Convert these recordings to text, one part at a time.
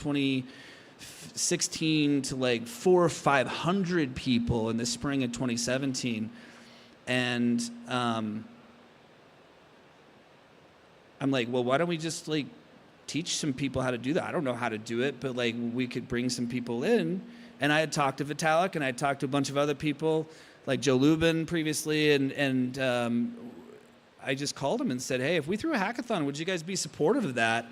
2016 to like 400 or 500 people in the spring of 2017. And I'm like, well, why don't we just like teach some people how to do that? I don't know how to do it, but like we could bring some people in. And I had talked to Vitalik, and I had talked to a bunch of other people like Joe Lubin previously, and I just called him and said, hey, if we threw a hackathon, would you guys be supportive of that?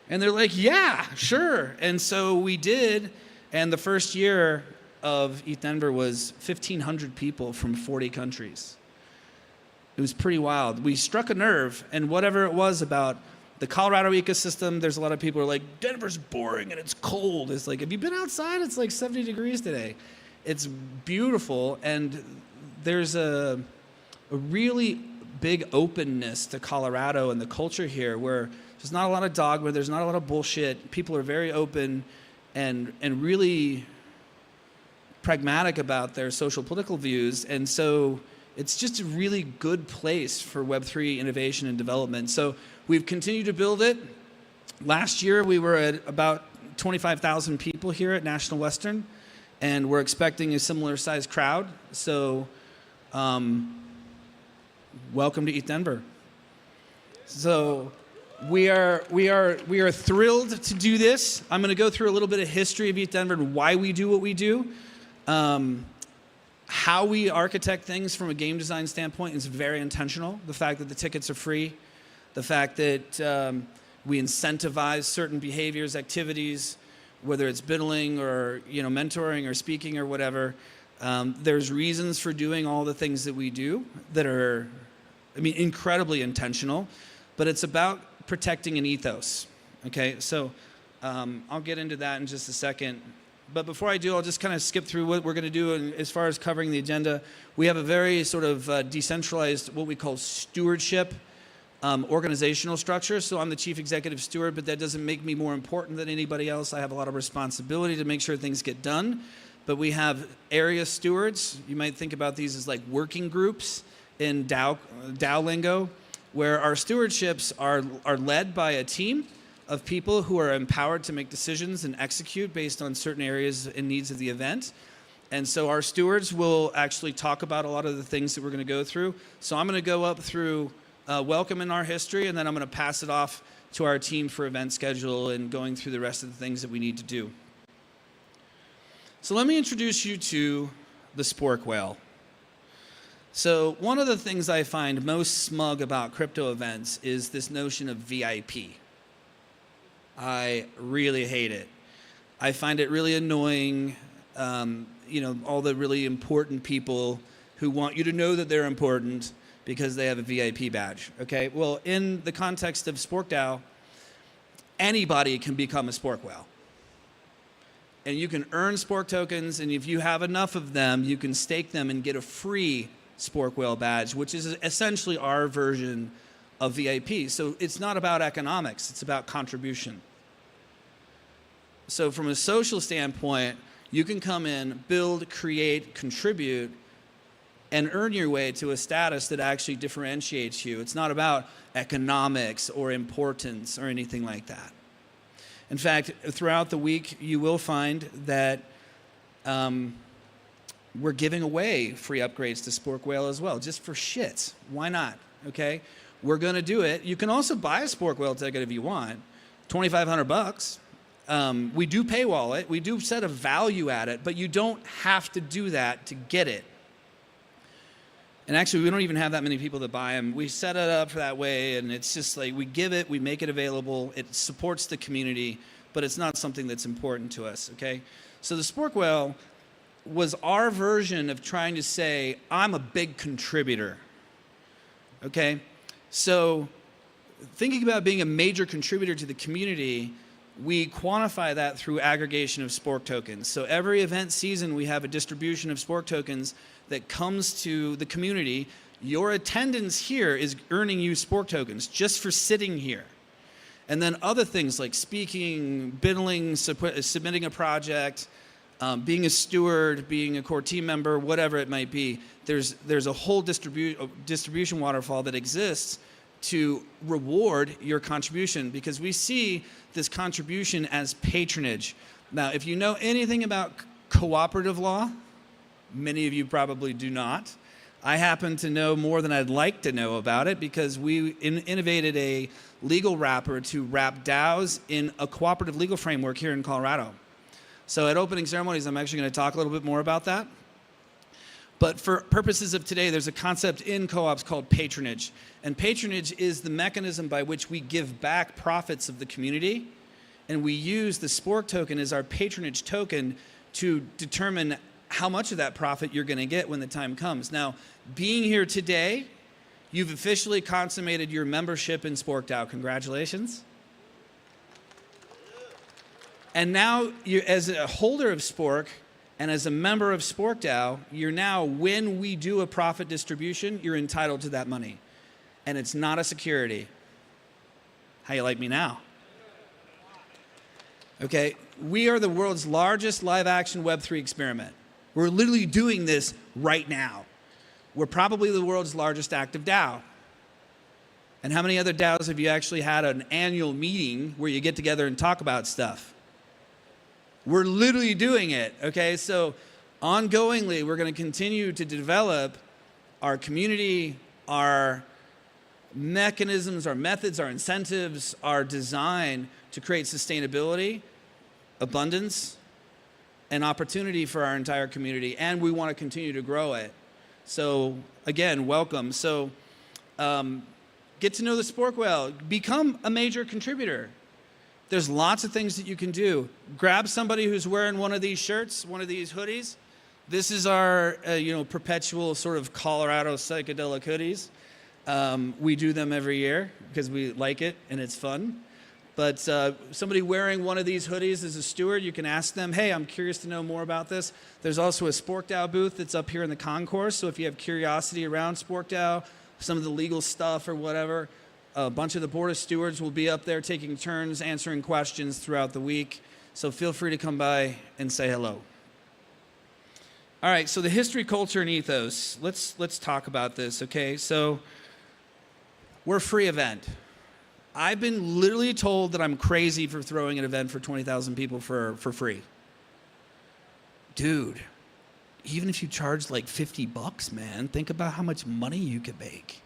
And they're like, yeah, sure. And so we did, and the first year of ETHDenver was 1,500 people from 40 countries. It was pretty wild. We struck a nerve, and whatever it was about the Colorado ecosystem, there's a lot of people who are like, Denver's boring and it's cold. It's like, have you been outside? It's like 70 degrees today. It's beautiful, and there's a really big openness to Colorado and the culture here where there's not a lot of dogma, there's not a lot of bullshit. People are very open and really pragmatic about their social political views, and so it's just a really good place for Web3 innovation and development. So we've continued to build it. Last year we were at about 25,000 people here at National Western, and we're expecting a similar sized crowd. So welcome to ETHDenver. So we are thrilled to do this. I'm going to go through a little bit of history of ETHDenver and why we do what we do. How we architect things from a game design standpoint is very intentional. The fact that the tickets are free, the fact that we incentivize certain behaviors, activities, whether it's biddling or mentoring or speaking or whatever. There's reasons for doing all the things that we do that are, incredibly intentional, but it's about protecting an ethos. Okay, so I'll get into that in just a second. But before I do, I'll just kind of skip through what we're going to do. And as far as covering the agenda, we have a very sort of decentralized, what we call stewardship organizational structure. So I'm the chief executive steward, but that doesn't make me more important than anybody else. I have a lot of responsibility to make sure things get done. But we have area stewards. You might think about these as like working groups in DAO lingo, where our stewardships are led by a team of people who are empowered to make decisions and execute based on certain areas and needs of the event. And so our stewards will actually talk about a lot of the things that we're going to go through. So I'm going to go up through welcome in our history, and then I'm going to pass it off to our team for event schedule and going through the rest of the things that we need to do. So let me introduce you to the spork whale. So one of the things I find most smug about crypto events is this notion of VIP. I really hate it. I find it really annoying, all the really important people who want you to know that they're important because they have a VIP badge, okay? Well, in the context of SporkDAO, anybody can become a spork whale. And you can earn spork tokens, and if you have enough of them, you can stake them and get a free spork whale badge, which is essentially our version of VIP. So it's not about economics, it's about contribution. So from a social standpoint, you can come in, build, create, contribute, and earn your way to a status that actually differentiates you. It's not about economics or importance or anything like that. In fact, throughout the week, you will find that we're giving away free upgrades to Spork Whale as well, just for shits. Why not? Okay, we're going to do it. You can also buy a Spork Whale ticket if you want, $2,500. We do paywall it. We do set a value at it, but you don't have to do that to get it. And actually, we don't even have that many people that buy them. We set it up that way, and it's just like we give it, we make it available. It supports the community, but it's not something that's important to us, okay? So the Spork Whale was our version of trying to say, I'm a big contributor, okay? So thinking about being a major contributor to the community, we quantify that through aggregation of Spork tokens. So every event season, we have a distribution of Spork tokens that comes to the community. Your attendance here is earning you Spork tokens just for sitting here. And then other things like speaking, bidding, submitting a project, being a steward, being a core team member, whatever it might be. There's a whole distribution waterfall that exists to reward your contribution, because we see this contribution as patronage. Now, if you know anything about cooperative law, many of you probably do not. I happen to know more than I'd like to know about it, because we innovated a legal wrapper to wrap DAOs in a cooperative legal framework here in Colorado. So at opening ceremonies, I'm actually going to talk a little bit more about that. But for purposes of today, there's a concept in co-ops called patronage. And patronage is the mechanism by which we give back profits of the community. And we use the Spork token as our patronage token to determine how much of that profit you're going to get when the time comes. Now, being here today, you've officially consummated your membership in Spork DAO. Congratulations. And now, as a holder of Spork and as a member of Spork DAO, you're now, when we do a profit distribution, you're entitled to that money. And it's not a security. How you like me now? Okay, we are the world's largest live-action Web3 experiment. We're literally doing this right now. We're probably the world's largest active DAO. And how many other DAOs have you actually had an annual meeting where you get together and talk about stuff? We're literally doing it, okay? So ongoingly, we're going to continue to develop our community, our mechanisms, our methods, our incentives, our design to create sustainability, abundance, and opportunity for our entire community. And we want to continue to grow it. So again, welcome. So get to know the Spork well. Become a major contributor. There's lots of things that you can do. Grab somebody who's wearing one of these shirts, one of these hoodies. This is our perpetual sort of Colorado psychedelic hoodies. We do them every year because we like it and it's fun. But somebody wearing one of these hoodies as a steward, you can ask them, hey, I'm curious to know more about this. There's also a Spork DAO booth that's up here in the concourse. So if you have curiosity around Spork DAO, some of the legal stuff or whatever, a bunch of the board of stewards will be up there taking turns, answering questions throughout the week. So feel free to come by and say hello. All right, so the history, culture, and ethos. Let's talk about this, okay? So we're a free event. I've been literally told that I'm crazy for throwing an event for 20,000 people for free. Dude, even if you charge like $50, man, think about how much money you could make.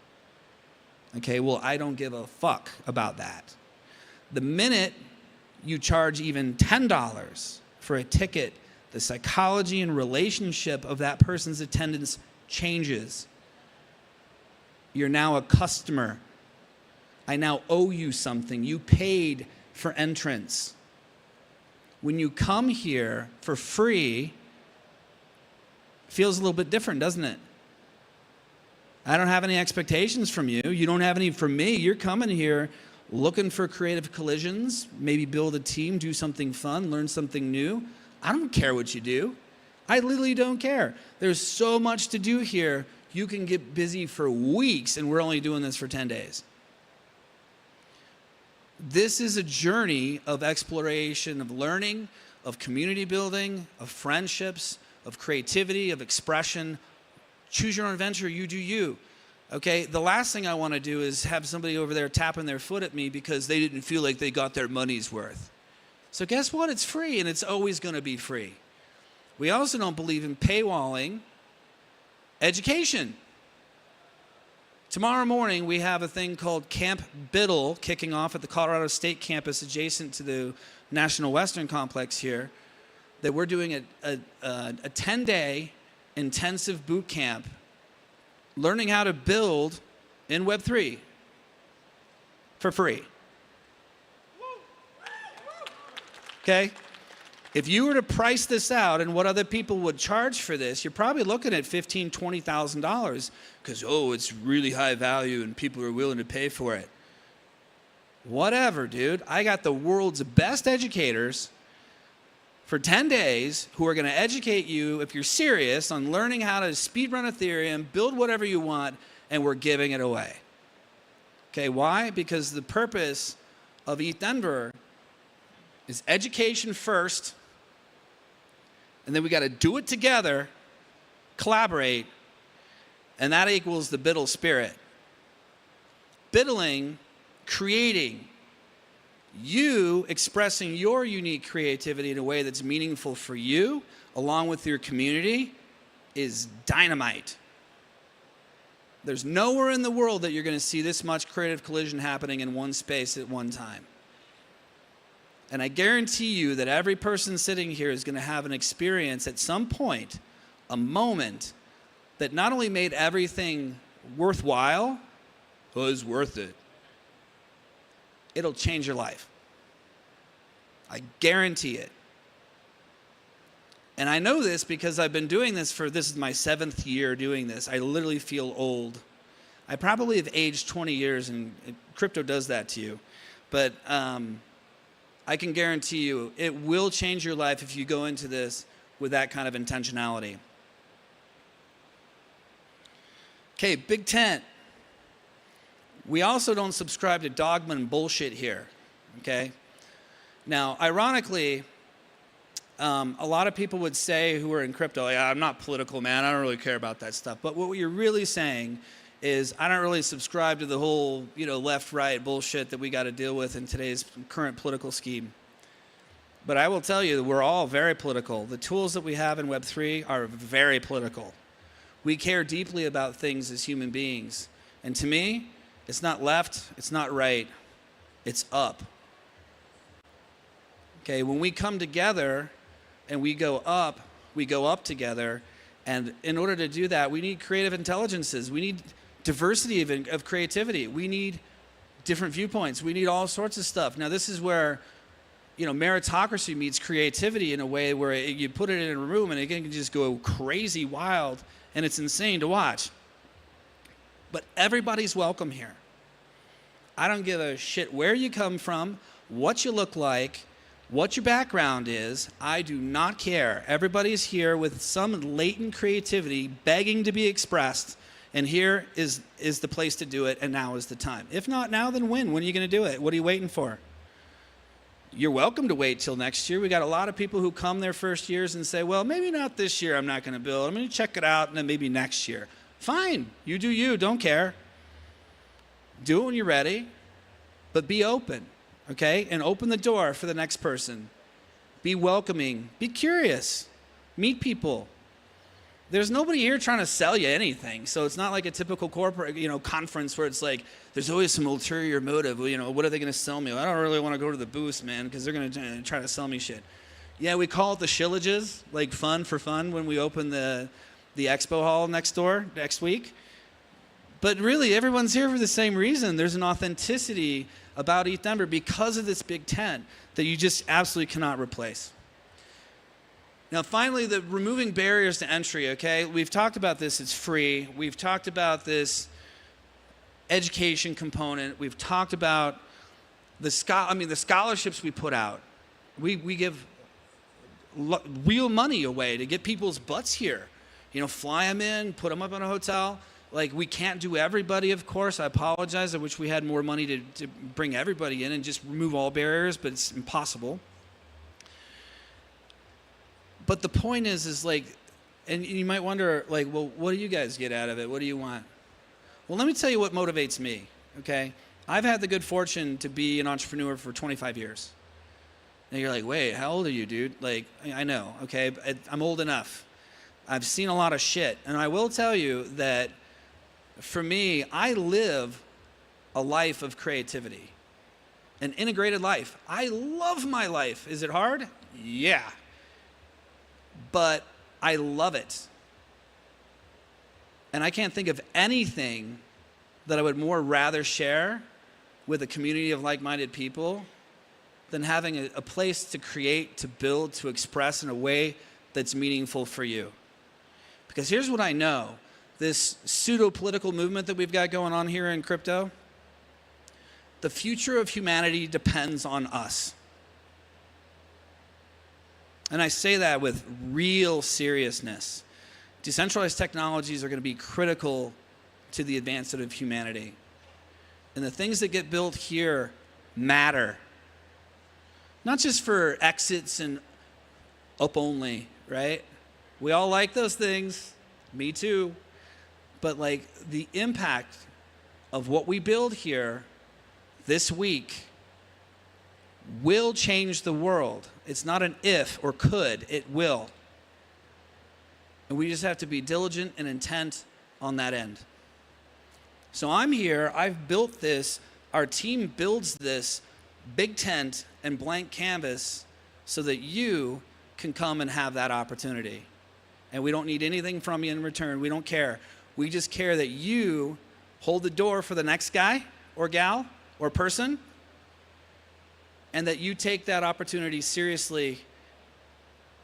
Okay, well, I don't give a fuck about that. The minute you charge even $10 for a ticket, the psychology and relationship of that person's attendance changes. You're now a customer. I now owe you something. You paid for entrance. When you come here for free, it feels a little bit different, doesn't it? I don't have any expectations from you. You don't have any from me. You're coming here looking for creative collisions, maybe build a team, do something fun, learn something new. I don't care what you do. I literally don't care. There's so much to do here. You can get busy for weeks, and we're only doing this for 10 days. This is a journey of exploration, of learning, of community building, of friendships, of creativity, of expression. Choose your own adventure, you do you. Okay, the last thing I want to do is have somebody over there tapping their foot at me because they didn't feel like they got their money's worth. So guess what? It's free, and it's always going to be free. We also don't believe in paywalling education. Tomorrow morning, we have a thing called Camp Biddle kicking off at the Colorado State campus adjacent to the National Western Complex here, that we're doing a 10-day intensive boot camp learning how to build in Web3 for free. Okay? If you were to price this out and what other people would charge for this, you're probably looking at $15,000, $20,000 because, oh, it's really high value and people are willing to pay for it. Whatever, dude. I got the world's best educators for 10 days who are going to educate you, if you're serious, on learning how to speedrun Ethereum, build whatever you want, and we're giving it away. Okay, why? Because the purpose of ETHDenver is education first, and then we got to do it together, collaborate, and that equals the Biddle spirit. biddling, creating, you expressing your unique creativity in a way that's meaningful for you, along with your community, is dynamite. There's nowhere in the world that you're going to see this much creative collision happening in one space at one time. And I guarantee you that every person sitting here is going to have an experience at some point, a moment, that not only made everything worthwhile, was worth it. It'll change your life. I guarantee it. And I know this because I've been doing this this is my 7th year doing this. I literally feel old. I probably have aged 20 years, and crypto does that to you. But I can guarantee you it will change your life if you go into this with that kind of intentionality. Okay, big tent. We also don't subscribe to dogma and bullshit here, okay? Now, ironically, a lot of people would say who are in crypto, yeah, I'm not political, man. I don't really care about that stuff. But what you're really saying is I don't really subscribe to the whole, left-right bullshit that we got to deal with in today's current political scheme. But I will tell you, we're all very political. The tools that we have in Web3 are very political. We care deeply about things as human beings. And to me, it's not left, it's not right, it's up. Okay, when we come together and we go up together. And in order to do that, we need creative intelligences. We need diversity of creativity. We need different viewpoints. We need all sorts of stuff. Now, this is where, meritocracy meets creativity in a way where you put it in a room and it can just go crazy wild, and it's insane to watch. But everybody's welcome here. I don't give a shit where you come from, what you look like, what your background is. I do not care. Everybody's here with some latent creativity begging to be expressed, and here is the place to do it, and now is the time. If not now, then when? When are you going to do it? What are you waiting for? You're welcome to wait till next year. We got a lot of people who come their first years and say, well, maybe not this year I'm not going to build. I'm going to check it out, and then maybe next year. Fine. You do you. Don't care. Do it when you're ready, but be open, okay? And open the door for the next person. Be welcoming. Be curious. Meet people. There's nobody here trying to sell you anything, so it's not like a typical corporate, conference where it's like there's always some ulterior motive. What are they going to sell me? Well, I don't really want to go to the booth, man, because they're going to try to sell me shit. Yeah, we call it the shillages, like fun for fun, when we open the expo hall next door next week. But really, everyone's here for the same reason. There's an authenticity about ETHDenver because of this big tent that you just absolutely cannot replace. Now, finally, the removing barriers to entry, okay? We've talked about this, it's free. We've talked about this education component. We've talked about the scholarships we put out. We give real money away to get people's butts here. Fly them in, put them up in a hotel. Like, we can't do everybody, of course. I apologize. I wish we had more money to bring everybody in and just remove all barriers, but it's impossible. But the point is like, and you might wonder, like, well, what do you guys get out of it? What do you want? Well, let me tell you what motivates me, okay? I've had the good fortune to be an entrepreneur for 25 years. And you're like, wait, how old are you, dude? Like, I know, okay? I'm old enough. I've seen a lot of shit. And I will tell you that for me, I live a life of creativity, an integrated life. I love my life. Is it hard? Yeah. But I love it. And I can't think of anything that I would more rather share with a community of like-minded people than having a place to create, to build, to express in a way that's meaningful for you. Because here's what I know. This pseudo-political movement that we've got going on here in crypto, the future of humanity depends on us. And I say that with real seriousness. Decentralized technologies are going to be critical to the advancement of humanity. And the things that get built here matter. Not just for exits and up only, right? We all like those things. Me too. But like the impact of what we build here this week will change the world. It's not an if or could, it will. And we just have to be diligent and intent on that end. So I'm here, I've built this, our team builds this big tent and blank canvas so that you can come and have that opportunity. And we don't need anything from you in return. We don't care. We just care that you hold the door for the next guy or gal or person, and that you take that opportunity seriously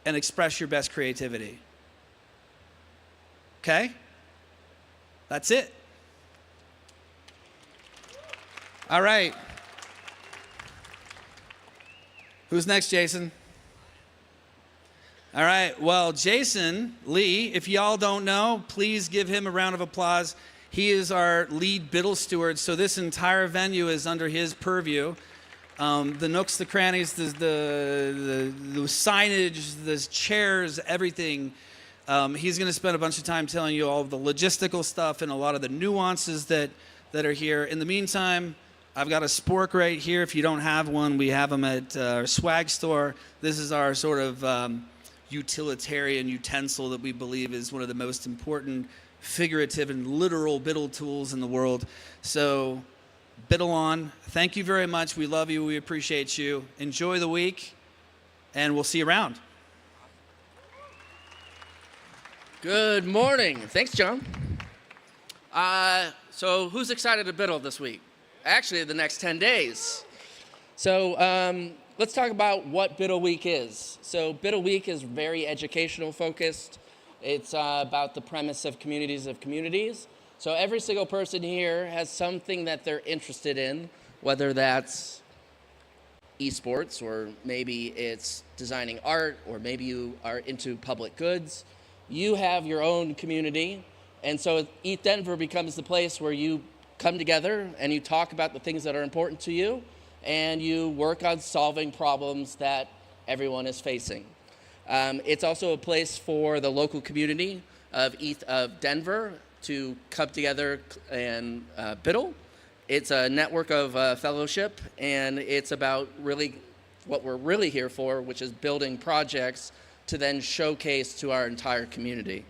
and express your best creativity. Okay? That's it. All right. Who's next, Jason? All right. Well, Jason Lee, if y'all don't know, please give him a round of applause. He is our lead Biddle steward, so this entire venue is under his purview. The nooks, the crannies, the signage, the chairs, everything. He's going to spend a bunch of time telling you all the logistical stuff and a lot of the nuances that are here. In the meantime, I've got a spork right here. If you don't have one, we have them at our swag store. This is our sort of utilitarian utensil that we believe is one of the most important figurative and literal Biddle tools in the world. So Biddle on. Thank you very much. We love you. We appreciate you. Enjoy the week, and we'll see you around. Good morning. Thanks, John. So who's excited to Biddle this week? Actually, the next 10 days. So let's talk about what Biddle Week is. So Biddle Week is very educational focused. It's about the premise of communities of communities. So every single person here has something that they're interested in, whether that's esports, or maybe it's designing art, or maybe you are into public goods. You have your own community, and so ETHDenver becomes the place where you come together and you talk about the things that are important to you, and you work on solving problems that everyone is facing. It's also a place for the local community of Denver to come together and Biddle. It's a network of fellowship, and it's about really what we're really here for, which is building projects to then showcase to our entire community.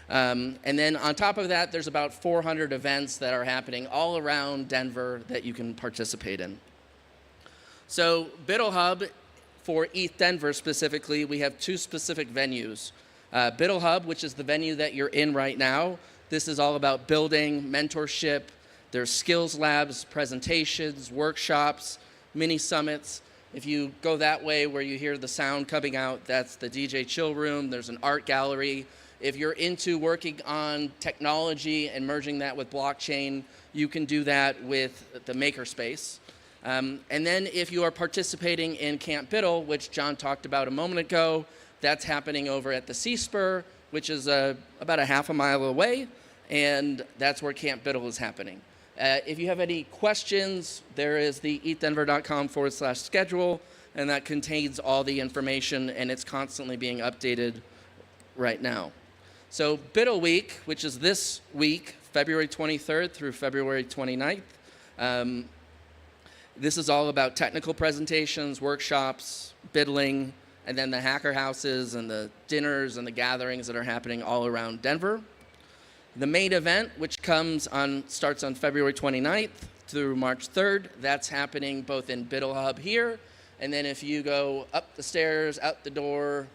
And then on top of that, there's about 400 events that are happening all around Denver that you can participate in. So Biddle Hub, for ETHDenver specifically, we have two specific venues. Biddle Hub, which is the venue that you're in right now. This is all about building, mentorship. There's skills labs, presentations, workshops, mini summits. If you go that way where you hear the sound coming out, that's the DJ chill room. There's an art gallery. If you're into working on technology and merging that with blockchain, you can do that with the makerspace. And then if you are participating in Camp Biddle, which John talked about a moment ago, that's happening over at the Sea-Spur, which is about a half a mile away, and that's where Camp Biddle is happening. If you have any questions, there is the ETHDenver.com/schedule, and that contains all the information, and it's constantly being updated right now. So Biddle Week, which is this week, February 23rd through February 29th, this is all about technical presentations, workshops, biddling, and then the hacker houses and the dinners and the gatherings that are happening all around Denver. The main event, which starts on February 29th through March 3rd, that's happening both in Biddle Hub here, and then if you go up the stairs, out the door,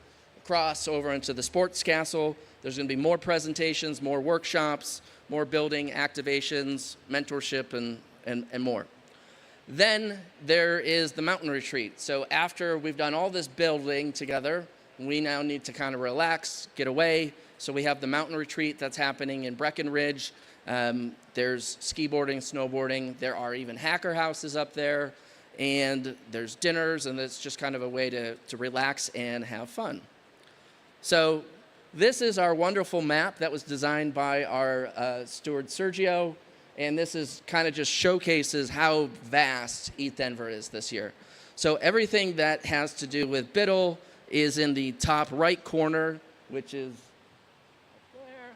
across over into the Sports Castle, there's going to be more presentations, more workshops, more building activations, mentorship, and more. Then there is the mountain retreat. So after we've done all this building together, we now need to kind of relax, get away. So we have the mountain retreat that's happening in Breckenridge. There's skiboarding, snowboarding. There are even hacker houses up there. And there's dinners, and it's just kind of a way to relax and have fun. So this is our wonderful map that was designed by our steward Sergio. And this is kind of just showcases how vast ETHDenver is this year. So everything that has to do with Biddle is in the top right corner, which is there.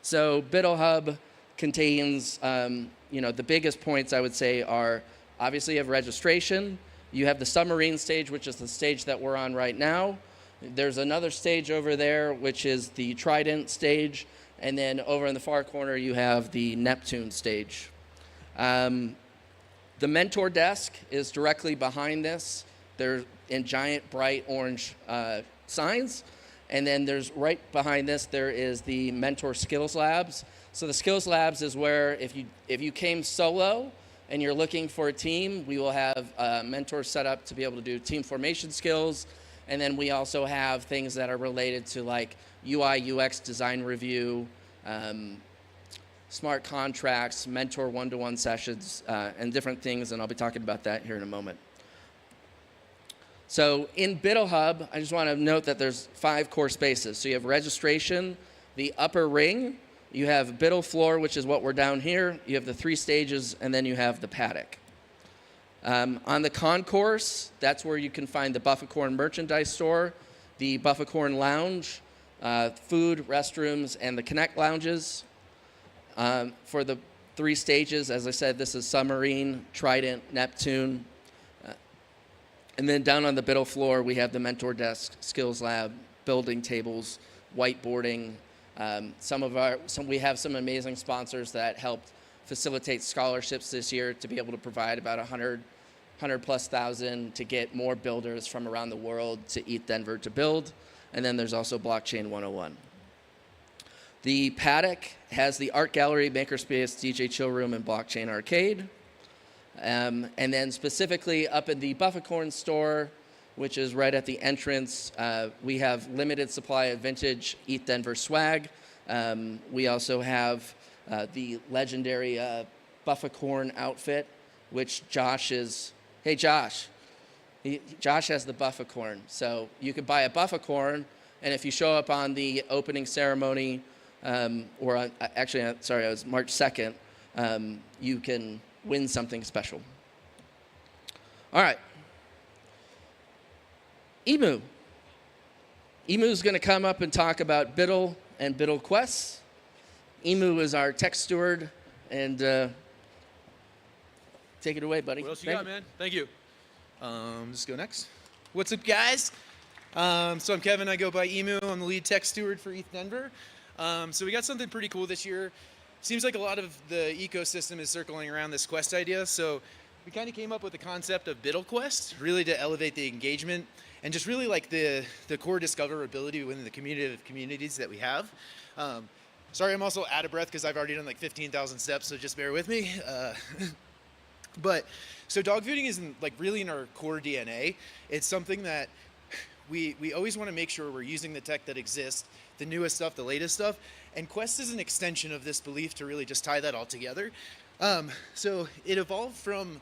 So Biddle Hub contains, the biggest points I would say are, obviously you have registration, you have the Submarine stage, which is the stage that we're on right now. There's another stage over there, which is the Trident stage, and then over in the far corner you have the Neptune stage. The mentor desk is directly behind this. They're in giant bright orange signs. And then there's right behind this, there is the mentor skills labs. So the skills labs is where if you came solo and you're looking for a team, we will have mentors set up to be able to do team formation skills. And then we also have things that are related to like UI, UX design review, smart contracts, mentor one-to-one sessions, and different things, and I'll be talking about that here in a moment. So in BiddleHub, I just want to note that there's 5 core spaces. So you have registration, the upper ring, you have Biddle floor, which is what we're down here, you have the 3 stages, and then you have the paddock. On the concourse, that's where you can find the Buffacorn merchandise store, the Buffacorn lounge, food, restrooms, and the Connect lounges. For the 3 stages, as I said, this is Submarine, Trident, Neptune. And then down on the Biddle floor, we have the mentor desk, skills lab, building tables, whiteboarding. We have some amazing sponsors that helped facilitate scholarships this year to be able to provide about 100,000+ to get more builders from around the world to ETHDenver to build. And then there's also Blockchain 101. The paddock has the art gallery, makerspace, DJ chill room, and blockchain arcade. And then specifically up in the Buffacorn store, which is right at the entrance, we have limited supply of vintage ETHDenver swag. We also have the legendary Buffacorn outfit, which Josh is. Hey, Josh. Josh has the Buffacorn. So you could buy a Buffacorn, and if you show up on the opening ceremony, it was March 2nd, you can win something special. All right. Emu. Emu's going to come up and talk about Biddle and Biddle quests. Emu is our tech steward, and take it away, buddy. What else you got, man? Thank you. Just go next. What's up, guys? So I'm Kevin. I go by Emu. I'm the lead tech steward for ETHDenver. So we got something pretty cool this year. Seems like a lot of the ecosystem is circling around this quest idea. So we kind of came up with the concept of Biddle Quest, really to elevate the engagement and just really like the core discoverability within the community of communities that we have. Sorry, I'm also out of breath because I've already done like 15,000 steps, so just bear with me. But so dog fooding isn't like really in our core DNA. It's something that we always want to make sure we're using the tech that exists, the newest stuff, the latest stuff, and Quest is an extension of this belief to really just tie that all together. So it evolved from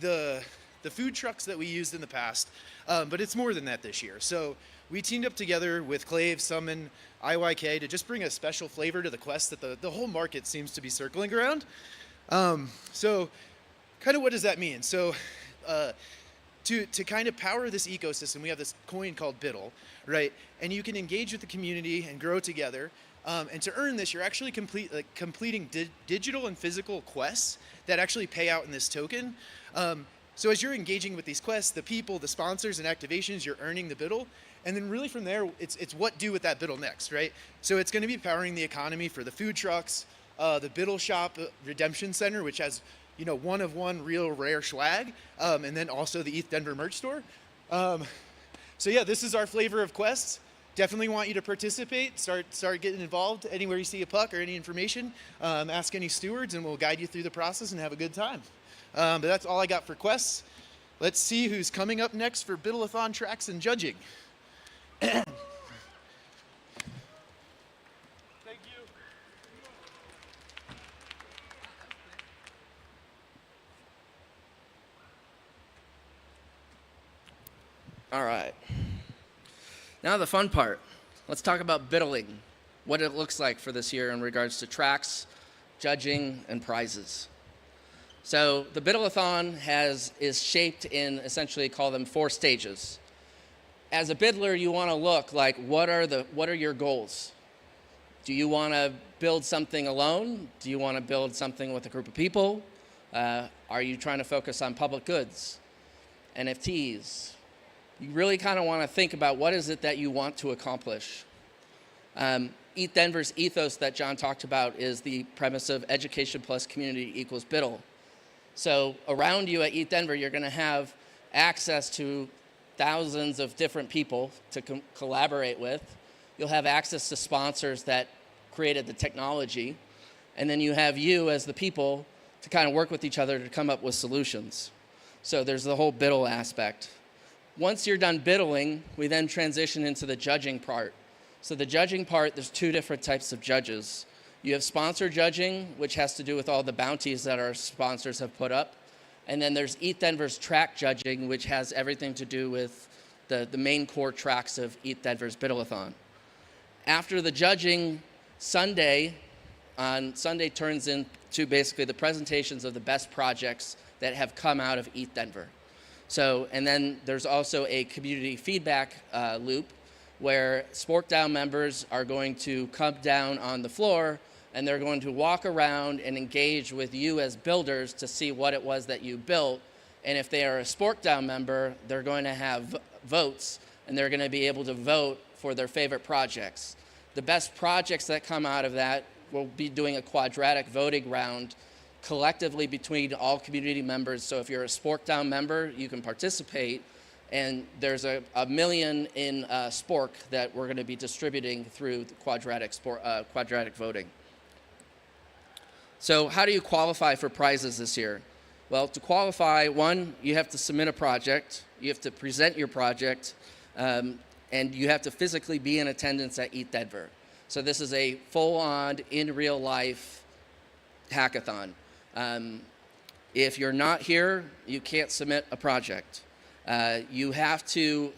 the food trucks that we used in the past, but it's more than that this year. So we teamed up together with Clave, Summon, IYK to just bring a special flavor to the Quest that the whole market seems to be circling around. So kind of what does that mean? So to kind of power this ecosystem, we have this coin called Biddle, right? And you can engage with the community and grow together. And to earn this, you're actually completing digital and physical quests that actually pay out in this token. So as you're engaging with these quests, the people, the sponsors, and activations, you're earning the Biddle. And then really from there, it's what do with that Biddle next, right? So it's going to be powering the economy for the food trucks, the Biddle Shop Redemption Center, which has one of one real rare swag, and then also the ETHDenver merch store. So yeah, this is our flavor of quests. Definitely want you to participate, start getting involved anywhere you see a puck or any information. Ask any stewards and we'll guide you through the process and have a good time. But that's all I got for quests. Let's see who's coming up next for Biddle-a-thon tracks and judging. Thank you. All right. Now the fun part. Let's talk about biddling, what it looks like for this year in regards to tracks, judging, and prizes. So the Biddle-a-thon is shaped in essentially call them 4 stages. As a biddler, you want to look like what are your goals? Do you want to build something alone? Do you want to build something with a group of people? Are you trying to focus on public goods, NFTs? You really kind of want to think about what is it that you want to accomplish. ETHDenver's ethos that John talked about is the premise of education plus community equals BIDL. So around you at ETHDenver, you're going to have access to thousands of different people to collaborate with. You'll have access to sponsors that created the technology. And then you have you as the people to kind of work with each other to come up with solutions. So there's the whole BIDL aspect. Once you're done BIDLing, we then transition into the judging part. So the judging part, there's two different types of judges. You have sponsor judging, which has to do with all the bounties that our sponsors have put up. And then there's ETHDenver's track judging, which has everything to do with the main core tracks of ETHDenver's BIDL-a-thon. After the judging, Sunday turns into basically the presentations of the best projects that have come out of ETHDenver. So, and then there's also a community feedback loop where Sport Down members are going to come down on the floor and they're going to walk around and engage with you as builders to see what it was that you built. And if they are a Sport Down member, they're going to have votes and they're going to be able to vote for their favorite projects. The best projects that come out of that, we'll be doing a quadratic voting round collectively between all community members. So if you're a Sport Down member, you can participate. And there's a million in Spork that we're going to be distributing through the quadratic voting. So how do you qualify for prizes this year? Well, to qualify, one, you have to submit a project, you have to present your project, and you have to physically be in attendance at ETHDenver. So this is a full-on, in real life hackathon. If you're not here, you can't submit a project. You have to,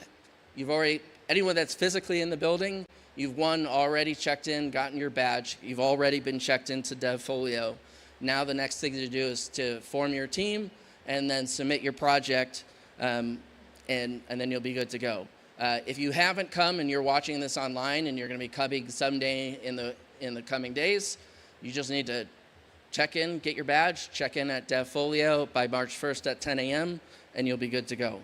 anyone that's physically in the building, you've already checked in, gotten your badge, you've already been checked into DevFolio. Now the next thing to do is to form your team and then submit your project, and then you'll be good to go. If you haven't come and you're watching this online and you're going to be coming someday in the coming days, you just need to check in, get your badge, check in at DevFolio by March 1st at 10 a.m., and you'll be good to go.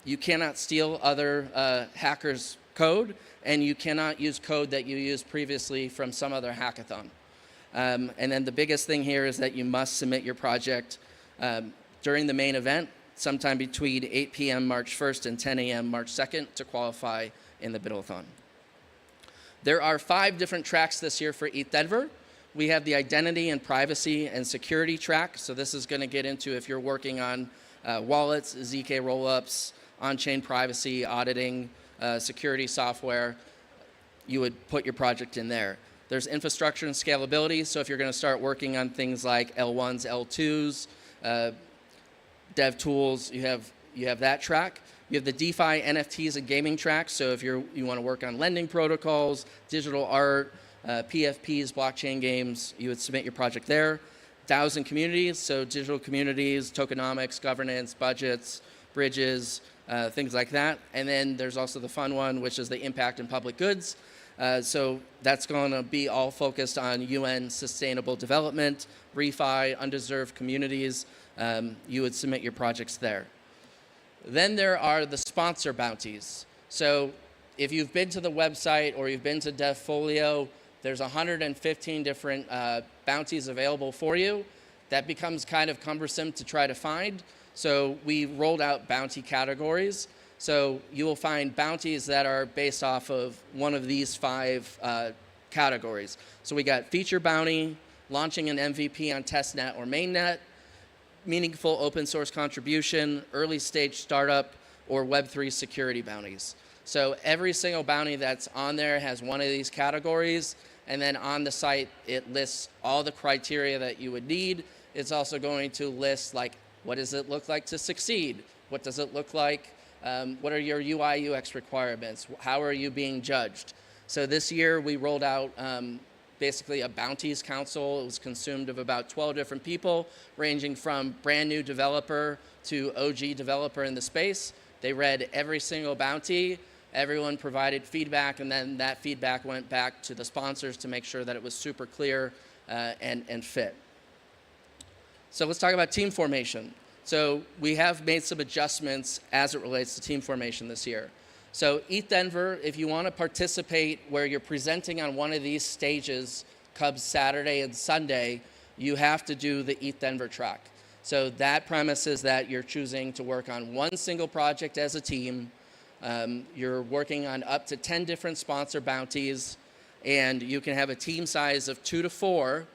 You cannot steal other hackers' code, and you cannot use code that you used previously from some other hackathon. And then the biggest thing here is that you must submit your project during the main event, sometime between 8 p.m. March 1st and 10 a.m. March 2nd to qualify in the BIDL-a-thon. There are 5 different tracks this year for ETHDenver. We have the identity and privacy and security track. So this is going to get into if you're working on wallets, ZK rollups, on-chain privacy, auditing, security software, you would put your project in there. There's infrastructure and scalability. So if you're going to start working on things like L1s, L2s, dev tools, you have that track. You have the DeFi, NFTs, and gaming track. So if you want to work on lending protocols, digital art, PFPs, blockchain games, you would submit your project there. DAOs and communities, so digital communities, tokenomics, governance, budgets, bridges, things like that. And then there's also the fun one, which is the impact and public goods. So that's going to be all focused on UN sustainable development, refi, undeserved communities. You would submit your projects there. Then there are the sponsor bounties. So if you've been to the website or you've been to DevFolio, there's 115 different bounties available for you. That becomes kind of cumbersome to try to find. So we rolled out bounty categories. So you will find bounties that are based off of one of these 5 categories. So we got feature bounty, launching an MVP on testnet or mainnet, meaningful open source contribution, early stage startup, or Web3 security bounties. So every single bounty that's on there has one of these categories, and then on the site it lists all the criteria that you would need. It's also going to list like, what does it look like to succeed? What does it look like? What are your UI UX requirements? How are you being judged? So this year we rolled out basically a bounties council. It was consumed of about 12 different people, ranging from brand new developer to OG developer in the space. They read every single bounty, Everyone provided feedback, and then that feedback went back to the sponsors to make sure that it was super clear and fit. So let's talk about team formation. So we have made some adjustments as it relates to team formation this year. So ETHDenver, if you want to participate where you're presenting on one of these stages, Cubs Saturday and Sunday, you have to do the ETHDenver track. So that premise is that you're choosing to work on one single project as a team. You're working on up to 10 different sponsor bounties, and you can have a team size of 2 to 4.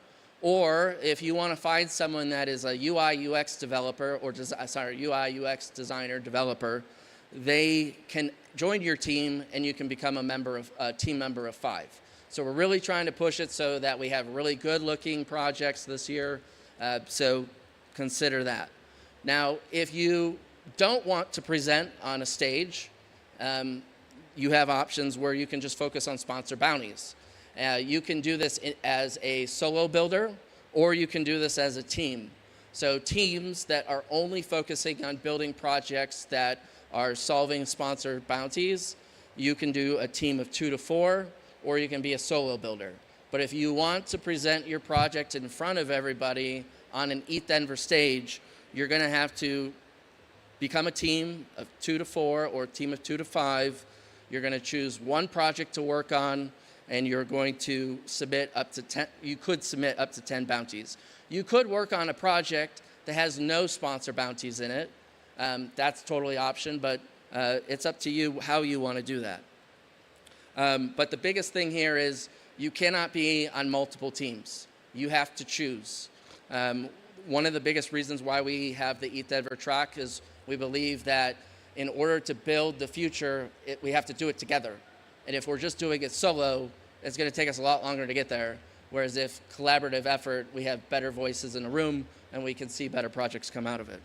Or if you want to find someone that is a UI UX developer or UI UX designer developer, they can join your team and you can become a team member of 5. So we're really trying to push it so that we have really good looking projects this year. So consider that. Now, if you don't want to present on a stage, you have options where you can just focus on sponsor bounties. You can do this as a solo builder, or you can do this as a team. So teams that are only focusing on building projects that are solving sponsor bounties, you can do a team of 2 to 4, or you can be a solo builder. But if you want to present your project in front of everybody on an ETHDenver stage, you're going to have to become a team of 2 to 4 or a team of 2 to 5. You're going to choose one project to work on, and you're going to submit up to 10. You could submit up to 10 bounties. You could work on a project that has no sponsor bounties in it. That's totally option, but it's up to you how you want to do that. But the biggest thing here is you cannot be on multiple teams. You have to choose. One of the biggest reasons why we have the ETHDenver track is we believe that in order to build the future, we have to do it together. And if we're just doing it solo, it's going to take us a lot longer to get there. Whereas if collaborative effort, we have better voices in a room and we can see better projects come out of it.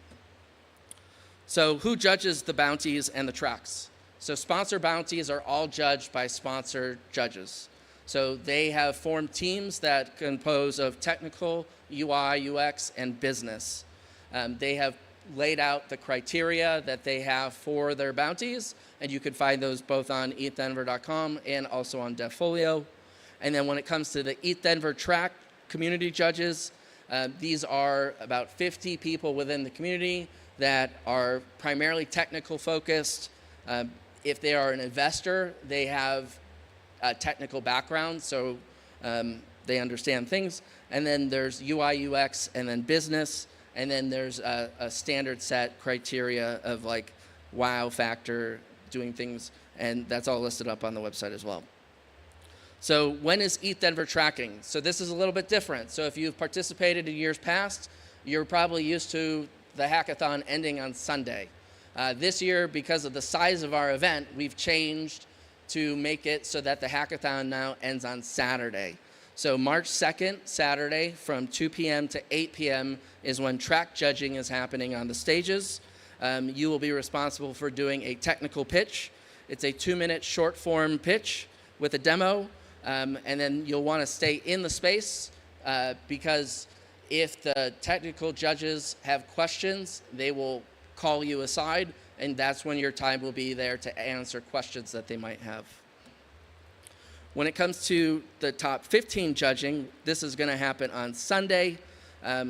So who judges the bounties and the tracks? So sponsor bounties are all judged by sponsor judges. So they have formed teams that compose of technical, UI, UX, and business. They have laid out the criteria that they have for their bounties, and you can find those both on ETHDenver.com and also on DevFolio. And then when it comes to the ETHDenver track community judges, these are about 50 people within the community that are primarily technical focused. If they are an investor, they have a technical background, so they understand things. And then there's UI, UX, and then business. And then there's a standard set criteria of like wow factor, doing things, and that's all listed up on the website as well. So when is ETHDenver tracking? So this is a little bit different. So if you've participated in years past, you're probably used to the hackathon ending on Sunday. This year, because of the size of our event, we've changed to make it so that the hackathon now ends on Saturday. So March 2nd, Saturday, from 2 p.m. to 8 p.m. is when track judging is happening on the stages. You will be responsible for doing a technical pitch. It's a 2-minute short form pitch with a demo, and then you'll want to stay in the space because if the technical judges have questions, they will call you aside, and that's when your time will be there to answer questions that they might have. When it comes to the top 15 judging, this is going to happen on Sunday.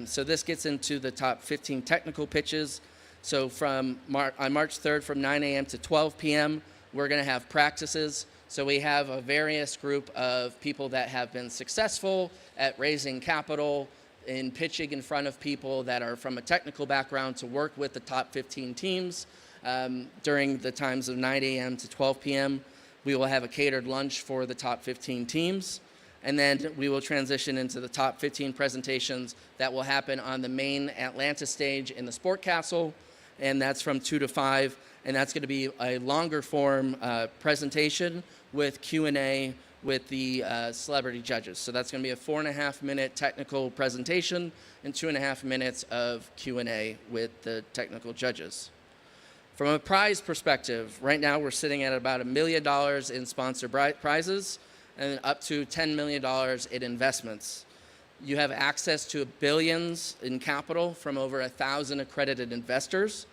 So this gets into the top 15 technical pitches. So on March 3rd from 9 a.m. to 12 p.m., we're going to have practices. So we have a various group of people that have been successful at raising capital in pitching in front of people that are from a technical background to work with the top 15 teams during the times of 9 a.m. to 12 p.m. We will have a catered lunch for the top 15 teams, and then we will transition into the top 15 presentations that will happen on the main Atlanta stage in the Sport Castle, and that's from 2 to 5, and that's going to be a longer form presentation with Q&A with the celebrity judges. So that's going to be a 4.5-minute technical presentation and 2.5 minutes of Q&A with the technical judges. From a prize perspective, right now we're sitting at about $1 million in sponsor prizes and up to $10 million in investments. You have access to billions in capital from over 1,000 accredited investors.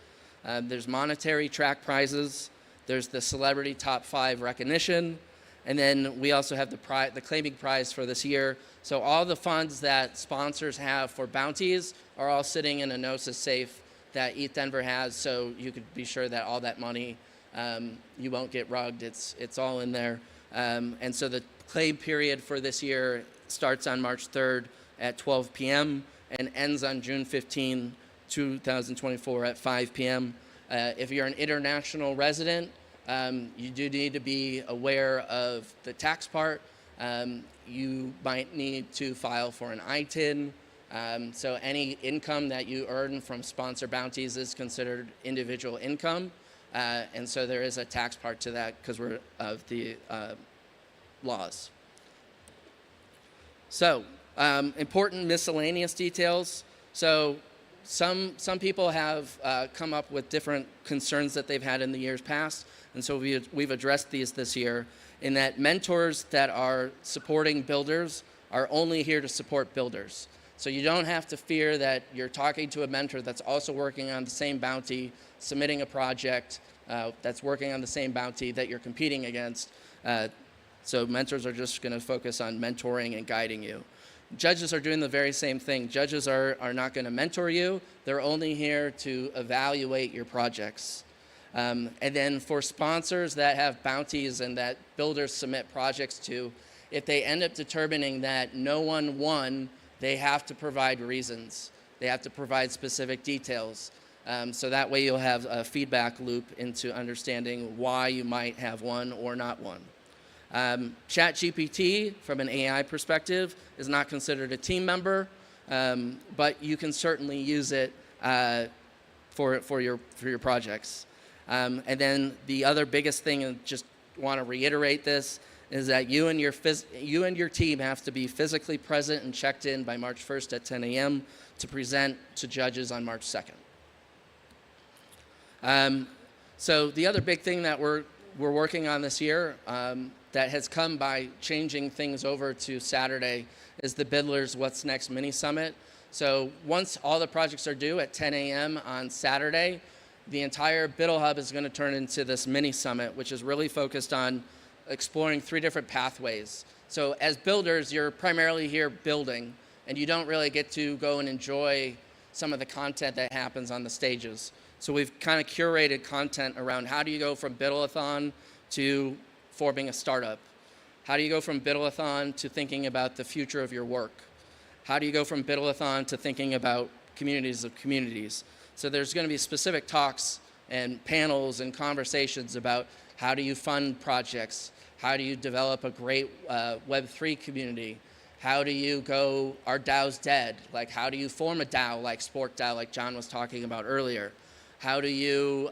There's monetary track prizes. There's the celebrity top 5 recognition. And then we also have the claiming prize for this year. So all the funds that sponsors have for bounties are all sitting in a Gnosis safe that ETHDenver has, so you could be sure that all that money, you won't get rugged. It's all in there. And so the claim period for this year starts on March 3rd at 12 p.m. and ends on June 15, 2024 at 5 p.m. If you're an international resident, you do need to be aware of the tax part. You might need to file for an ITIN. So any income that you earn from sponsor bounties is considered individual income. And so there is a tax part to that because we're of the laws. So important miscellaneous details. So some people have come up with different concerns that they've had in the years past. And so we've addressed these this year in that mentors that are supporting builders are only here to support builders. So you don't have to fear that you're talking to a mentor that's also working on the same bounty, submitting a project that's working on the same bounty that you're competing against. So mentors are just going to focus on mentoring and guiding you. Judges are doing the very same thing. Judges are not going to mentor you. They're only here to evaluate your projects. And then for sponsors that have bounties and that builders submit projects to, if they end up determining that no one won, they have to provide reasons. They have to provide specific details. So that way you'll have a feedback loop into understanding why you might have won or not won. ChatGPT, from an AI perspective, is not considered a team member, but you can certainly use it for your projects. And then the other biggest thing, and just want to reiterate this, is that you and your team have to be physically present and checked in by March 1st at 10 a.m. to present to judges on March 2nd. So the other big thing that we're working on this year that has come by changing things over to Saturday is the Bidler's What's Next mini summit. So once all the projects are due at 10 a.m. on Saturday, the entire Biddle Hub is going to turn into this mini summit, which is really focused on exploring 3 different pathways. So as builders, you're primarily here building, and you don't really get to go and enjoy some of the content that happens on the stages. So we've kind of curated content around how do you go from Biddle-a-thon to forming a startup? How do you go from Biddle-a-thon to thinking about the future of your work? How do you go from Biddle-a-thon to thinking about communities of communities? So there's going to be specific talks and panels and conversations about how do you fund projects? How do you develop a great Web3 community? How do you go, are DAOs dead? Like, how do you form a DAO like Sport DAO, like John was talking about earlier? How do you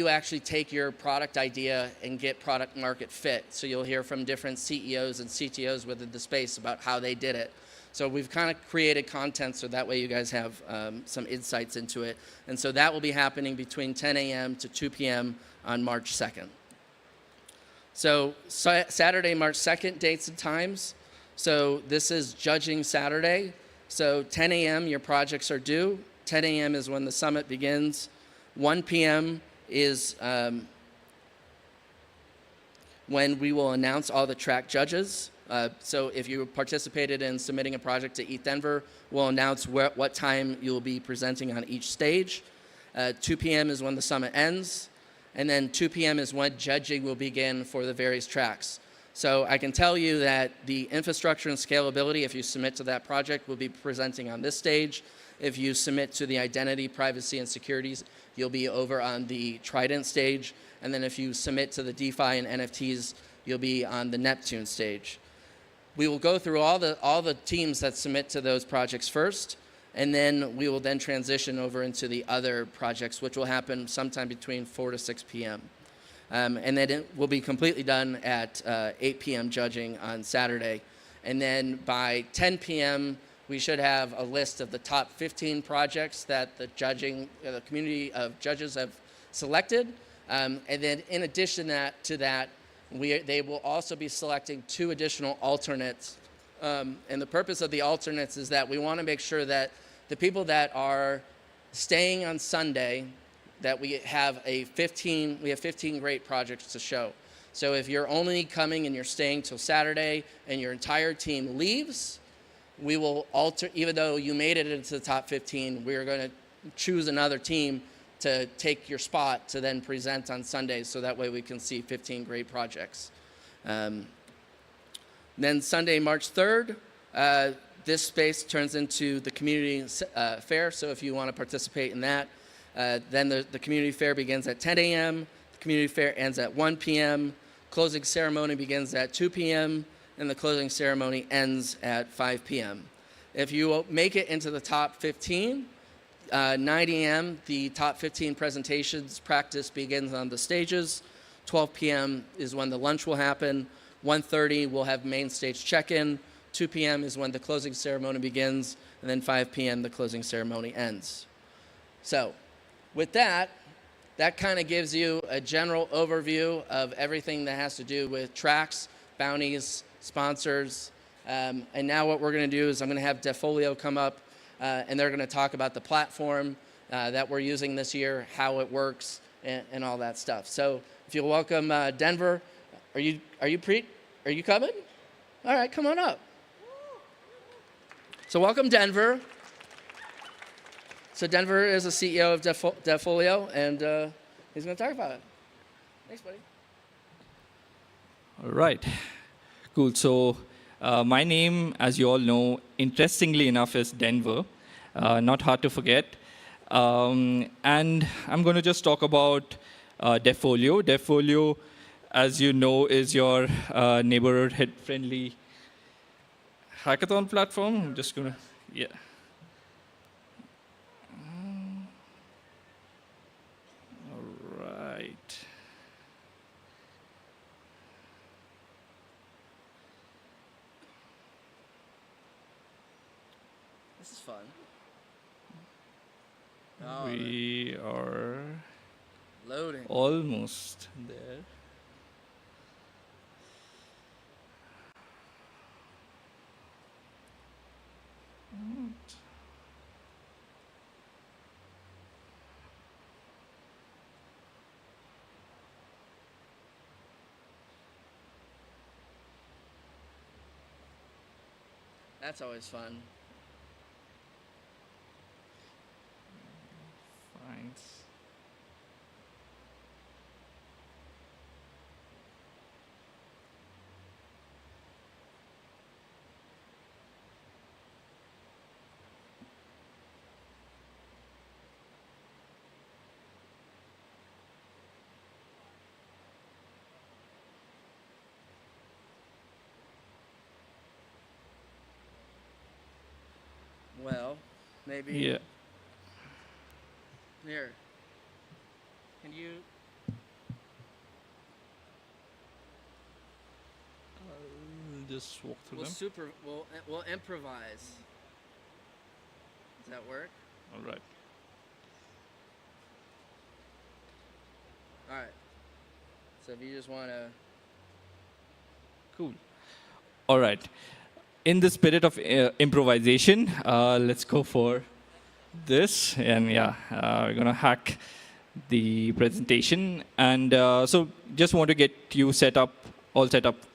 actually take your product idea and get product market fit? So you'll hear from different CEOs and CTOs within the space about how they did it. So we've kind of created content so that way you guys have some insights into it. And so that will be happening between 10 a.m. to 2 p.m. on March 2nd. So Saturday, March 2nd, dates and times. So this is Judging Saturday. So 10 a.m. your projects are due. 10 a.m. is when the summit begins. 1 p.m. is when we will announce all the track judges. So if you participated in submitting a project to ETHDenver, we'll announce what time you will be presenting on each stage. 2 p.m. is when the summit ends. And then 2 p.m. is when judging will begin for the various tracks. So I can tell you that the infrastructure and scalability, if you submit to that project, will be presenting on this stage. If you submit to the identity, privacy, and securities, you'll be over on the Trident stage. And then if you submit to the DeFi and NFTs, you'll be on the Neptune stage. We will go through all the teams that submit to those projects first, and then we will then transition over into the other projects, which will happen sometime between 4 to 6 p.m. And then it will be completely done at 8 p.m. judging on Saturday. And then by 10 p.m., we should have a list of the top 15 projects that the community of judges have selected. And then in addition to that, they will also be selecting 2 additional alternates. And the purpose of the alternates is that we want to make sure that the people that are staying on Sunday that we have 15 great projects to show. So if you're only coming and you're staying till Saturday and your entire team leaves, we will alter, even though you made it into the top 15, we're going to choose another team to take your spot to then present on Sundays, so that way we can see 15 great projects. Then Sunday, March 3rd, this space turns into the community fair, so if you want to participate in that, then the community fair begins at 10 a.m., the community fair ends at 1 p.m., closing ceremony begins at 2 p.m., and the closing ceremony ends at 5 p.m. If you make it into the top 15, 9 a.m., the top 15 presentations practice begins on the stages. 12 p.m. is when the lunch will happen. 1:30 we'll have main stage check-in. 2 p.m. is when the closing ceremony begins, and then 5 p.m. the closing ceremony ends. So with that kind of gives you a general overview of everything that has to do with tracks, bounties, sponsors. And now what we're going to do is I'm going to have Devfolio come up, and they're going to talk about the platform that we're using this year, how it works, and all that stuff. So if you'll welcome Denver. Are you coming? All right, come on up. So welcome, Denver. So Denver is the CEO of Devfolio, and he's going to talk about it. Thanks, buddy. All right. Cool. So my name, as you all know, interestingly enough, is Denver. Not hard to forget. And I'm going to just talk about Devfolio. Devfolio, as you know, is your neighborhood-friendly hackathon platform. I'm just going to, yeah. All right. This is fun. We are loading. Almost there. That's always fun. Fine. Well, maybe. Yeah. Here. Can you? Just walk through them. We'll improvise. Does that work? All right. All right. So if you just want to. Cool. All right. In the spirit of improvisation, let's go for this. And yeah, we're going to hack the presentation. And so just want to get you all set up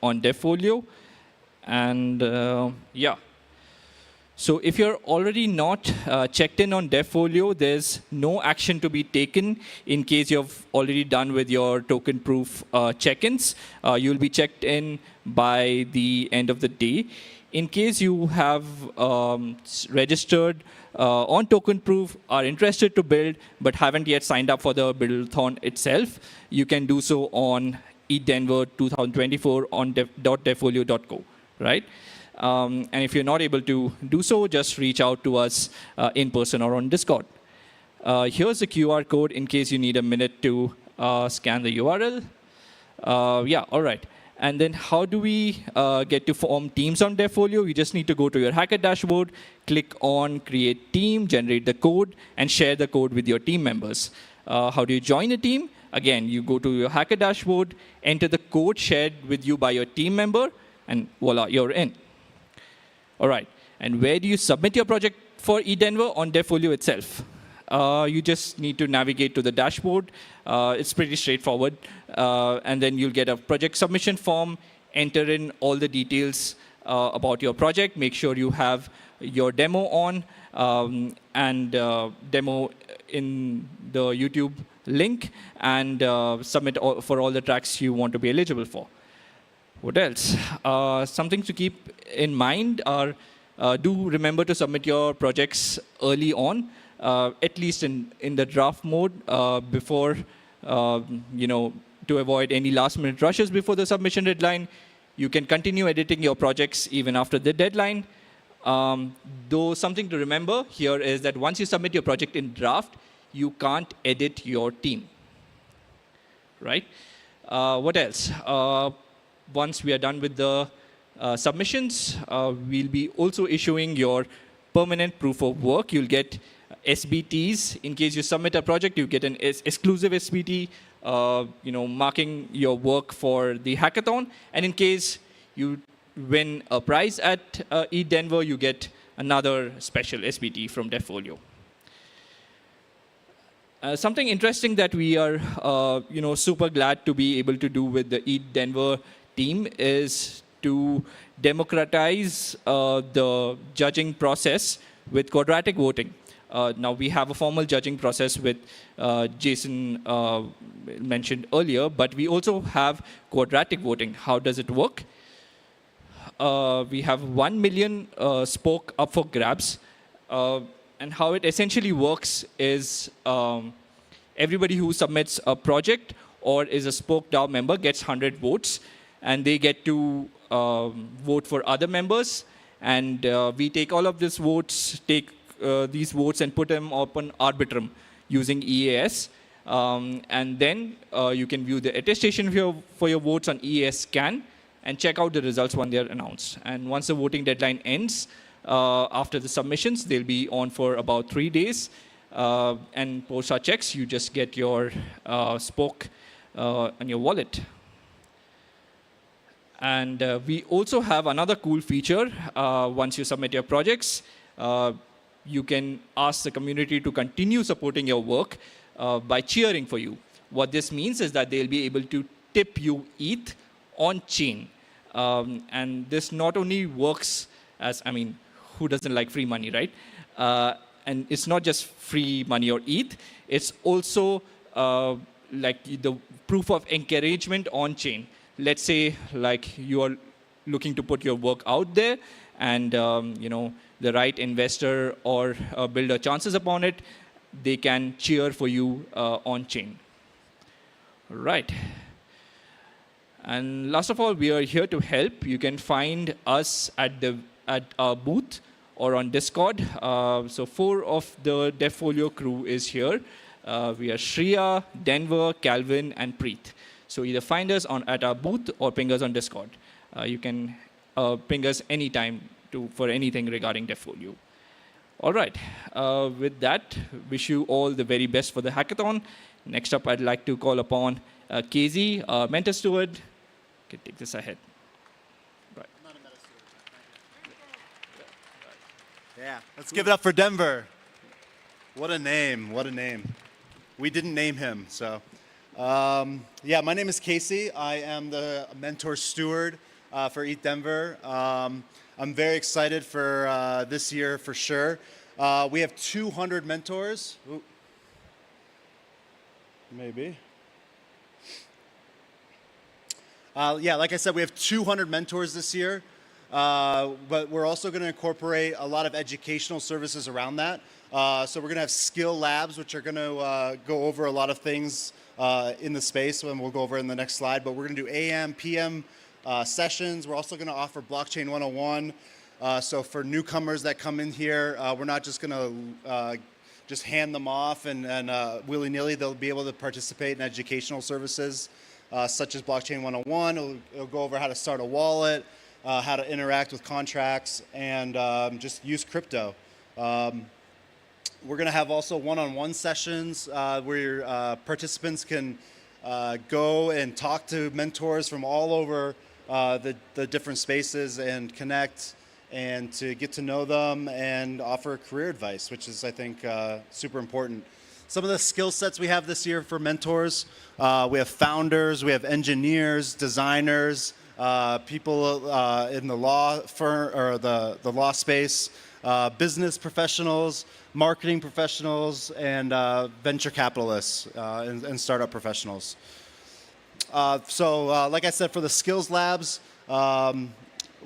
on Devfolio. And yeah. So if you're already not checked in on Devfolio, there's no action to be taken in case you've already done with your token proof check-ins. You'll be checked in by the end of the day. In case you have registered on token proof, are interested to build, but haven't yet signed up for the buildathon itself, you can do so on ETHDenver24 on .devfolio.co, right? And if you're not able to do so, just reach out to us in person or on Discord. Here's the QR code in case you need a minute to scan the URL. Yeah, all right. And then how do we get to form teams on Devfolio? You just need to go to your Hacker dashboard, click on Create Team, generate the code, and share the code with your team members. How do you join a team? Again, you go to your Hacker dashboard, enter the code shared with you by your team member, and voila, you're in. All right. And where do you submit your project for eDenver? On Devfolio itself. you just need to navigate to the dashboard. It's pretty straightforward. And then you'll get a project submission form, enter in all the details about your project, make sure you have your demo on, and demo in the YouTube link, and submit for all the tracks you want to be eligible for. What else? Something to keep in mind are do remember to submit your projects early on, at least in the draft mode, before, to avoid any last-minute rushes before the submission deadline. You can continue editing your projects even after the deadline. Though something to remember here is that once you submit your project in draft, you can't edit your team. Right? What else? Once we are done with the submissions, we'll be also issuing your permanent proof of work. You'll get SBTs. In case you submit a project, you get an exclusive SBT, marking your work for the hackathon. And in case you win a prize at ETHDenver, you get another special SBT from Devfolio. Something interesting that we are, super glad to be able to do with the ETHDenver team is to democratize the judging process with quadratic voting. Now, we have a formal judging process with Jason mentioned earlier, but we also have quadratic voting. How does it work? We have 1 million spoke up for grabs. And how it essentially works is everybody who submits a project or is a spoke DAO member gets 100 votes, and they get to vote for other members. And we take all of these votes, and put them up on Arbitrum using EAS. And then you can view the attestation for your votes on EAS scan and check out the results when they're announced. And once the voting deadline ends, after the submissions, they'll be on for about 3 days. And post our checks, you just get your spoke on your wallet. And we also have another cool feature. Once you submit your projects, you can ask the community to continue supporting your work by cheering for you. What this means is that they'll be able to tip you ETH on chain. And this not only works as, who doesn't like free money, right? And it's not just free money or ETH. It's also like the proof of encouragement on chain. Let's say like you are looking to put your work out there, and the right investor or builder chances upon it, they can cheer for you on chain. Right. And last of all, we are here to help. You can find us at our booth or on Discord. So 4 of the Devfolio crew is here. We are Shreya, Denver, Calvin, and Preet. So either find us at our booth or ping us on Discord. You can ping us anytime for anything regarding Devfolio. All right. With that, wish you all the very best for the hackathon. Next up, I'd like to call upon KZ, our mentor steward. You can take this ahead. Right. I'm not a meta steward. Yeah, let's give it up for Denver. What a name, what a name. We didn't name him, so. Yeah, my name is Casey. I am the mentor steward for ETHDenver. I'm very excited for this year for sure. We have 200 mentors. Ooh. Maybe. Yeah, like I said, we have 200 mentors this year, but we're also going to incorporate a lot of educational services around that. So we're going to have skill labs, which are going to go over a lot of things in the space, and we'll go over in the next slide. But we're going to do AM, PM sessions. We're also going to offer Blockchain 101. So for newcomers that come in here, we're not just going to just hand them off and willy-nilly. They'll be able to participate in educational services such as Blockchain 101. It'll go over how to start a wallet, how to interact with contracts, and just use crypto. We're going to have also one-on-one sessions where participants can go and talk to mentors from all over the different spaces and connect and to get to know them and offer career advice, which is, I think, super important. Some of the skill sets we have this year for mentors, we have founders, we have engineers, designers, people in the law firm or the law space, business professionals, marketing professionals, and venture capitalists and startup professionals. Like I said, for the skills labs,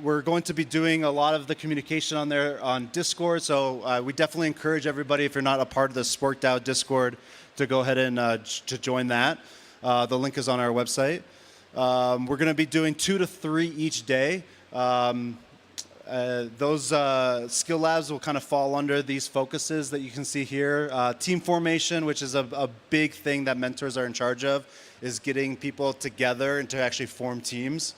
we're going to be doing a lot of the communication on there on Discord. So we definitely encourage everybody, if you're not a part of the SporkDAO Discord, to go ahead and to join that. The link is on our website. We're going to be doing 2 to 3 each day. Those skill labs will kind of fall under these focuses that you can see here. Team formation, which is a big thing that mentors are in charge of, is getting people together and to actually form teams.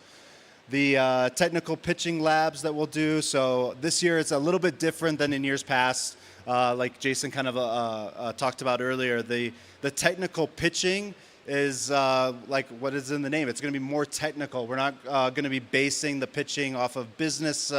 The technical pitching labs that we'll do. So this year it's a little bit different than in years past. Like Jason kind of talked about earlier, the technical pitching is like what is in the name. It's going to be more technical. We're not going to be basing the pitching off of business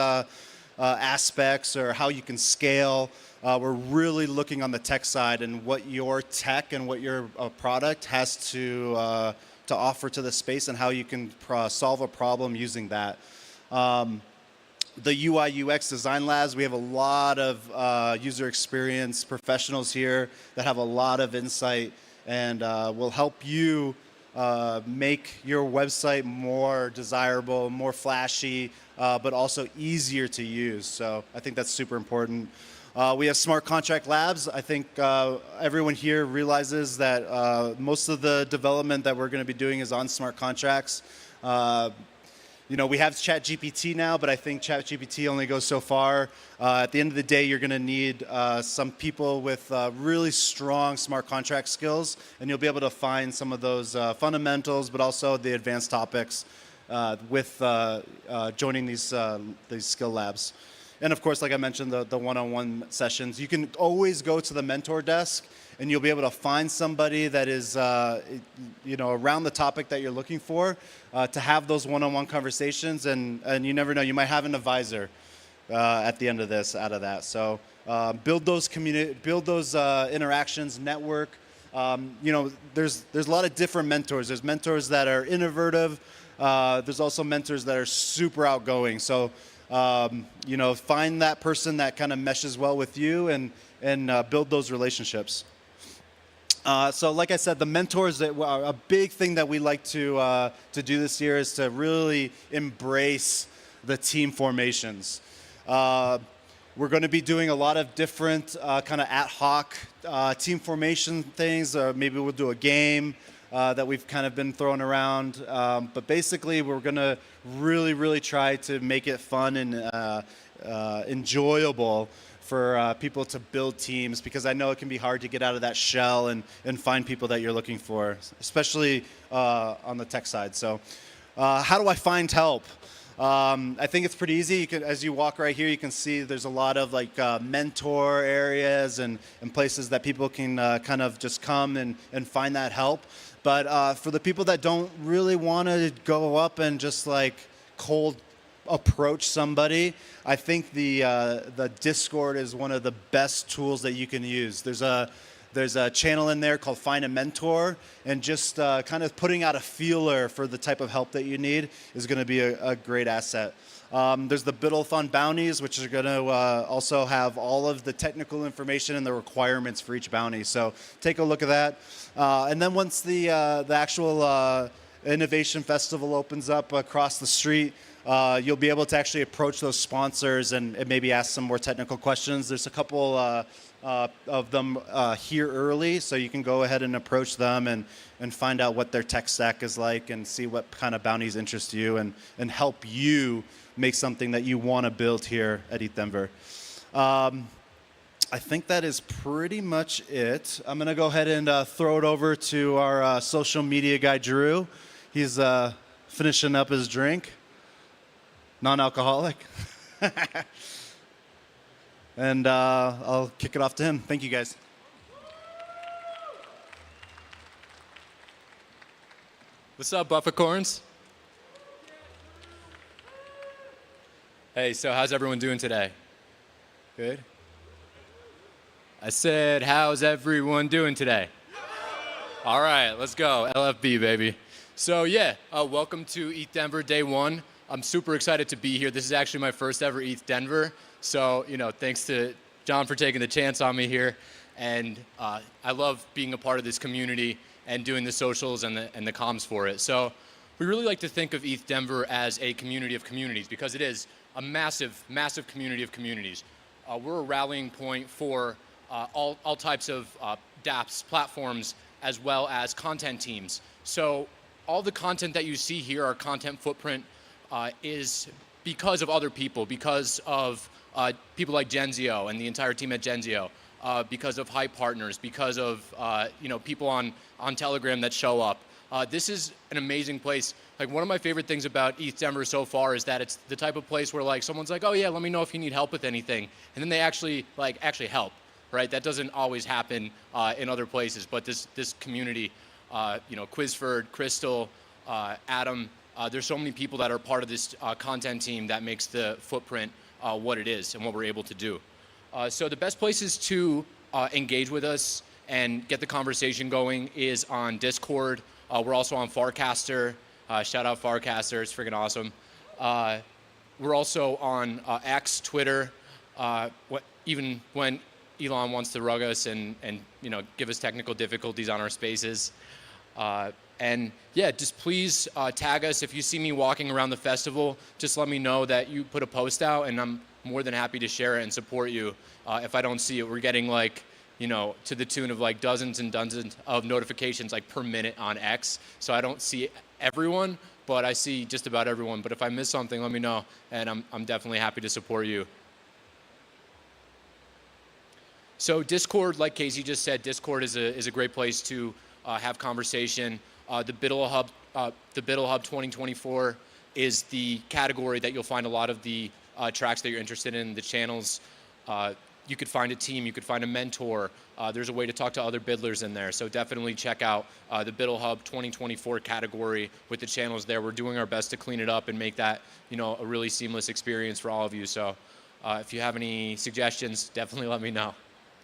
aspects or how you can scale. We're really looking on the tech side and what your tech and what your product has to offer to the space and how you can solve a problem using that. The UI UX design labs, we have a lot of user experience professionals here that have a lot of insight and will help you make your website more desirable, more flashy, but also easier to use. So I think that's super important. We have smart contract labs. I think everyone here realizes that most of the development that we're going to be doing is on smart contracts. You know, we have ChatGPT now, but I think ChatGPT only goes so far. At the end of the day, you're going to need some people with really strong smart contract skills, and you'll be able to find some of those fundamentals, but also the advanced topics with joining these skill labs. And of course, like I mentioned, the one-on-one sessions. You can always go to the mentor desk, and you'll be able to find somebody that is, you know, around the topic that you're looking for, to have those one-on-one conversations. And you never know, you might have an advisor at the end of this, out of that. So build those interactions, network. You know, there's a lot of different mentors. There's mentors that are innovative. There's also mentors that are super outgoing. So you know, find that person that kind of meshes well with you and build those relationships. So like I said, the mentors, a big thing that we like to do this year is to really embrace the team formations. We're going to be doing a lot of different kind of ad hoc team formation things. Maybe we'll do a game that we've kind of been throwing around. But basically, we're going to really try to make it fun and enjoyable for people to build teams, because I know it can be hard to get out of that shell and find people that you're looking for, especially on the tech side. So how do I find help? I think it's pretty easy. You can, as you walk right here, you can see there's a lot of like mentor areas and places that people can kind of just come and find that help. But for the people that don't really want to go up and just like cold approach somebody, I think the Discord is one of the best tools that you can use. There's a channel in there called Find a Mentor, and just kind of putting out a feeler for the type of help that you need is going to be a great asset. There's the Biddle-thon bounties, which are going to also have all of the technical information and the requirements for each bounty. So take a look at that. And then once the actual Innovation Festival opens up across the street, you'll be able to actually approach those sponsors and maybe ask some more technical questions. There's a couple of them here early, so you can go ahead and approach them and find out what their tech stack is like and see what kind of bounties interest you and help you make something that you want to build here at ETHDenver. I think that is pretty much it. I'm going to go ahead and throw it over to our social media guy, Drew. He's finishing up his drink. Non-alcoholic. And I'll kick it off to him. Thank you, guys. What's up, Buffacorns? Hey, so how's everyone doing today? Good? I said, how's everyone doing today? All right, let's go. LFB, baby. So yeah, welcome to ETHDenver Day 1. I'm super excited to be here. This is actually my first ever ETHDenver. So, thanks to John for taking the chance on me here. And I love being a part of this community and doing the socials and the comms for it. So we really like to think of ETHDenver as a community of communities because it is a massive, massive community of communities. We're a rallying point for all types of dApps, platforms, as well as content teams. So all the content that you see here, our content footprint, is because of other people, because of people like Genzio and the entire team at Genzio, because of hype partners, because of people on Telegram that show up. This is an amazing place. Like, one of my favorite things about ETHDenver so far is that it's the type of place where, like, someone's like, oh yeah, let me know if you need help with anything, and then they actually help, right? That doesn't always happen in other places, but this community, Quizford, Crystal, Adam, there's so many people that are part of this content team that makes the footprint what it is and what we're able to do. So the best places to engage with us and get the conversation going is on Discord. We're also on Farcaster. Shout out Farcaster, it's freaking awesome. We're also on X, Twitter. Even when Elon wants to rug us and give us technical difficulties on our spaces. And yeah, just please tag us. If you see me walking around the festival, just let me know that you put a post out, and I'm more than happy to share it and support you. If I don't see it, we're getting to the tune of dozens and dozens of notifications per minute on X. So I don't see everyone, but I see just about everyone. But if I miss something, let me know, and I'm definitely happy to support you. So Discord, like Casey just said, Discord is a great place to have conversation. The Biddle Hub 2024 is the category that you'll find a lot of the tracks that you're interested in, the channels. You could find a team, you could find a mentor. There's a way to talk to other biddlers in there. So definitely check out the Biddle Hub 2024 category with the channels there. We're doing our best to clean it up and make that a really seamless experience for all of you. So if you have any suggestions, definitely let me know,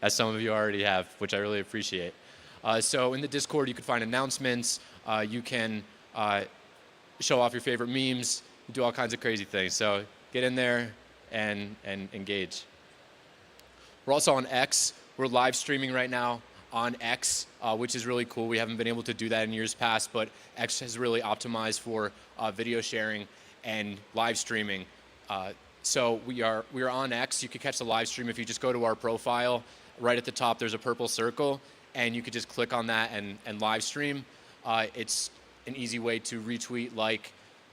as some of you already have, which I really appreciate. So in the Discord, you can find announcements. You can show off your favorite memes, do all kinds of crazy things. So get in there and engage. We're also on X. We're live streaming right now on X, which is really cool. We haven't been able to do that in years past, but X has really optimized for video sharing and live streaming. So we are on X. You can catch the live stream if you just go to our profile. Right at the top, there's a purple circle, and you could just click on that and live stream. It's an easy way to retweet,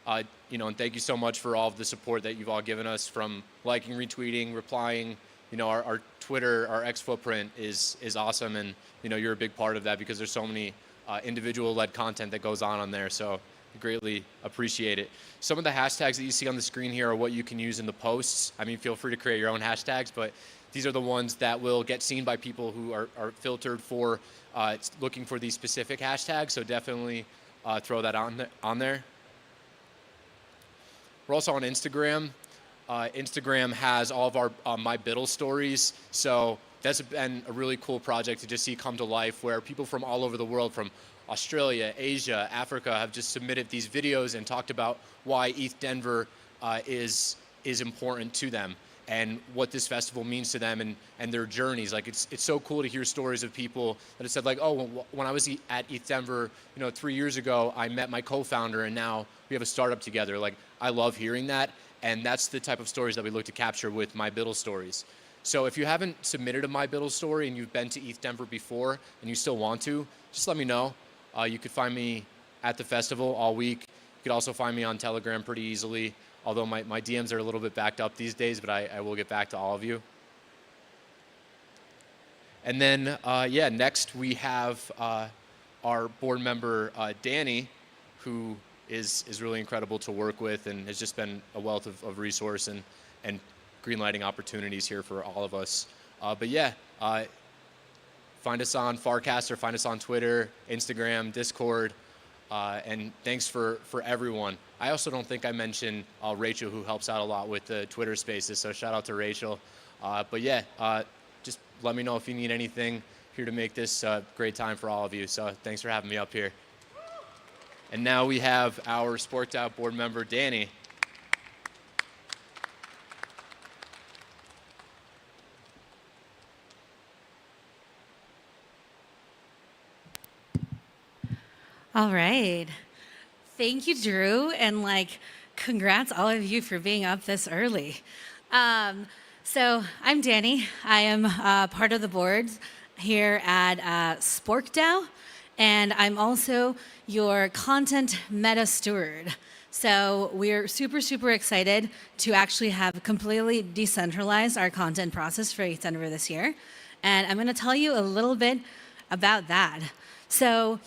and thank you so much for all of the support that you've all given us, from liking, retweeting, replying. Our Twitter, our X footprint is awesome, and you're a big part of that because there's so many individual-led content that goes on there. So I greatly appreciate it. Some of the hashtags that you see on the screen here are what you can use in the posts. I mean, feel free to create your own hashtags, but these are the ones that will get seen by people who are filtered for looking for these specific hashtags. So definitely throw that on there. We're also on Instagram. Instagram has all of our My Biddle stories. So that's been a really cool project to just see come to life, where people from all over the world, from Australia, Asia, Africa, have just submitted these videos and talked about why ETHDenver is important to them and what this festival means to them and their journeys. It's so cool to hear stories of people that have said, when I was at ETHDenver 3 years ago, I met my co-founder, and now we have a startup together. I love hearing that, and that's the type of stories that we look to capture with My Biddle stories. So if you haven't submitted a My Biddle story and you've been to ETHDenver before and you still want to, just let me know. You could find me at the festival all week. You could also find me on Telegram pretty easily, although my DMs are a little bit backed up these days, but I will get back to all of you. And then, next we have our board member, Danny, who is really incredible to work with and has just been a wealth of resource and greenlighting opportunities here for all of us. Find us on Farcaster, find us on Twitter, Instagram, Discord. And thanks for everyone. I also don't think I mentioned Rachel, who helps out a lot with the Twitter Spaces. So shout out to Rachel. But yeah, just let me know if you need anything. Here to make this a great time for all of you. So thanks for having me up here. And now we have our Sporked Out board member, Danny. All right. Thank you, Drew, and congrats all of you for being up this early. So I'm Danny. I am part of the board here at SporkDAO, and I'm also your content meta steward. So we're super, super excited to actually have completely decentralized our content process for ETHDenver this year. And I'm going to tell you a little bit about that. So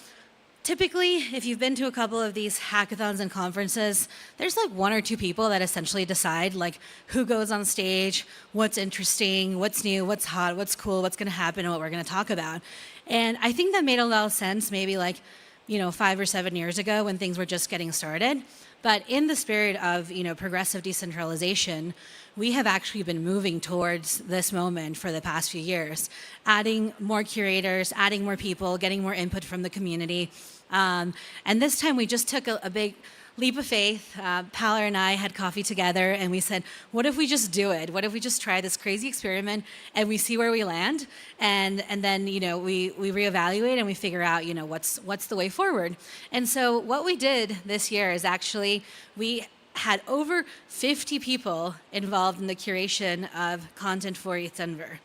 typically, if you've been to a couple of these hackathons and conferences, there's one or two people that essentially decide who goes on stage, what's interesting, what's new, what's hot, what's cool, what's going to happen, and what we're going to talk about. And I think that made a lot of sense maybe 5 or 7 years ago when things were just getting started. But in the spirit of progressive decentralization, we have actually been moving towards this moment for the past few years, adding more curators, adding more people, getting more input from the community. And this time we just took a big leap of faith. Paler and I had coffee together and we said, what if we just do it? What if we just try this crazy experiment and we see where we land? And then, we reevaluate and we figure out, what's the way forward. And so what we did this year is actually we had over 50 people involved in the curation of content for ETHDenver.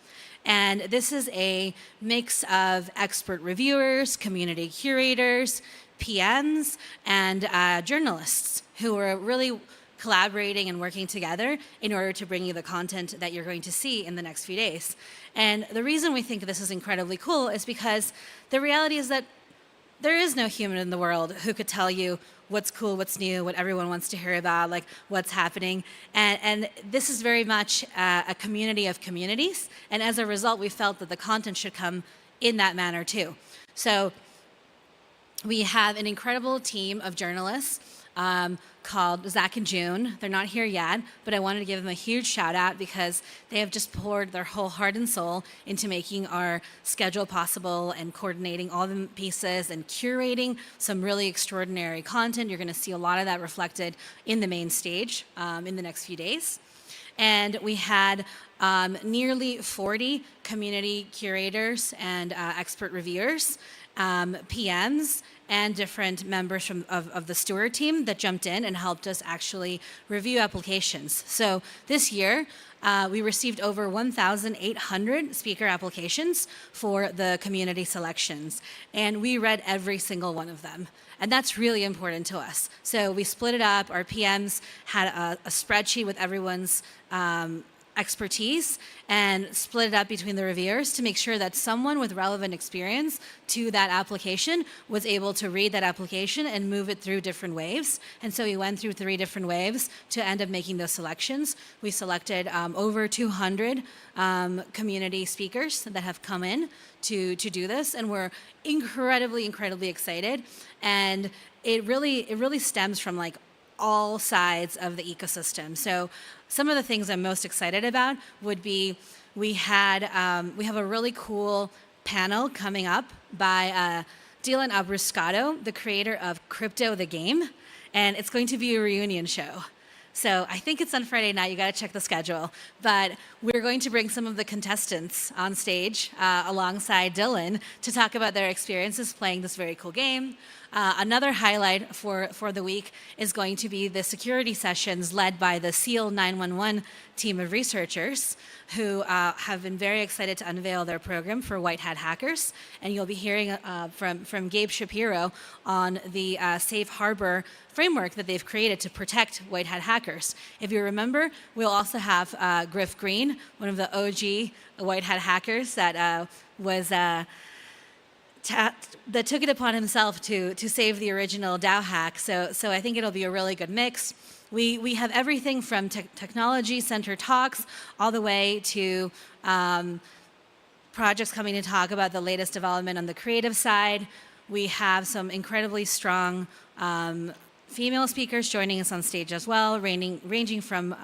And this is a mix of expert reviewers, community curators, PMs, and journalists who are really collaborating and working together in order to bring you the content that you're going to see in the next few days. And the reason we think this is incredibly cool is because the reality is that there is no human in the world who could tell you what's cool, what's new, what everyone wants to hear about, what's happening. And this is very much a community of communities. And as a result, we felt that the content should come in that manner too. So we have an incredible team of journalists called Zach and June. They're not here yet, but I wanted to give them a huge shout out because they have just poured their whole heart and soul into making our schedule possible and coordinating all the pieces and curating some really extraordinary content. You're going to see a lot of that reflected in the main stage in the next few days. And we had nearly 40 community curators and expert reviewers, PMs, and different members of the steward team that jumped in and helped us actually review applications. So this year, we received over 1,800 speaker applications for the community selections, and we read every single one of them. And that's really important to us. So we split it up. Our PMs had a spreadsheet with everyone's expertise and split it up between the reviewers to make sure that someone with relevant experience to that application was able to read that application and move it through different waves. And so we went through 3 different waves to end up making those selections. We selected over 200 community speakers that have come in to do this, and we're incredibly excited. And it really stems from all sides of the ecosystem. So some of the things I'm most excited about would be we have a really cool panel coming up by Dylan Abruscato, the creator of Crypto the Game, and it's going to be a reunion show. So I think it's on Friday night. You got to check the schedule. But we're going to bring some of the contestants on stage alongside Dylan to talk about their experiences playing this very cool game. Another highlight for the week is going to be the security sessions led by the SEAL 911 team of researchers who have been very excited to unveil their program for white hat hackers. And you'll be hearing from Gabe Shapiro on the safe harbor framework that they've created to protect white hat hackers. If you remember, we'll also have Griff Green, one of the OG white hat hackers that that took it upon himself to save the original DAO hack. So I think it'll be a really good mix. We have everything from technology center talks all the way to projects coming to talk about the latest development on the creative side. We have some incredibly strong female speakers joining us on stage as well, ranging from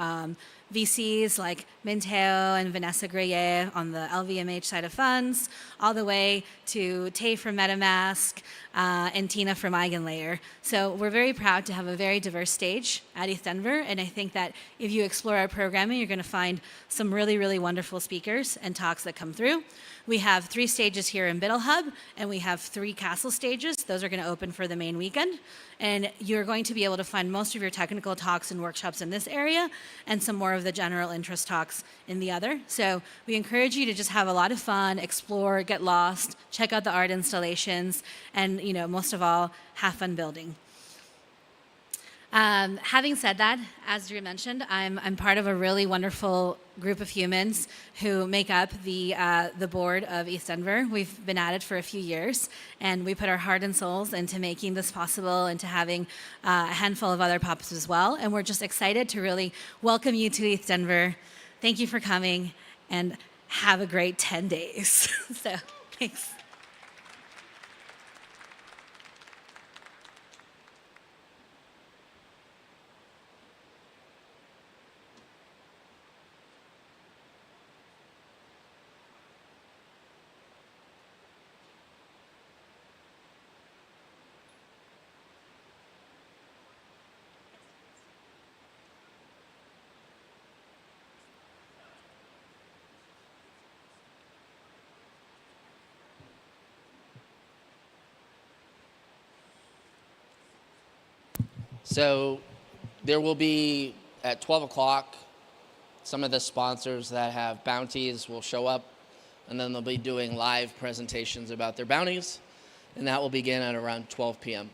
VCs like Minteo and Vanessa Greyer on the LVMH side of funds, all the way to Tay from MetaMask and Tina from EigenLayer. So we're very proud to have a very diverse stage at ETHDenver, and I think that if you explore our programming, you're going to find some really, really wonderful speakers and talks that come through. We have 3 stages here in Biddle Hub, and we have 3 castle stages. Those are going to open for the main weekend. And you're going to be able to find most of your technical talks and workshops in this area, and some more of the general interest talks in the other. So we encourage you to just have a lot of fun, explore, get lost, check out the art installations, and most of all, have fun building. Having said that, as Drew mentioned, I'm part of a really wonderful group of humans who make up the board of ETHDenver. We've been at it for a few years, and we put our heart and souls into making this possible and to having a handful of other pups as well. And we're just excited to really welcome you to ETHDenver. Thank you for coming, and have a great 10 days. So, thanks. So there will be, at 12 o'clock, some of the sponsors that have bounties will show up, and then they'll be doing live presentations about their bounties, and that will begin at around 12 p.m.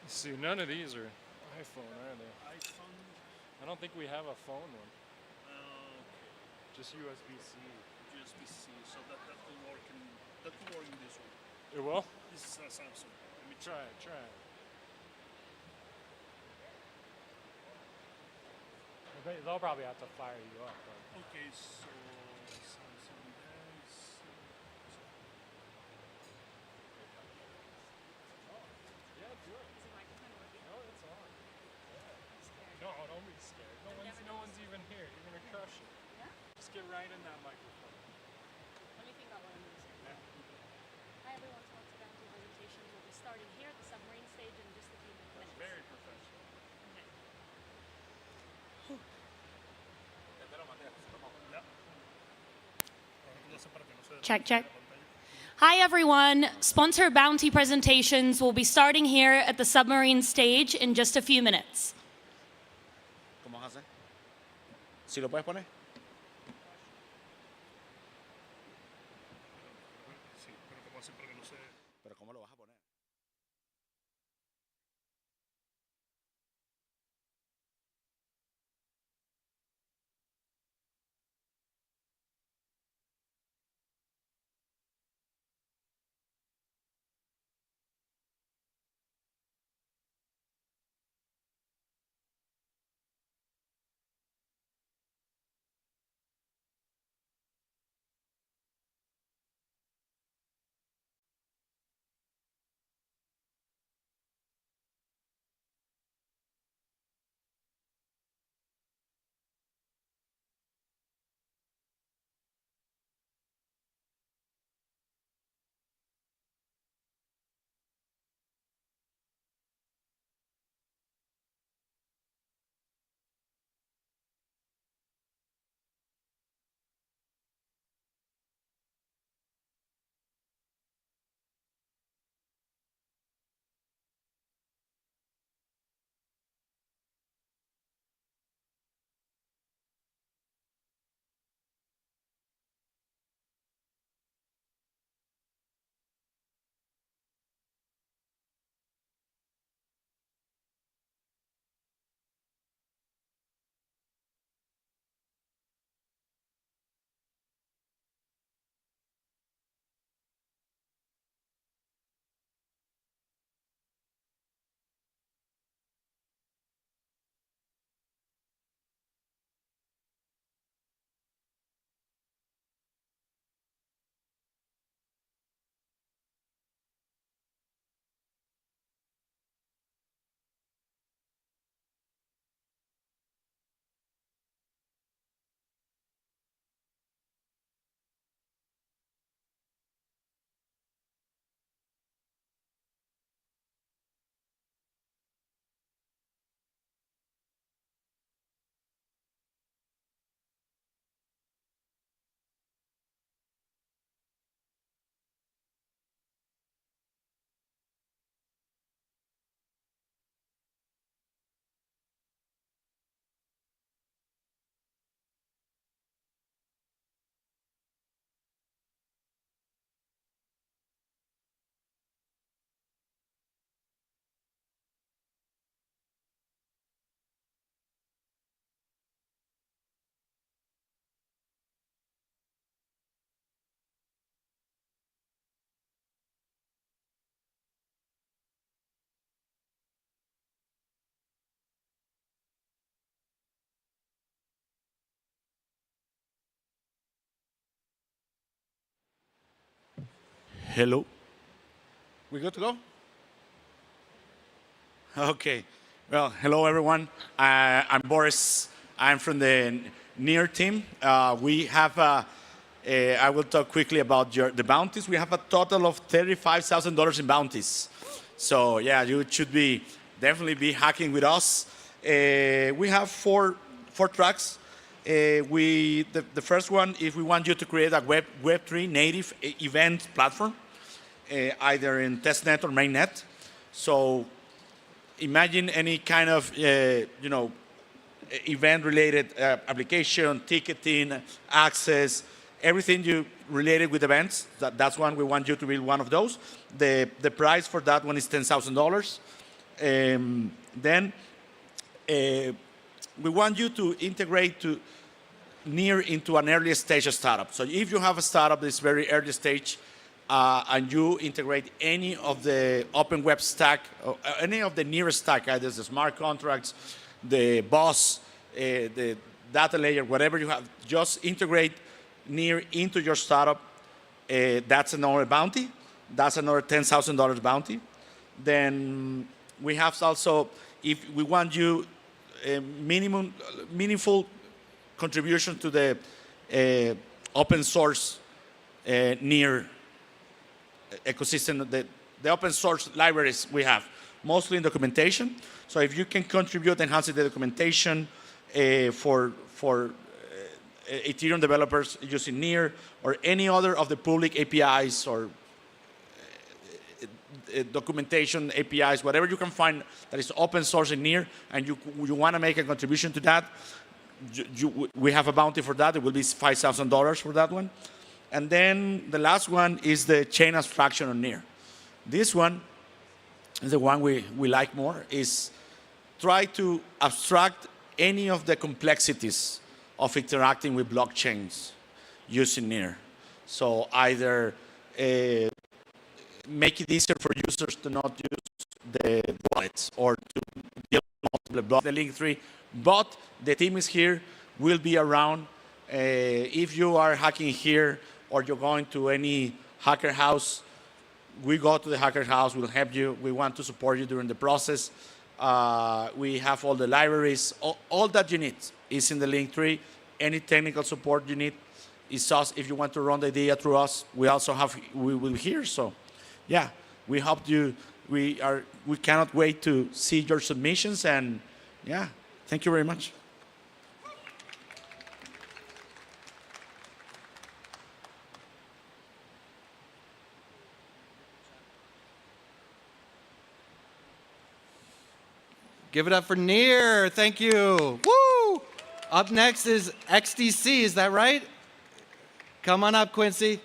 See, none of these are iPhone, are they? iPhone? I don't think we have a phone one. Okay. Just USB-C. USB-C, so that will work in this one. It will? This is a Samsung. Let me try it. They'll probably have to fire you up. But. Okay, so Samsung has. Yeah, it's yours. Is the microphone working? No, it's on. Yeah. No, don't be scared. No one's even here. You're gonna crush it. Yeah? Just get right in that microphone. Let me think about what I'm going to say. Hi everyone, so Bounty presentations will be starting here at the Submarine stage in just a few minutes. Very professional. Okay. Check. Hi everyone. Sponsor Bounty presentations will be starting here at the Submarine stage in just a few minutes. ¿Cómo vas a hacer? ¿Sí lo puedes poner? Pero ¿cómo lo vas a poner? Hello. We good to go? Okay. Well, hello everyone. I'm Boris. I'm from the NEAR team. We have, I will talk quickly about the bounties. We have a total of $35,000 in bounties. So yeah, you should definitely be hacking with us. We have four tracks. The first one is we want you to create a Web3 native event platform, either in testnet or mainnet. So imagine any kind of event-related application, ticketing, access, everything related with events. That's one we want you to build one of those. The price for that one is $10,000. Then we want you to integrate to near into an early stage startup. So if you have a startup that's very early stage and you integrate any of the open web stack, or any of the nearest stack, either the smart contracts, the boss, the data layer, whatever you have, just integrate near into your startup. That's another bounty. That's another $10,000 bounty. Then we have also, if we want you meaningful contribution to the open source near ecosystem, the open source libraries we have, mostly in documentation. So if you can contribute enhancing the documentation for Ethereum developers using Near or any other of the public APIs or documentation APIs, whatever you can find that is open source in Near, and you want to make a contribution to that, we have a bounty for that. It will be $5,000 for that one. And then the last one is the chain abstraction on Near. This one is the one we like more, is try to abstract any of the complexities of interacting with blockchains using Near. So either make it easier for users to not use the wallets or to deal with multiple blocks, the link tree. But the team is here, will be around. If you are hacking here or you're going to any hacker house, we go to the hacker house, we'll help you. We want to support you during the process. We have all the libraries. All that you need is in the link tree. Any technical support you need is us. If you want to run the idea through us, we also have, we will be here. So yeah, we hope you, we cannot wait to see your submissions, and yeah, thank you very much. Give it up for Near. Thank you. Woo! Up next is XDC. Is that right? Come on up, Quincy.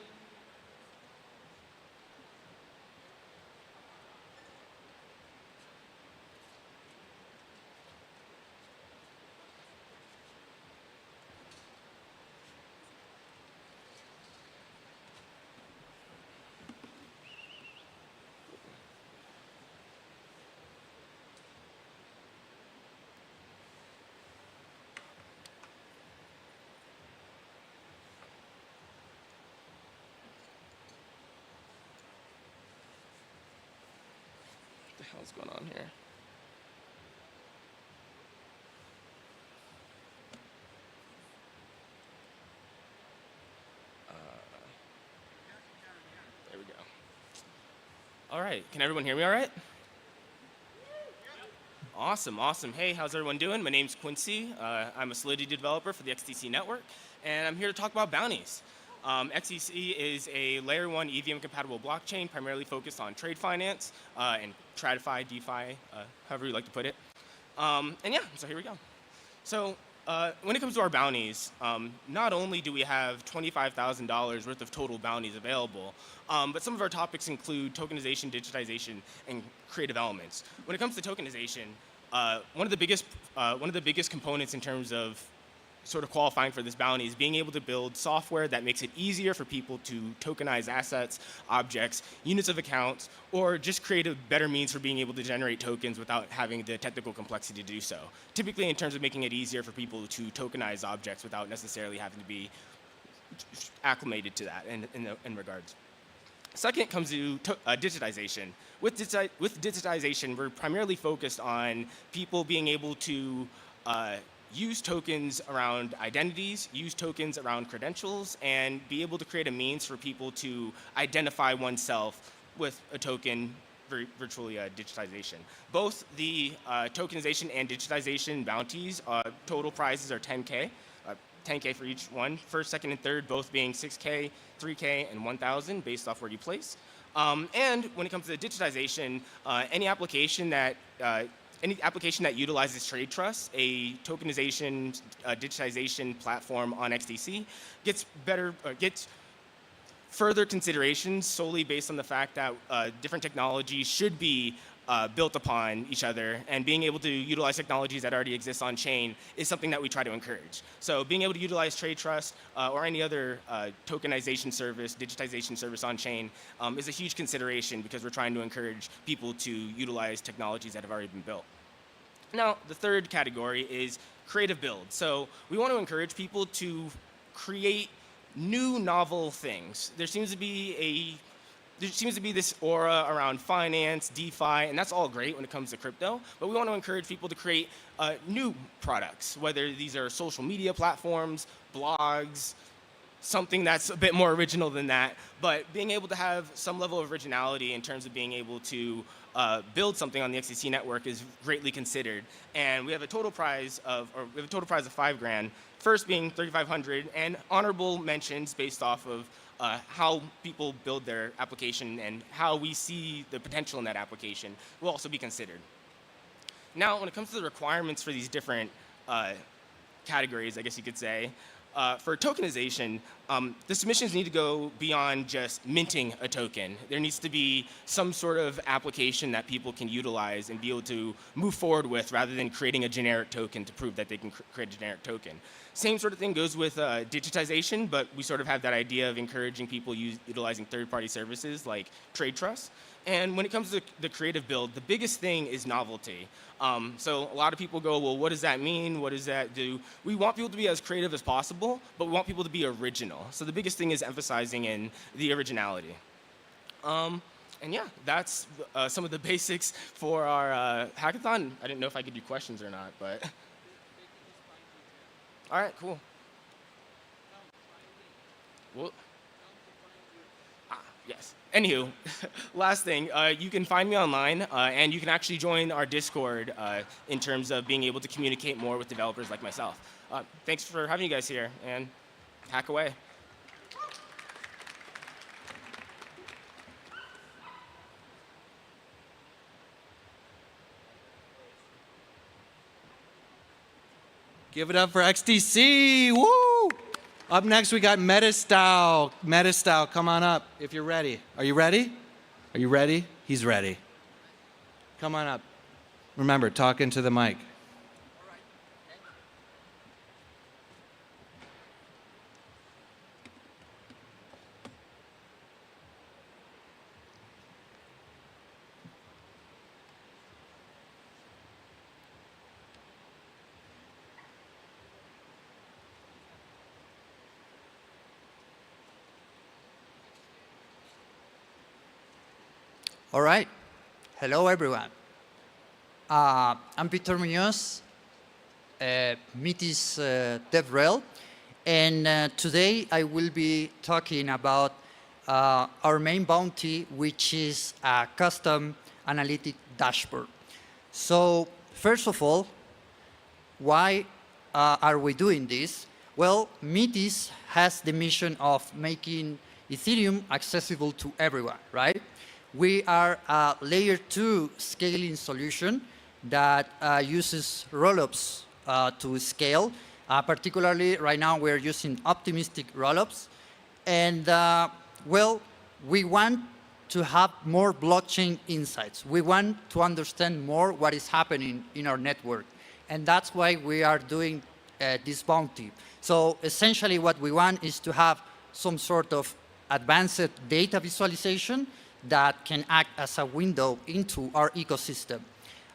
What's going on here? There we go. All right, can everyone hear me all right? Awesome, awesome. Hey, how's everyone doing? My name's Quincy. I'm a Solidity developer for the XDC network, and I'm here to talk about bounties. XDC is a layer 1 EVM-compatible blockchain primarily focused on trade finance and TradFi, DeFi, however you like to put it. And yeah, so here we go. So when it comes to our bounties, not only do we have $25,000 worth of total bounties available, but some of our topics include tokenization, digitization, and creative elements. When it comes to tokenization, one of the biggest components in terms of sort of qualifying for this bounty is being able to build software that makes it easier for people to tokenize assets, objects, units of accounts, or just create a better means for being able to generate tokens without having the technical complexity to do so. Typically in terms of making it easier for people to tokenize objects without necessarily having to be acclimated to that in regards. Second comes to digitization. With digitization, we're primarily focused on people being able to use tokens around identities, use tokens around credentials, and be able to create a means for people to identify oneself with a token, virtually digitization. Both the tokenization and digitization bounties, total prizes are 10K, 10K for each one. First, second, and third both being 6K, 3K, and 1,000 based off where you place. And when it comes to digitization, any application that utilizes trade trust, a tokenization, digitization platform on XDC, gets further considerations solely based on the fact that different technologies should be built upon each other, and being able to utilize technologies that already exist on chain is something that we try to encourage. So being able to utilize trade trust or any other tokenization service, digitization service on chain is a huge consideration because we're trying to encourage people to utilize technologies that have already been built. Now, the third category is creative build. So we want to encourage people to create new, novel things. There seems to be this aura around finance, DeFi, and that's all great when it comes to crypto, but we want to encourage people to create new products, whether these are social media platforms, blogs, something that's a bit more original than that, but being able to have some level of originality in terms of being able to build something on the XDC network is greatly considered. And we have a total prize of $5,000, first being 3,500, and honorable mentions based off of how people build their application and how we see the potential in that application will also be considered. Now, when it comes to the requirements for these different categories, I guess you could say, for tokenization, the submissions need to go beyond just minting a token. There needs to be some sort of application that people can utilize and be able to move forward with rather than creating a generic token to prove that they can create a generic token. Same sort of thing goes with digitization, but we sort of have that idea of encouraging people utilizing third-party services like trade trust. And when it comes to the creative build, the biggest thing is novelty. So a lot of people go, well, what does that mean? What does that do? We want people to be as creative as possible, but we want people to be original. So the biggest thing is emphasizing in the originality. And yeah, that's some of the basics for our hackathon. I didn't know if I could do questions or not, but. All right, cool. Well, yes. Anywho, last thing, you can find me online, and you can actually join our Discord in terms of being able to communicate more with developers like myself. Thanks for having you guys here, and hack away. Give it up for XTC. Woo! Up next, we got Metastyle. Metastyle, come on up if you're ready. Are you ready? Are you ready? He's ready. Come on up. Remember, talk into the mic. All right. Hello, everyone. I'm Peter Munoz, Metis DevRel, and today I will be talking about our main bounty, which is a custom analytic dashboard. So, first of all, why are we doing this? Well, Metis has the mission of making Ethereum accessible to everyone, right? We are a layer 2 scaling solution that uses rollups to scale. Particularly right now we're using optimistic rollups. And well, we want to have more blockchain insights. We want to understand more what is happening in our network. And that's why we are doing this bounty. So essentially what we want is to have some sort of advanced data visualization that can act as a window into our ecosystem.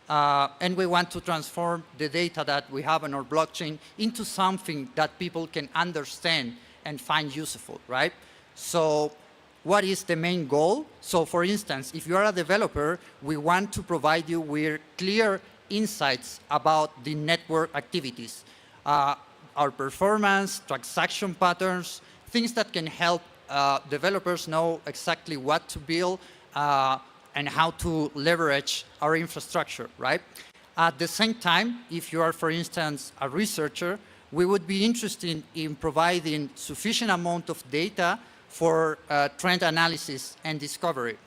And we want to transform the data that we have on our blockchain into something that people can understand and find useful, right? So what is the main goal? So for instance, if you are a developer, we want to provide you with clear insights about the network activities, our performance, transaction patterns, things that can help developers know exactly what to build and how to leverage our infrastructure, right? At the same time, if you are, for instance, a researcher, we would be interested in providing sufficient amount of data for trend analysis and discovery.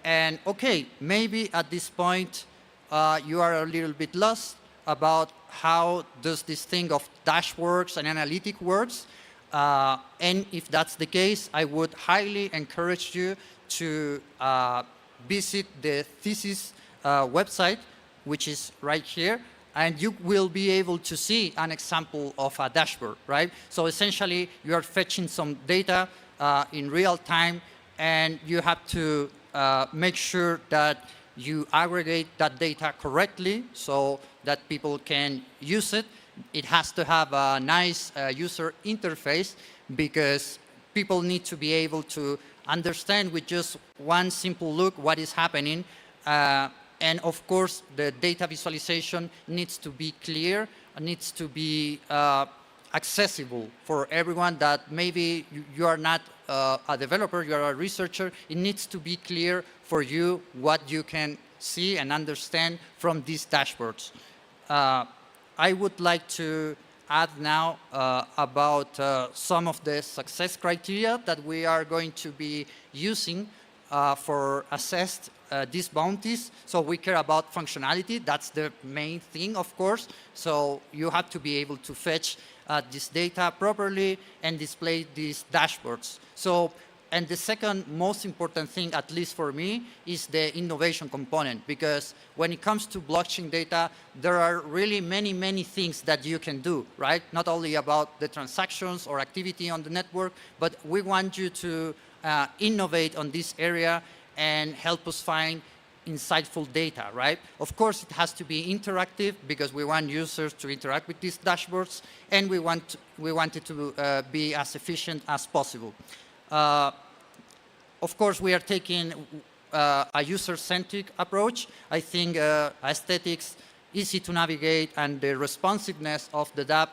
And okay, maybe at this point, you are a little bit lost about how does this thing of dashboards and analytic works. And if that's the case, I would highly encourage you to visit the thesis website, which is right here, and you will be able to see an example of a dashboard, right? So essentially, you are fetching some data in real time, and you have to make sure that you aggregate that data correctly so that people can use it. It has to have a nice user interface because people need to be able to understand with just one simple look what is happening. And of course, the data visualization needs to be clear, needs to be accessible for everyone that maybe you are not a developer, you are a researcher. It needs to be clear for you what you can see and understand from these dashboards. I would like to add now about some of the success criteria that we are going to be using for assessed these bounties. So we care about functionality. That's the main thing, of course. So you have to be able to fetch this data properly and display these dashboards. So, and the second most important thing, at least for me, is the innovation component. Because when it comes to blockchain data, there are really many, many things that you can do, right? Not only about the transactions or activity on the network, but we want you to innovate on this area and help us find insightful data, right? Of course, it has to be interactive because we want users to interact with these dashboards, and we want it to be as efficient as possible. Of course, we are taking a user-centric approach. I think aesthetics, easy to navigate, and the responsiveness of the dApp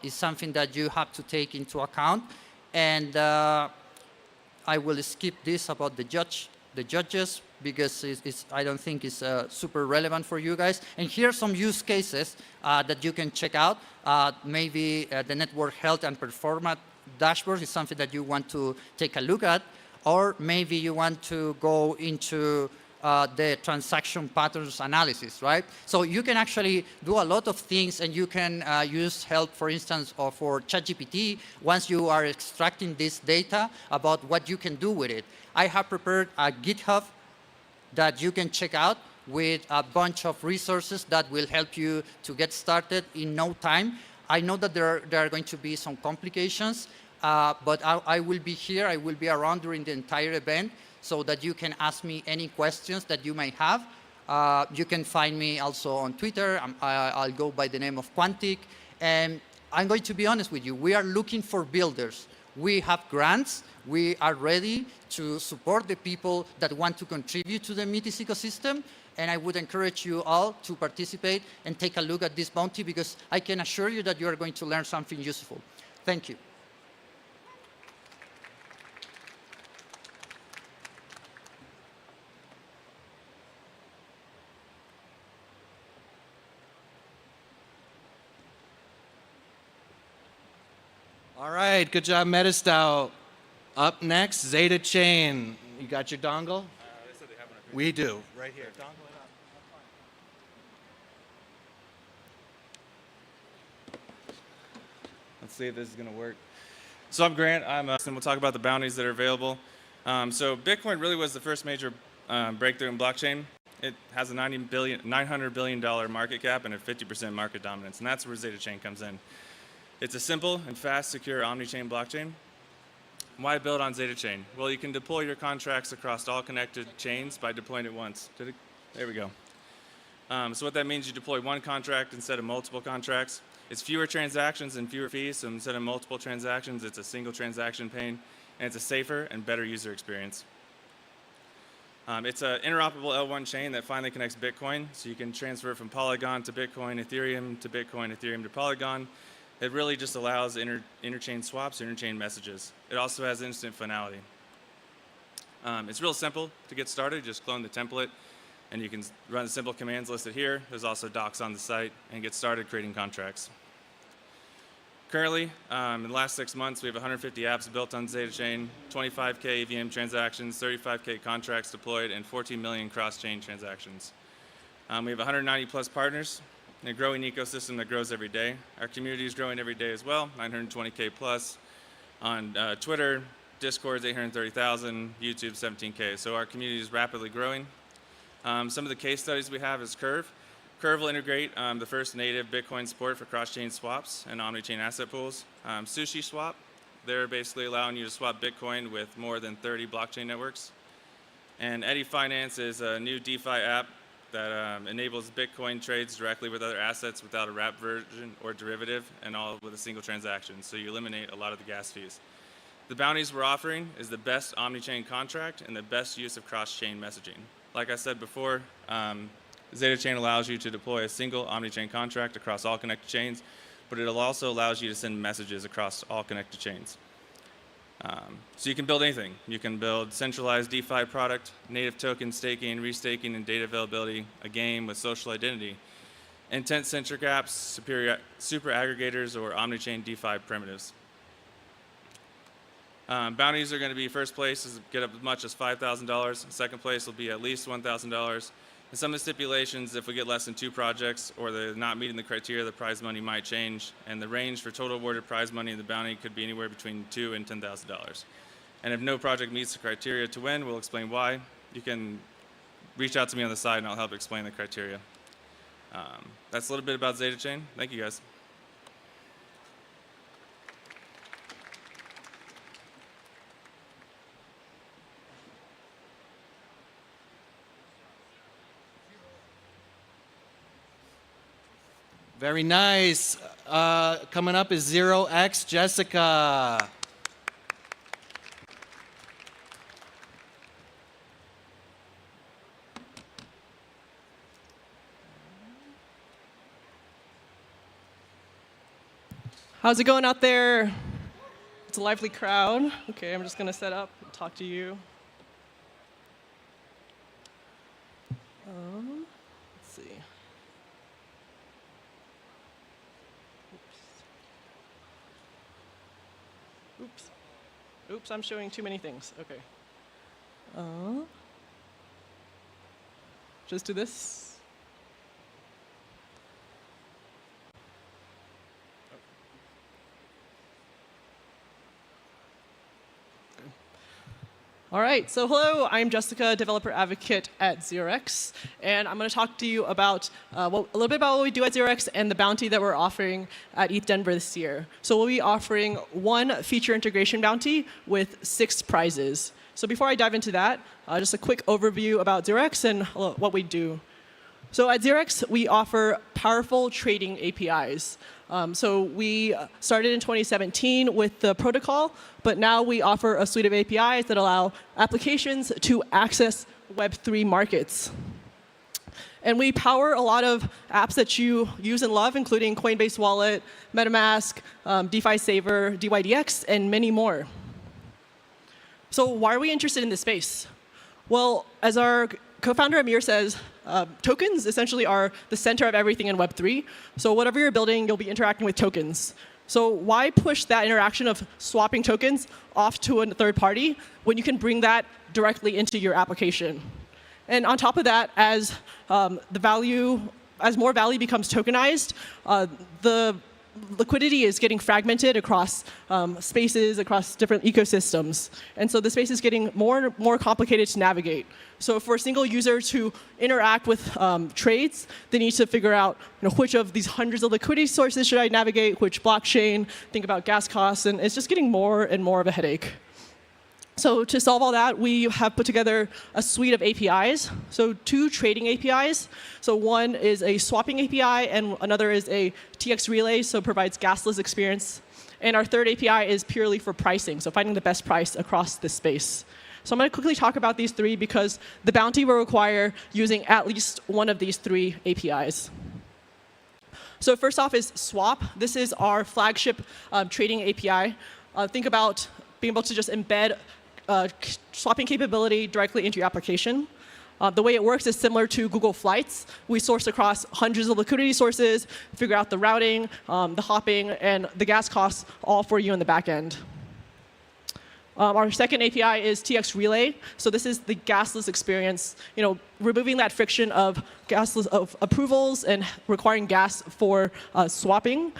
is something that you have to take into account. And I will skip this about the judges because I don't think it's super relevant for you guys. And here are some use cases that you can check out. Maybe the network health and performance dashboard is something that you want to take a look at, or maybe you want to go into the transaction patterns analysis, right? So you can actually do a lot of things, and you can use help, for instance, or for ChatGPT once you are extracting this data about what you can do with it. I have prepared a GitHub that you can check out with a bunch of resources that will help you to get started in no time. I know that there are going to be some complications, but I will be here. I will be around during the entire event so that you can ask me any questions that you may have. You can find me also on Twitter. I'll go by the name of Quantic. And I'm going to be honest with you. We are looking for builders. We have grants. We are ready to support the people that want to contribute to the Metis ecosystem. And I would encourage you all to participate and take a look at this bounty, because I can assure you that you are going to learn something useful. Thank you. All right, good job, Metastyle. Up next, Zeta Chain. You got your dongle? They said they have one up here. We do, right here. Dongle it up. Let's see if this is going to work. So I'm Grant. And we'll talk about the bounties that are available. So Bitcoin really was the first major breakthrough in blockchain. It has a $900 billion market cap and a 50% market dominance, and that's where Zeta Chain comes in. It's a simple and fast, secure omni-chain blockchain. Why build on Zeta Chain? Well, you can deploy your contracts across all connected chains by deploying it once. There we go. So what that means, you deploy one contract instead of multiple contracts. It's fewer transactions and fewer fees, so instead of multiple transactions, it's a single transaction pane, and it's a safer and better user experience. It's an interoperable L1 chain that finally connects Bitcoin, so you can transfer from Polygon to Bitcoin, Ethereum to Bitcoin, Ethereum to Polygon. It really just allows interchain swaps, interchain messages. It also has instant finality. It's real simple to get started. Just clone the template, and you can run the simple commands listed here. There's also docs on the site, and get started creating contracts. Currently, in the last 6 months, we have 150 apps built on Zeta Chain, 25K EVM transactions, 35K contracts deployed, and 14 million cross-chain transactions. We have 190 plus partners, and a growing ecosystem that grows every day. Our community is growing every day as well, 920K plus. On Twitter, Discord's 830,000, YouTube 17K. So our community is rapidly growing. Some of the case studies we have is Curve. Curve will integrate the first native Bitcoin support for cross-chain swaps and omni-chain asset pools. Sushi Swap, they're basically allowing you to swap Bitcoin with more than 30 blockchain networks. And Eddy Finance is a new DeFi app that enables Bitcoin trades directly with other assets without a wrapped version or derivative, and all with a single transaction. So you eliminate a lot of the gas fees. The bounties we're offering is the best omni-chain contract and the best use of cross-chain messaging. Like I said before, Zeta Chain allows you to deploy a single omni-chain contract across all connected chains, but it also allows you to send messages across all connected chains. So you can build anything. You can build centralized DeFi product, native token staking, restaking, and data availability, a game with social identity, intent-centric apps, super aggregators, or omni-chain DeFi primitives. Bounties are going to be first place is get up as much as $5,000. Second place will be at least $1,000. And some of the stipulations, if we get less than 2 projects or they're not meeting the criteria, the prize money might change. And the range for total awarded prize money in the bounty could be anywhere between $2,000 and $10,000. And if no project meets the criteria to win, we'll explain why. You can reach out to me on the side and I'll help explain the criteria. That's a little bit about Zeta Chain. Thank you guys. Very nice. Coming up is 0x Jessica. How's it going out there? It's a lively crowd. Okay, I'm just going to set up and talk to you. Let's see. Oops, I'm showing too many things. Okay. Just do this. All right, so hello, I'm Jessica, developer advocate at 0x, and I'm going to talk to you about a little bit about what we do at 0x and the bounty that we're offering at ETHDenver this year. So we'll be offering 1 feature integration bounty with 6 prizes. So before I dive into that, just a quick overview about 0x and what we do. So at 0x, we offer powerful trading APIs. So we started in 2017 with the protocol, but now we offer a suite of APIs that allow applications to access Web3 markets. And we power a lot of apps that you use and love, including Coinbase Wallet, MetaMask, DeFi Saver, DYDX, and many more. So why are we interested in this space? Well, as our co-founder Amir says, tokens essentially are the center of everything in Web3. So whatever you're building, you'll be interacting with tokens. So why push that interaction of swapping tokens off to a third party when you can bring that directly into your application? And on top of that, as more value becomes tokenized, the liquidity is getting fragmented across spaces, across different ecosystems. And so the space is getting more and more complicated to navigate. So for a single user to interact with trades, they need to figure out which of these hundreds of liquidity sources should I navigate, which blockchain, think about gas costs, and it's just getting more and more of a headache. So to solve all that, we have put together a suite of APIs. So 2 trading APIs. So one is a swapping API, and another is a TX relay, so provides gasless experience. And our third API is purely for pricing, so finding the best price across this space. So I'm going to quickly talk about these 3 because the bounty will require using at least one of these 3 APIs. So first off is Swap. This is our flagship trading API. Think about being able to just embed swapping capability directly into your application. The way it works is similar to Google Flights. We source across hundreds of liquidity sources, figure out the routing, the hopping, and the gas costs all for you in the back end. Our second API is TX Relay. So this is the gasless experience, removing that friction of approvals and requiring gas for swapping.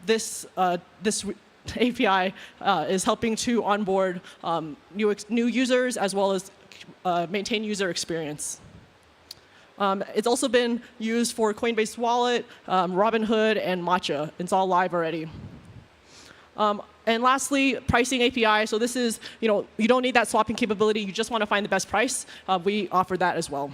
This API is helping to onboard new users as well as maintain user experience. It's also been used for Coinbase Wallet, Robinhood, and Matcha. It's all live already. And lastly, pricing API. So this is, you don't need that swapping capability. You just want to find the best price. We offer that as well.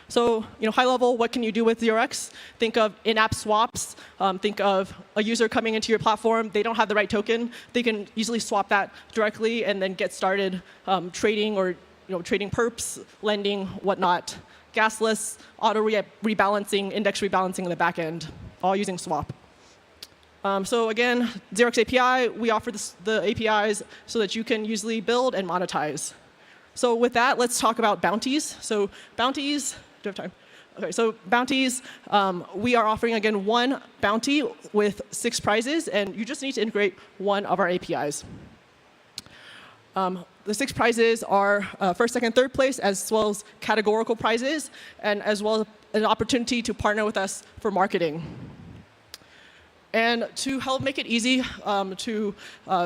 So, high level, what can you do with ZeroX? Think of in-app swaps. Think of a user coming into your platform. They don't have the right token. They can easily swap that directly and then get started trading or trading perps, lending, whatnot. Gasless, auto rebalancing, index rebalancing in the back end, all using swap. So again, Xerox API, we offer the APIs so that you can easily build and monetize. So with that, let's talk about bounties. So bounties, do I have time? Okay, so bounties, we are offering, again, 1 bounty with 6 prizes, and you just need to integrate one of our APIs. The 6 prizes are first, second, third place, as well as categorical prizes, and as well as an opportunity to partner with us for marketing. And to help make it easy to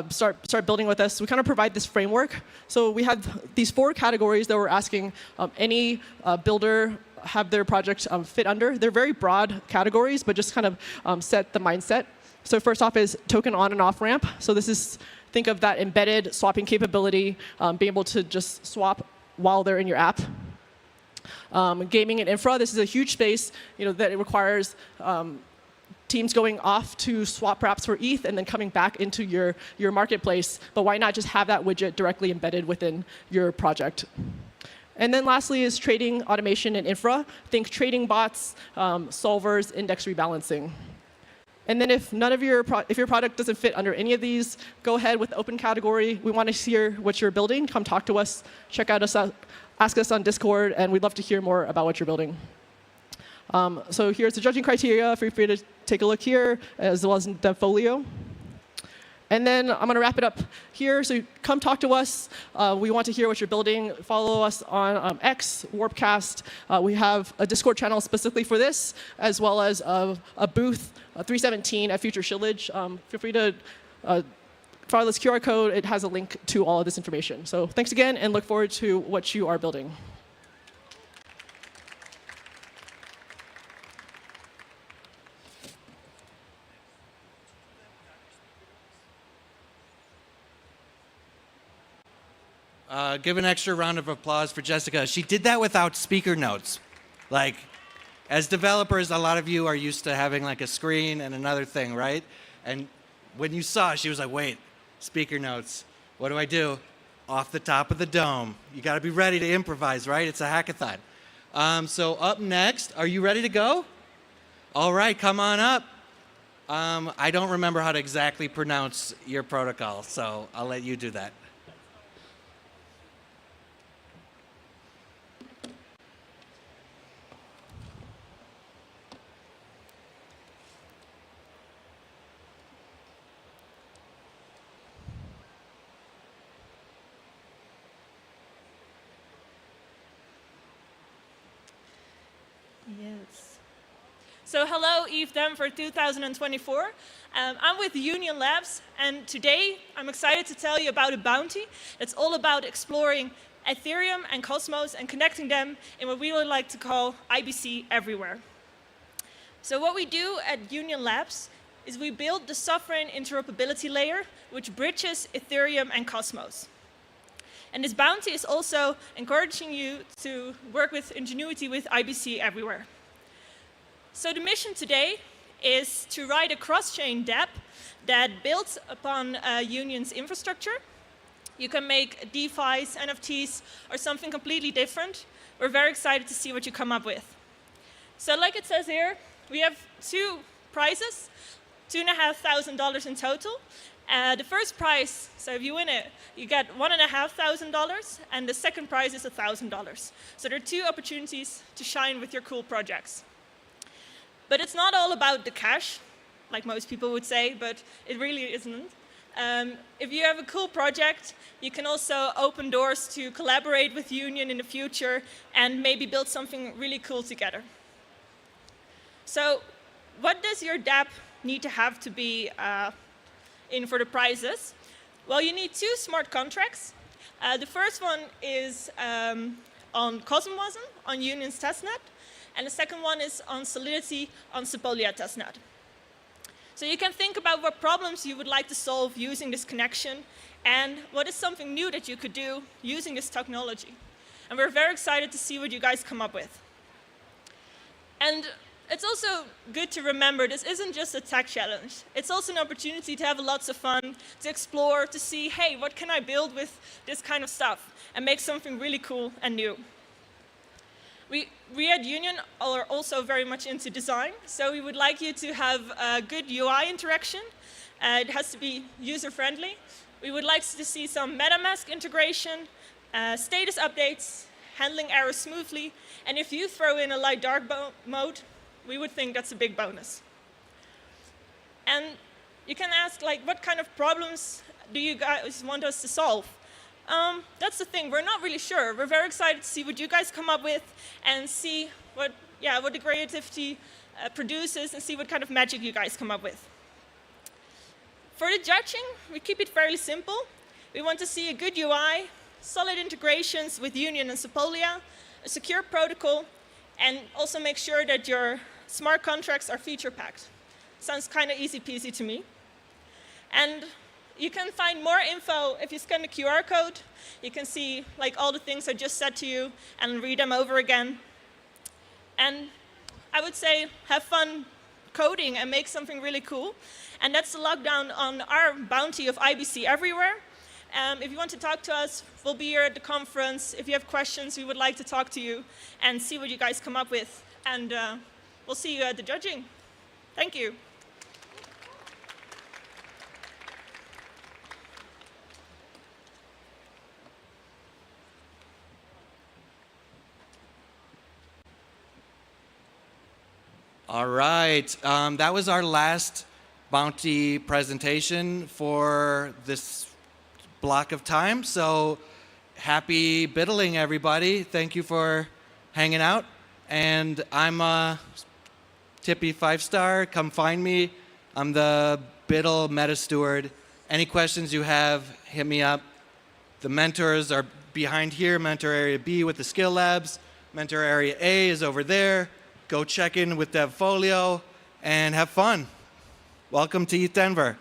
start building with us, we kind of provide this framework. So we have these 4 categories that we're asking any builder have their project fit under. They're very broad categories, but just kind of set the mindset. So first off is token on and off ramp. So this is, think of that embedded swapping capability, being able to just swap while they're in your app. Gaming and infra, this is a huge space that it requires teams going off to swap perhaps for ETH and then coming back into your marketplace. But why not just have that widget directly embedded within your project? And then lastly is trading automation and infra. Think trading bots, solvers, index rebalancing. And then if your product doesn't fit under any of these, go ahead with open category. We want to hear what you're building. Come talk to us. Check out us out. Ask us on Discord, and we'd love to hear more about what you're building. So here's the judging criteria. Feel free to take a look here, as well as in the folio. And then I'm going to wrap it up here. So come talk to us. We want to hear what you're building. Follow us on X, Warpcast. We have a Discord channel specifically for this, as well as a booth, 317 at Future Shillage. Feel free to follow this QR code. It has a link to all of this information. So thanks again, and look forward to what you are building. Give an extra round of applause for Jessica. She did that without speaker notes. Like, as developers, a lot of you are used to having like a screen and another thing, right? And when you saw, she was like, wait, speaker notes. What do I do? Off the top of the dome. You got to be ready to improvise, right? It's a hackathon. So up next, are you ready to go? All right, come on up. I don't remember how to exactly pronounce your protocol, so I'll let you do that. Yes. So hello, ETHDenver 2024. I'm with Union Labs, and today I'm excited to tell you about a bounty that's all about exploring Ethereum and Cosmos and connecting them in what we would like to call IBC everywhere. So what we do at Union Labs is we build the sovereign interoperability layer, which bridges Ethereum and Cosmos. And this bounty is also encouraging you to work with ingenuity with IBC everywhere. So the mission today is to write a cross-chain dApp that builds upon Union's infrastructure. You can make DeFis, NFTs, or something completely different. We're very excited to see what you come up with. So like it says here, we have 2 prizes, $2,500 in total. The first prize, so if you win it, you get $1,500, and the second prize is $1,000. So there are 2 opportunities to shine with your cool projects. But it's not all about the cash, like most people would say, but it really isn't. If you have a cool project, you can also open doors to collaborate with Union in the future and maybe build something really cool together. So what does your dApp need to have to be in for the prizes? Well, you need 2 smart contracts. The first one is on Cosmwasm on Union's testnet, and the second one is on Solidity on Sepolia testnet. So you can think about what problems you would like to solve using this connection, and what is something new that you could do using this technology. And we're very excited to see what you guys come up with. And it's also good to remember this isn't just a tech challenge. It's also an opportunity to have lots of fun, to explore, to see, hey, what can I build with this kind of stuff, and make something really cool and new. We at Union are also very much into design, so we would like you to have a good UI interaction. It has to be user-friendly. We would like to see some MetaMask integration, status updates, handling errors smoothly, and if you throw in a light dark mode, we would think that's a big bonus. And you can ask, like, what kind of problems do you guys want us to solve? That's the thing, we're not really sure. We're very excited to see what you guys come up with and see what the creativity produces and see what kind of magic you guys come up with. For the judging, we keep it fairly simple. We want to see a good UI, solid integrations with Union and Sepolia, a secure protocol, and also make sure that your smart contracts are feature-packed. Sounds kind of easy peasy to me. And you can find more info if you scan the QR code. You can see like all the things I just said to you and read them over again. And I would say have fun coding and make something really cool. And that's the lockdown on our bounty of IBC everywhere. If you want to talk to us, we'll be here at the conference. If you have questions, we would like to talk to you and see what you guys come up with. And we'll see you at the judging. Thank you. All right, that was our last bounty presentation for this block of time. So happy biddling, everybody. Thank you for hanging out. And I'm Tippy 5-star. Come find me. I'm the Biddle Meta Steward. Any questions you have, hit me up. The mentors are behind here, Mentor Area B with the skill labs. Mentor Area A is over there. Go check in with DevFolio and have fun. Welcome to ETHDenver.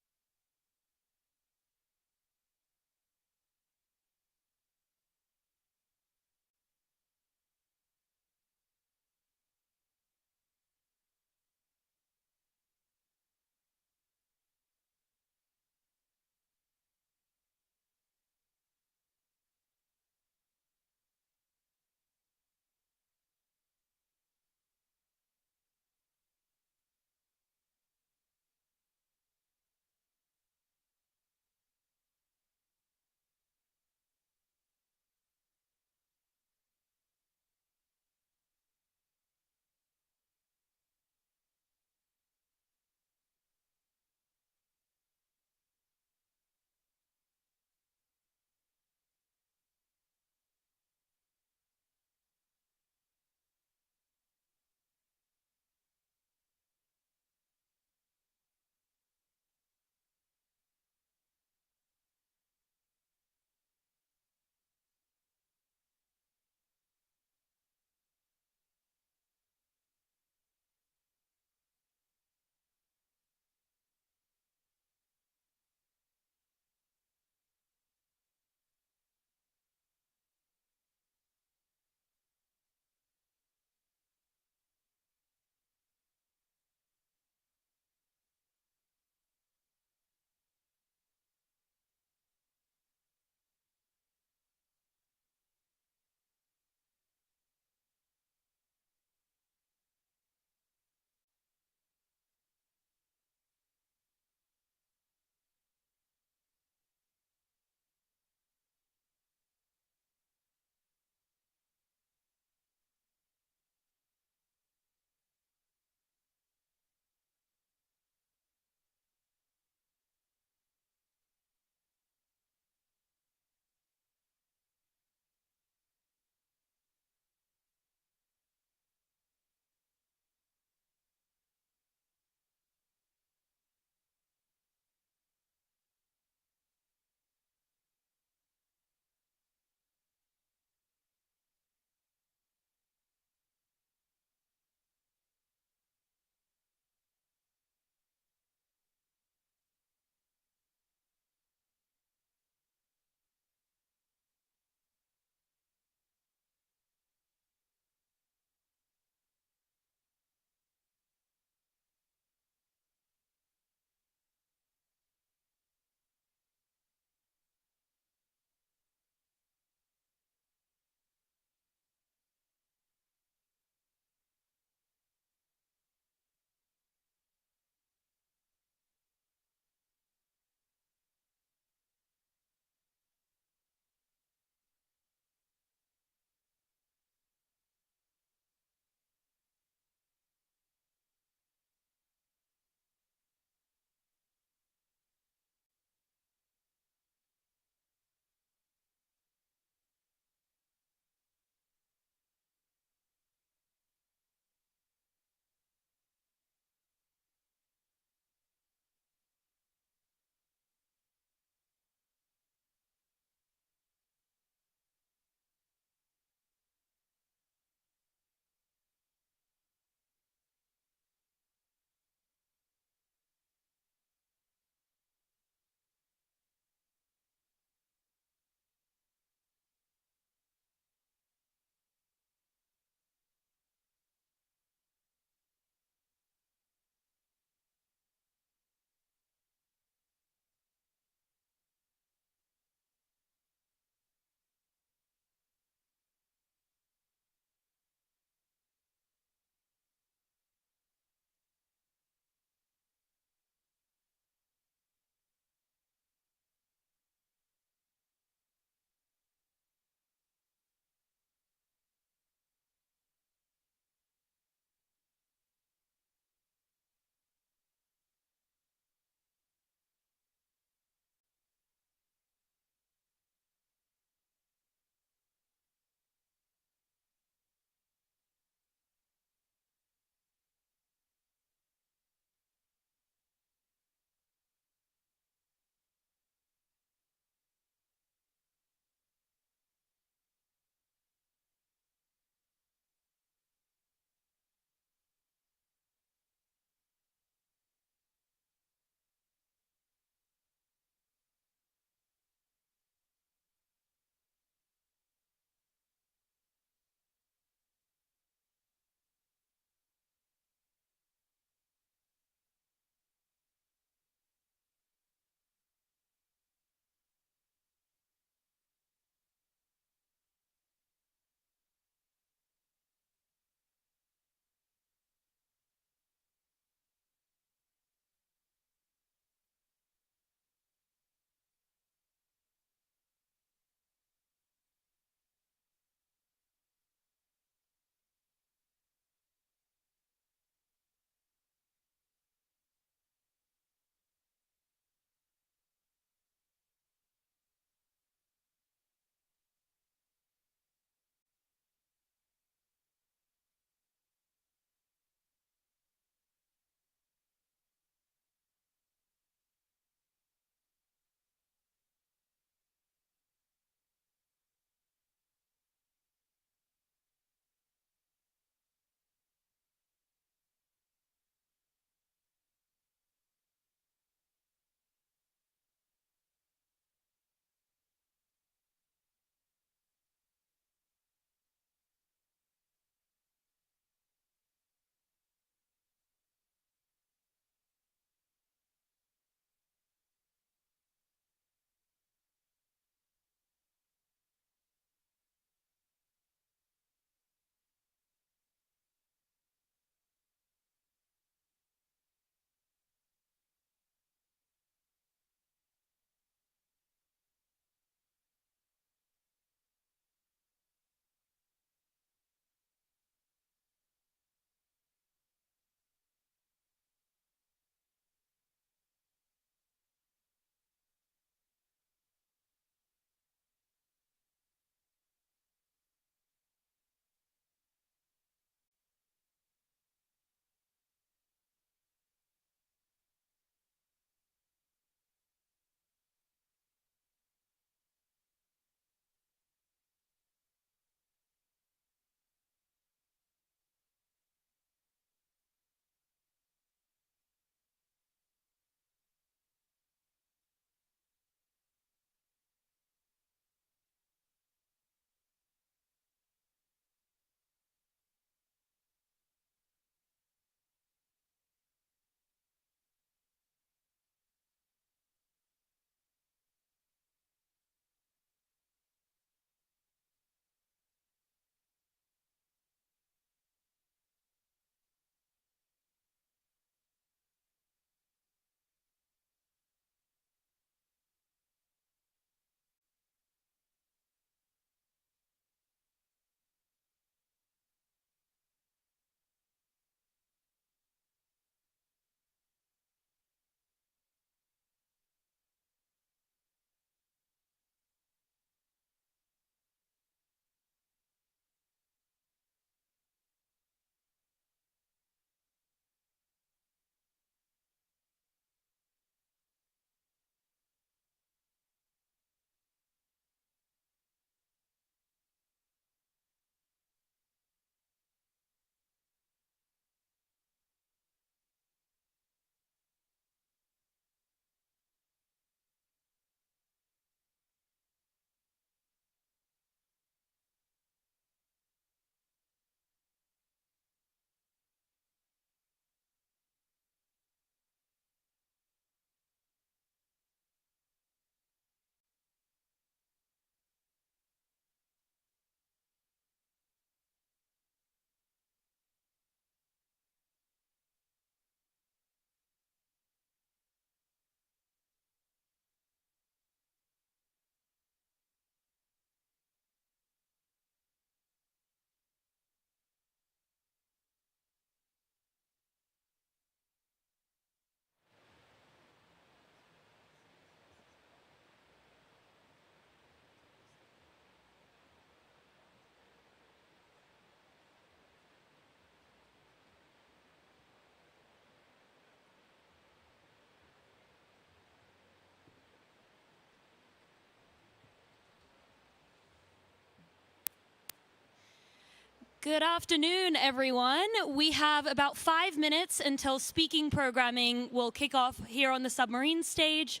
Good afternoon, everyone. We have about 5 minutes until speaking programming will kick off here on the Submarine stage.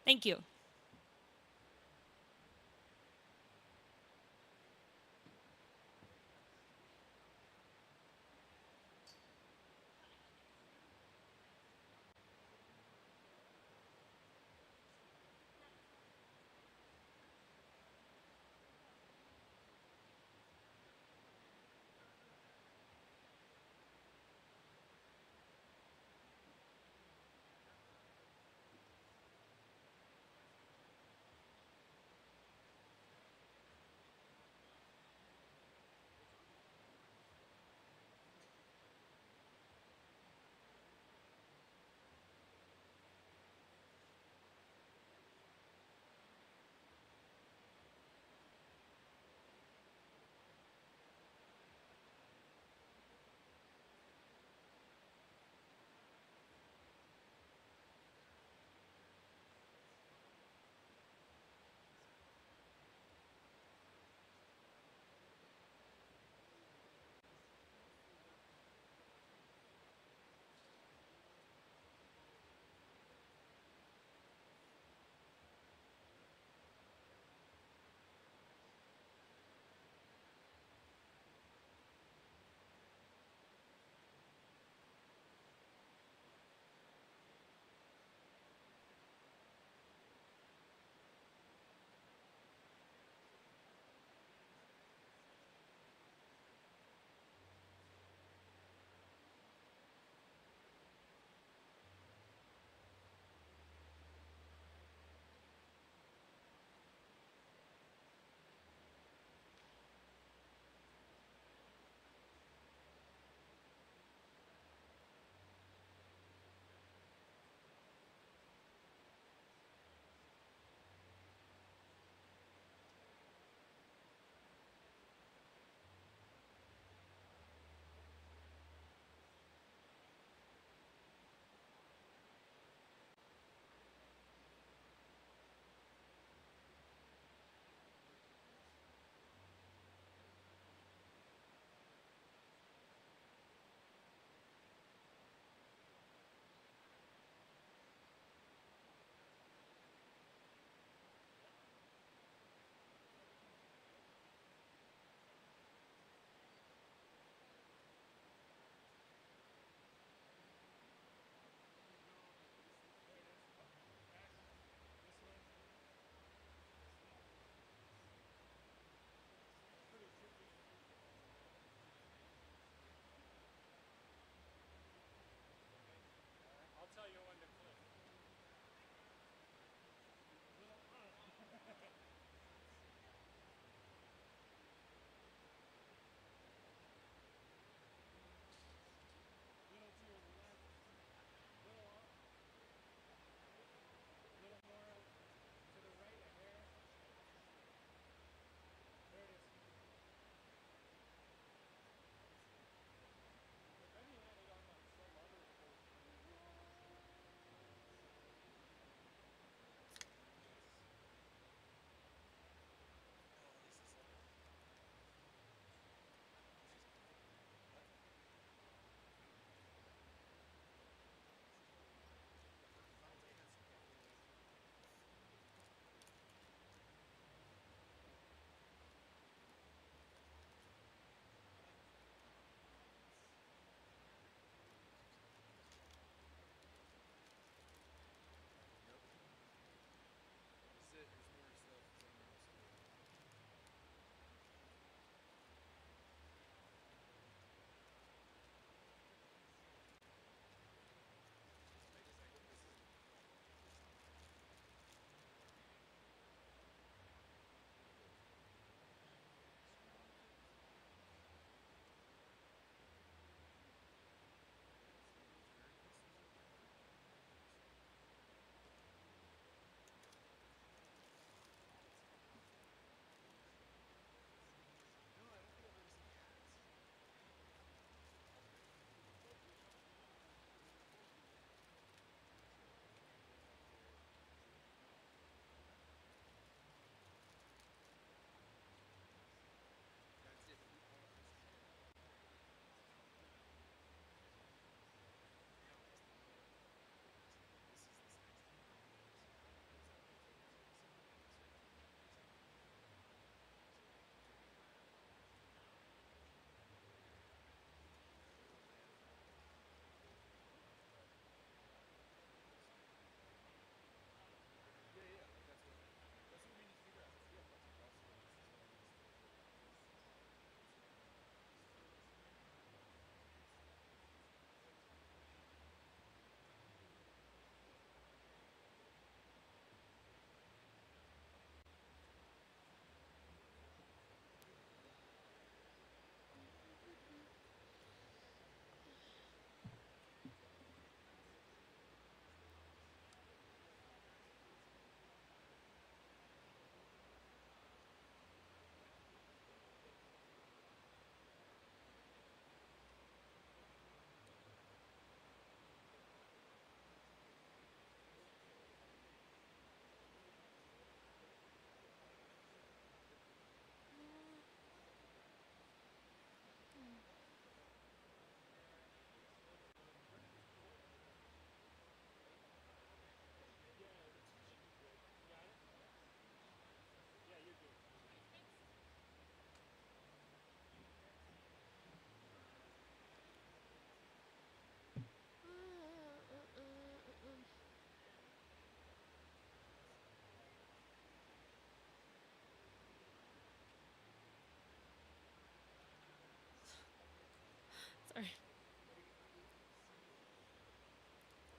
Thank you.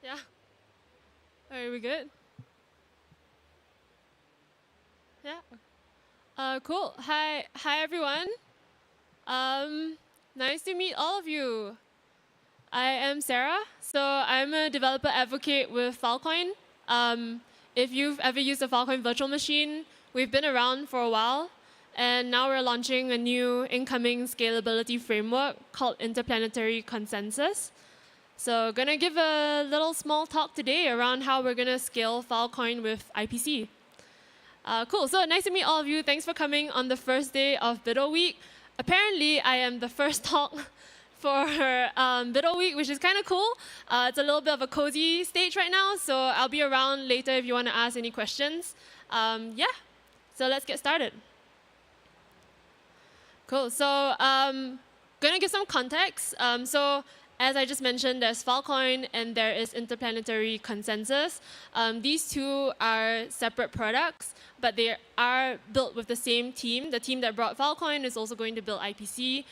Yeah. Are we good? Yeah. Cool. Hi everyone. Nice to meet all of you. I am Sarah. So I'm a developer advocate with Filecoin. If you've ever used a Filecoin virtual machine, we've been around for a while. And now we're launching a new incoming scalability framework called Interplanetary Consensus. So gonna give a little small talk today around how we're gonna scale Filecoin with IPC. Cool, so nice to meet all of you. Thanks for coming on the first day of Biddle Week. Apparently, I am the first talk for Biddle Week, which is kind of cool. It's a little bit of a cozy stage right now, so I'll be around later if you want to ask any questions. Yeah, so let's get started. Cool, so gonna give some context. So as I just mentioned, there's Filecoin and there is Interplanetary Consensus. These two are separate products, but they are built with the same team. The team that brought Filecoin is also going to build IPC.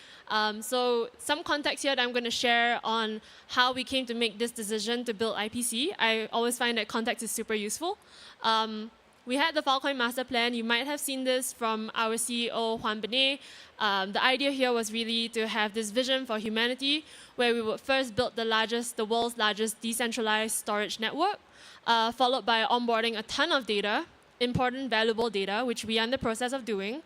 So some context here that I'm going to share on how we came to make this decision to build IPC. I always find that context is super useful. We had the Filecoin master plan. You might have seen this from our CEO, Juan Benet. The idea here was really to have this vision for humanity, where we would first build the world's largest decentralized storage network, followed by onboarding a ton of data, important, valuable data, which we are in the process of doing.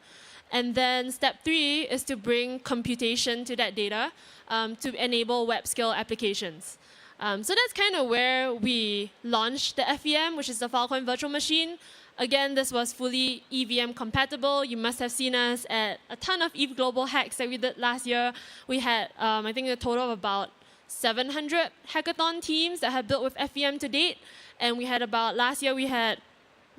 And then step 3 is to bring computation to that data to enable web-scale applications. So that's kind of where we launched the FVM, which is the Filecoin virtual machine. Again, this was fully EVM compatible. You must have seen us at a ton of ETH Global hacks that we did last year. We had, I think, a total of about 700 hackathon teams that have built with FVM to date. And we had last year we had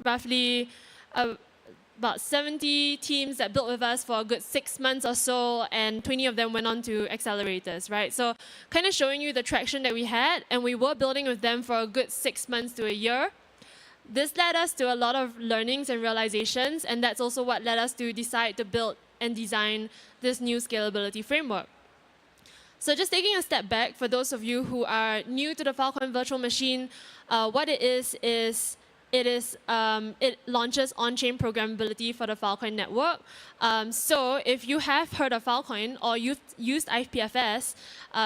roughly about 70 teams that built with us for a good 6 months or so, and 20 of them went on to accelerators, right? So kind of showing you the traction that we had, and we were building with them for a good 6 months to a year. This led us to a lot of learnings and realizations, and that's also what led us to decide to build and design this new scalability framework. So just taking a step back, for those of you who are new to the Filecoin virtual machine, what it is it launches on-chain programmability for the Filecoin network. So if you have heard of Filecoin or you've used IPFS,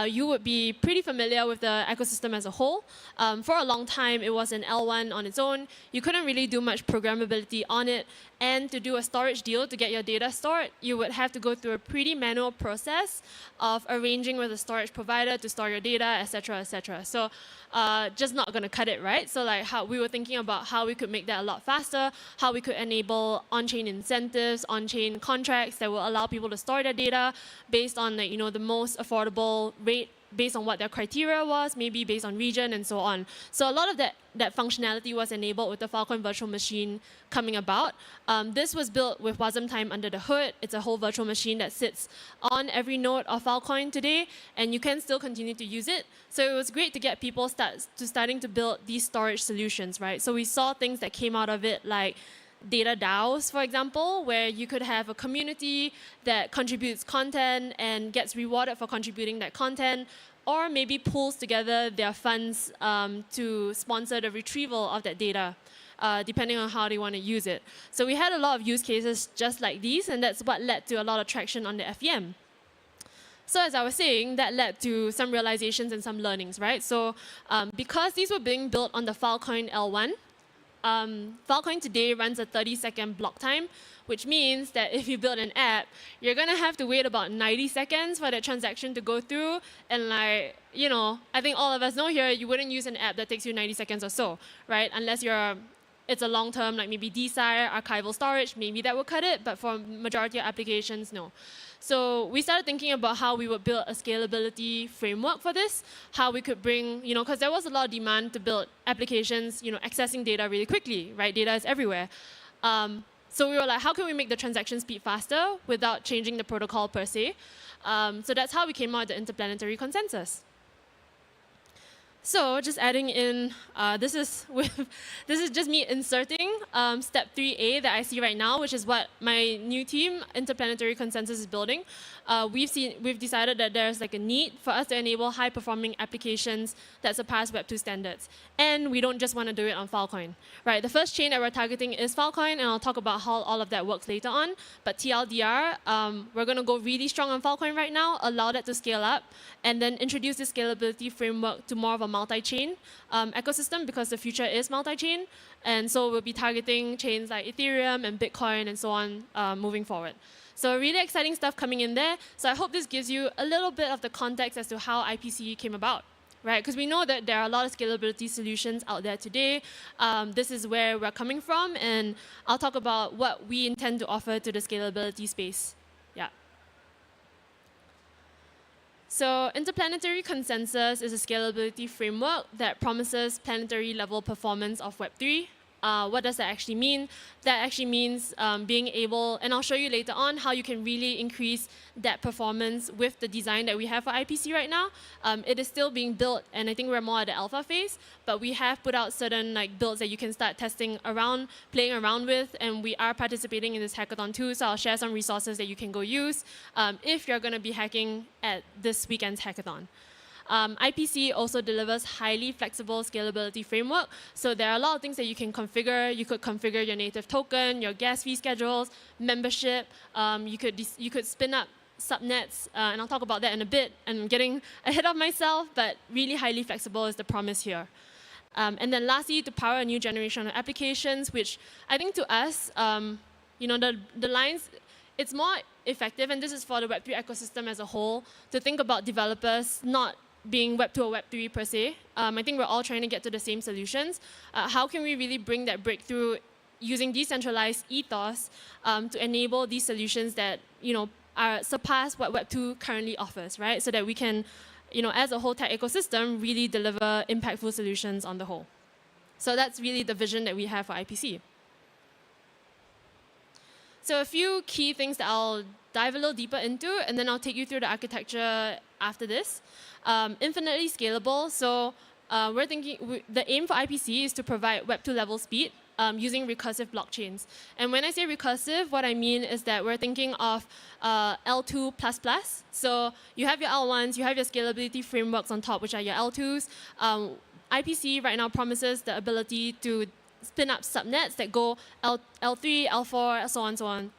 you would be pretty familiar with the ecosystem as a whole. For a long time, it was an L1 on its own. You couldn't really do much programmability on it. And to do a storage deal to get your data stored, you would have to go through a pretty manual process of arranging with a storage provider to store your data, et cetera, et cetera. So just not going to cut it, right? So like how we were thinking about how we could make that a lot faster, how we could enable on-chain incentives, on-chain contracts that will allow people to store their data based on the most affordable rate, based on what their criteria was, maybe based on region and so on. So a lot of that functionality was enabled with the Filecoin virtual machine coming about. This was built with Wasm Time under the hood. It's a whole virtual machine that sits on every node of Filecoin today, and you can still continue to use it. So it was great to get people starting to build these storage solutions, right? So we saw things that came out of it like data DAOs, for example, where you could have a community that contributes content and gets rewarded for contributing that content, or maybe pools together their funds to sponsor the retrieval of that data, depending on how they want to use it. So we had a lot of use cases just like these, and that's what led to a lot of traction on the FVM. So as I was saying, that led to some realizations and some learnings, right? So because these were being built on the Filecoin L1, Filecoin today runs a 30-second block time, which means that if you build an app, you're going to have to wait about 90 seconds for that transaction to go through. And I think all of us know here, you wouldn't use an app that takes you 90 seconds or so, right? Unless it's a long-term, like maybe DSIRE, archival storage, maybe that would cut it, but for majority of applications, no. So we started thinking about how we would build a scalability framework for this, how we could bring, because there was a lot of demand to build applications, accessing data really quickly, right? Data is everywhere. So we were like, how can we make the transaction speed faster without changing the protocol per se? So that's how we came out with the Interplanetary Consensus. So just adding in, this is just me inserting step 3A that I see right now, which is what my new team, Interplanetary Consensus, is building. We've decided that there's like a need for us to enable high-performing applications that surpass Web 2 standards, and we don't just want to do it on Filecoin, right? The first chain that we're targeting is Filecoin, and I'll talk about how all of that works later on. But TLDR, we're going to go really strong on Filecoin right now, allow that to scale up, and then introduce the scalability framework to more of a multi-chain ecosystem, because the future is multi-chain. And so we'll be targeting chains like Ethereum and Bitcoin and so on moving forward. So really exciting stuff coming in there. So I hope this gives you a little bit of the context as to how IPC came about, right? Because we know that there are a lot of scalability solutions out there today. This is where we're coming from, and I'll talk about what we intend to offer to the scalability space. Yeah. So Interplanetary Consensus is a scalability framework that promises planetary level performance of Web3. What does that actually mean? That actually means being able, and I'll show you later on how you can really increase that performance with the design that we have for IPC right now. It is still being built, and I think we're more at the alpha phase, but we have put out certain like builds that you can start testing around, playing around with, and we are participating in this hackathon too, so I'll share some resources that you can go use if you're going to be hacking at this weekend's hackathon. IPC also delivers highly flexible scalability framework. So there are a lot of things that you can configure. You could configure your native token, your gas fee schedules, membership. You could spin up subnets, and I'll talk about that in a bit. I'm getting ahead of myself, but really highly flexible is the promise here. And then lastly, to power a new generation of applications, which I think to us, the lines, it's more effective, and this is for the Web3 ecosystem as a whole, to think about developers not being Web 2 or Web 3 per se. I think we're all trying to get to the same solutions. How can we really bring that breakthrough using decentralized ethos to enable these solutions that surpass what Web 2 currently offers, right? So that we can, as a whole tech ecosystem, really deliver impactful solutions on the whole. So that's really the vision that we have for IPC. So a few key things that I'll dive a little deeper into, and then I'll take you through the architecture after this. Infinitely scalable. So we're thinking the aim for IPC is to provide Web 2 level speed using recursive blockchains. And when I say recursive, what I mean is that we're thinking of L2++. So you have your L1s, you have your scalability frameworks on top, which are your L2s. IPC right now promises the ability to spin up subnets that go L3, L4, so on and so on.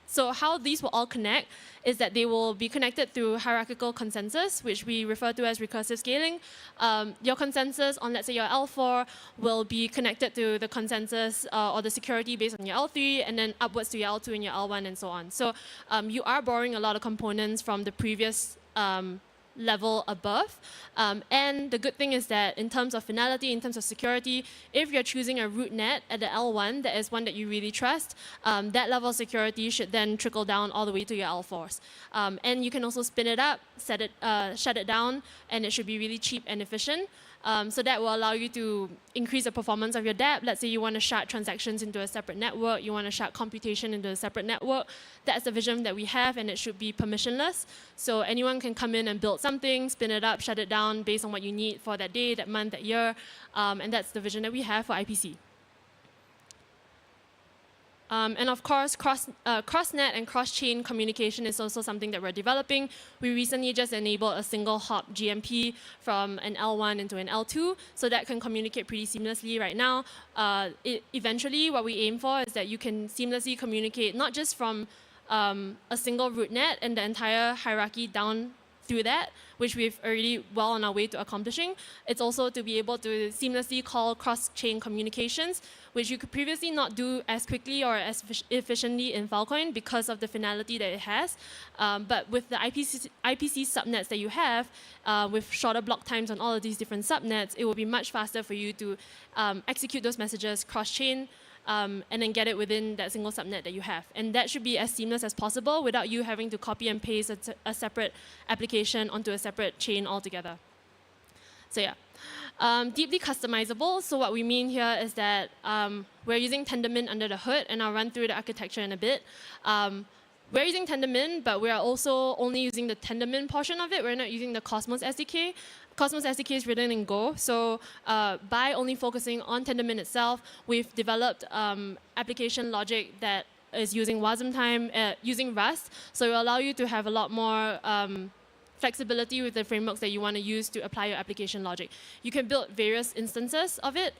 So how these will all connect is that they will be connected through hierarchical consensus, which we refer to as recursive scaling. Your consensus on, let's say, your L4 will be connected to the consensus or the security based on your L3, and then upwards to your L2 and your L1 and so on. So you are borrowing a lot of components from the previous level above. And the good thing is that in terms of finality, in terms of security, if you're choosing a root net at the L1 that is one that you really trust, that level of security should then trickle down all the way to your L4s. And you can also spin it up, shut it down, and it should be really cheap and efficient. So that will allow you to increase the performance of your dApp. Let's say you want to shard transactions into a separate network, you want to shard computation into a separate network. That's the vision that we have, and it should be permissionless. So anyone can come in and build something, spin it up, shut it down based on what you need for that day, that month, that year. And that's the vision that we have for IPC. And of course, cross-net and cross-chain communication is also something that we're developing. We recently just enabled a single hop GMP from an L1 into an L2, so that can communicate pretty seamlessly right now. Eventually, what we aim for is that you can seamlessly communicate not just from a single root net and the entire hierarchy down through that, which we've already well on our way to accomplishing. It's also to be able to seamlessly call cross-chain communications, which you could previously not do as quickly or as efficiently in Filecoin because of the finality that it has. But with the IPC subnets that you have, with shorter block times on all of these different subnets, it will be much faster for you to execute those messages cross-chain, and then get it within that single subnet that you have. And that should be as seamless as possible without you having to copy and paste a separate application onto a separate chain altogether. So yeah, deeply customizable. So what we mean here is that we're using Tendermint under the hood, and I'll run through the architecture in a bit. We're using Tendermint, but we are also only using the Tendermint portion of it. We're not using the Cosmos SDK. Cosmos SDK is written in Go, so by only focusing on Tendermint itself, we've developed application logic that is using Wasm time, using Rust, so it will allow you to have a lot more flexibility with the frameworks that you want to use to apply your application logic. You can build various instances of it.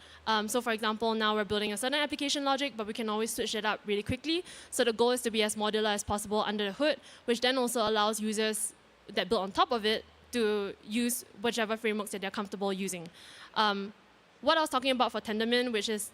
So for example, now we're building a certain application logic, but we can always switch it up really quickly. So the goal is to be as modular as possible under the hood, which then also allows users that build on top of it to use whichever frameworks that they're comfortable using. What I was talking about for Tendermint, which is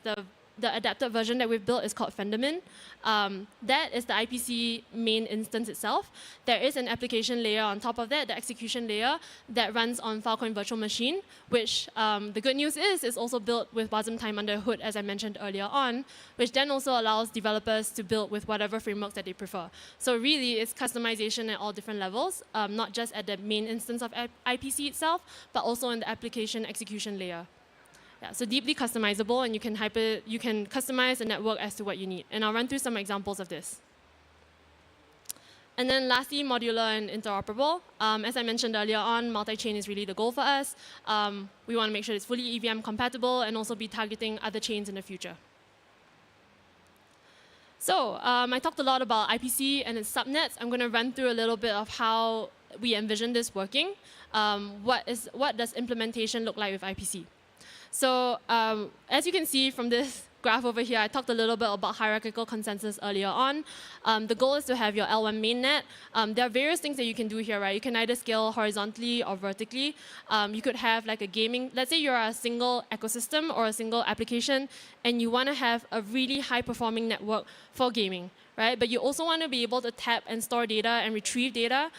the adapted version that we've built, is called Fendermint. That is the IPC main instance itself. There is an application layer on top of that, the execution layer, that runs on Filecoin Virtual Machine, which the good news is also built with Wasm time under hood, as I mentioned earlier on, which then also allows developers to build with whatever frameworks that they prefer. So really, it's customization at all different levels, not just at the main instance of IPC itself, but also in the application execution layer. Yeah, so deeply customizable, and you can customize the network as to what you need. And I'll run through some examples of this. And then lastly, modular and interoperable. As I mentioned earlier on, multi-chain is really the goal for us. We want to make sure it's fully EVM compatible and also be targeting other chains in the future. So I talked a lot about IPC and its subnets. I'm going to run through a little bit of how we envision this working. What does implementation look like with IPC? So as you can see from this graph over here, I talked a little bit about hierarchical consensus earlier on. The goal is to have your L1 mainnet. There are various things that you can do here, right? You can either scale horizontally or vertically. You could have like a gaming, let's say you're a single ecosystem or a single application, and you want to have a really high-performing network for gaming, right? But you also want to be able to tap and store data and retrieve data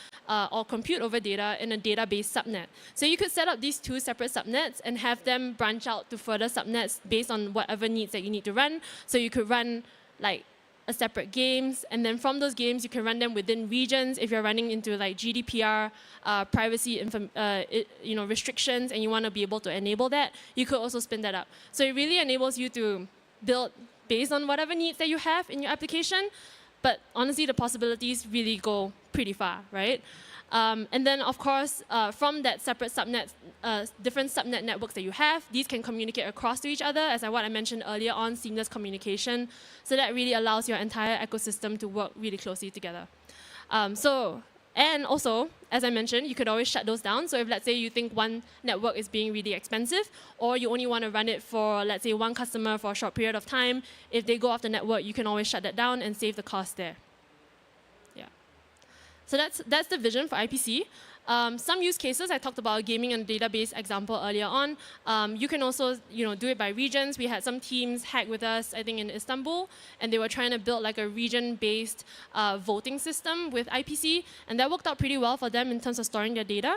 or compute over data in a database subnet. So you could set up these two separate subnets and have them branch out to further subnets based on whatever needs that you need to run. So you could run like a separate games, and then from those games you can run them within regions if you're running into like GDPR privacy restrictions and you want to be able to enable that. You could also spin that up. So it really enables you to build based on whatever needs that you have in your application, but honestly, the possibilities really go pretty far, right? And then, of course, from that separate subnet, different subnet networks that you have, these can communicate across to each other, as what I mentioned earlier on, seamless communication. So that really allows your entire ecosystem to work really closely together. And also, as I mentioned, you could always shut those down. So if, let's say, you think one network is being really expensive, or you only want to run it for, let's say, one customer for a short period of time, if they go off the network, you can always shut that down and save the cost there. Yeah. So that's the vision for IPC. Some use cases, I talked about gaming and database example earlier on. You can also do it by regions. We had some teams hack with us, I think in Istanbul, and they were trying to build like a region-based voting system with IPC, and that worked out pretty well for them in terms of storing their data.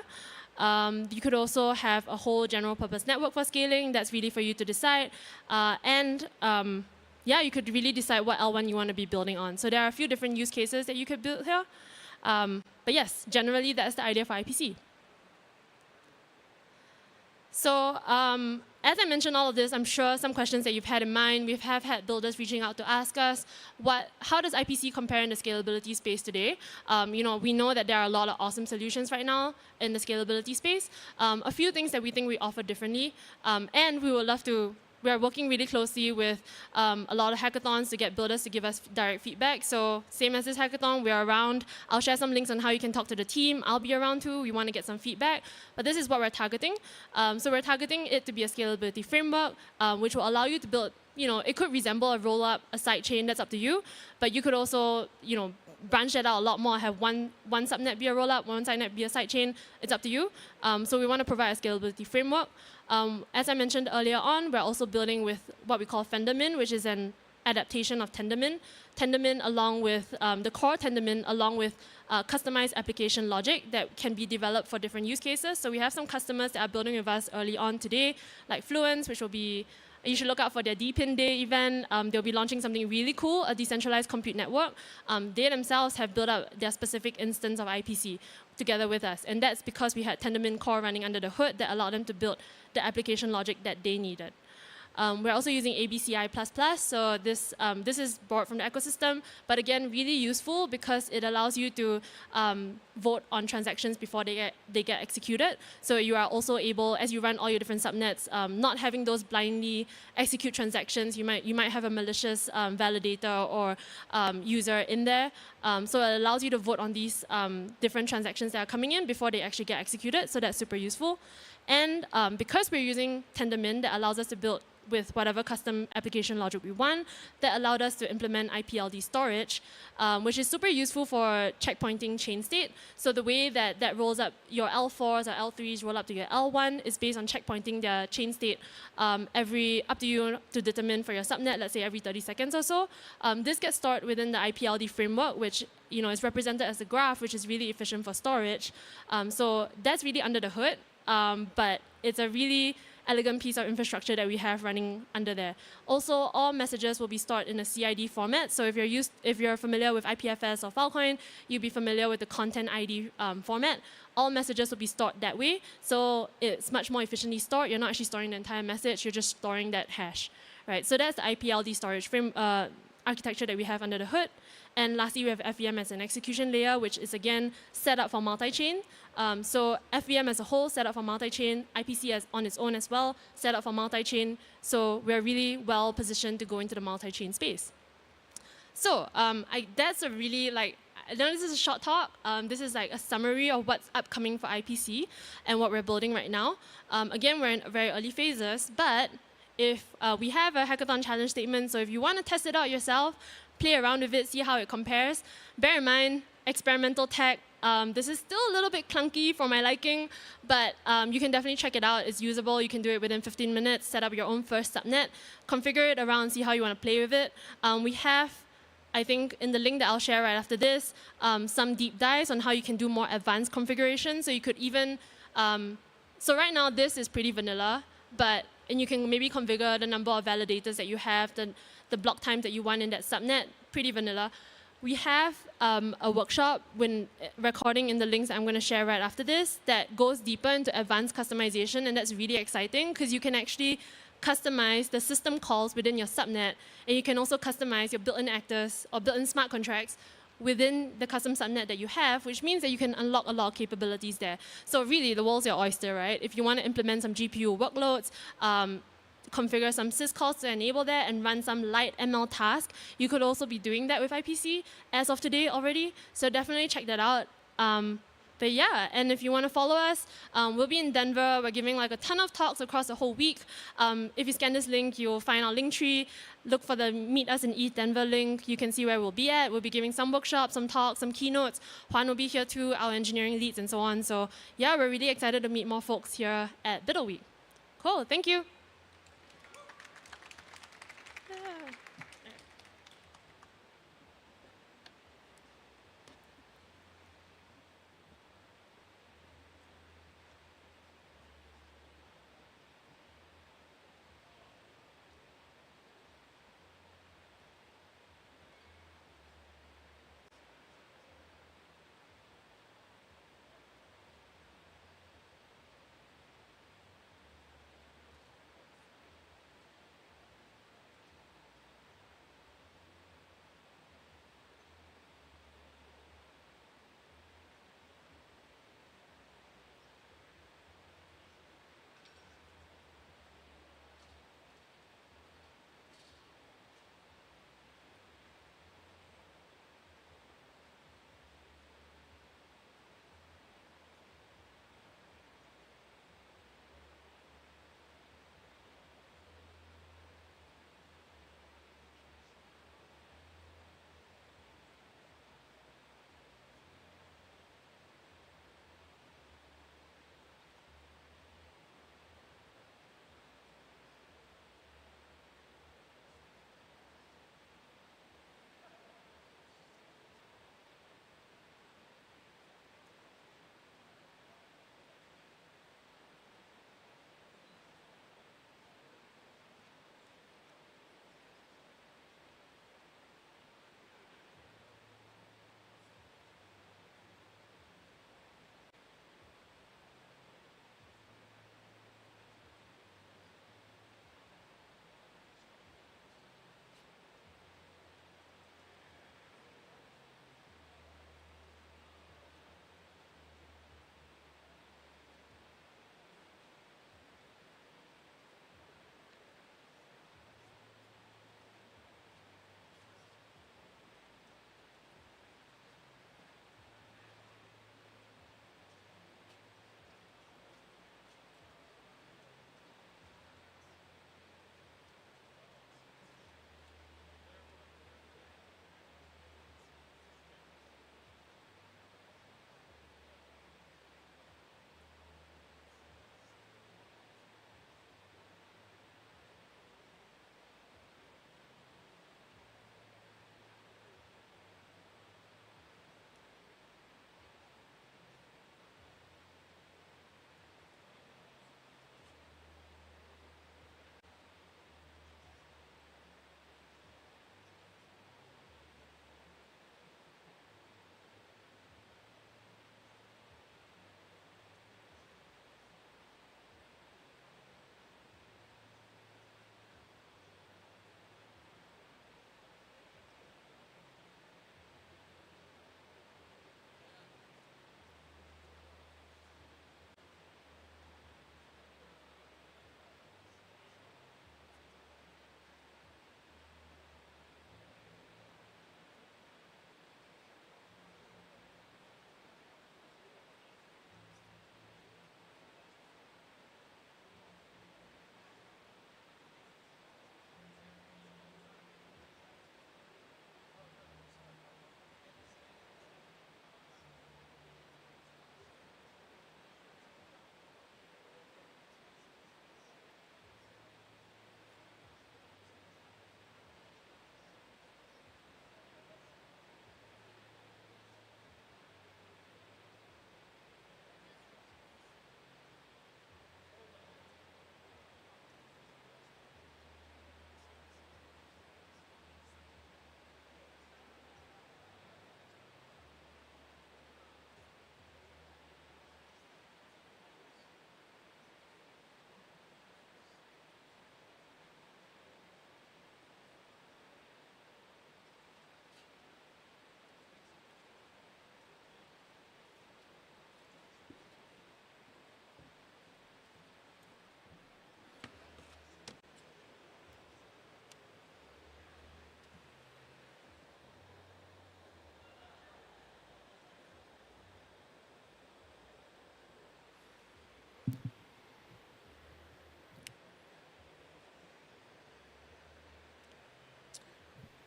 You could also have a whole general purpose network for scaling. That's really for you to decide. Yeah, you could really decide what L1 you want to be building on. So there are a few different use cases that you could build here. But yes, generally that's the idea for IPC. So as I mentioned all of this, I'm sure some questions that you've had in mind, we have had builders reaching out to ask us, how does IPC compare in the scalability space today? We know that there are a lot of awesome solutions right now in the scalability space. A few things that we think we offer differently, and we would love to. We are working really closely with a lot of hackathons to get builders to give us direct feedback. So same as this hackathon, we are around. I'll share some links on how you can talk to the team. I'll be around too. We want to get some feedback. But this is what we're targeting. So we're targeting it to be a scalability framework, which will allow you to build, it could resemble a roll-up, a sidechain, that's up to you. But you could also, branch that out a lot more, have one subnet be a rollup, one subnet be a sidechain. It's up to you. So we want to provide a scalability framework. As I mentioned earlier on, we're also building with what we call Fendermint, which is an adaptation of Tendermint. Tendermint along with the core Tendermint, along with customized application logic that can be developed for different use cases. So we have some customers that are building with us early on today, like Fluence, which will be, you should look out for their DPIN Day event. They'll be launching something really cool, a decentralized compute network. They themselves have built up their specific instance of IPC together with us. And that's because we had Tendermint core running under the hood that allowed them to build the application logic that they needed. We're also using ABCI++, so this is borrowed from the ecosystem, but again, really useful because it allows you to vote on transactions before they get executed. So you are also able, as you run all your different subnets, not having those blindly execute transactions. You might have a malicious validator or user in there. So it allows you to vote on these different transactions that are coming in before they actually get executed. So that's super useful. And because we're using Tendermint, that allows us to build with whatever custom application logic we want, that allowed us to implement IPLD storage, which is super useful for checkpointing chain state. So the way that rolls up your L4s or L3s roll up to your L1 is based on checkpointing their chain state up to you to determine for your subnet, let's say every 30 seconds or so. This gets stored within the IPLD framework, which is represented as a graph, which is really efficient for storage. So that's really under the hood, but it's a really elegant piece of infrastructure that we have running under there. Also, all messages will be stored in a CID format. So if you're familiar with IPFS or Filecoin, you'll be familiar with the content ID format. All messages will be stored that way. So it's much more efficiently stored. You're not actually storing the entire message. You're just storing that hash. Right? So that's the IPLD storage architecture that we have under the hood. And lastly, we have FVM as an execution layer, which is again set up for multi-chain. So FVM as a whole set up for multi-chain, IPC on its own as well, set up for multi-chain. So we're really well positioned to go into the multi-chain space. So that's a really I know this is a short talk. This is like a summary of what's upcoming for IPC and what we're building right now. Again, we're in very early phases, but if we have a hackathon challenge statement, so if you want to test it out yourself, play around with it, see how it compares. Bear in mind, experimental tech. This is still a little bit clunky for my liking, but you can definitely check it out. It's usable. You can do it within 15 minutes, set up your own first subnet, configure it around, see how you want to play with it. We have, I think, in the link that I'll share right after this, some deep dives on how you can do more advanced configuration. So you could even, so right now this is pretty vanilla, and you can maybe configure the number of validators that you have, the block time that you want in that subnet, pretty vanilla. We have a workshop when recording in the links I'm going to share right after this that goes deeper into advanced customization, and that's really exciting because you can actually customize the system calls within your subnet, and you can also customize your built-in actors or built-in smart contracts within the custom subnet that you have, which means that you can unlock a lot of capabilities there. So really, the world's your oyster, right? If you want to implement some GPU workloads, configure some syscalls to enable that and run some light ML task, you could also be doing that with IPC as of today already. So definitely check that out. But yeah, and if you want to follow us, we'll be in Denver. We're giving a ton of talks across the whole week. If you scan this link, you'll find our link tree. Look for the Meet Us in ETHDenver link. You can see where we'll be at. We'll be giving some workshops, some talks, some keynotes. Juan will be here too, our engineering leads and so on. So yeah, we're really excited to meet more folks here at Biddle Week. Cool, thank you.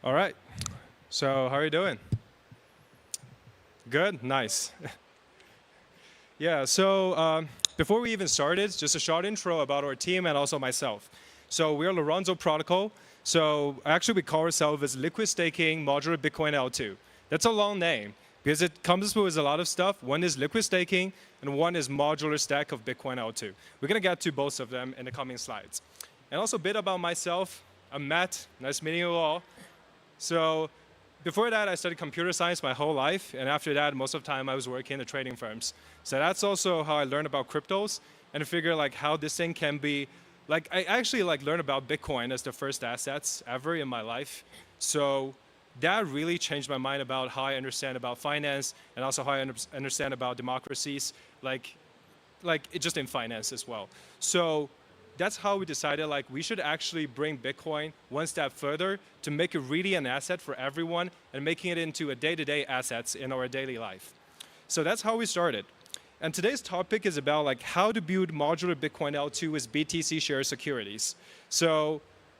All right. So how are you doing? Good? Nice. Yeah, so before we even started, just a short intro about our team and also myself. So we're Lorenzo Protocol. So actually we call ourselves as Liquid Staking Modular Bitcoin L2. That's a long name because it comes with a lot of stuff. One is liquid staking and one is modular stack of Bitcoin L2. We're going to get to both of them in the coming slides. And also a bit about myself. I'm Matt. Nice meeting you all. So before that, I studied computer science my whole life. And after that, most of the time I was working in the trading firms. So that's also how I learned about cryptos and figure like how this thing can be. Like I actually like learned about Bitcoin as the first assets ever in my life. So that really changed my mind about how I understand about finance and also how I understand about democracies, like it just in finance as well. So that's how we decided like we should actually bring Bitcoin one step further to make it really an asset for everyone and making it into a day-to-day assets in our daily life. So that's how we started. And today's topic is about like how to build modular Bitcoin L2 with BTC share securities. So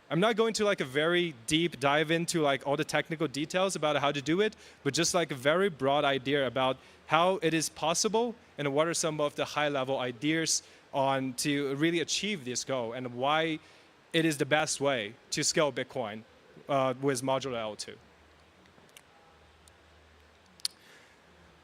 I'm not going to like a very deep dive into like all the technical details about how to do it, but just like a very broad idea about how it is possible and what are some of the high-level ideas on to really achieve this goal and why it is the best way to scale Bitcoin with modular L2.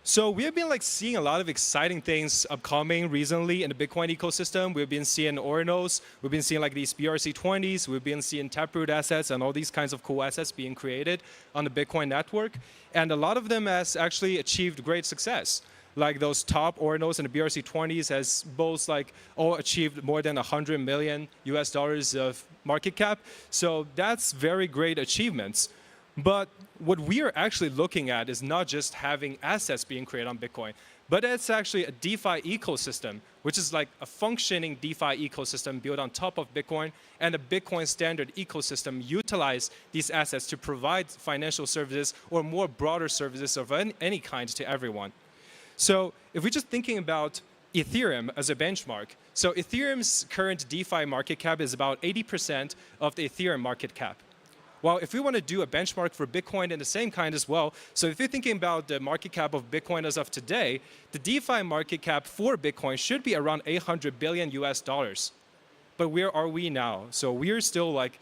So we have been like seeing a lot of exciting things upcoming recently in the Bitcoin ecosystem. We've been seeing ordinals, we've been seeing like these BRC20s, we've been seeing taproot assets and all these kinds of cool assets being created on the Bitcoin network. And a lot of them has actually achieved great success. Like those top ordinals and the BRC20s has both like all achieved more than 100 million US dollars of market cap. So that's very great achievements. But what we are actually looking at is not just having assets being created on Bitcoin, but it's actually a DeFi ecosystem, which is like a functioning DeFi ecosystem built on top of Bitcoin, and a Bitcoin standard ecosystem utilize these assets to provide financial services or more broader services of any kind to everyone. So if we're just thinking about Ethereum as a benchmark, so Ethereum's current DeFi market cap is about 80% of the Ethereum market cap. Well, if we want to do a benchmark for Bitcoin in the same kind as well, so if you're thinking about the market cap of Bitcoin as of today, the DeFi market cap for Bitcoin should be around 800 billion US dollars. But where are we now? So we're still like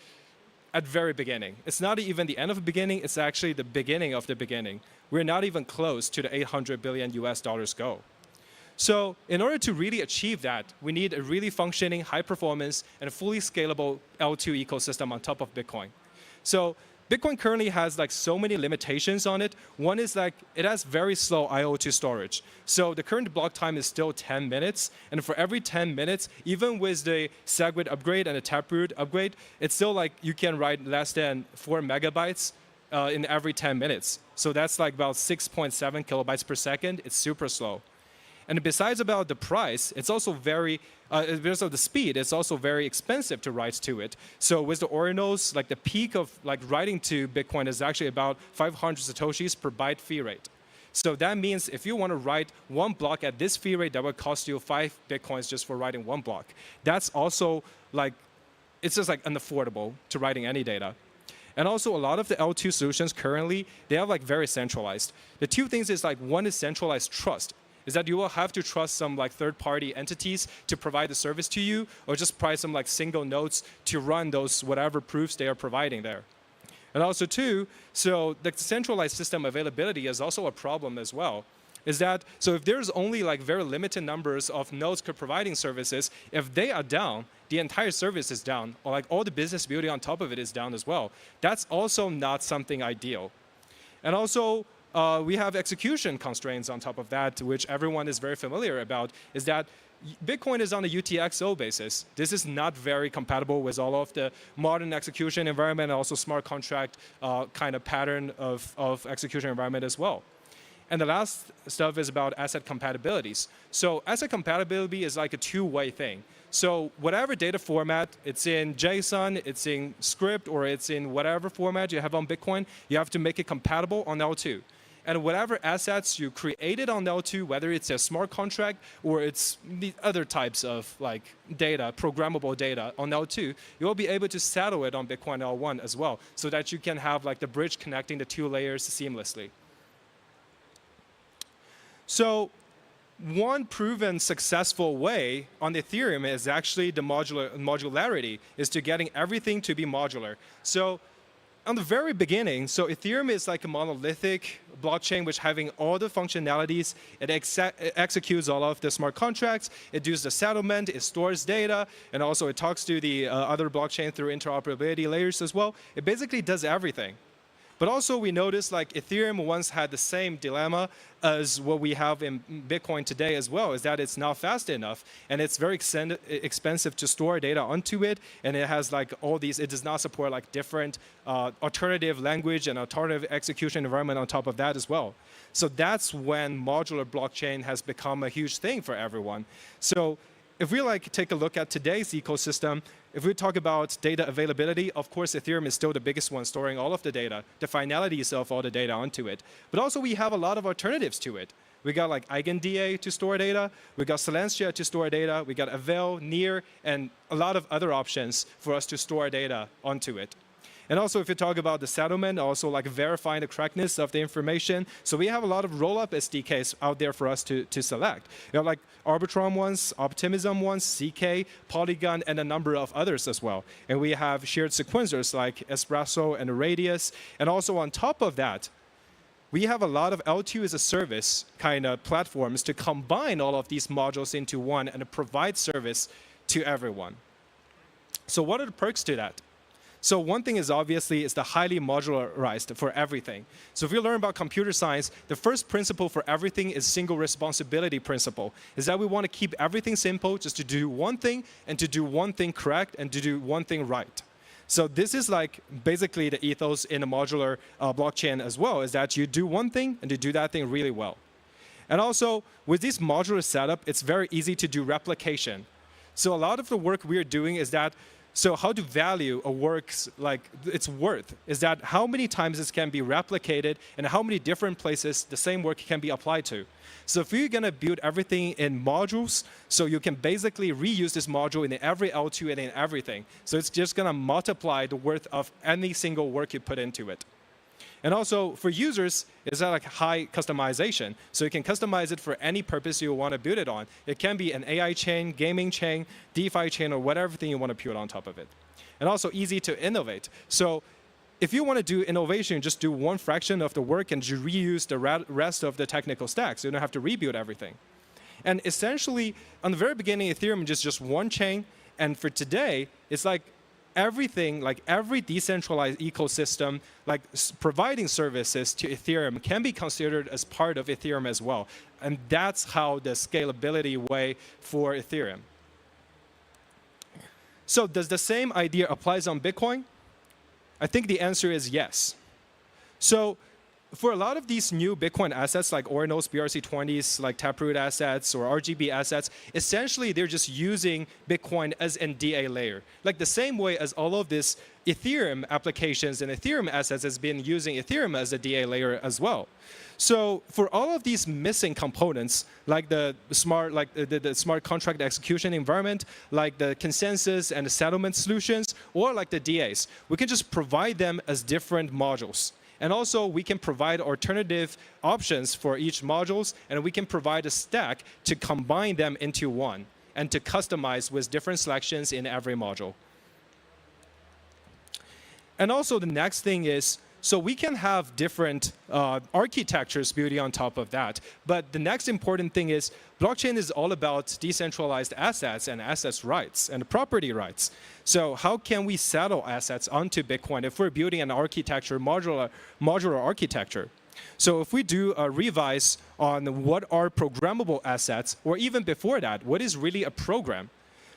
at very beginning. It's not even the end of the beginning, it's actually the beginning of the beginning. We're not even close to the 800 billion US dollars goal. So in order to really achieve that, we need a really functioning, high performance, and fully scalable L2 ecosystem on top of Bitcoin. So Bitcoin currently has like so many limitations on it. One is like it has very slow I/O2 storage. So the current block time is still 10 minutes. And for every 10 minutes, even with the SegWit upgrade and the Taproot upgrade, it's still like you can write less than 4 megabytes in every 10 minutes. So that's like about 6.7 kilobytes per second. It's super slow. And besides about the price, it's also very, because of the speed, it's also very expensive to write to it. So with the ordinals, like the peak of like writing to Bitcoin is actually about 500 Satoshis per byte fee rate. So that means if you want to write one block at this fee rate, that would cost you 5 Bitcoins just for writing one block. That's also like, it's just like unaffordable to writing any data. And also a lot of the L2 solutions currently, they are like very centralized. The two things is like one is centralized trust. Is that you will have to trust some like third-party entities to provide the service to you, or just provide some like single nodes to run those whatever proofs they are providing there. And also too, so the centralized system availability is also a problem as well. Is that, so if there's only like very limited numbers of nodes providing services, if they are down, the entire service is down, or like all the business building on top of it is down as well. That's also not something ideal. And also, we have execution constraints on top of that, which everyone is very familiar about, is that Bitcoin is on a UTXO basis. This is not very compatible with all of the modern execution environment and also smart contract kind of pattern of execution environment as well. And the last stuff is about asset compatibilities. So asset compatibility is like a two-way thing. So whatever data format, it's in JSON, it's in script, or it's in whatever format you have on Bitcoin, you have to make it compatible on L2. and whatever assets you created on L2, whether it's a smart contract or it's the other types of like data, programmable data on L2, you'll be able to settle it on Bitcoin L1 as well, so that you can have like the bridge connecting the two layers seamlessly. So one proven successful way on Ethereum is actually the modularity, is to getting everything to be modular. So on the very beginning, so Ethereum is like a monolithic blockchain which having all the functionalities. It executes all of the smart contracts. It does the settlement. It stores data. And also it talks to the other blockchain through interoperability layers as well. It basically does everything. But also we noticed like Ethereum once had the same dilemma as what we have in Bitcoin today as well, is that it's not fast enough and it's very expensive to store data onto it, and it has like all these, it does not support like different alternative language and alternative execution environment on top of that as well. So that's when modular blockchain has become a huge thing for everyone. So if we like take a look at today's ecosystem, if we talk about data availability, of course, Ethereum is still the biggest one, storing all of the data, the finalities of all the data onto it. But also we have a lot of alternatives to it. We got like EigenDA to store data. We got Silencia to store data. We got Avail, Near, and a lot of other options for us to store data onto it. And also, if you talk about the settlement, also like verifying the correctness of the information. So we have a lot of roll-up SDKs out there for us to select. You have like Arbitrum ones, Optimism ones, CK, Polygon, and a number of others as well. And we have shared sequencers like Espresso and Radius. And also on top of that, we have a lot of L2 as a service kind of platforms to combine all of these modules into one and provide service to everyone. So what are the perks to that? So one thing is obviously is the highly modularized for everything. So if you learn about computer science, the first principle for everything is single responsibility principle, is that we want to keep everything simple, just to do one thing and to do one thing correct and to do one thing right. So this is like basically the ethos in a modular blockchain as well, is that you do one thing and you do that thing really well. And also with this modular setup, it's very easy to do replication. So a lot of the work we're doing is that, so how to value a work's like its worth is that how many times this can be replicated and how many different places the same work can be applied to. So if you're going to build everything in modules, so you can basically reuse this module in every L2 and in everything. So it's just going to multiply the worth of any single work you put into it. And also for users, it's like high customization. So you can customize it for any purpose you want to build it on. It can be an AI chain, gaming chain, DeFi chain, or whatever thing you want to build on top of it. And also easy to innovate. So if you want to do innovation, just do one fraction of the work and you reuse the rest of the technical stack. So you don't have to rebuild everything. And essentially, on the very beginning, Ethereum is just one chain. And for today, it's like everything, like every decentralized ecosystem, like providing services to Ethereum can be considered as part of Ethereum as well. And that's how the scalability way for Ethereum. So does the same idea apply on Bitcoin? I think the answer is yes. So for a lot of these new Bitcoin assets like Ordinals, BRC20s, like Taproot assets or RGB assets, essentially they're just using Bitcoin as an DA layer. Like the same way as all of these Ethereum applications and Ethereum assets has been using Ethereum as a DA layer as well. So for all of these missing components, like the smart, the smart contract execution environment, like the consensus and the settlement solutions, or like the DAs, we can just provide them as different modules. And also, we can provide alternative options for each modules, and we can provide a stack to combine them into one and to customize with different selections in every module. And also, the next thing is, so we can have different architectures building on top of that. But the next important thing is blockchain is all about decentralized assets and assets rights and property rights. So how can we settle assets onto Bitcoin if we're building an architecture, modular architecture? So if we do a revise on what are programmable assets, or even before that, what is really a program?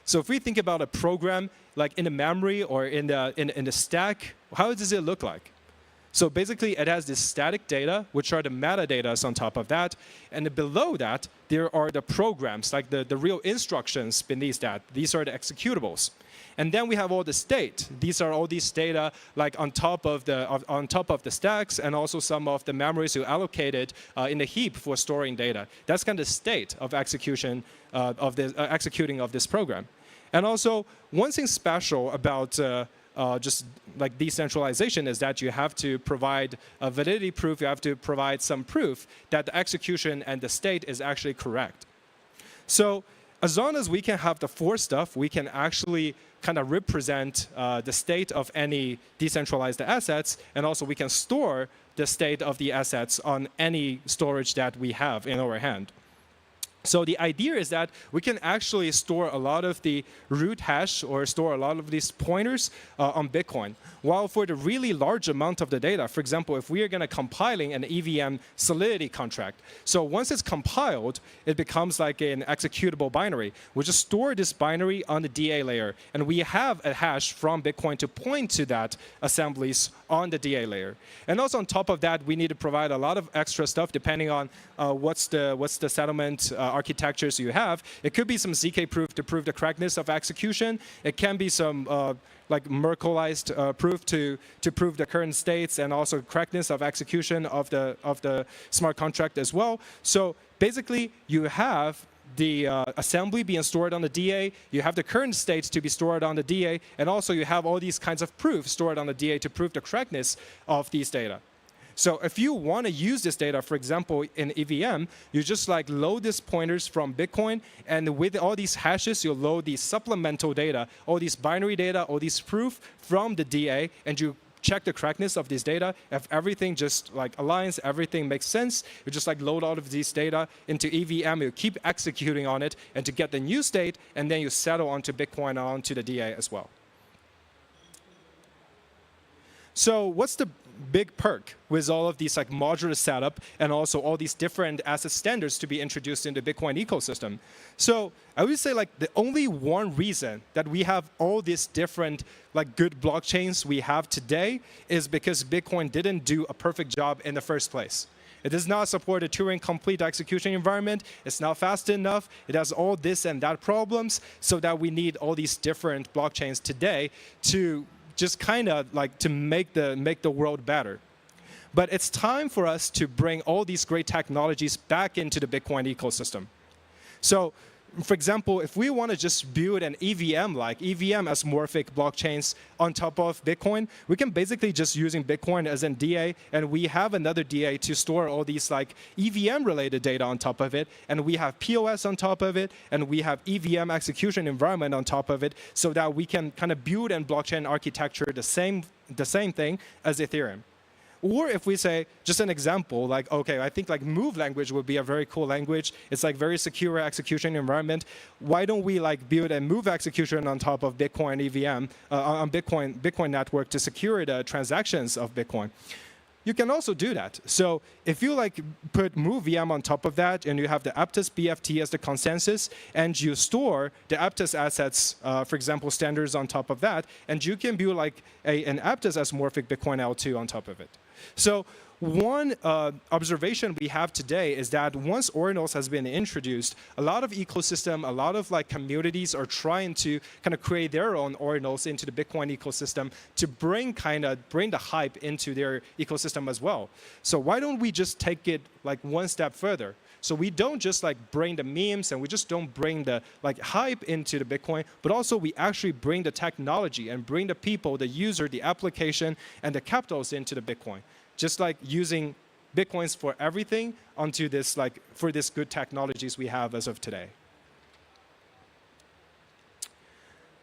So if we think about a program like in the memory or in the stack, how does it look like? So basically, it has this static data, which are the metadata on top of that. And below that, there are the programs, like the real instructions beneath that. These are the executables. And then we have all the state. These are all these data like on top of the stacks, and also some of the memories you allocated in the heap for storing data. That's kind of the state of execution of the executing of this program. And also, one thing special about just like decentralization is that you have to provide a validity proof. You have to provide some proof that the execution and the state is actually correct. So as long as we can have the four stuff, we can actually kind of represent the state of any decentralized assets, and also we can store the state of the assets on any storage that we have in our hand. So the idea is that we can actually store a lot of the root hash or store a lot of these pointers on Bitcoin. While for the really large amount of the data, for example, if we are going to compiling an EVM Solidity contract, so once it's compiled, it becomes like an executable binary. We just store this binary on the DA layer, and we have a hash from Bitcoin to point to that assemblies on the DA layer. And also on top of that, we need to provide a lot of extra stuff depending on what's the settlement architectures you have. It could be some ZK proof to prove the correctness of execution. It can be some like Merkleized proof to prove the current states and also correctness of execution of the smart contract as well. So basically, you have the assembly being stored on the DA, you have the current states to be stored on the DA, and also you have all these kinds of proofs stored on the DA to prove the correctness of these data. So if you want to use this data, for example, in EVM, you just like load these pointers from Bitcoin, and with all these hashes, you load these supplemental data, all these binary data, all these proof from the DA, and you check the correctness of this data. If everything just like aligns, everything makes sense, you just like load all of these data into EVM, you keep executing on it, and to get the new state, and then you settle onto Bitcoin and onto the DA as well. So what's the big perk with all of these like modular setup and also all these different asset standards to be introduced in the Bitcoin ecosystem? So I would say like the only one reason that we have all these different like good blockchains we have today is because Bitcoin didn't do a perfect job in the first place. It does not support a Turing complete execution environment. It's not fast enough. It has all this and that problems, so that we need all these different blockchains today to just kind of like to make the world better. But it's time for us to bring all these great technologies back into the Bitcoin ecosystem. So, for example, if we want to just build an EVM-like, EVM-asmorphic blockchains on top of Bitcoin, we can basically just using Bitcoin as an DA, and we have another DA to store all these like EVM-related data on top of it, and we have POS on top of it, and we have EVM execution environment on top of it, so that we can kind of build and blockchain architecture the same thing as Ethereum. Or if we say, just an example, like, okay, I think like Move language would be a very cool language. It's like very secure execution environment. Why don't we like build a Move execution on top of Bitcoin EVM, on Bitcoin network to secure the transactions of Bitcoin? You can also do that. So if you like put Move VM on top of that, and you have the Aptos BFT as the consensus, and you store the Aptos assets, for example, standards on top of that, and you can build like an Aptos asmorphic Bitcoin L2 on top of it. So one observation we have today is that once Ordinals has been introduced, a lot of ecosystem, a lot of like communities are trying to kind of create their own Ordinals into the Bitcoin ecosystem to bring the hype into their ecosystem as well. So why don't we just take it like one step further? So we don't just like bring the memes, and we just don't bring the like hype into the Bitcoin, but also we actually bring the technology and bring the people, the user, the application, and the capitals into the Bitcoin. Just like using Bitcoins for everything onto this, like for these good technologies we have as of today.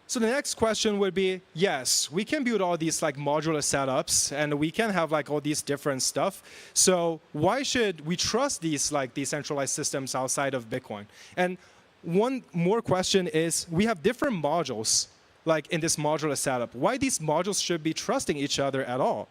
So the next question would be, yes, we can build all these like modular setups, and we can have like all these different stuff. So why should we trust these like decentralized systems outside of Bitcoin? And one more question is, we have different modules like in this modular setup. Why these modules should be trusting each other at all?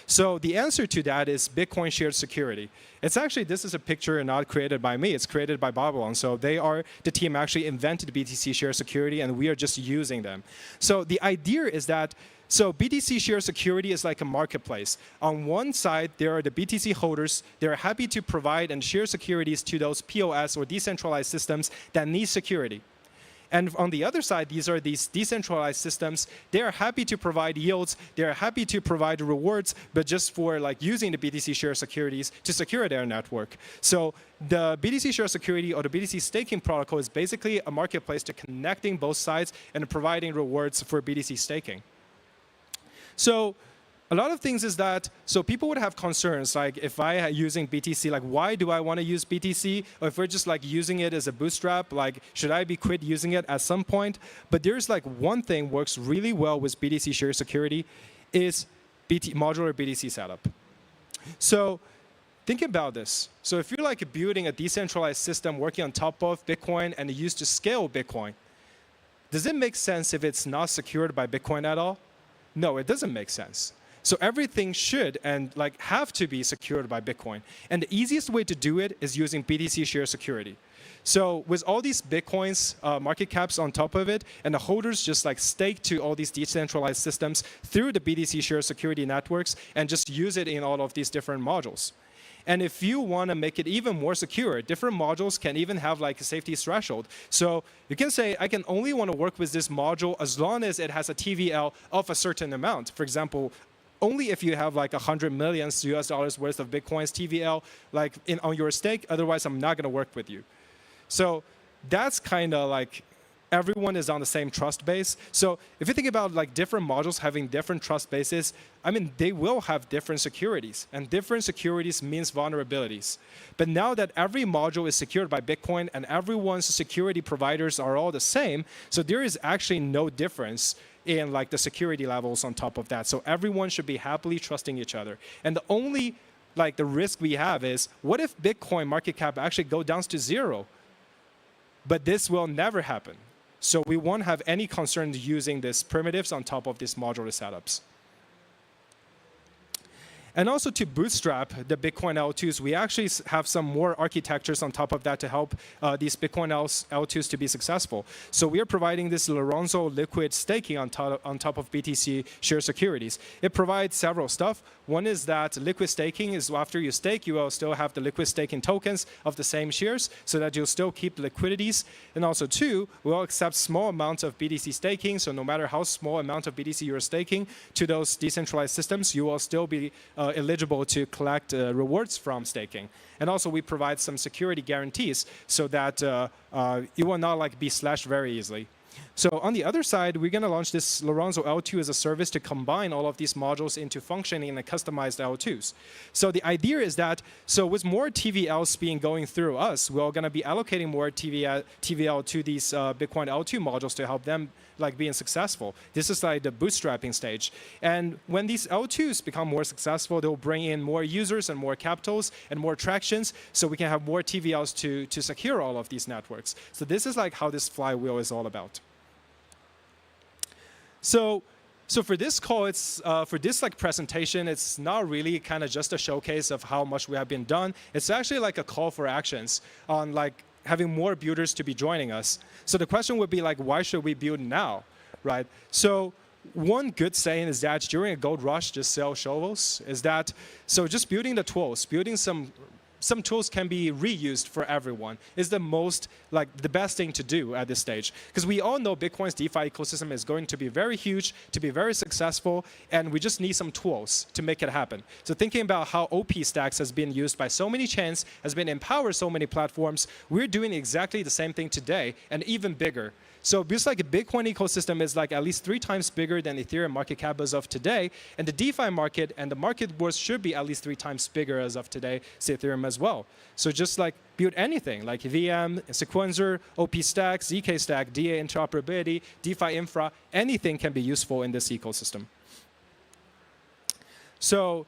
So the answer to that is Bitcoin shared security. It's actually, this is a picture not created by me, it's created by Babylon. So they are, the team actually invented BTC shared security, and we are just using them. So the idea is that So BTC Share Security is like a marketplace. On one side, there are the BTC holders. They're happy to provide and share securities to those POS or decentralized systems that need security. And on the other side, these are these decentralized systems. They are happy to provide yields. They are happy to provide rewards, but just for like using the BTC Share securities to secure their network. So the BTC Share Security or the BTC staking protocol is basically a marketplace to connecting both sides and providing rewards for BTC staking. So a lot of things is that, so people would have concerns, like if I am using BTC, like why do I want to use BTC? Or if we're just like using it as a bootstrap, like should I be quit using it at some point? But there's like one thing works really well with BTC Share Security is modular BTC setup. So think about this. So if you're like building a decentralized system working on top of Bitcoin and used to scale Bitcoin, does it make sense if it's not secured by Bitcoin at all? No, it doesn't make sense. So everything should and like have to be secured by Bitcoin. And the easiest way to do it is using BTC Share Security. So with all these Bitcoins market caps on top of it, and the holders just like stake to all these decentralized systems through the BTC Share Security networks and just use it in all of these different modules. And if you want to make it even more secure, different modules can even have like a safety threshold. So you can say, I can only want to work with this module as long as it has a TVL of a certain amount. For example, only if you have like 100 million US dollars worth of Bitcoins TVL like on your stake, otherwise I'm not going to work with you. So that's kind of like everyone is on the same trust base. So if you think about like different modules having different trust bases, I mean, they will have different securities, and different securities means vulnerabilities. But now that every module is secured by Bitcoin and everyone's security providers are all the same, so there is actually no difference in like the security levels on top of that. So everyone should be happily trusting each other. And the only like the risk we have is, what if Bitcoin market cap actually go down to zero? But this will never happen. So we won't have any concerns using these primitives on top of these modular setups. And also to bootstrap the Bitcoin L2s, we actually have some more architectures on top of that to help these Bitcoin L2s to be successful. So we are providing this Lorenzo liquid staking on top of BTC Share Securities. It provides several stuff. One is that liquid staking is after you stake, you will still have the liquid staking tokens of the same shares so that you'll still keep liquidities. And also two, we'll accept small amounts of BTC staking. So no matter how small amount of BTC you're staking to those decentralized systems, you will still be eligible to collect rewards from staking. And also we provide some security guarantees so that you will not like be slashed very easily. So on the other side, we're going to launch this Lorenzo L2 as a service to combine all of these modules into functioning and customized L2s. So the idea is that, so with more TVLs being going through us, we're going to be allocating more TVL to these Bitcoin L2 modules to help them like being successful. This is like the bootstrapping stage. And when these L2s become more successful, they'll bring in more users and more capitals and more tractions, so we can have more TVLs to secure all of these networks. So this is like how this flywheel is all about. So for this call, it's for this like presentation, it's not really kind of just a showcase of how much we have been done. It's actually like a call for actions on like having more builders to be joining us. So the question would be like, why should we build now, right? So one good saying is that during a gold rush, just sell shovels. Is that so? Just building the tools, building some tools can be reused for everyone is the most, like the best thing to do at this stage. Because we all know Bitcoin's DeFi ecosystem is going to be very huge, to be very successful, and we just need some tools to make it happen. So thinking about how OP Stacks has been used by so many chains, has been empowered so many platforms, we're doing exactly the same thing today and even bigger. So just like a Bitcoin ecosystem is like at least 3 times bigger than Ethereum market cap as of today, and the DeFi market and the market worth should be at least 3 times bigger as of today, say Ethereum as well. So just like build anything like VM, Sequencer, OP Stack, ZK Stack, DA interoperability, DeFi infra, anything can be useful in this ecosystem. So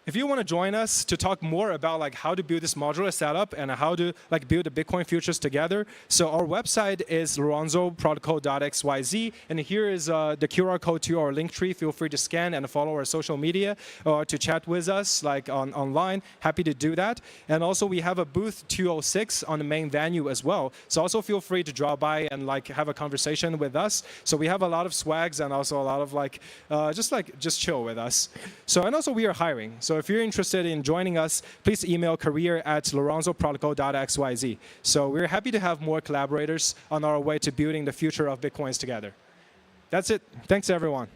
if you want to join us to talk more about like how to build this modular setup and how to like build the Bitcoin futures together, so our website is lorenzoprotocol.xyz, and here is the QR code to our link tree. Feel free to scan and follow our social media or to chat with us like online. Happy to do that. And also we have a booth 206 on the main venue as well. So also feel free to drop by and like have a conversation with us. So we have a lot of swags and also a lot of like just chill with us. So and also we are hiring. So if you're interested in joining us, please email career@lorenzoprotocol.xyz. So we're happy to have more collaborators on our way to building the future of Bitcoins together. That's it. Thanks, everyone.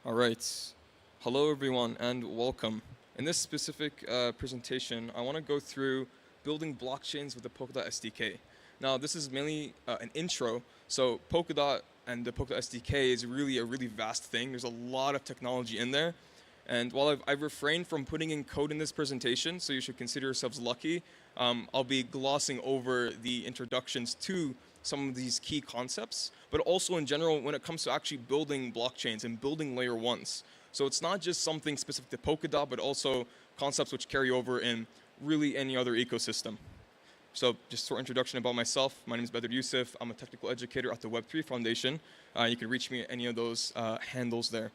All right. Hello, everyone, and welcome. In this specific presentation, I want to go through building blockchains with the Polkadot SDK. Now, this is mainly an intro. So Polkadot and the Polkadot SDK is really a really vast thing. There's a lot of technology in there. And while I've refrained from putting in code in this presentation, so you should consider yourselves lucky, I'll be glossing over the introductions to some of these key concepts, but also in general when it comes to actually building blockchains and building layer ones. So it's not just something specific to Polkadot, but also concepts which carry over in really any other ecosystem. So just a short introduction about myself. My name is Badr Youssef. I'm a technical educator at the Web3 Foundation. You can reach me at any of those handles there.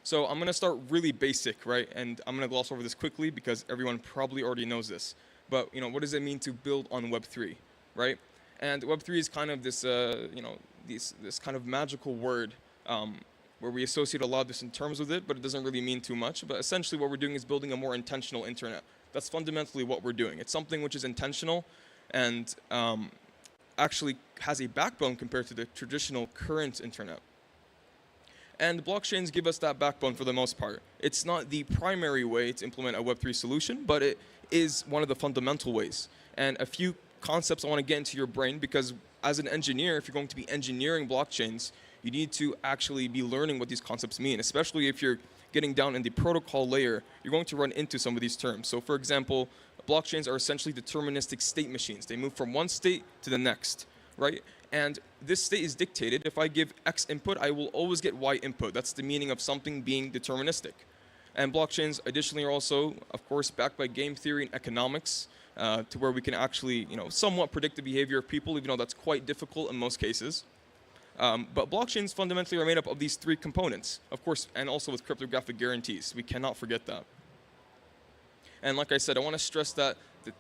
So I'm going to start really basic, right? And I'm going to gloss over this quickly because everyone probably already knows this. But what does it mean to build on Web3, right? And Web3 is kind of this, this kind of magical word where we associate a lot of this in terms with it, but it doesn't really mean too much. But essentially what we're doing is building a more intentional internet. That's fundamentally what we're doing. It's something which is intentional and actually has a backbone compared to the traditional current internet. And blockchains give us that backbone for the most part. It's not the primary way to implement a Web3 solution, but it is one of the fundamental ways. And a few concepts I want to get into your brain, because as an engineer, if you're going to be engineering blockchains, you need to actually be learning what these concepts mean, especially if you're getting down in the protocol layer, you're going to run into some of these terms. So for example, blockchains are essentially deterministic state machines. They move from one state to the next, right? And this state is dictated. If I give X input, I will always get Y input. That's the meaning of something being deterministic. And blockchains additionally are also, of course, backed by game theory and economics, to where we can actually, somewhat predict the behavior of people, even though that's quite difficult in most cases. But blockchains fundamentally are made up of these three components, of course, and also with cryptographic guarantees. We cannot forget that. And like I said, I want to stress that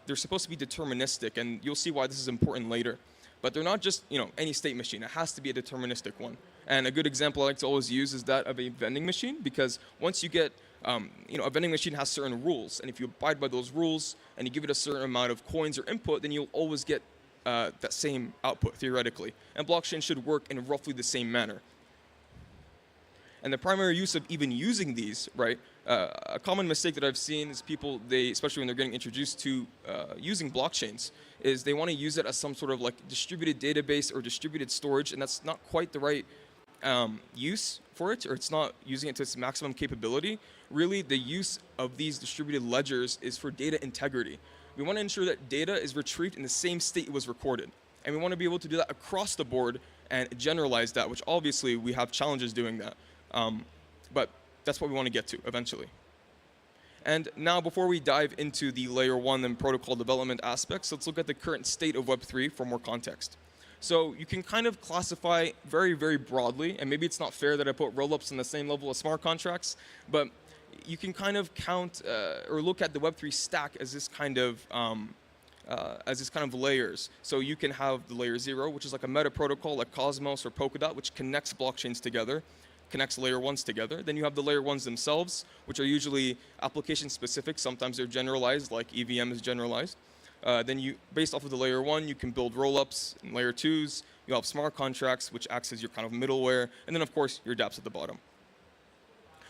they're supposed to be deterministic, and you'll see why this is important later. But they're not just, any state machine. It has to be a deterministic one. And a good example I like to always use is that of a vending machine, because once you get, a vending machine has certain rules, and if you abide by those rules and you give it a certain amount of coins or input, then you'll always get that same output, theoretically. And blockchain should work in roughly the same manner. And the primary use of even using these, right, a common mistake that I've seen is people, especially when they're getting introduced to using blockchains, is they want to use it as some sort of like distributed database or distributed storage, and that's not quite the right use for it, or it's not using it to its maximum capability. Really, the use of these distributed ledgers is for data integrity. We want to ensure that data is retrieved in the same state it was recorded. And we want to be able to do that across the board and generalize that, which obviously we have challenges doing that. But that's what we want to get to eventually. And now, before we dive into the layer one and protocol development aspects, let's look at the current state of Web3 for more context. So you can kind of classify very, very broadly, and maybe it's not fair that I put rollups on the same level as smart contracts, but you can kind of count or look at the Web3 stack as this kind of layers. So you can have the layer 0, which is like a meta protocol like Cosmos or Polkadot, which connects blockchains together, connects layer 1s together. Then you have the layer 1s themselves, which are usually application specific. Sometimes they're generalized, like EVM is generalized. Then based off of the layer 1, you can build rollups and layer 2s. You have smart contracts, which acts as your kind of middleware. And then, of course, your dApps at the bottom.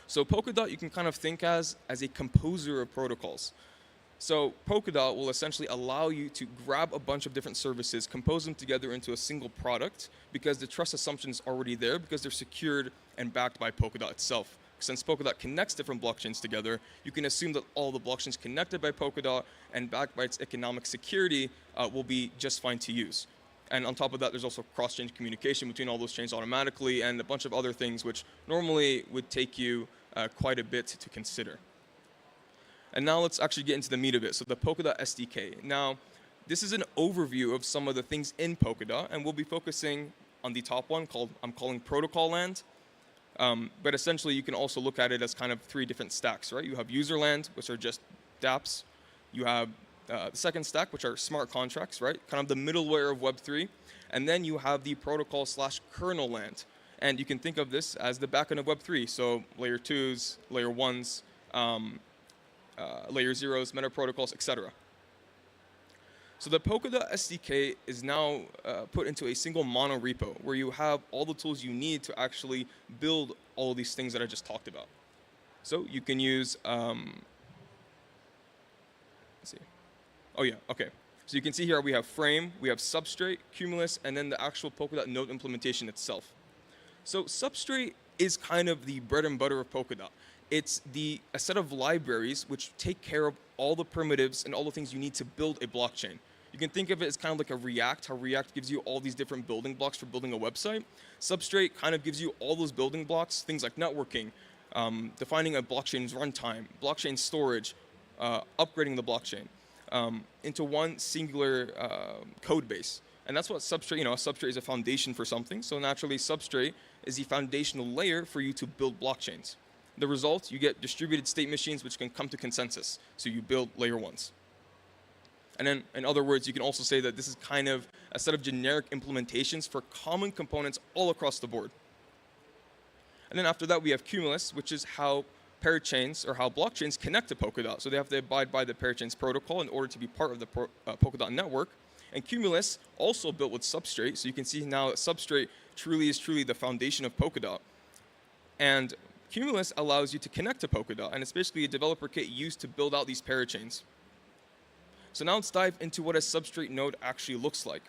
So Polkadot you can kind of think as a composer of protocols. So Polkadot will essentially allow you to grab a bunch of different services, compose them together into a single product, because the trust assumption is already there, because they're secured and backed by Polkadot itself. Since Polkadot connects different blockchains together, you can assume that all the blockchains connected by Polkadot and backed by its economic security will be just fine to use. And on top of that, there's also cross-chain communication between all those chains automatically, and a bunch of other things which normally would take you quite a bit to consider. And now let's actually get into the meat of it. So the Polkadot SDK. Now, this is an overview of some of the things in Polkadot, and we'll be focusing on the top one I'm calling Protocol Land. But essentially, you can also look at it as kind of three different stacks, right? You have user land, which are just dApps. You have the second stack, which are smart contracts, right? Kind of the middleware of Web3. And then you have the protocol/kernel land. And you can think of this as the backend of Web3. So layer 2s, layer 1s, layer 0s, meta protocols, etc. So the Polkadot SDK is now put into a single mono repo where you have all the tools you need to actually build all these things that I just talked about. So you can use, let's see. Oh yeah, okay. So you can see here we have Frame, we have Substrate, Cumulus, and then the actual Polkadot node implementation itself. So Substrate is kind of the bread and butter of Polkadot. It's a set of libraries which take care of all the primitives and all the things you need to build a blockchain. You can think of it as kind of like a React, how React gives you all these different building blocks for building a website. Substrate kind of gives you all those building blocks, things like networking, defining a blockchain's runtime, blockchain storage, upgrading the blockchain into one singular code base. And that's what Substrate, a Substrate is a foundation for something. So naturally, Substrate is the foundational layer for you to build blockchains. The result, you get distributed state machines which can come to consensus. So you build layer ones. And then, in other words, you can also say that this is kind of a set of generic implementations for common components all across the board. And then after that, we have Cumulus, which is how parachains or how blockchains connect to Polkadot. So they have to abide by the parachains protocol in order to be part of the Polkadot network. And Cumulus also built with Substrate. So you can see now that Substrate is truly the foundation of Polkadot. And Cumulus allows you to connect to Polkadot. And it's basically a developer kit used to build out these parachains. So now let's dive into what a Substrate node actually looks like.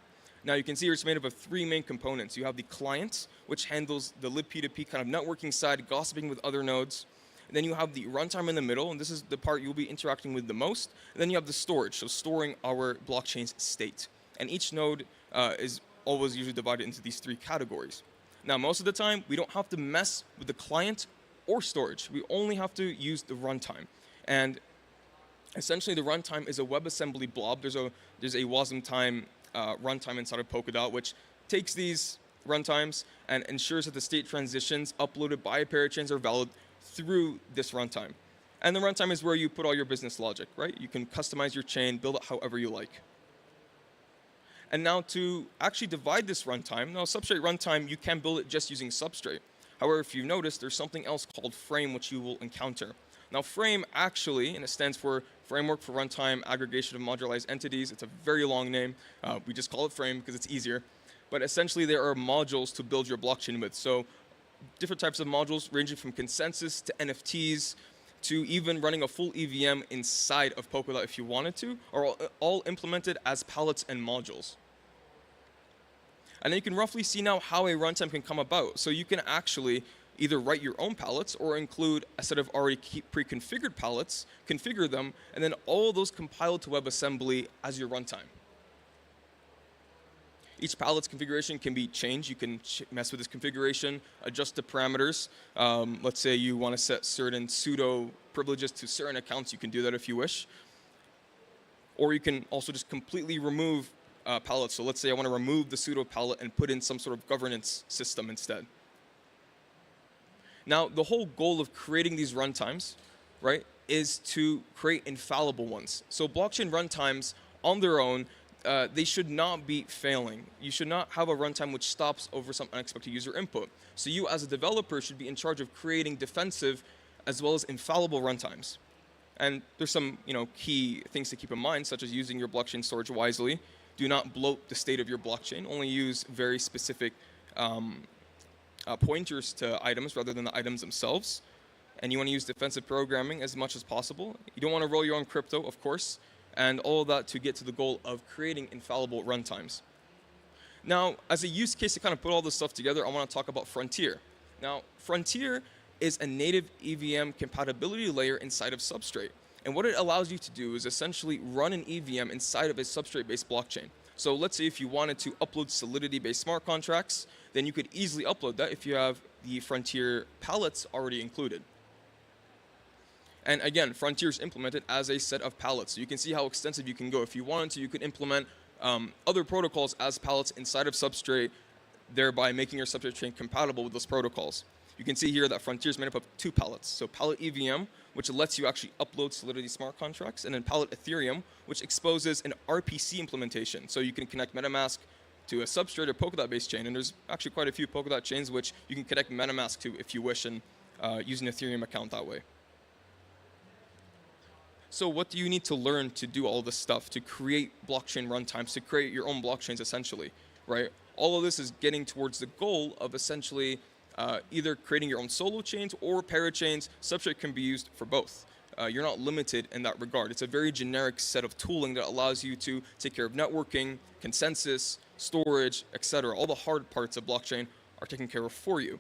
Now you can see here it's made up of three main components. You have the client, which handles the libp2p kind of networking side, gossiping with other nodes. And then you have the runtime in the middle, and this is the part you'll be interacting with the most. And then you have the storage, so storing our blockchain's state. And each node is always usually divided into these three categories. Now most of the time, we don't have to mess with the client or storage. We only have to use the runtime. And essentially, the runtime is a WebAssembly blob. There's a wasmtime runtime inside of Polkadot, which takes these runtimes and ensures that the state transitions uploaded by parachains are valid through this runtime. And the runtime is where you put all your business logic, right? You can customize your chain, build it however you like. And now to actually divide this runtime, now Substrate runtime, you can build it just using Substrate. However, if you notice, there's something else called Frame, which you will encounter. Now Frame actually, and it stands for Framework for Runtime Aggregation of Modularized Entities. It's a very long name. We just call it Frame because it's easier. But essentially there are modules to build your blockchain with. So different types of modules ranging from consensus to NFTs to even running a full EVM inside of Polkadot if you wanted to, are all implemented as palettes and modules. And then you can roughly see now how a runtime can come about. So you can actually either write your own palettes or include a set of already pre-configured palettes, configure them, and then all of those compile to WebAssembly as your runtime. Each palette's configuration can be changed. You can mess with this configuration, adjust the parameters. Let's say you want to set certain pseudo privileges to certain accounts. You can do that if you wish. Or you can also just completely remove palettes. So let's say I want to remove the pseudo palette and put in some sort of governance system instead. Now, the whole goal of creating these runtimes, right, is to create infallible ones. So blockchain runtimes on their own, they should not be failing. You should not have a runtime which stops over some unexpected user input. So you as a developer should be in charge of creating defensive as well as infallible runtimes. And there's some key things to keep in mind, such as using your blockchain storage wisely. Do not bloat the state of your blockchain. Only use very specific pointers to items rather than the items themselves. And you want to use defensive programming as much as possible. You don't want to roll your own crypto, of course, and all of that to get to the goal of creating infallible runtimes. Now, as a use case to kind of put all this stuff together, I want to talk about Frontier. Now, Frontier is a native EVM compatibility layer inside of Substrate. And what it allows you to do is essentially run an EVM inside of a Substrate-based blockchain. So let's say if you wanted to upload Solidity-based smart contracts, then you could easily upload that if you have the Frontier palettes already included. And again, Frontier is implemented as a set of palettes. So you can see how extensive you can go. If you wanted to, you could implement other protocols as palettes inside of Substrate, thereby making your Substrate chain compatible with those protocols. You can see here that Frontier is made up of two palettes. So Palette EVM, which lets you actually upload Solidity smart contracts, and then Palette Ethereum, which exposes an RPC implementation. So you can connect MetaMask to a Substrate or Polkadot-based chain. And there's actually quite a few Polkadot chains which you can connect MetaMask to if you wish and use an Ethereum account that way. So what do you need to learn to do all this stuff, to create blockchain runtimes, to create your own blockchains essentially, right? All of this is getting towards the goal of essentially either creating your own solo chains or parachains. Substrate can be used for both. You're not limited in that regard. It's a very generic set of tooling that allows you to take care of networking, consensus, storage, etc. All the hard parts of blockchain are taken care of for you.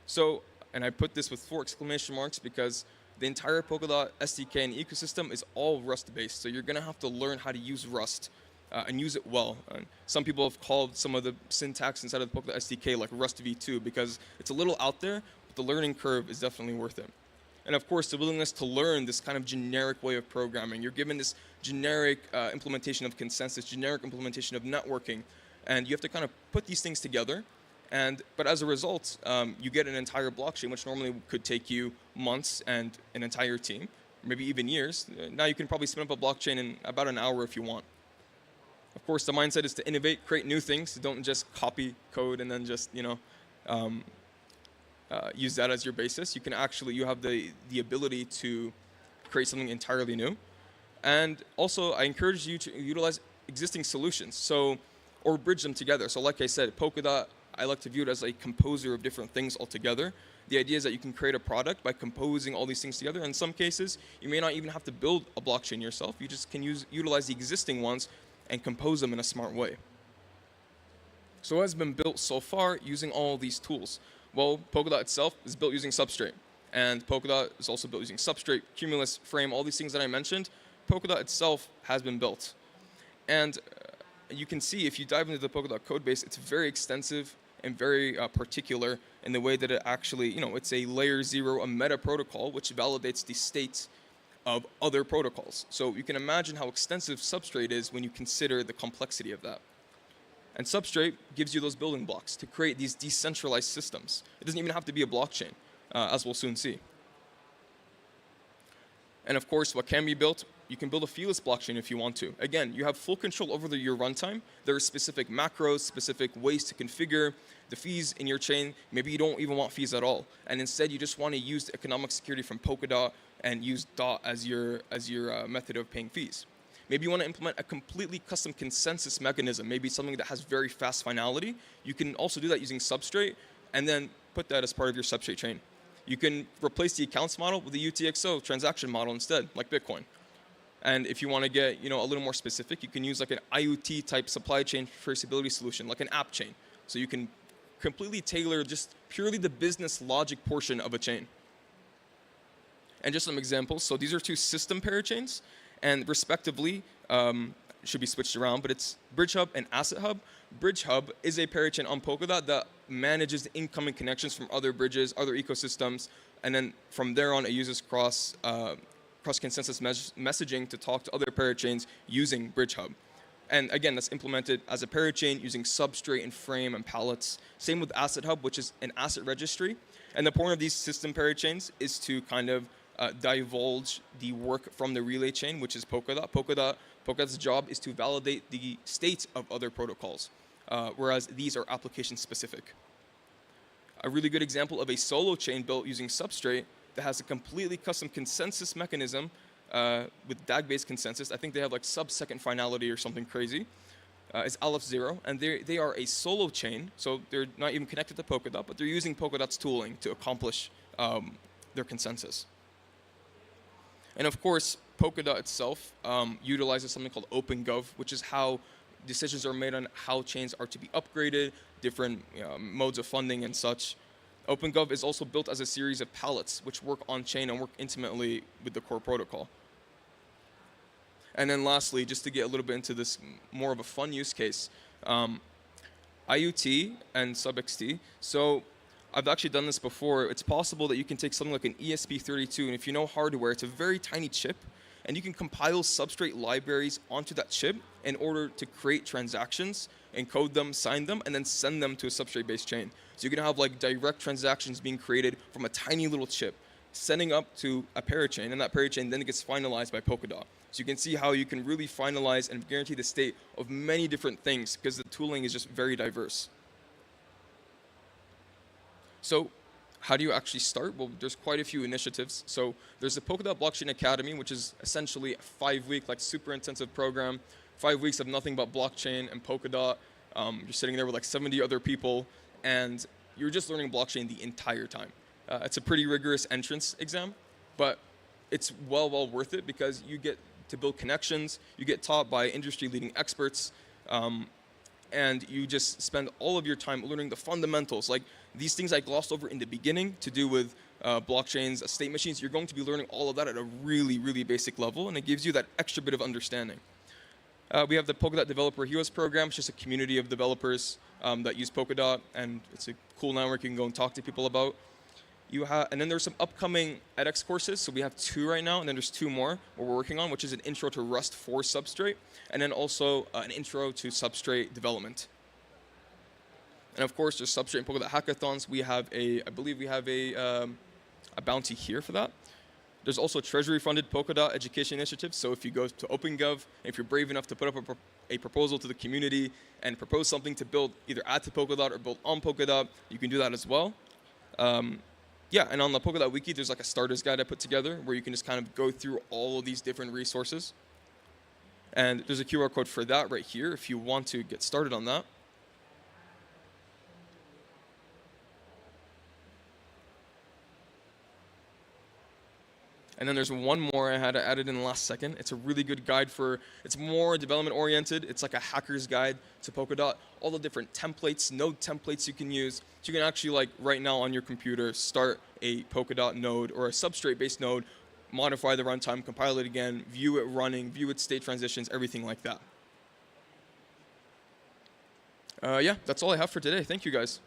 So, and I put this with 4 exclamation marks because the entire Polkadot SDK and ecosystem is all Rust-based. So you're going to have to learn how to use Rust and use it well. And some people have called some of the syntax inside of the Polkadot SDK like Rust v2 because it's a little out there, but the learning curve is definitely worth it. And of course, the willingness to learn this kind of generic way of programming. You're given this generic implementation of consensus, generic implementation of networking, and you have to kind of put these things together. But as a result, you get an entire blockchain, which normally could take you months and an entire team, maybe even years. Now you can probably spin up a blockchain in about an hour if you want. Of course, the mindset is to innovate, create new things. Don't just copy code and then just, use that as your basis. You can actually, you have the ability to create something entirely new. And also, I encourage you to utilize existing solutions, or bridge them together. So like I said, Polkadot, I like to view it as a composer of different things altogether. The idea is that you can create a product by composing all these things together. In some cases, you may not even have to build a blockchain yourself. You just can utilize the existing ones and compose them in a smart way. So what has been built so far using all these tools? Well, Polkadot itself is built using Substrate. And Polkadot is also built using Substrate, Cumulus, Frame, all these things that I mentioned. Polkadot itself has been built. And you can see if you dive into the Polkadot codebase, it's very extensive and very particular in the way that it actually, it's a layer 0, a meta protocol, which validates the state of other protocols. So you can imagine how extensive Substrate is when you consider the complexity of that. And Substrate gives you those building blocks to create these decentralized systems. It doesn't even have to be a blockchain, as we'll soon see. And of course, what can be built? You can build a feeless blockchain if you want to. Again, you have full control over your runtime. There are specific macros, specific ways to configure the fees in your chain. Maybe you don't even want fees at all. And instead, you just want to use the economic security from Polkadot and use DOT as your method of paying fees. Maybe you want to implement a completely custom consensus mechanism, maybe something that has very fast finality. You can also do that using Substrate and then put that as part of your Substrate chain. You can replace the accounts model with the UTXO transaction model instead, like Bitcoin. And if you want to get a little more specific, you can use like an IoT type supply chain traceability solution, like an app chain. So you can completely tailor just purely the business logic portion of a chain. And just some examples. So these are 2 system parachains, and respectively should be switched around, but it's Bridge Hub and Asset Hub. Bridge Hub is a parachain on Polkadot that manages the incoming connections from other bridges, other ecosystems, and then from there on it uses cross-consensus messaging to talk to other parachains using Bridge Hub. And again, that's implemented as a parachain using Substrate and Frame and pallets. Same with Asset Hub, which is an asset registry. And the point of these system parachains is to kind of divulge the work from the relay chain, which is Polkadot. Polkadot's job is to validate the state of other protocols, whereas these are application specific. A really good example of a solo chain built using Substrate that has a completely custom consensus mechanism with DAG-based consensus. I think they have like sub-second finality or something crazy. Is Aleph 0, and they are a solo chain, so they're not even connected to Polkadot, but they're using Polkadot's tooling to accomplish their consensus. And of course, Polkadot itself utilizes something called OpenGov, which is how decisions are made on how chains are to be upgraded, different modes of funding and such. OpenGov is also built as a series of pallets, which work on-chain and work intimately with the core protocol. And then lastly, just to get a little bit into this more of a fun use case, IoT and SubXT. So I've actually done this before. It's possible that you can take something like an ESP32, and if you know hardware, it's a very tiny chip, and you can compile Substrate libraries onto that chip in order to create transactions, encode them, sign them, and then send them to a Substrate-based chain. So you can have like direct transactions being created from a tiny little chip, sending up to a parachain, and that parachain then gets finalized by Polkadot. So you can see how you can really finalize and guarantee the state of many different things because the tooling is just very diverse. So how do you actually start? Well, there's quite a few initiatives. So there's the Polkadot Blockchain Academy, which is essentially a 5-week, like super intensive program, 5 weeks of nothing but blockchain and Polkadot. You're sitting there with like 70 other people, and you're just learning blockchain the entire time. It's a pretty rigorous entrance exam, but it's well worth it because you get to build connections, you get taught by industry-leading experts, and you just spend all of your time learning the fundamentals. Like these things I glossed over in the beginning to do with blockchains, state machines, you're going to be learning all of that at a really, really basic level, and it gives you that extra bit of understanding. We have the Polkadot Developer Heroes program. It's just a community of developers that use Polkadot, and it's a cool network you can go and talk to people about. And then there's some upcoming edX courses. So we have 2 right now, and then there's 2 more we're working on, which is an intro to Rust for Substrate, and then also an intro to Substrate development. And of course, there's Substrate and Polkadot hackathons. I believe we have a bounty here for that. There's also Treasury-funded Polkadot education initiatives. So if you go to OpenGov, if you're brave enough to put up a proposal to the community and propose something to build, either add to Polkadot or build on Polkadot, you can do that as well. Yeah, and on the Polkadot Wiki, there's like a starter's guide I put together where you can just kind of go through all of these different resources. And there's a QR code for that right here if you want to get started on that. And then there's one more I had added in the last second. It's a really good guide it's more development oriented. It's like a hacker's guide to Polkadot. All the different templates, node templates you can use. So you can actually, like right now on your computer, start a Polkadot node or a substrate-based node, modify the runtime, compile it again, view it running, view its state transitions, everything like that. Yeah, that's all I have for today. Thank you, guys.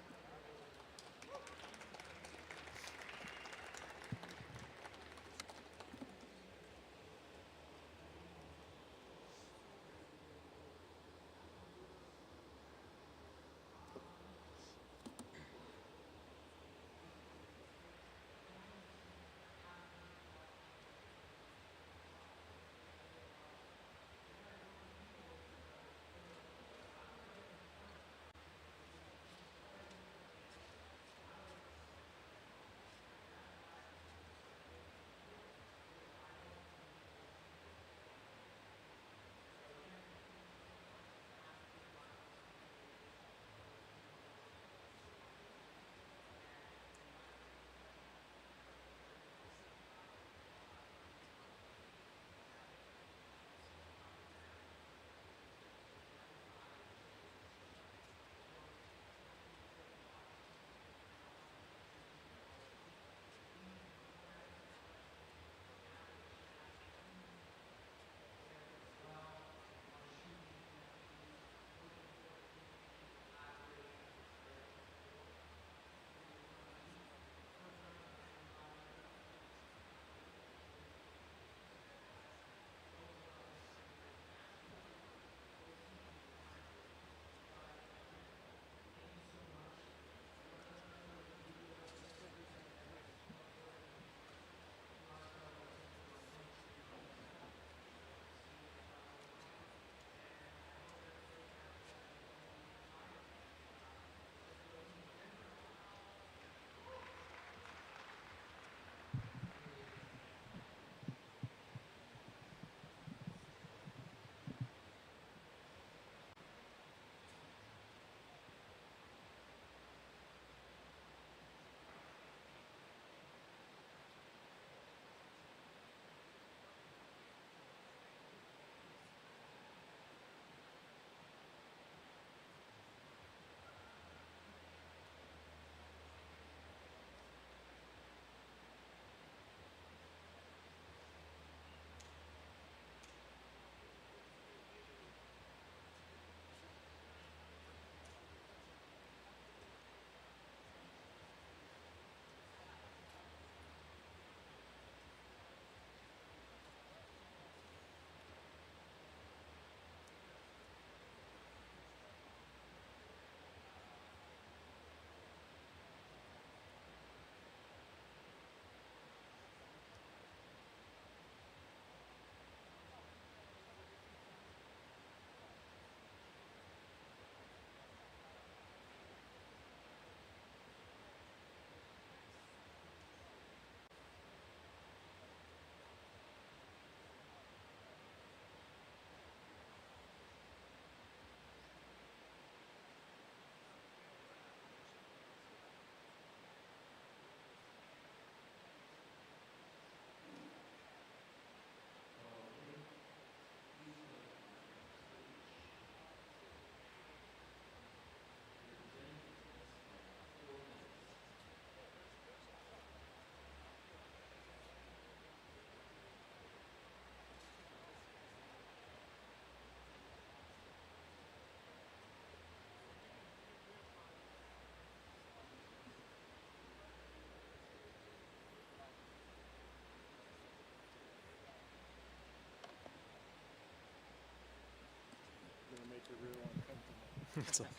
It's all good.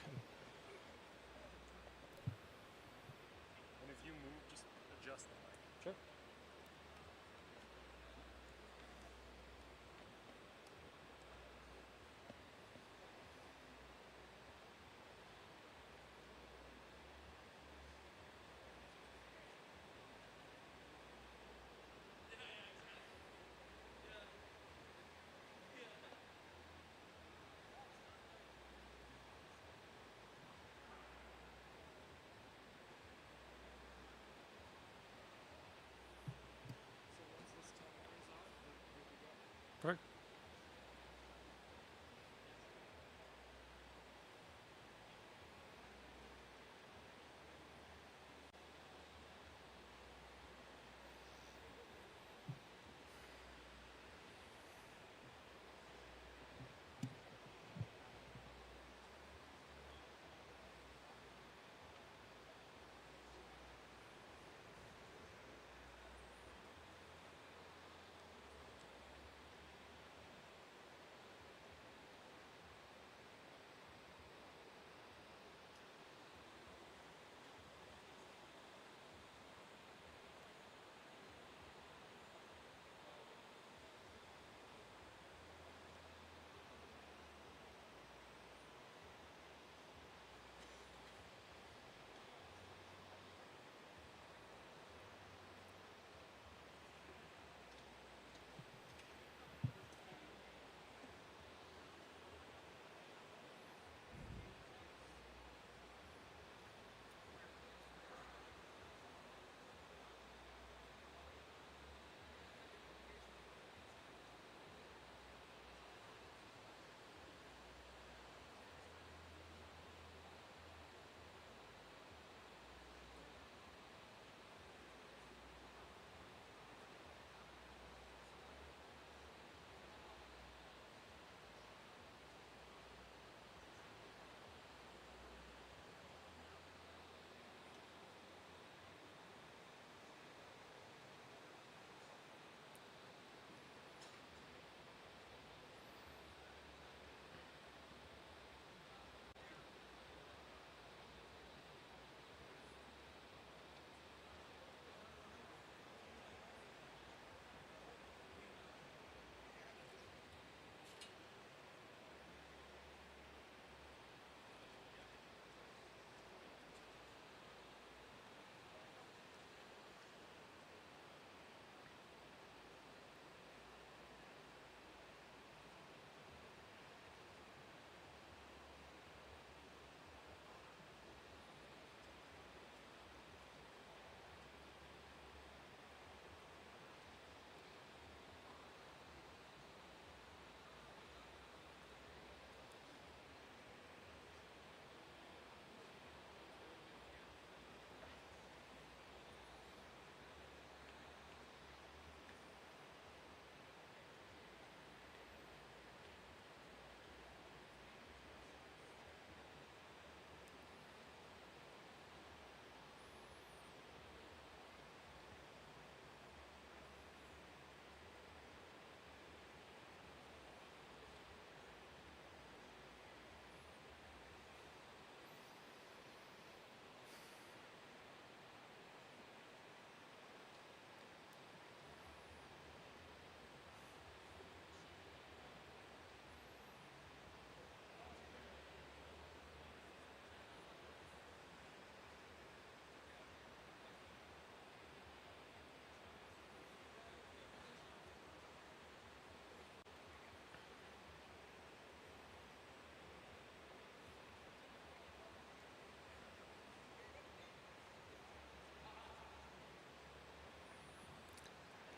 And if you move, just adjust the mic. Sure. Perfect.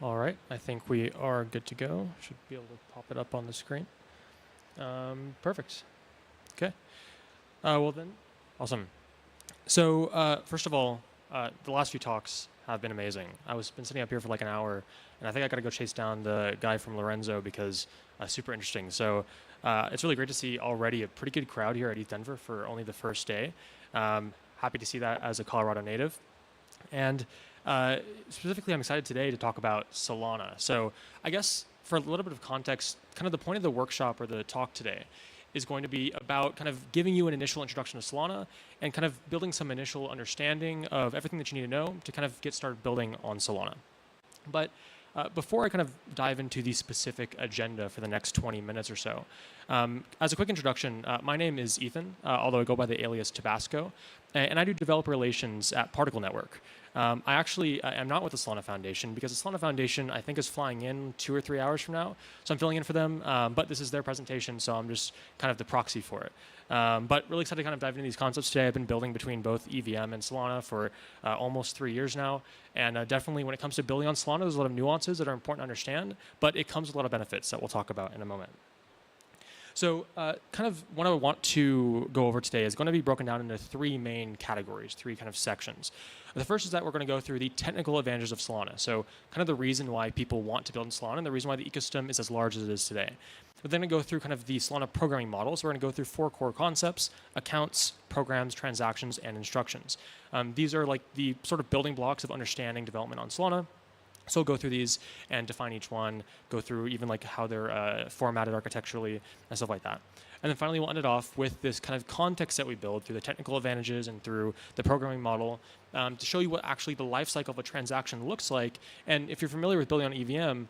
All right, I think we are good to go. Should be able to pop it up on the screen. Perfect. Okay. Well then, awesome. So first of all, the last few talks have been amazing. I was been sitting up here for like an hour, and I think I got to go chase down the guy from Lorenzo because super interesting. So it's really great to see already a pretty good crowd here at ETHDenver for only the first day. Happy to see that as a Colorado native. And specifically, I'm excited today to talk about Solana. So I guess for a little bit of context, kind of the point of the workshop or the talk today is going to be about kind of giving you an initial introduction to Solana and kind of building some initial understanding of everything that you need to know to kind of get started building on Solana. But before I kind of dive into the specific agenda for the next 20 minutes or so, as a quick introduction, my name is Ethan, although I go by the alias Tabasco, and I do developer relations at Particle Network. I actually am not with the Solana Foundation because the Solana Foundation, I think, is flying in 2 or 3 hours from now. So I'm filling in for them, but this is their presentation, so I'm just kind of the proxy for it. But really excited to kind of dive into these concepts today. I've been building between both EVM and Solana for almost 3 years now. And definitely when it comes to building on Solana, there's a lot of nuances that are important to understand, but it comes with a lot of benefits that we'll talk about in a moment. So kind of what I want to go over today is going to be broken down into 3 main categories, 3 kind of sections. The first is that we're going to go through the technical advantages of Solana. So kind of the reason why people want to build in Solana and the reason why the ecosystem is as large as it is today. We're then going to go through kind of the Solana programming model. So we're going to go through 4 core concepts: accounts, programs, transactions, and instructions. These are like the sort of building blocks of understanding development on Solana. So we'll go through these and define each one, go through even like how they're formatted architecturally and stuff like that. And then finally, we'll end it off with this kind of context that we build through the technical advantages and through the programming model to show you what actually the life cycle of a transaction looks like. And if you're familiar with building on EVM,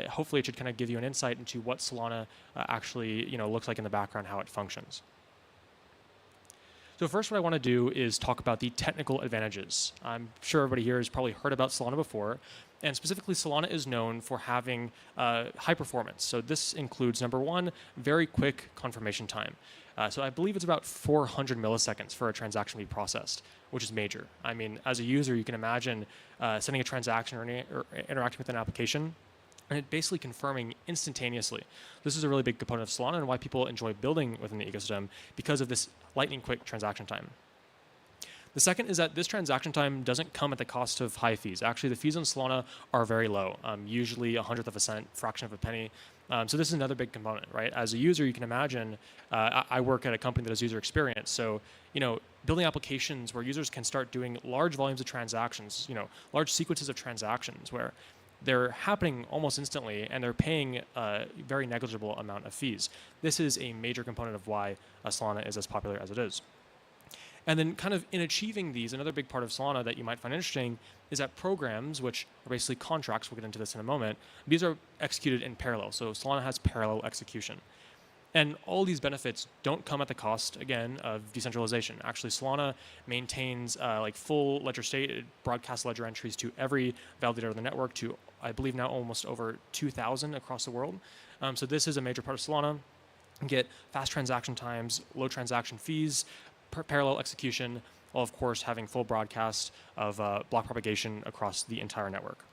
hopefully it should kind of give you an insight into what Solana actually looks like in the background, how it functions. So first, what I want to do is talk about the technical advantages. I'm sure everybody here has probably heard about Solana before. And specifically, Solana is known for having high performance. So this includes, number 1, very quick confirmation time. So I believe it's about 400 milliseconds for a transaction to be processed, which is major. I mean, as a user, you can imagine sending a transaction or interacting with an application and it basically confirming instantaneously. This is a really big component of Solana and why people enjoy building within the ecosystem because of this lightning quick transaction time. The second is that this transaction time doesn't come at the cost of high fees. Actually, the fees on Solana are very low, usually 1/100 of a cent, fraction of a penny. So this is another big component, right? As a user, you can imagine, I work at a company that has user experience. So, building applications where users can start doing large volumes of transactions, large sequences of transactions where they're happening almost instantly and they're paying a very negligible amount of fees. This is a major component of why Solana is as popular as it is. And then kind of in achieving these, another big part of Solana that you might find interesting is that programs, which are basically contracts, we'll get into this in a moment, these are executed in parallel. So Solana has parallel execution. And all these benefits don't come at the cost, again, of decentralization. Actually, Solana maintains like full ledger state. It broadcasts ledger entries to every validator on the network to, I believe now, almost over 2,000 across the world. So this is a major part of Solana. You get fast transaction times, low transaction fees, parallel execution, while of course having full broadcast of block propagation across the entire network.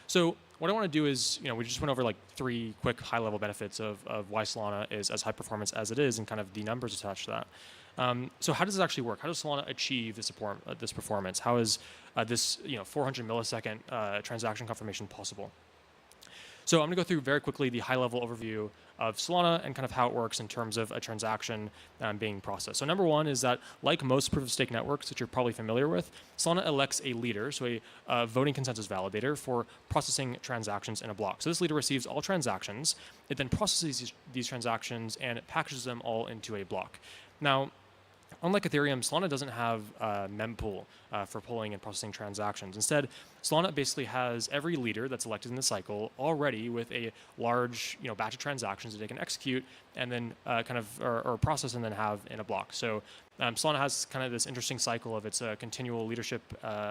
So what I want to do is, we just went over like 3 quick high-level benefits of why Solana is as high performance as it is and kind of the numbers attached to that. So how does this actually work? How does Solana achieve this performance? How is this 400 millisecond transaction confirmation possible? So I'm going to go through very quickly the high-level overview of Solana and kind of how it works in terms of a transaction being processed. So number 1 is that, like most proof-of-stake networks that you're probably familiar with, Solana elects a leader, so a voting consensus validator for processing transactions in a block. So this leader receives all transactions. It then processes these transactions and it packages them all into a block. Now, unlike Ethereum, Solana doesn't have a mempool for pulling and processing transactions. Instead, Solana basically has every leader that's elected in the cycle already with a large batch of transactions that they can execute and then or process and then have in a block. So Solana has kind of this interesting cycle of its continual leadership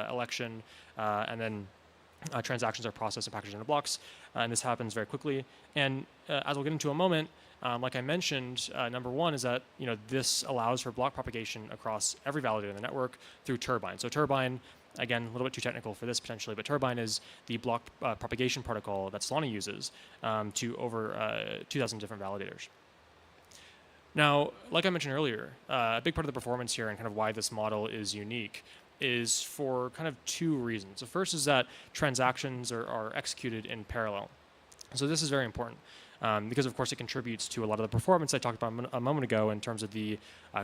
election and then transactions are processed and packaged into blocks. And this happens very quickly. And as we'll get into in a moment, like I mentioned, number 1 is that this allows for block propagation across every validator in the network through Turbine. So Turbine, again, a little bit too technical for this potentially, but Turbine is the block propagation protocol that Solana uses to over 2,000 different validators. Now, like I mentioned earlier, a big part of the performance here and kind of why this model is unique is for kind of 2 reasons. The first is that transactions are executed in parallel. So this is very important. Because of course it contributes to a lot of the performance I talked about a moment ago in terms of the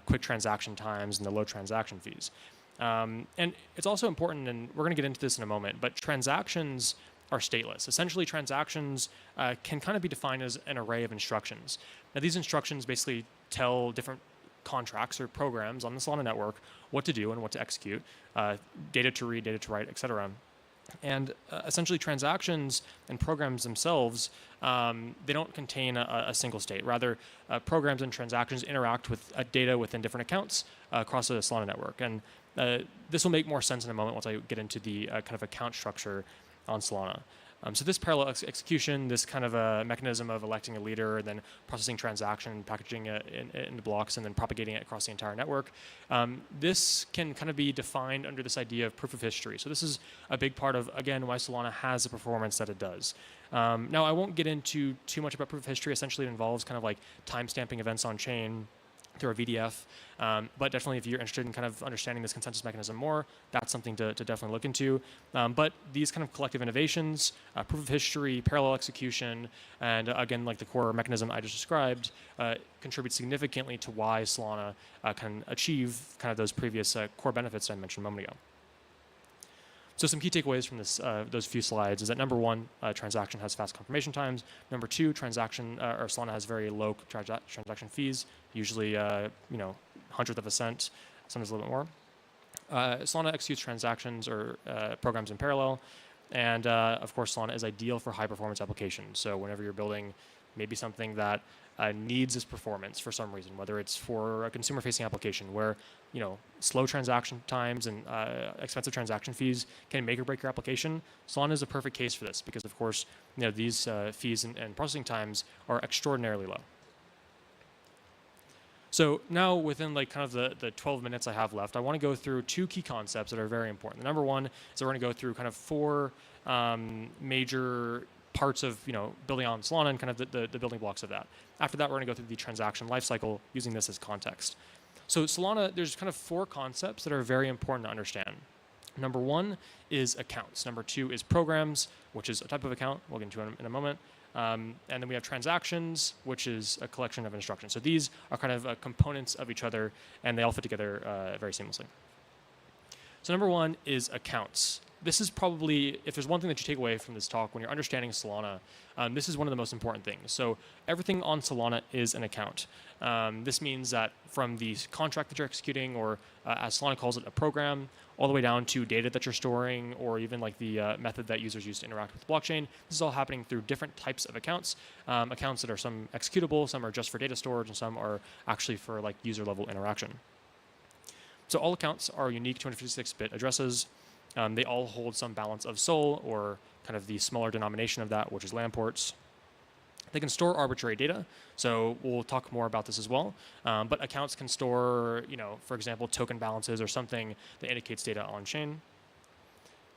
quick transaction times and the low transaction fees. And it's also important, and we're going to get into this in a moment, but transactions are stateless. Essentially, transactions can kind of be defined as an array of instructions. Now, these instructions basically tell different contracts or programs on the Solana network what to do and what to execute, data to read, data to write, etc. And essentially, transactions and programs themselves, they don't contain a single state. Rather, programs and transactions interact with data within different accounts across the Solana network. And this will make more sense in a moment once I get into the kind of account structure on Solana. So this parallel execution, this kind of a mechanism of electing a leader and then processing transaction, packaging it into blocks, and then propagating it across the entire network, this can kind of be defined under this idea of proof of history. So this is a big part of, again, why Solana has the performance that it does. Now, I won't get into too much about proof of history. Essentially, it involves kind of like timestamping events on chain through a VDF. But definitely, if you're interested in kind of understanding this consensus mechanism more, that's something to definitely look into. But these kind of collective innovations, proof of history, parallel execution, and again, like the core mechanism I just described, contribute significantly to why Solana can achieve kind of those previous core benefits I mentioned a moment ago. So some key takeaways from those few slides is that number one, transaction has fast confirmation times. Number two, or Solana has very low transaction fees, usually hundredth of a cent, sometimes a little bit more. Solana executes transactions or programs in parallel, and of course, Solana is ideal for high performance applications. So whenever you're building maybe something that needs this performance for some reason, whether it's for a consumer-facing application where slow transaction times and expensive transaction fees can make or break your application, Solana is a perfect case for this because, of course, these fees and processing times are extraordinarily low. So now within like kind of the 12 minutes I have left, I want to go through two key concepts that are very important. The number one is we're going to go through kind of four major parts of building on Solana and kind of the building blocks of that. After that, we're going to go through the transaction lifecycle using this as context. So Solana, there's kind of four concepts that are very important to understand. Number one is accounts. Number two is programs, which is a type of account. We'll get into it in a moment. And then we have transactions, which is a collection of instructions. So these are kind of components of each other, and they all fit together very seamlessly. So number one is accounts. This is probably, if there's one thing that you take away from this talk when you're understanding Solana, this is one of the most important things. So everything on Solana is an account. This means that from the contract that you're executing, or as Solana calls it, a program, all the way down to data that you're storing, or even like the method that users use to interact with the blockchain, this is all happening through different types of accounts. Accounts that are some executable, some are just for data storage, and some are actually for like user level interaction. So all accounts are unique 256-bit addresses. They all hold some balance of SOL, or kind of the smaller denomination of that, which is LAN ports. They can store arbitrary data, so we'll talk more about this as well. But accounts can store, for example, token balances or something that indicates data on chain.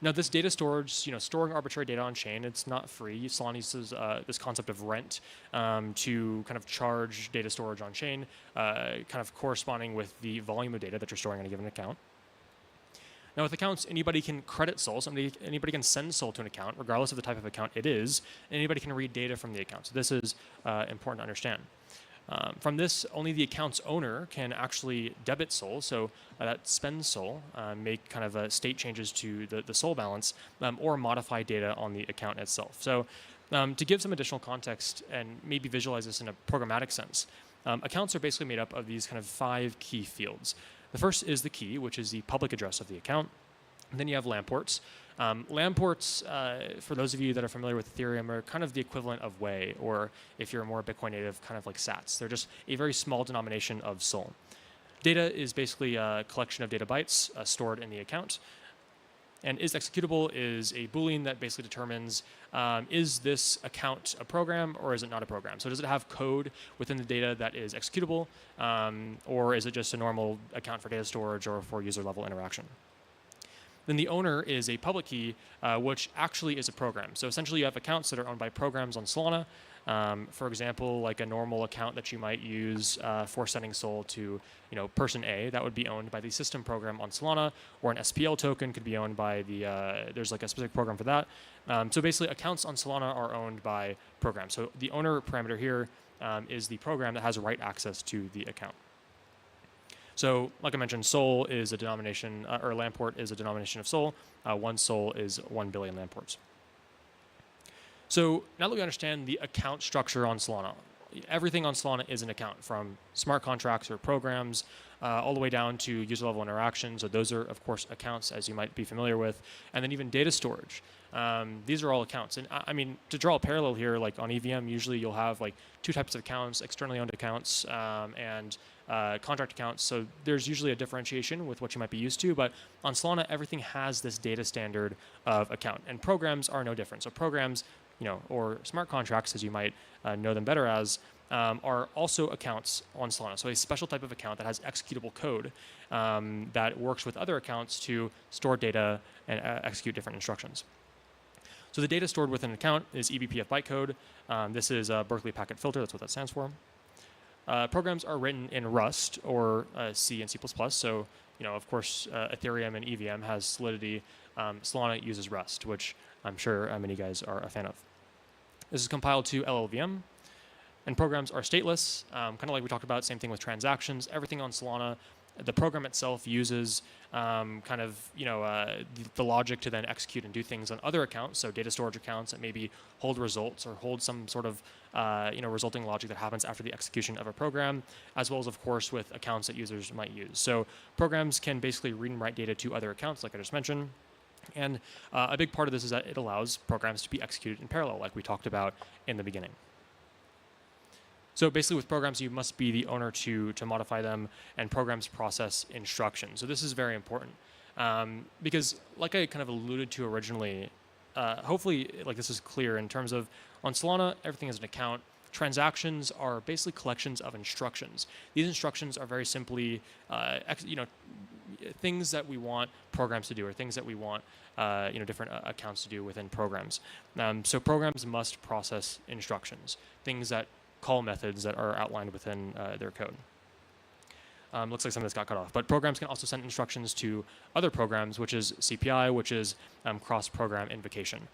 Now, this data storage, storing arbitrary data on chain, it's not free. Solana uses this concept of rent to kind of charge data storage on chain, kind of corresponding with the volume of data that you're storing on a given account. Now, with accounts, anybody can credit SOL. Anybody can send SOL to an account, regardless of the type of account it is. And anybody can read data from the account. So this is important to understand. From this, only the account's owner can actually debit SOL, so that spends SOL, make kind of state changes to the SOL balance, or modify data on the account itself. So to give some additional context and maybe visualize this in a programmatic sense, accounts are basically made up of these kind of 5 key fields. The first is the key, which is the public address of the account. And then you have LAN ports. LAN ports, for those of you that are familiar with Ethereum, are kind of the equivalent of Wei, or if you're more Bitcoin native, kind of like sats. They're just a very small denomination of SOL. Data is basically a collection of data bytes stored in the account. And is executable is a Boolean that basically determines, is this account a program or is it not a program? So does it have code within the data that is executable, or is it just a normal account for data storage or for user level interaction? Then the owner is a public key, which actually is a program. So essentially you have accounts that are owned by programs on Solana. For example, like a normal account that you might use for sending SOL to person A, that would be owned by the system program on Solana, or an SPL token could be owned by there's like a specific program for that. So basically accounts on Solana are owned by programs. So the owner parameter here is the program that has write access to the account. So like I mentioned, SOL is a denomination, or LAN port is a denomination of SOL. 1 SOL is 1 billion LAN ports. So now that we understand the account structure on Solana, everything on Solana is an account, from smart contracts or programs all the way down to user level interactions. So those are, of course, accounts, as you might be familiar with, and then even data storage. These are all accounts. And I mean, to draw a parallel here, like on EVM, usually you'll have like two types of accounts: externally owned accounts and contract accounts. So there's usually a differentiation with what you might be used to. But on Solana, everything has this data standard of account, and programs are no different. So programs, or smart contracts, as you might know them better as, are also accounts on Solana. So a special type of account that has executable code that works with other accounts to store data and execute different instructions. So the data stored within an account is eBPF bytecode. This is a Berkeley packet filter. That's what that stands for. Programs are written in Rust or C and C++. So, of course, Ethereum and EVM has Solidity. Solana uses Rust, which I'm sure many of you guys are a fan of. This is compiled to LLVM. And programs are stateless, kind of like we talked about, same thing with transactions. Everything on Solana, the program itself uses the logic to then execute and do things on other accounts, so data storage accounts that maybe hold results or hold some sort of resulting logic that happens after the execution of a program, as well as, of course, with accounts that users might use. So programs can basically read and write data to other accounts, like I just mentioned. And a big part of this is that it allows programs to be executed in parallel, like we talked about in the beginning. So basically with programs, you must be the owner to modify them, and programs process instructions. So this is very important because, like I kind of alluded to originally, hopefully like this is clear in terms of on Solana, everything is an account. Transactions are basically collections of instructions. These instructions are very simply, things that we want programs to do, or things that we want, different accounts to do within programs. So programs must process instructions, things that call methods that are outlined within their code. Looks like some of this got cut off. But programs can also send instructions to other programs, which is CPI, which is cross-program invocation.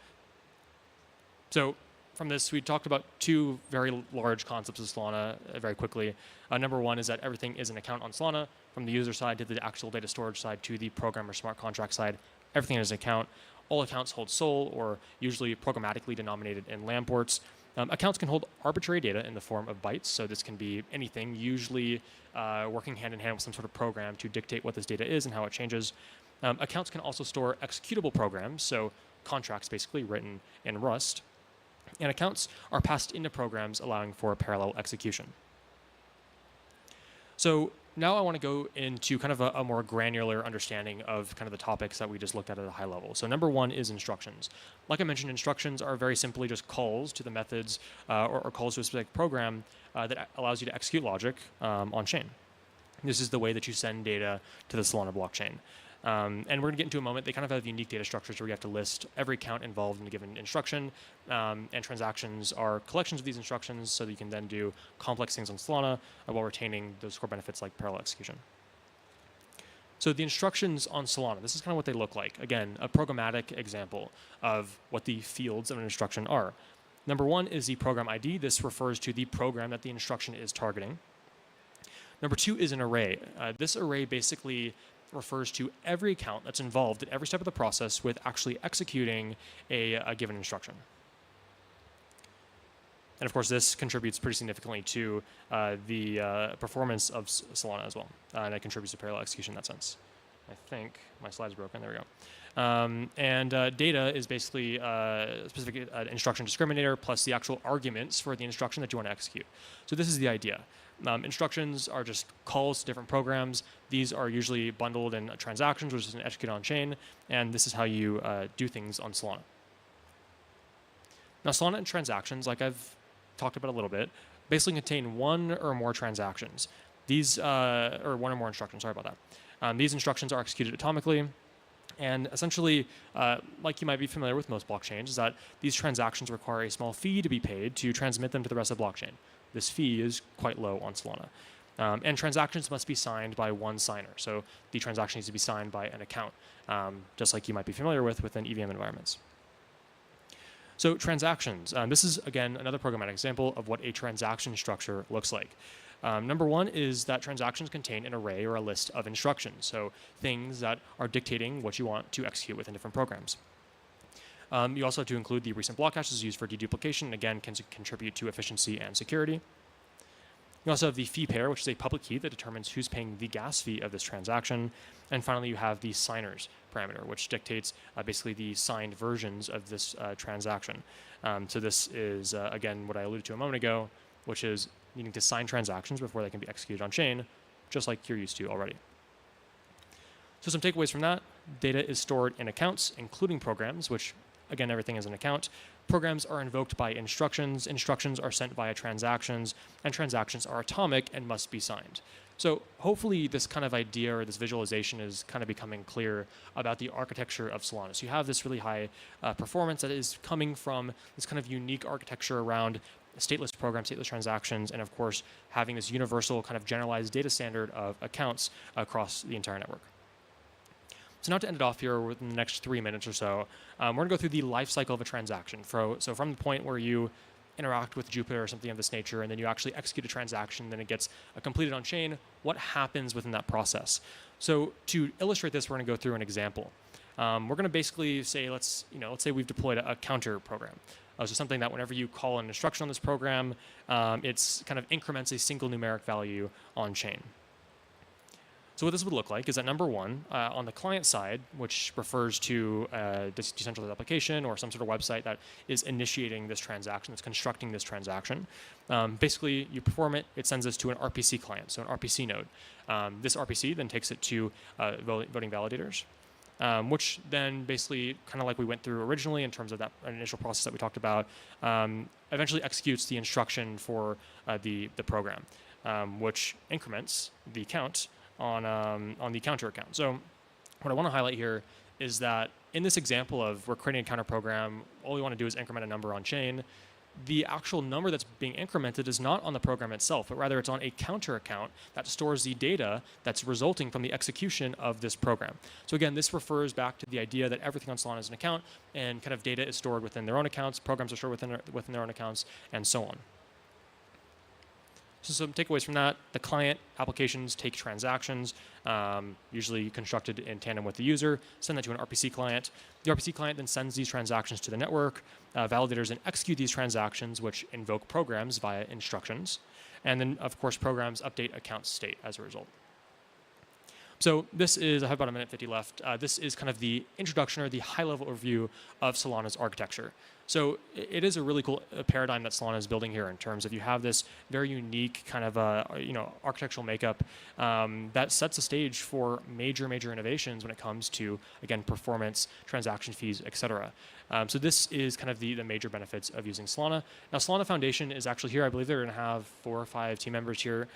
So from this, we talked about two very large concepts of Solana very quickly. Number one is that everything is an account on Solana, from the user side to the actual data storage side to the program or smart contract side. Everything is an account. All accounts hold SOL, or usually programmatically denominated in LAM ports. Accounts can hold arbitrary data in the form of bytes, so this can be anything, usually working hand in hand with some sort of program to dictate what this data is and how it changes. Accounts can also store executable programs, so contracts basically written in Rust. And accounts are passed into programs, allowing for parallel execution. So now I want to go into kind of a more granular understanding of kind of the topics that we just looked at a high level. So number one is instructions. Like I mentioned, instructions are very simply just calls to the methods or calls to a specific program that allows you to execute logic on chain. This is the way that you send data to the Solana blockchain. And we're going to get into a moment. They kind of have unique data structures where you have to list every count involved in a given instruction. And transactions are collections of these instructions, so that you can then do complex things on Solana while retaining those core benefits like parallel execution. So the instructions on Solana, this is kind of what they look like. Again, a programmatic example of what the fields of an instruction are. Number one is the program ID. This refers to the program that the instruction is targeting. Number two is an array. This array basically refers to every account that's involved at every step of the process with actually executing a given instruction. And of course, this contributes pretty significantly to the performance of Solana as well. And it contributes to parallel execution in that sense. I think my slide's broken. There we go. Data is basically a specific instruction discriminator plus the actual arguments for the instruction that you want to execute. So this is the idea. Instructions are just calls to different programs. These are usually bundled in transactions, which is an execute on chain, and this is how you do things on Solana. Now, Solana and transactions, like I've talked about a little bit, basically contain one or more transactions. These, or one or more instructions, sorry about that. These instructions are executed atomically, and essentially, like you might be familiar with most blockchains, is that these transactions require a small fee to be paid to transmit them to the rest of the blockchain. This fee is quite low on Solana. And transactions must be signed by one signer. So the transaction needs to be signed by an account, just like you might be familiar with within EVM environments. So transactions, this is, again, another programmatic example of what a transaction structure looks like. Number one is that transactions contain an array or a list of instructions, so things that are dictating what you want to execute within different programs. You also have to include the recent block hashes used for deduplication, and again, can contribute to efficiency and security. You also have the fee pair, which is a public key that determines who's paying the gas fee of this transaction. And finally, you have the signers parameter, which dictates basically the signed versions of this transaction. So this is, again, what I alluded to a moment ago, which is needing to sign transactions before they can be executed on chain, just like you're used to already. So some takeaways from that: data is stored in accounts, including programs, which, again, everything is an account. Programs are invoked by instructions. Instructions are sent via transactions, and transactions are atomic and must be signed. So hopefully this kind of idea or this visualization is kind of becoming clear about the architecture of Solana. So you have this really high performance that is coming from this kind of unique architecture around stateless programs, stateless transactions, and of course having this universal kind of generalized data standard of accounts across the entire network. So now to end it off here within the next 3 minutes or so, we're going to go through the life cycle of a transaction. So from the point where you interact with Jupiter or something of this nature, and then you actually execute a transaction, then it gets completed on chain, what happens within that process? So to illustrate this, we're going to go through an example. We're going to basically say, let's say we've deployed a counter program. So something that whenever you call an instruction on this program, it's kind of increments a single numeric value on chain. So what this would look like is that number one, on the client side, which refers to this decentralized application or some sort of website that is initiating this transaction, that's constructing this transaction, basically you perform it, it sends this to an RPC client, so an RPC node. This RPC then takes it to voting validators, which then basically, kind of like we went through originally in terms of that initial process that we talked about, eventually executes the instruction for the program, which increments the count on the counter account. So what I want to highlight here is that in this example of we're creating a counter program, all we want to do is increment a number on chain. The actual number that's being incremented is not on the program itself, but rather it's on a counter account that stores the data that's resulting from the execution of this program. So again, this refers back to the idea that everything on Solana is an account, and kind of data is stored within their own accounts, programs are stored within their own accounts, and so on. So some takeaways from that: the client applications take transactions, usually constructed in tandem with the user, send that to an RPC client. The RPC client then sends these transactions to the network. Validators then execute these transactions, which invoke programs via instructions. And then, of course, programs update account state as a result. So this is, I have about a minute 50 left. This is kind of the introduction or the high-level overview of Solana's architecture. So it is a really cool paradigm that Solana is building here in terms of you have this very unique kind of architectural makeup that sets the stage for major innovations when it comes to, again, performance, transaction fees, etc. So this is kind of the major benefits of using Solana. Now, Solana Foundation is actually here. I believe they're going to have 4 or 5 team members here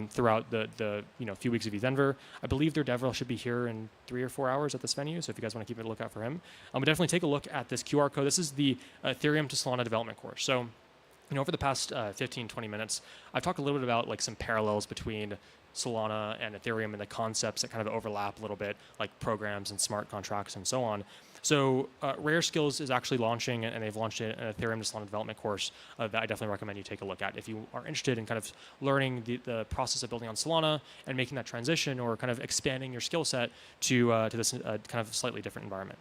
throughout the few weeks of ETHDenver. I believe their DevRel should be here in 3 or 4 hours at this venue. So if you guys want to keep a lookout for him, but definitely take a look at this QR code. This is the Ethereum to Solana development course. So, over the past 15, 20 minutes, I've talked a little bit about like some parallels between Solana and Ethereum and the concepts that kind of overlap a little bit, like programs and smart contracts and so on. So Rare Skills is actually launching, and they've launched an Ethereum to Solana development course that I definitely recommend you take a look at if you are interested in kind of learning the process of building on Solana and making that transition, or kind of expanding your skill set to this kind of slightly different environment.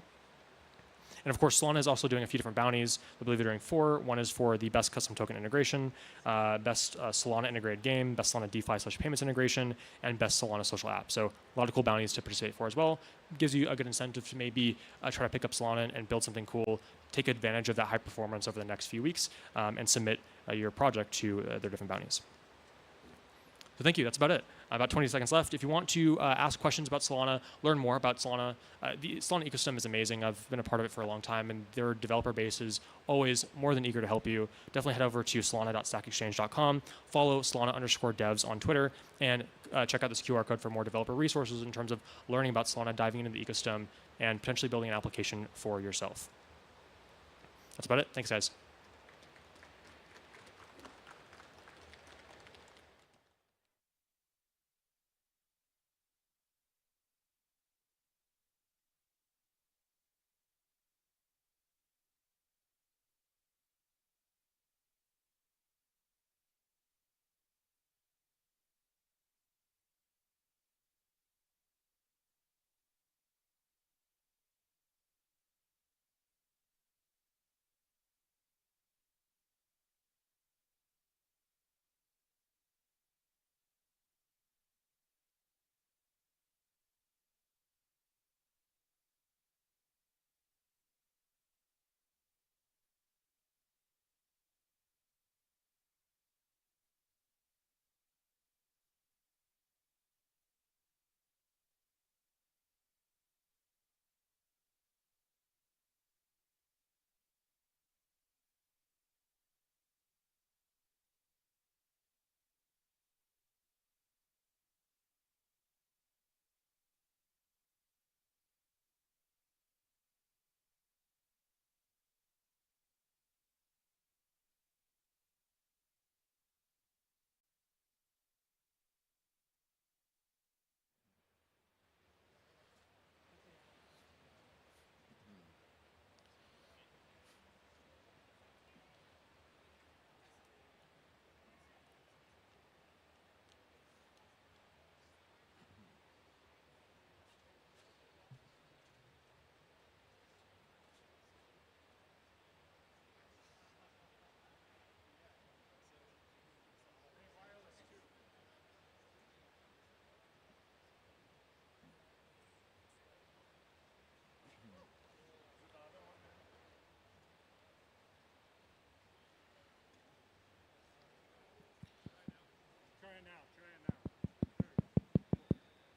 And of course, Solana is also doing a few different bounties. I believe they're doing 4. One is for the best custom token integration, best Solana integrated game, best Solana DeFi/payments integration, and best Solana social app. So a lot of cool bounties to participate for as well. Gives you a good incentive to maybe try to pick up Solana and build something cool, take advantage of that high performance over the next few weeks, and submit your project to their different bounties. So thank you. That's about it. About 20 seconds left. If you want to ask questions about Solana, learn more about Solana, the Solana ecosystem is amazing. I've been a part of it for a long time, and their developer base is always more than eager to help you. Definitely head over to solana.stackexchange.com, follow Solana_devs on Twitter, and check out this QR code for more developer resources in terms of learning about Solana, diving into the ecosystem, and potentially building an application for yourself. That's about it. Thanks, guys.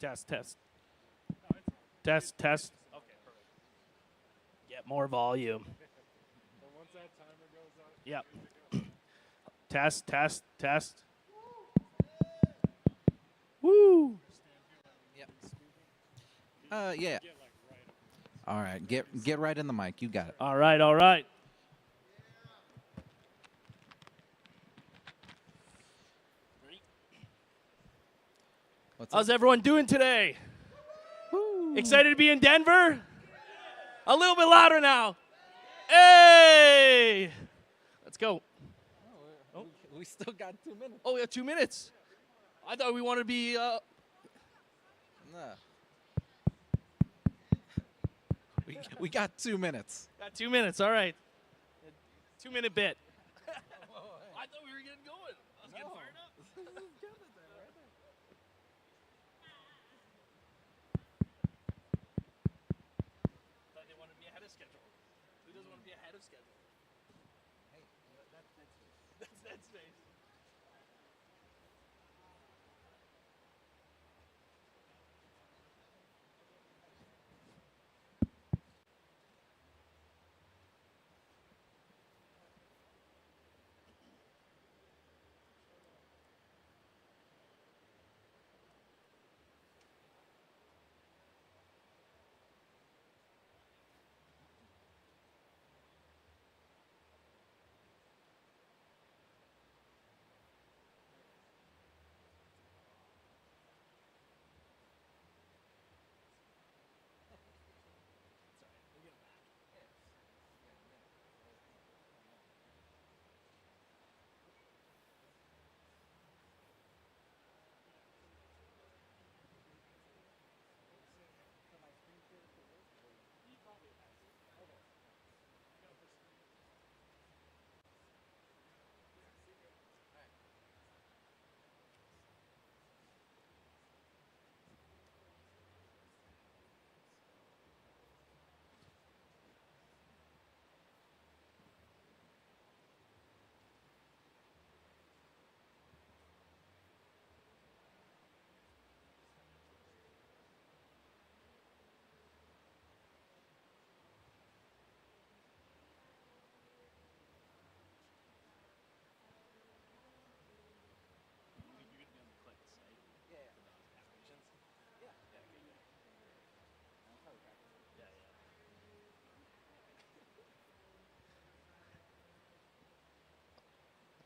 Test, test. Test, test. Okay, perfect. Get more volume. Once that timer goes up. Yep. Test, test, test. Woo! Yep. Yeah. All right, get right in the mic. You got it. All right, all right. How's everyone doing today? Excited to be in Denver? A little bit louder now. Hey! Let's go. Oh, we still got 2 minutes. Oh, we have 2 minutes. I thought we wanted to be. Nah. We got 2 minutes. Got 2 minutes. All right. 2-minute bit. I thought we were getting going. I was getting fired up. Thought they wanted to be ahead of schedule. Who doesn't want to be ahead of schedule? Hey, that's next week. That's next phase.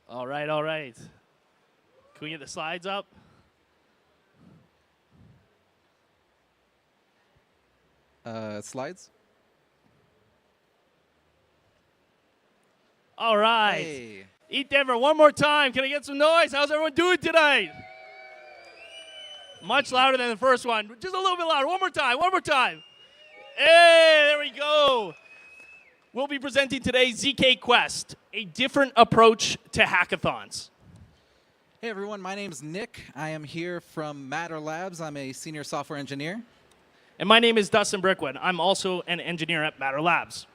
All right, all right. Can we get the slides up? Slides? All right. Hey. Eat Denver one more time. Can I get some noise? How's everyone doing tonight? Much louder than the first one. Just a little bit louder. One more time. One more time. Hey, there we go. We'll be presenting today ZK Quest, a different approach to hackathons. Hey everyone, my name's Nick. I am here from Matter Labs. I'm a senior software engineer. And my name is Dustin Brickwood. I'm also an engineer at Matter Labs.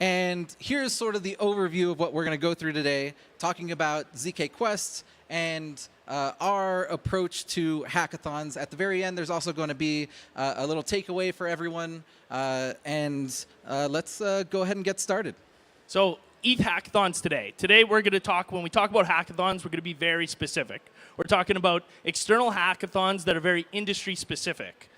And here's sort of the overview of what we're going to go through today, talking about ZK Quest and our approach to hackathons. At the very end, there's also going to be a little takeaway for everyone. Let's go ahead and get started. So ETH hackathons today. Today we're going to talk, when we talk about hackathons, we're going to be very specific. We're talking about external hackathons that are very industry specific.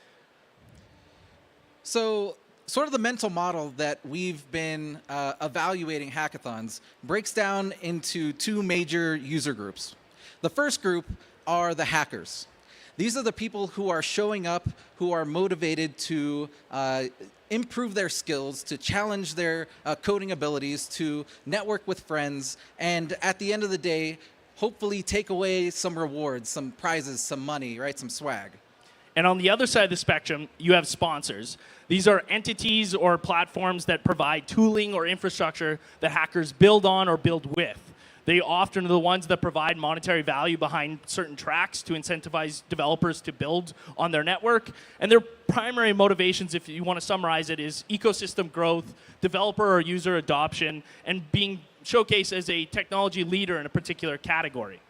So sort of the mental model that we've been evaluating hackathons breaks down into two major user groups. The first group are the hackers. These are the people who are showing up, who are motivated to improve their skills, to challenge their coding abilities, to network with friends, and at the end of the day, hopefully take away some rewards, some prizes, some money, right? Some swag. And on the other side of the spectrum, you have sponsors. These are entities or platforms that provide tooling or infrastructure that hackers build on or build with. They often are the ones that provide monetary value behind certain tracks to incentivize developers to build on their network. And their primary motivations, if you want to summarize it, is ecosystem growth, developer or user adoption, and being showcased as a technology leader in a particular category.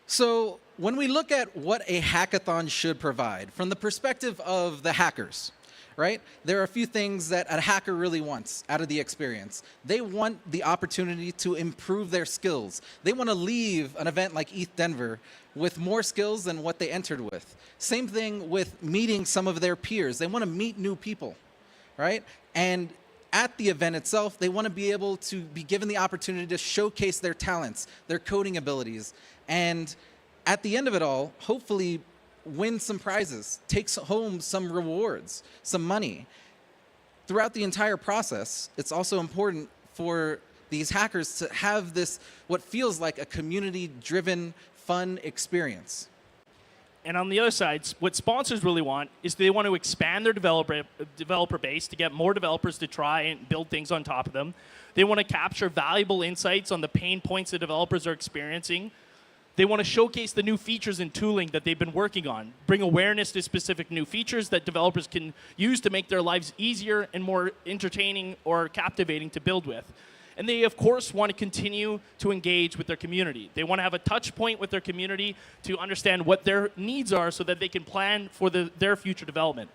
So when we look at what a hackathon should provide, from the perspective of the hackers, right? There are a few things that a hacker really wants out of the experience. They want the opportunity to improve their skills. They want to leave an event like ETHDenver with more skills than what they entered with. Same thing with meeting some of their peers. They want to meet new people, right? And at the event itself, they want to be able to be given the opportunity to showcase their talents, their coding abilities, and at the end of it all, hopefully win some prizes, take home some rewards, some money. Throughout the entire process, it's also important for these hackers to have this, what feels like a community-driven, fun experience. And on the other side, what sponsors really want is they want to expand their developer base to get more developers to try and build things on top of them. They want to capture valuable insights on the pain points that developers are experiencing. They want to showcase the new features and tooling that they've been working on, bring awareness to specific new features that developers can use to make their lives easier and more entertaining or captivating to build with. And they, of course, want to continue to engage with their community. They want to have a touch point with their community to understand what their needs are so that they can plan for their future development.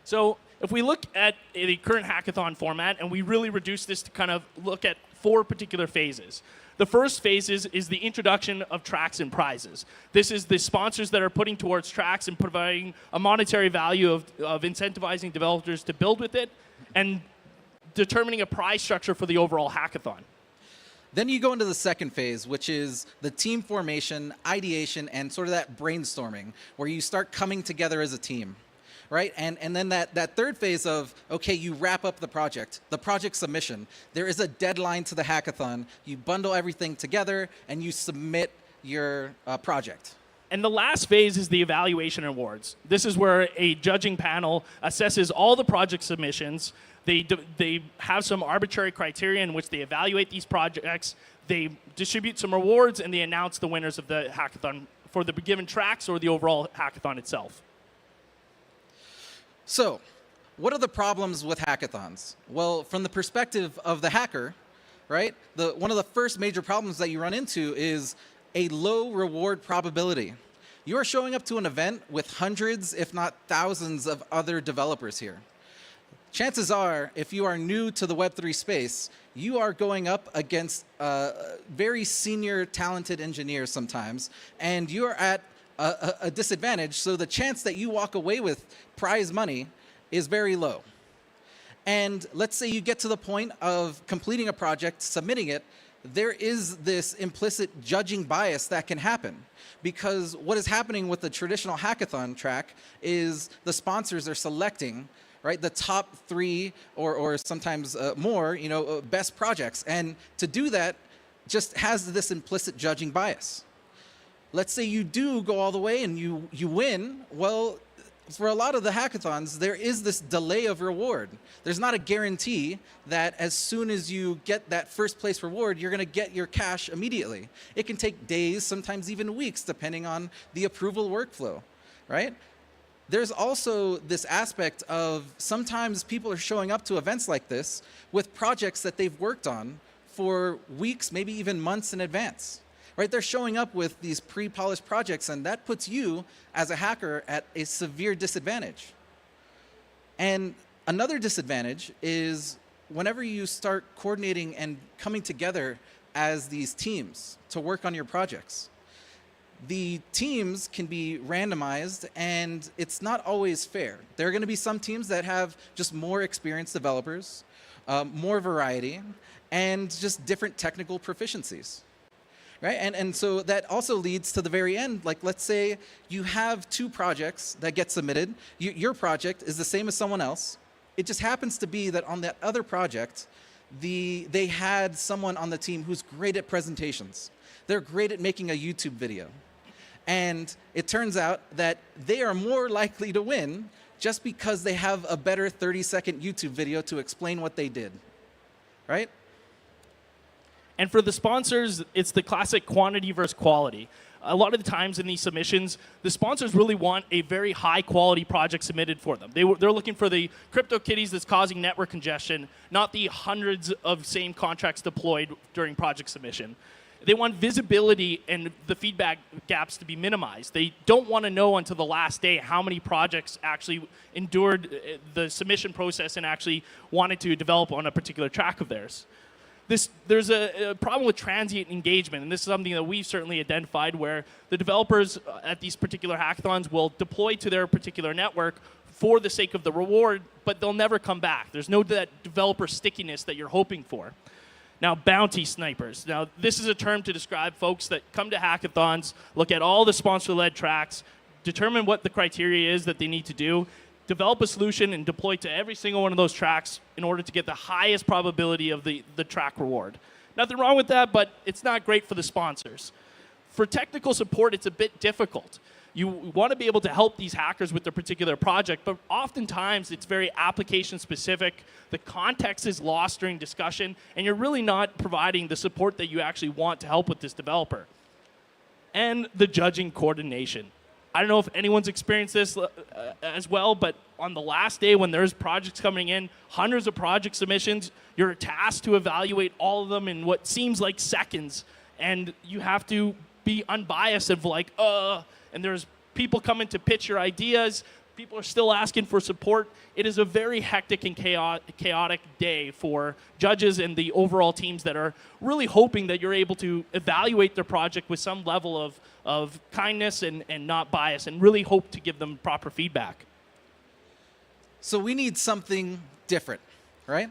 So if we look at the current hackathon format, and we really reduce this to kind of look at 4 particular phases. The first phase is the introduction of tracks and prizes. This is the sponsors that are putting towards tracks and providing a monetary value of incentivizing developers to build with it and determining a prize structure for the overall hackathon. Then you go into the second phase, which is the team formation, ideation, and sort of that brainstorming, where you start coming together as a team. Right? And then that third phase of, okay, you wrap up the project submission. There is a deadline to the hackathon. You bundle everything together, and you submit your project. And the last phase is the evaluation and awards. This is where a judging panel assesses all the project submissions. They have some arbitrary criteria in which they evaluate these projects. They distribute some rewards, and they announce the winners of the hackathon for the given tracks or the overall hackathon itself. So, what are the problems with hackathons? Well, from the perspective of the hacker, right, one of the first major problems that you run into is a low reward probability. You are showing up to an event with hundreds, if not thousands, of other developers here. Chances are, if you are new to the Web3 space, you are going up against very senior, talented engineers sometimes, and you're at a disadvantage, so the chance that you walk away with prize money is very low. And let's say you get to the point of completing a project, submitting it, there is this implicit judging bias that can happen. Because what is happening with the traditional hackathon track is the sponsors are selecting, right, the top 3 or sometimes more, best projects. And to do that just has this implicit judging bias. Let's say you do go all the way and you win. Well, for a lot of the hackathons, there is this delay of reward. There's not a guarantee that as soon as you get that first place reward, you're going to get your cash immediately. It can take days, sometimes even weeks, depending on the approval workflow, right? There's also this aspect of sometimes people are showing up to events like this with projects that they've worked on for weeks, maybe even months in advance. Right, they're showing up with these pre-polished projects, and that puts you, as a hacker, at a severe disadvantage. And another disadvantage is whenever you start coordinating and coming together as these teams to work on your projects. The teams can be randomized, and it's not always fair. There are going to be some teams that have just more experienced developers, more variety, and just different technical proficiencies. Right? And so that also leads to the very end. Like, let's say you have 2 projects that get submitted. Your project is the same as someone else. It just happens to be that on that other project, they had someone on the team who's great at presentations. They're great at making a YouTube video. And it turns out that they are more likely to win just because they have a better 30-second YouTube video to explain what they did. Right? And for the sponsors, it's the classic quantity versus quality. A lot of the times in these submissions, the sponsors really want a very high quality project submitted for them. They're looking for the CryptoKitties that's causing network congestion, not the hundreds of same contracts deployed during project submission. They want visibility and the feedback gaps to be minimized. They don't want to know until the last day how many projects actually endured the submission process and actually wanted to develop on a particular track of theirs. There's a problem with transient engagement, and this is something that we've certainly identified, where the developers at these particular hackathons will deploy to their particular network for the sake of the reward, but they'll never come back. There's no that developer stickiness that you're hoping for. Now, bounty snipers. Now, this is a term to describe folks that come to hackathons, look at all the sponsor-led tracks, determine what the criteria is that they need to do, develop a solution, and deploy to every single one of those tracks in order to get the highest probability of the track reward. Nothing wrong with that, but it's not great for the sponsors. For technical support, it's a bit difficult. You want to be able to help these hackers with their particular project, but oftentimes it's very application specific. The context is lost during discussion, and you're really not providing the support that you actually want to help with this developer. And the judging coordination. I don't know if anyone's experienced this as well, but on the last day when there's projects coming in, hundreds of project submissions, you're tasked to evaluate all of them in what seems like seconds, and you have to be unbiased of like, and there's people coming to pitch your ideas. People are still asking for support. It is a very hectic and chaotic day for judges and the overall teams that are really hoping that you're able to evaluate their project with some level of kindness and not bias, and really hope to give them proper feedback. So we need something different, right?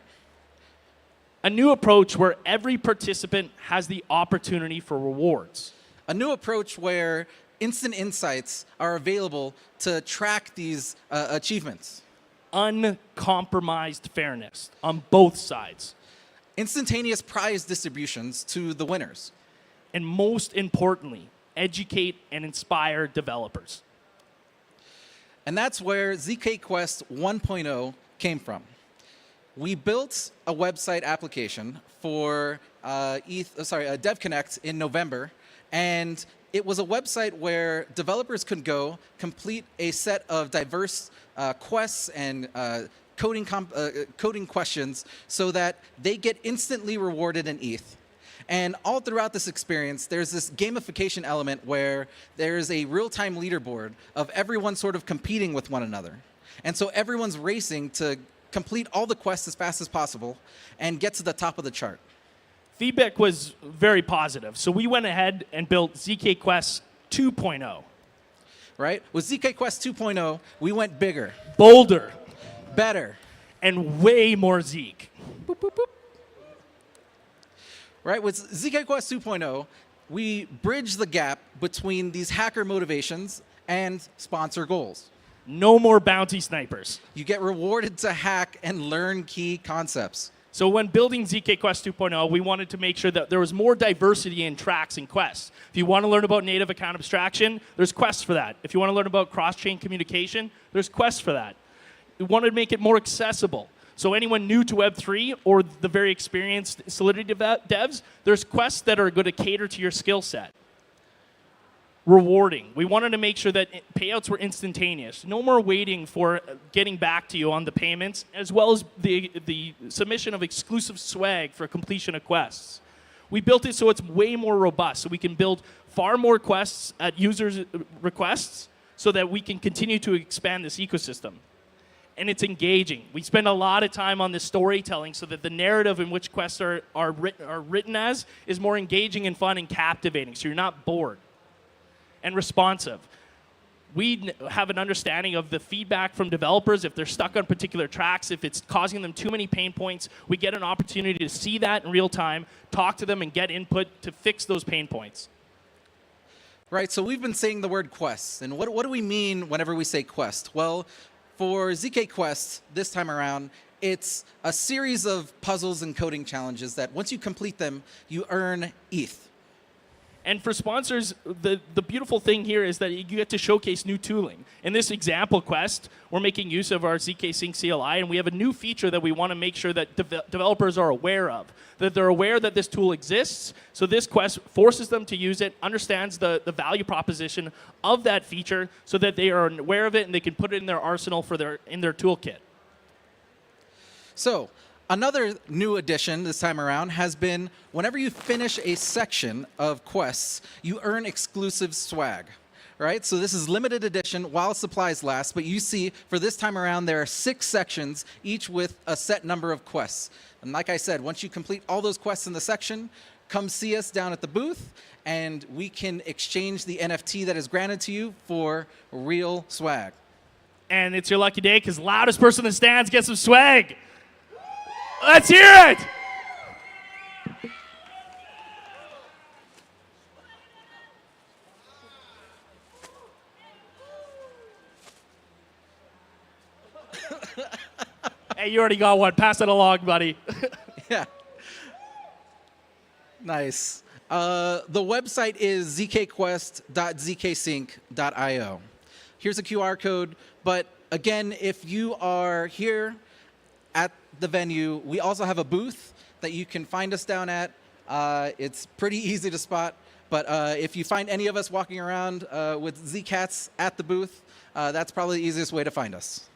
A new approach where every participant has the opportunity for rewards. A new approach where instant insights are available to track these achievements. Uncompromised fairness on both sides. Instantaneous prize distributions to the winners. And most importantly, educate and inspire developers. And that's where ZK Quest 1.0 came from. We built a website application for DevConnect in November, and it was a website where developers could go complete a set of diverse quests and coding questions so that they get instantly rewarded in ETH. And all throughout this experience, there's this gamification element where there's a real-time leaderboard of everyone sort of competing with one another. And so everyone's racing to complete all the quests as fast as possible and get to the top of the chart. Feedback was very positive, so we went ahead and built ZK Quest 2.0. Right? With ZK Quest 2.0, we went bigger. Bolder. Better. And way more Zeke. Boop, boop, boop. Right? With ZK Quest 2.0, we bridge the gap between these hacker motivations and sponsor goals. No more bounty snipers. You get rewarded to hack and learn key concepts. So when building ZK Quest 2.0, we wanted to make sure that there was more diversity in tracks and quests. If you want to learn about native account abstraction, there's quests for that. If you want to learn about cross-chain communication, there's quests for that. We wanted to make it more accessible. So anyone new to Web3 or the very experienced Solidity devs, there's quests that are going to cater to your skill set. Rewarding. We wanted to make sure that payouts were instantaneous. No more waiting for getting back to you on the payments, as well as the submission of exclusive swag for completion of quests. We built it so it's way more robust, so we can build far more quests at users' requests so that we can continue to expand this ecosystem. And it's engaging. We spend a lot of time on this storytelling so that the narrative in which quests are written as is more engaging and fun and captivating, so you're not bored. And responsive. We have an understanding of the feedback from developers. If they're stuck on particular tracks, if it's causing them too many pain points, we get an opportunity to see that in real time, talk to them, and get input to fix those pain points. Right, so we've been saying the word quests. And what do we mean whenever we say quest? Well, for ZK Quest this time around, it's a series of puzzles and coding challenges that once you complete them, you earn ETH. And for sponsors, the beautiful thing here is that you get to showcase new tooling. In this example quest, we're making use of our ZK Sync CLI, and we have a new feature that we want to make sure that developers are aware of, that they're aware that this tool exists. So this quest forces them to use it, understands the value proposition of that feature so that they are aware of it and they can put it in their arsenal in their toolkit. So Another new addition this time around has been whenever you finish a section of quests, you earn exclusive swag. Right? So this is limited edition while supplies last, but you see for this time around there are 6 sections, each with a set number of quests. And like I said, once you complete all those quests in the section, come see us down at the booth and we can exchange the NFT that is granted to you for real swag. And it's your lucky day because loudest person in the stands gets some swag. Let's hear it! Hey, you already got one. Pass it along, buddy. Yeah. Nice. The website is zkquest.zksync.io. Here's a QR code, but again, if you are here at the venue, we also have a booth that you can find us down at. It's pretty easy to spot, but if you find any of us walking around with Zcats at the booth, that's probably the easiest way to find us.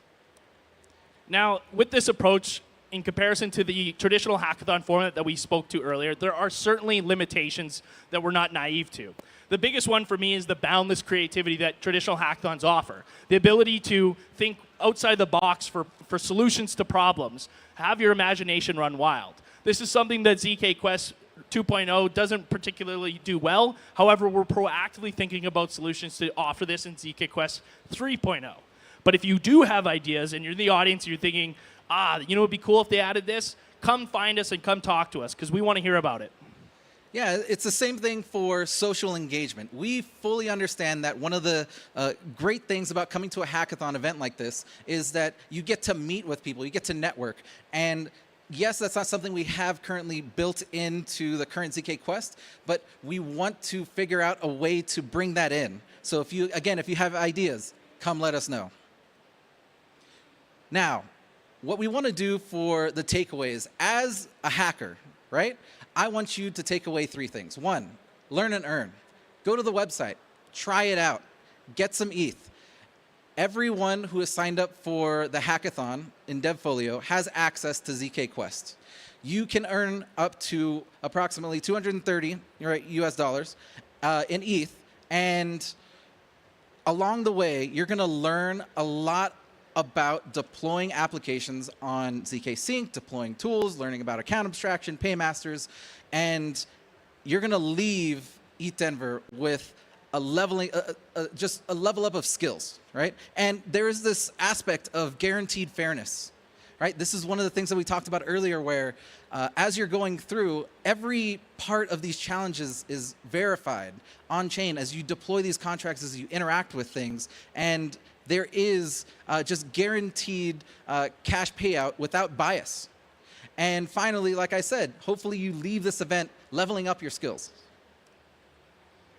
Now, with this approach, in comparison to the traditional hackathon format that we spoke to earlier, there are certainly limitations that we're not naive to. The biggest one for me is the boundless creativity that traditional hackathons offer. The ability to think outside the box for solutions to problems. Have your imagination run wild. This is something that ZK Quest 2.0 doesn't particularly do well. However, we're proactively thinking about solutions to offer this in ZK Quest 3.0. But if you do have ideas and you're in the audience and you're thinking, you know, it'd be cool if they added this, come find us and come talk to us because we want to hear about it. Yeah, it's the same thing for social engagement. We fully understand that one of the great things about coming to a hackathon event like this is that you get to meet with people, you get to network. And yes, that's not something we have currently built into the current ZK Quest, but we want to figure out a way to bring that in. So if you have ideas, come let us know. Now, what we want to do for the takeaways, as a hacker, right? I want you to take away 3 things. 1, learn and earn. Go to the website, try it out, get some ETH. Everyone who has signed up for the hackathon in DevFolio has access to ZK Quest. You can earn up to approximately 230 US dollars in ETH, and along the way, you're going to learn a lot about deploying applications on ZK Sync, deploying tools, learning about account abstraction, paymasters, and you're going to leave ETHDenver with just a level up of skills, right? And there is this aspect of guaranteed fairness, right? This is one of the things that we talked about earlier where as you're going through, every part of these challenges is verified on-chain as you deploy these contracts, as you interact with things, and there is just guaranteed cash payout without bias. And finally, like I said, hopefully you leave this event leveling up your skills.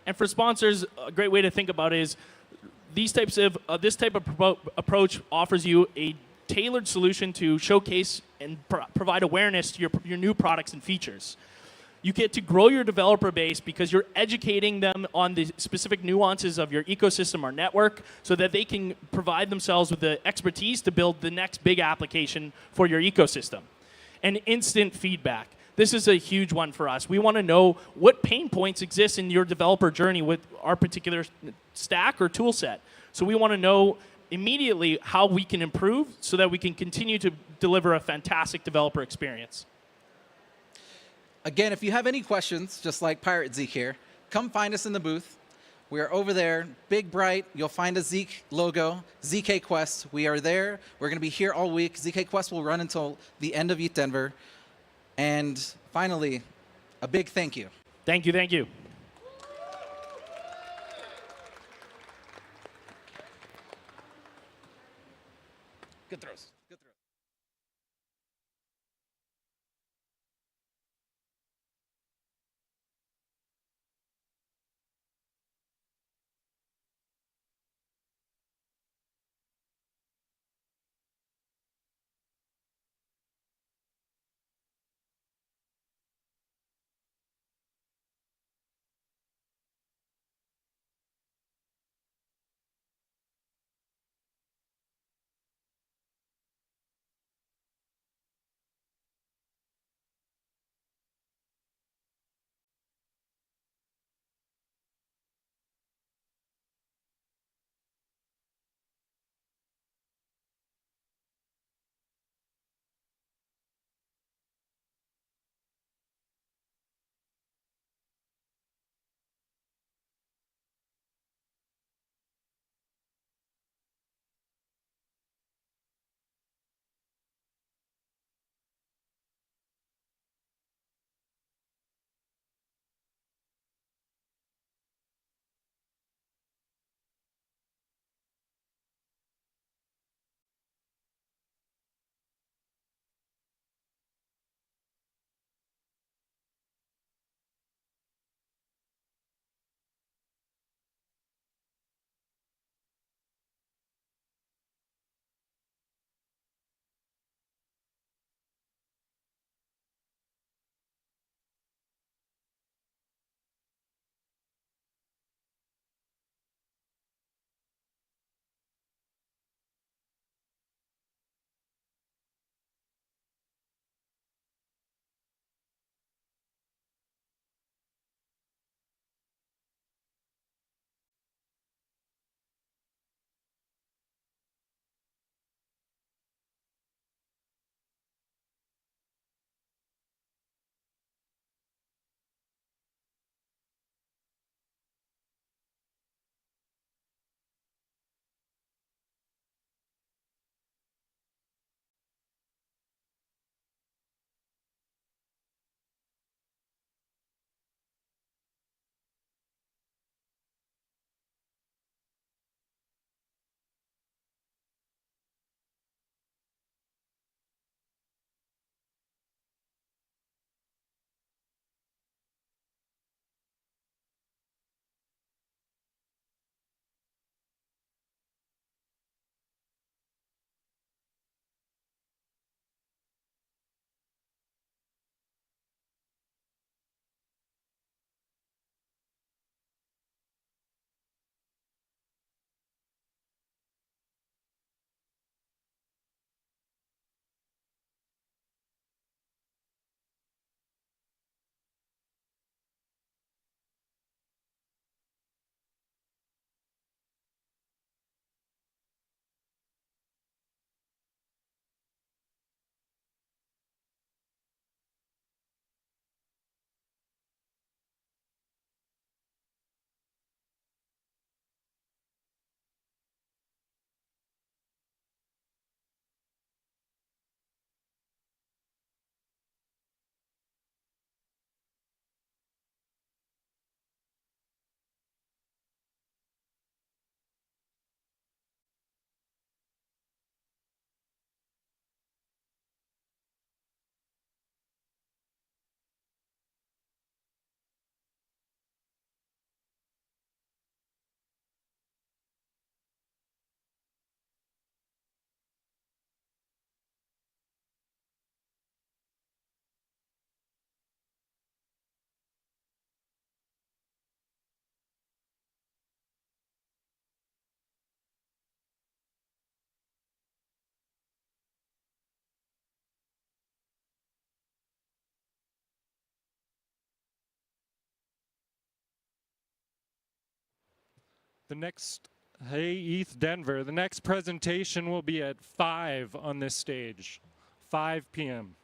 And for sponsors, a great way to think about it is this type of approach offers you a tailored solution to showcase and provide awareness to your new products and features. You get to grow your developer base because you're educating them on the specific nuances of your ecosystem or network so that they can provide themselves with the expertise to build the next big application for your ecosystem. And instant feedback. This is a huge one for us. We want to know what pain points exist in your developer journey with our particular stack or tool set. So we want to know immediately how we can improve so that we can continue to deliver a fantastic developer experience. Again, if you have any questions, just like Pirate Zeke here, come find us in the booth. We are over there, big, bright. You'll find a Zeke logo, ZK Quest. We are there. We're going to be here all week. ZK Quest will run until the end of ETHDenver. And finally, a big thank you. Thank you, thank you. Good throws. Hey, ETH Denver. The next presentation will be at 5 on this stage, 5 p.m.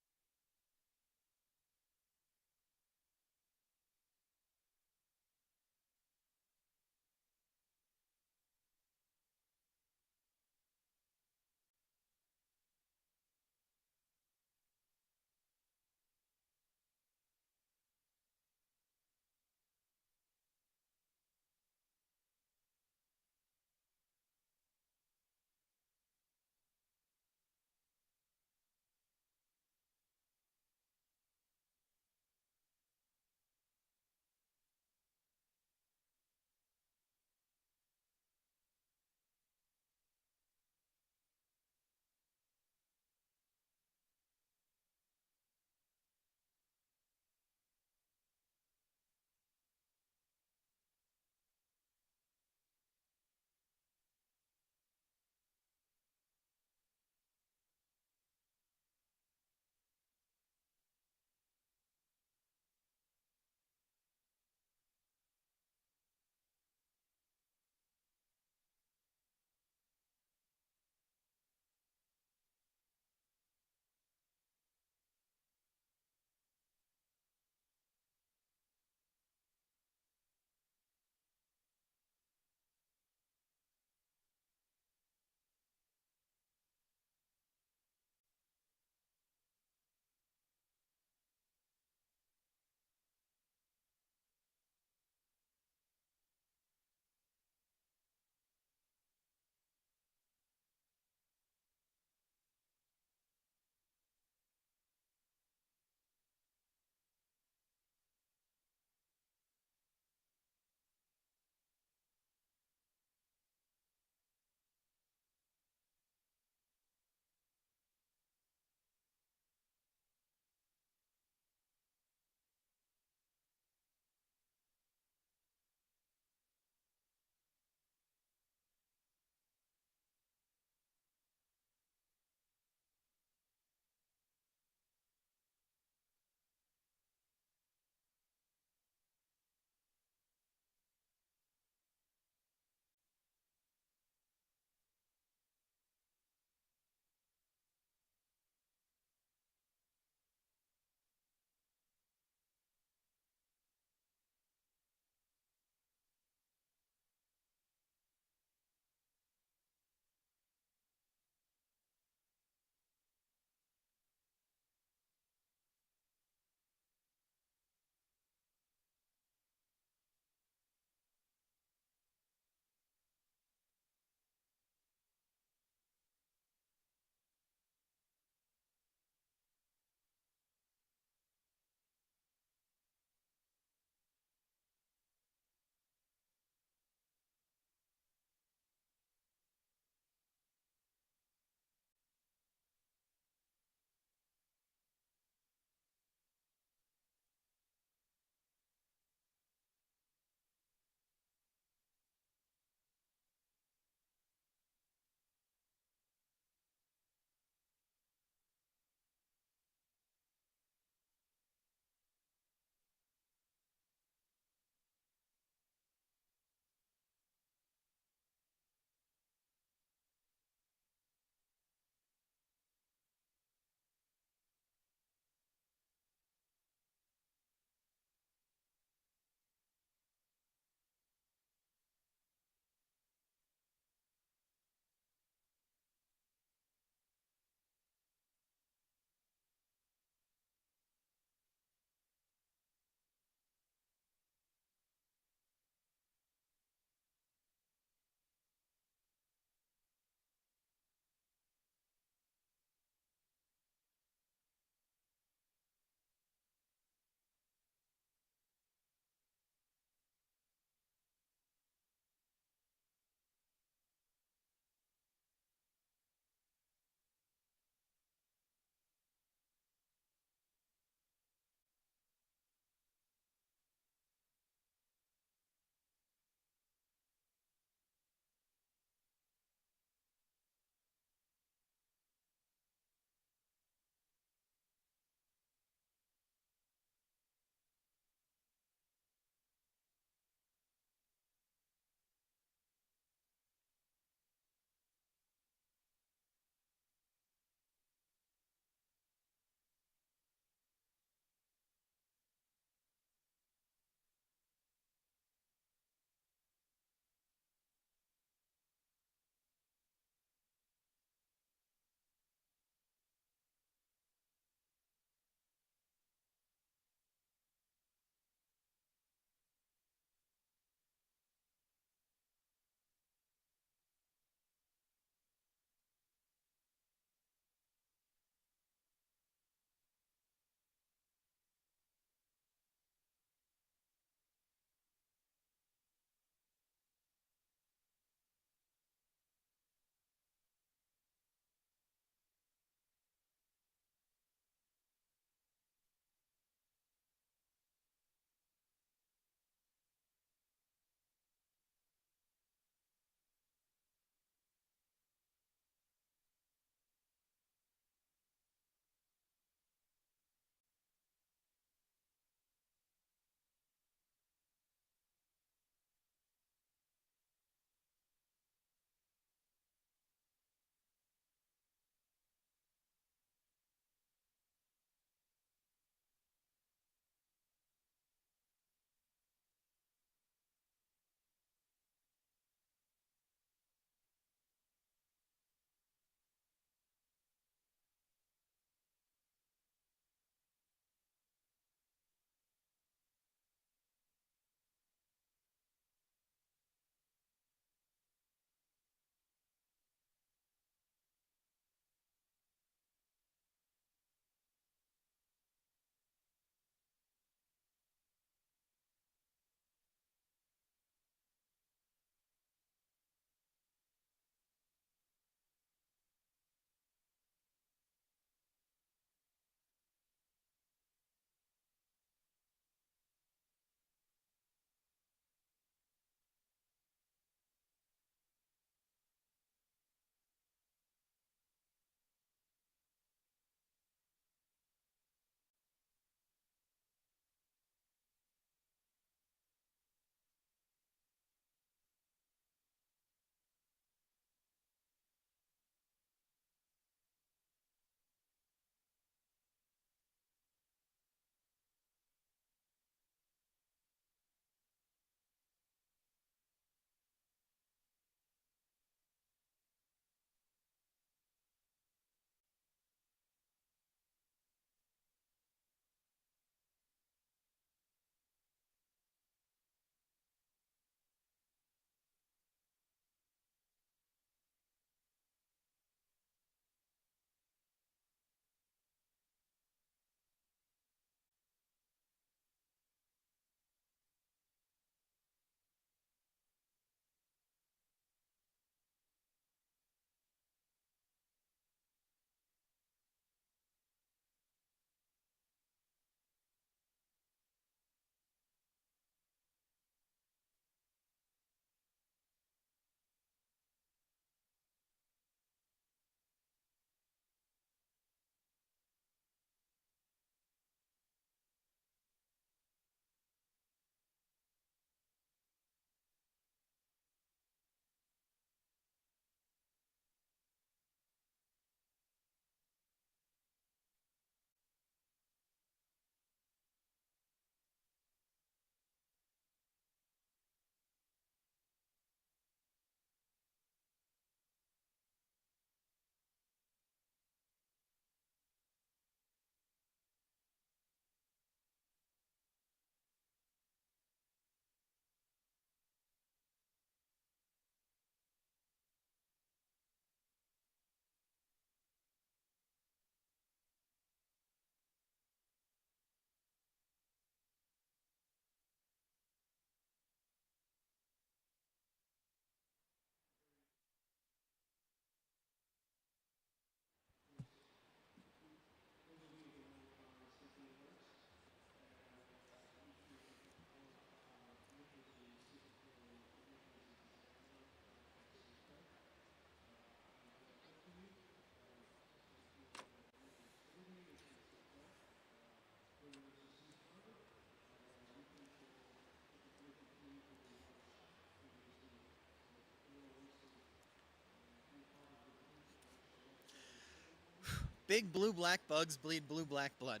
Big blue black bugs bleed blue black blood.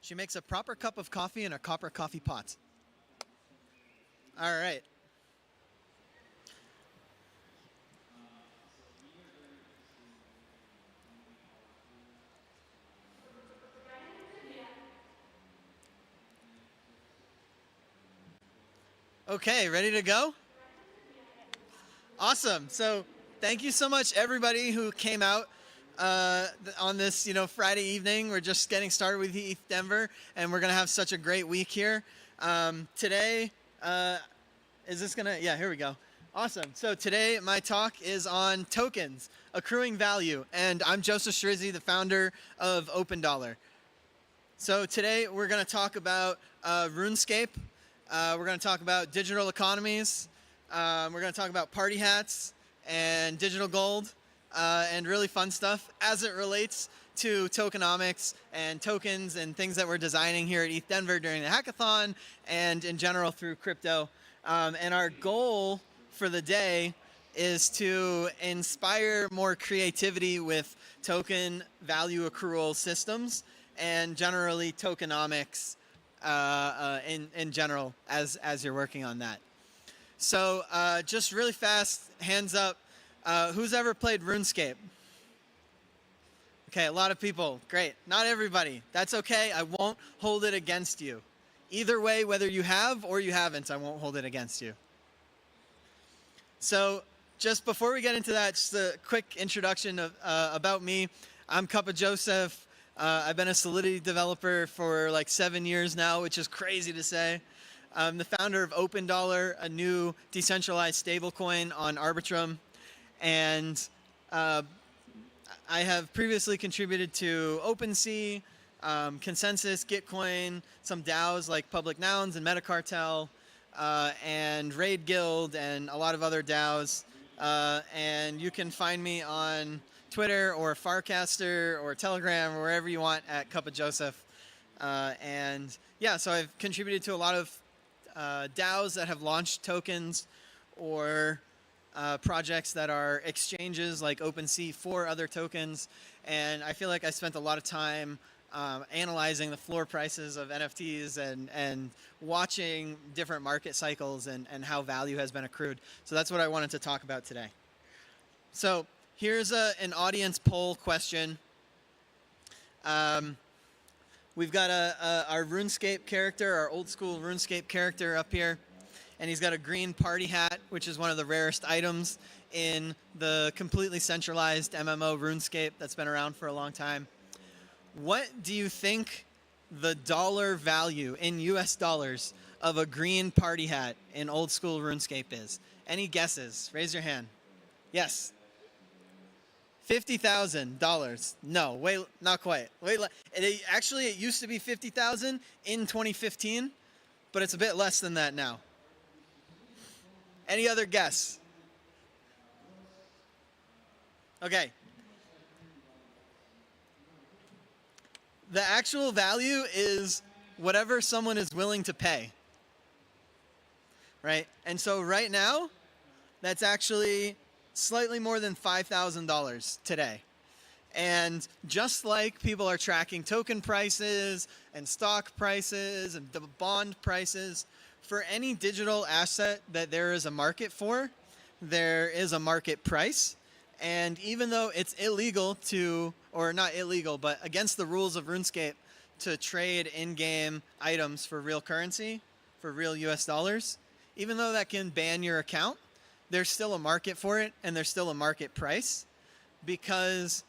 She makes a proper cup of coffee in a copper coffee pot. All right. Okay, ready to go? Awesome. So thank you so much, everybody who came out on this, Friday evening. We're just getting started with ETHDenver, and we're gonna have such a great week here. Today, is this gonna? Yeah, here we go. Awesome. So today my talk is on tokens, accruing value, and I'm Joseph Shrizzi, the founder of OpenDollar. So today we're gonna talk about RuneScape. We're going to talk about digital economies. We're going to talk about party hats and digital gold and really fun stuff as it relates to tokenomics and tokens and things that we're designing here at ETHDenver during the hackathon and in general through crypto. And our goal for the day is to inspire more creativity with token value accrual systems and generally tokenomics in general as you're working on that. So just really fast, hands up, who's ever played RuneScape? Okay, a lot of people. Great. Not everybody. That's okay. I won't hold it against you. Either way, whether you have or you haven't, I won't hold it against you. So just before we get into that, just a quick introduction of, about me. I'm Kappa Joseph. I've been a Solidity developer for like 7 years now, which is crazy to say. I'm the founder of OpenDollar, a new decentralized stablecoin on Arbitrum. And I have previously contributed to OpenSea, Consensus, Gitcoin, some DAOs like Public Nouns and Metacartel, and Raid Guild, and a lot of other DAOs. And you can find me on Twitter or Farcaster or Telegram or wherever you want at Cup of Joseph. And yeah, so I've contributed to a lot of DAOs that have launched tokens or projects that are exchanges like OpenSea for other tokens. And I feel like I spent a lot of time analyzing the floor prices of NFTs and watching different market cycles and how value has been accrued. So that's what I wanted to talk about today. So here's an audience poll question. We've got our RuneScape character, our old school RuneScape character up here. And he's got a green party hat, which is one of the rarest items in the completely centralized MMO RuneScape that's been around for a long time. What do you think the dollar value in US dollars of a green party hat in old school RuneScape is? Any guesses? Raise your hand. Yes. $50,000. No, wait, not quite. Wait, actually, it used to be $50,000 in 2015, but it's a bit less than that now. Any other guess? Okay. The actual value is whatever someone is willing to pay. Right? And so right now, that's actually slightly more than $5,000 today. And just like people are tracking token prices and stock prices and bond prices, for any digital asset that there is a market for, there is a market price. And even though it's illegal to, or not illegal, but against the rules of RuneScape to trade in-game items for real currency, for real US dollars, even though that can ban your account, there's still a market for it and there's still a market price because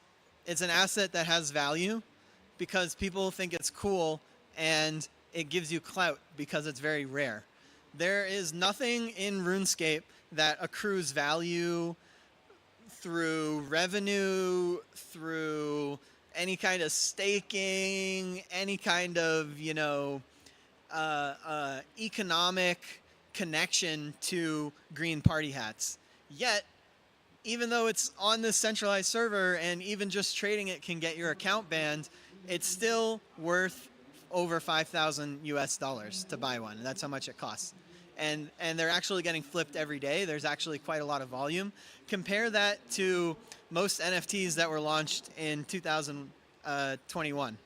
it's an asset that has value, because people think it's cool and it gives you clout because it's very rare. There is nothing in RuneScape that accrues value through revenue, through any kind of staking, any kind of, economic connection to green party hats. Yet, even though it's on this centralized server and even just trading it can get your account banned, it's still worth over 5,000 US dollars to buy one. And that's how much it costs. And they're actually getting flipped every day. There's actually quite a lot of volume. Compare that to most NFTs that were launched in 2000, 21,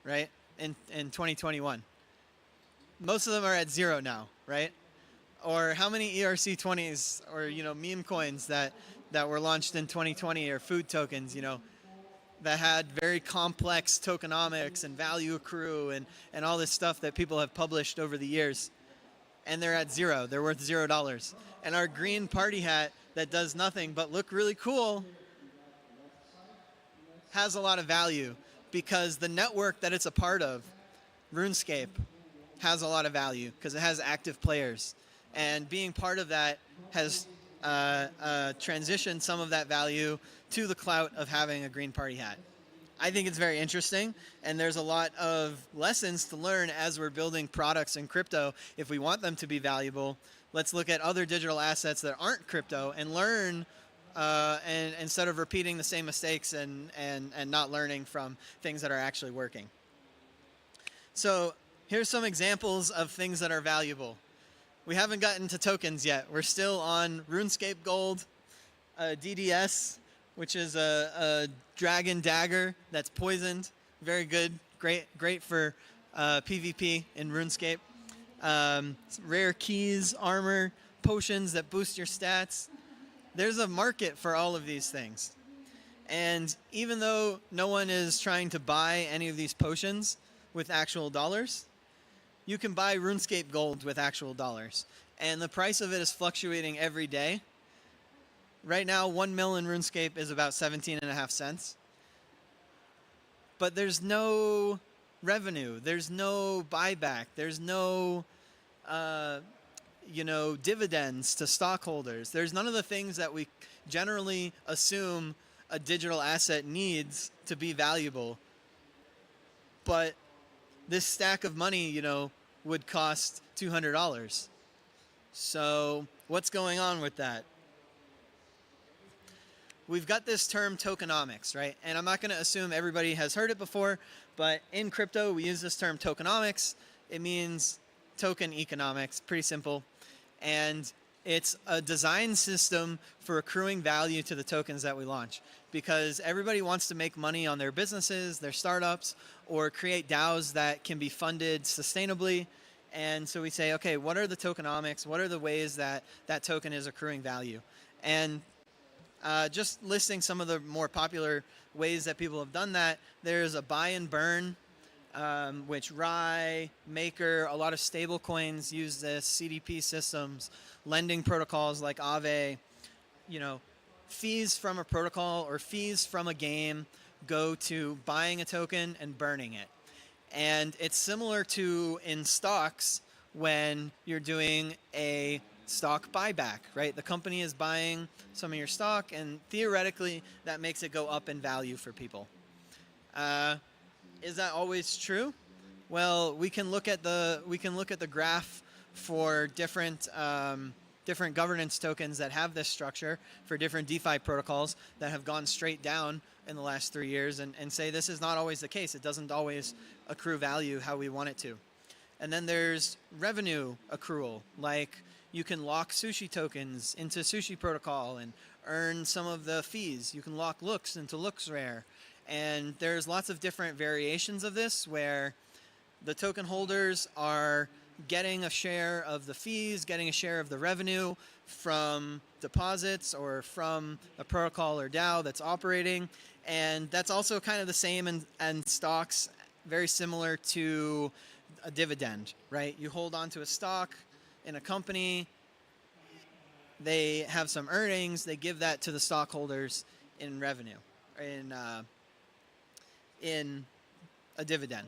right? In 2021. Most of them are at 0 now, right? Or how many ERC20s or, you know, meme coins that were launched in 2020 or food tokens, you know, that had very complex tokenomics and value accrue and all this stuff that people have published over the years. And they're at 0. They're worth $0. And our green party hat that does nothing but look really cool has a lot of value because the network that it's a part of, RuneScape, has a lot of value because it has active players. And being part of that has transitioned some of that value to the clout of having a green party hat. I think it's very interesting, and there's a lot of lessons to learn as we're building products in crypto. If we want them to be valuable, let's look at other digital assets that aren't crypto and learn, and instead of repeating the same mistakes and not learning from things that are actually working. So here's some examples of things that are valuable. We haven't gotten to tokens yet. We're still on RuneScape Gold, DDS, which is a dragon dagger that's poisoned. Very good, great for PvP in RuneScape. Rare keys, armor, potions that boost your stats. There's a market for all of these things. And even though no one is trying to buy any of these potions with actual dollars, you can buy RuneScape Gold with actual dollars. And the price of it is fluctuating every day. Right now, 1 mil in RuneScape is about 17.5 cents. But there's no revenue. There's no buyback. There's no, dividends to stockholders. There's none of the things that we generally assume a digital asset needs to be valuable. But this stack of money, would cost $200. So what's going on with that? We've got this term tokenomics, right? And I'm not going to assume everybody has heard it before, but in crypto, we use this term tokenomics. It means token economics, pretty simple. And it's a design system for accruing value to the tokens that we launch, because everybody wants to make money on their businesses, their startups, or create DAOs that can be funded sustainably. And so we say, okay, what are the tokenomics? What are the ways that that token is accruing value? And just listing some of the more popular ways that people have done that, there's a buy and burn, which Rye, Maker, a lot of stable coins use this, CDP systems, lending protocols like Aave, fees from a protocol or fees from a game go to buying a token and burning it. And it's similar to in stocks when you're doing a stock buyback, right? The company is buying some of your stock, and theoretically that makes it go up in value for people. Is that always true? Well, we can look at the graph for different governance tokens that have this structure for different DeFi protocols that have gone straight down in the last 3 years and say this is not always the case. It doesn't always accrue value how we want it to. And then there's revenue accrual, like you can lock sushi tokens into sushi protocol and earn some of the fees. You can lock looks into looks rare. And there's lots of different variations of this where the token holders are getting a share of the fees, getting a share of the revenue from deposits or from a protocol or DAO that's operating. And that's also kind of the same in stocks, very similar to a dividend, right? You hold on to a stock in a company, they have some earnings, they give that to the stockholders in revenue, in a dividend.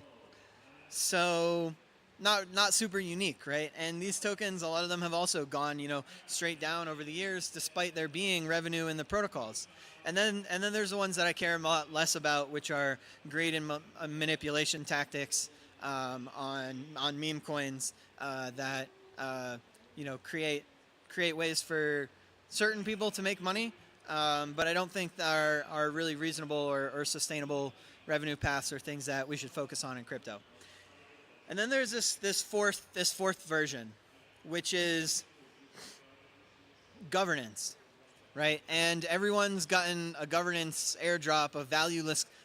So not super unique, right? And these tokens, a lot of them have also gone, straight down over the years, despite there being revenue in the protocols. And then there's the ones that I care a lot less about, which are greed and manipulation tactics on meme coins that create ways for certain people to make money, but I don't think are really reasonable or sustainable revenue paths or things that we should focus on in crypto. And then there's this fourth version, which is governance, right? And everyone's gotten a governance airdrop of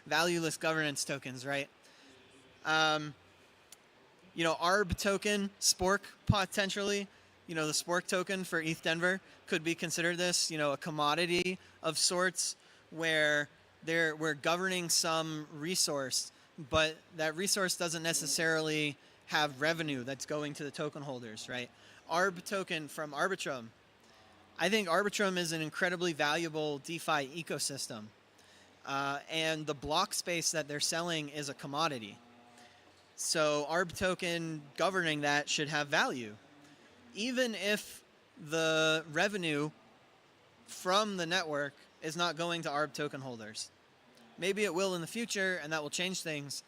valueless governance tokens, right? You know, ARB token, Spork potentially, you know, the Spork token for ETHDenver could be considered this, you know, a commodity of sorts where we're governing some resource, but that resource doesn't necessarily have revenue that's going to the token holders, right? ARB token from Arbitrum. I think Arbitrum is an incredibly valuable DeFi ecosystem. And the block space that they're selling is a commodity. So ARB token governing that should have value. Even if the revenue from the network is not going to ARB token holders. Maybe it will in the future and that will change things,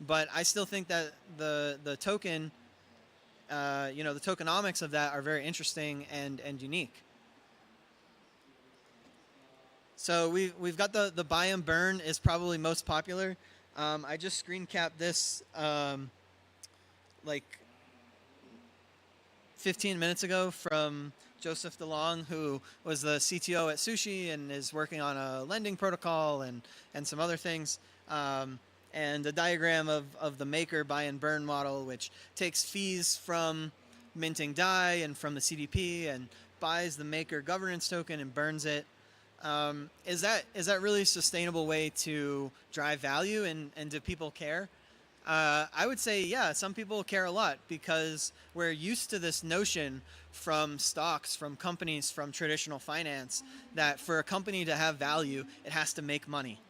but I still think that the token, you know, the tokenomics of that are very interesting and unique. So we've got the buy and burn is probably most popular. I just screen capped this like 15 minutes ago from Joseph DeLong, who was the CTO at Sushi and is working on a lending protocol and some other things. And a diagram of the maker buy and burn model, which takes fees from minting DAI and from the CDP and buys the maker governance token and burns it. Is that really a sustainable way to drive value, and do people care? I would say, yeah, some people care a lot because we're used to this notion from stocks, from companies, from traditional finance, that for a company to have value, it has to make money.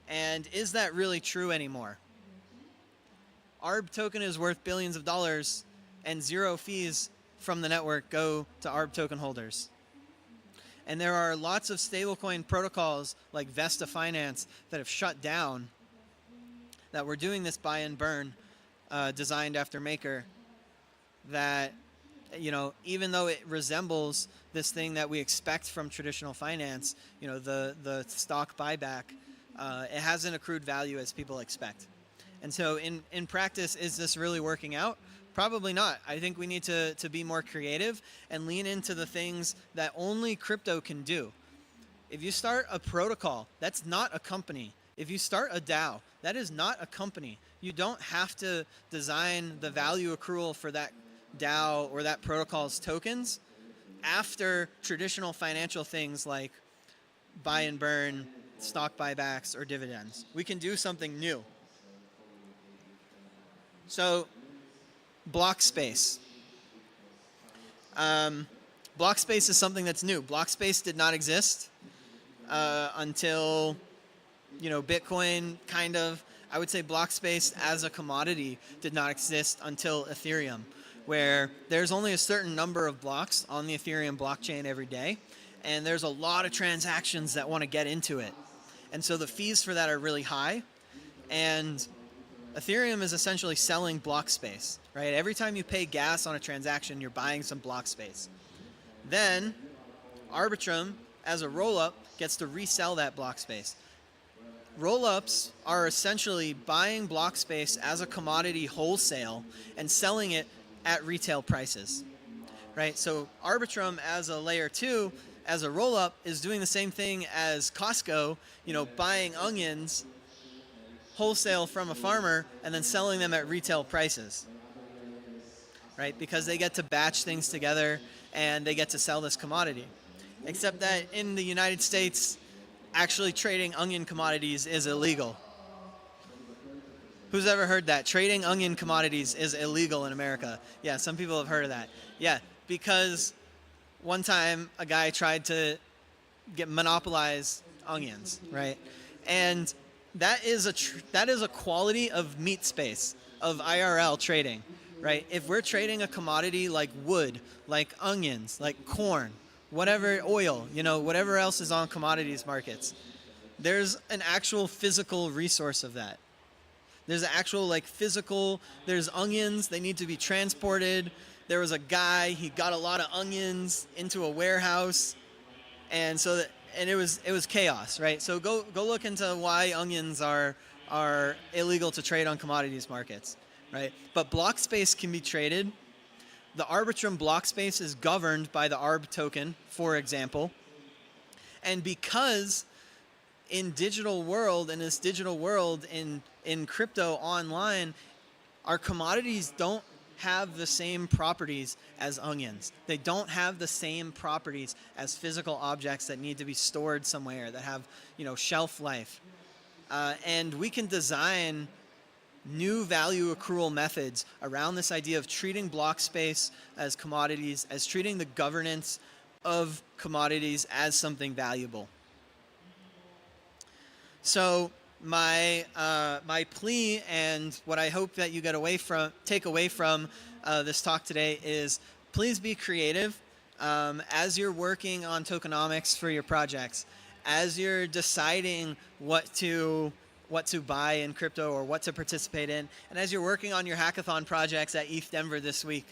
And is that really true anymore? ARB token is worth billions of dollars and 0 fees from the network go to ARB token holders. And there are lots of stablecoin protocols like Vesta Finance that have shut down that were doing this buy and burn designed after Maker that, you know, even though it resembles this thing that we expect from traditional finance, you know, the stock buyback, it hasn't accrued value as people expect. And so in practice, is this really working out? Probably not. I think we need to be more creative and lean into the things that only crypto can do. If you start a protocol, that's not a company. If you start a DAO, that is not a company. You don't have to design the value accrual for that DAO or that protocol's tokens after traditional financial things like buy and burn, stock buybacks, or dividends. We can do something new. So, block space. Block space is something that's new. Block space did not exist until, you know, Bitcoin kind of. I would say block space as a commodity did not exist until Ethereum, where there's only a certain number of blocks on the Ethereum blockchain every day, and there's a lot of transactions that want to get into it. And so the fees for that are really high, and Ethereum is essentially selling block space, right? Every time you pay gas on a transaction, you're buying some block space. Then Arbitrum, as a rollup, gets to resell that block space. Rollups are essentially buying block space as a commodity wholesale and selling it at retail prices, right? So Arbitrum as a layer 2, as a rollup, is doing the same thing as Costco, you know, buying onions wholesale from a farmer and then selling them at retail prices, right? Because they get to batch things together and they get to sell this commodity. Except that in the United States, actually trading onion commodities is illegal. Who's ever heard that? Trading onion commodities is illegal in America. Yeah, some people have heard of that. Yeah, because one time a guy tried to monopolize onions, right? And that is a quality of meat space, of IRL trading, right? If we're trading a commodity like wood, like onions, like corn, whatever, oil, you know, whatever else is on commodities markets, there's an actual physical resource of that. There's actual like physical, there's onions, they need to be transported. There was a guy, he got a lot of onions into a warehouse, and so it was chaos, right? So go look into why onions are illegal to trade on commodities markets, right? But block space can be traded. The Arbitrum block space is governed by the ARB token, for example. And because in digital world, in this digital world, in crypto online, our commodities don't have the same properties as onions. They don't have the same properties as physical objects that need to be stored somewhere, that have, shelf life. And we can design new value accrual methods around this idea of treating block space as commodities, as treating the governance of commodities as something valuable. So my plea and what I hope that you take away from this talk today is, please be creative as you're working on tokenomics for your projects, as you're deciding what to buy in crypto or what to participate in, and as you're working on your hackathon projects at ETHDenver this week.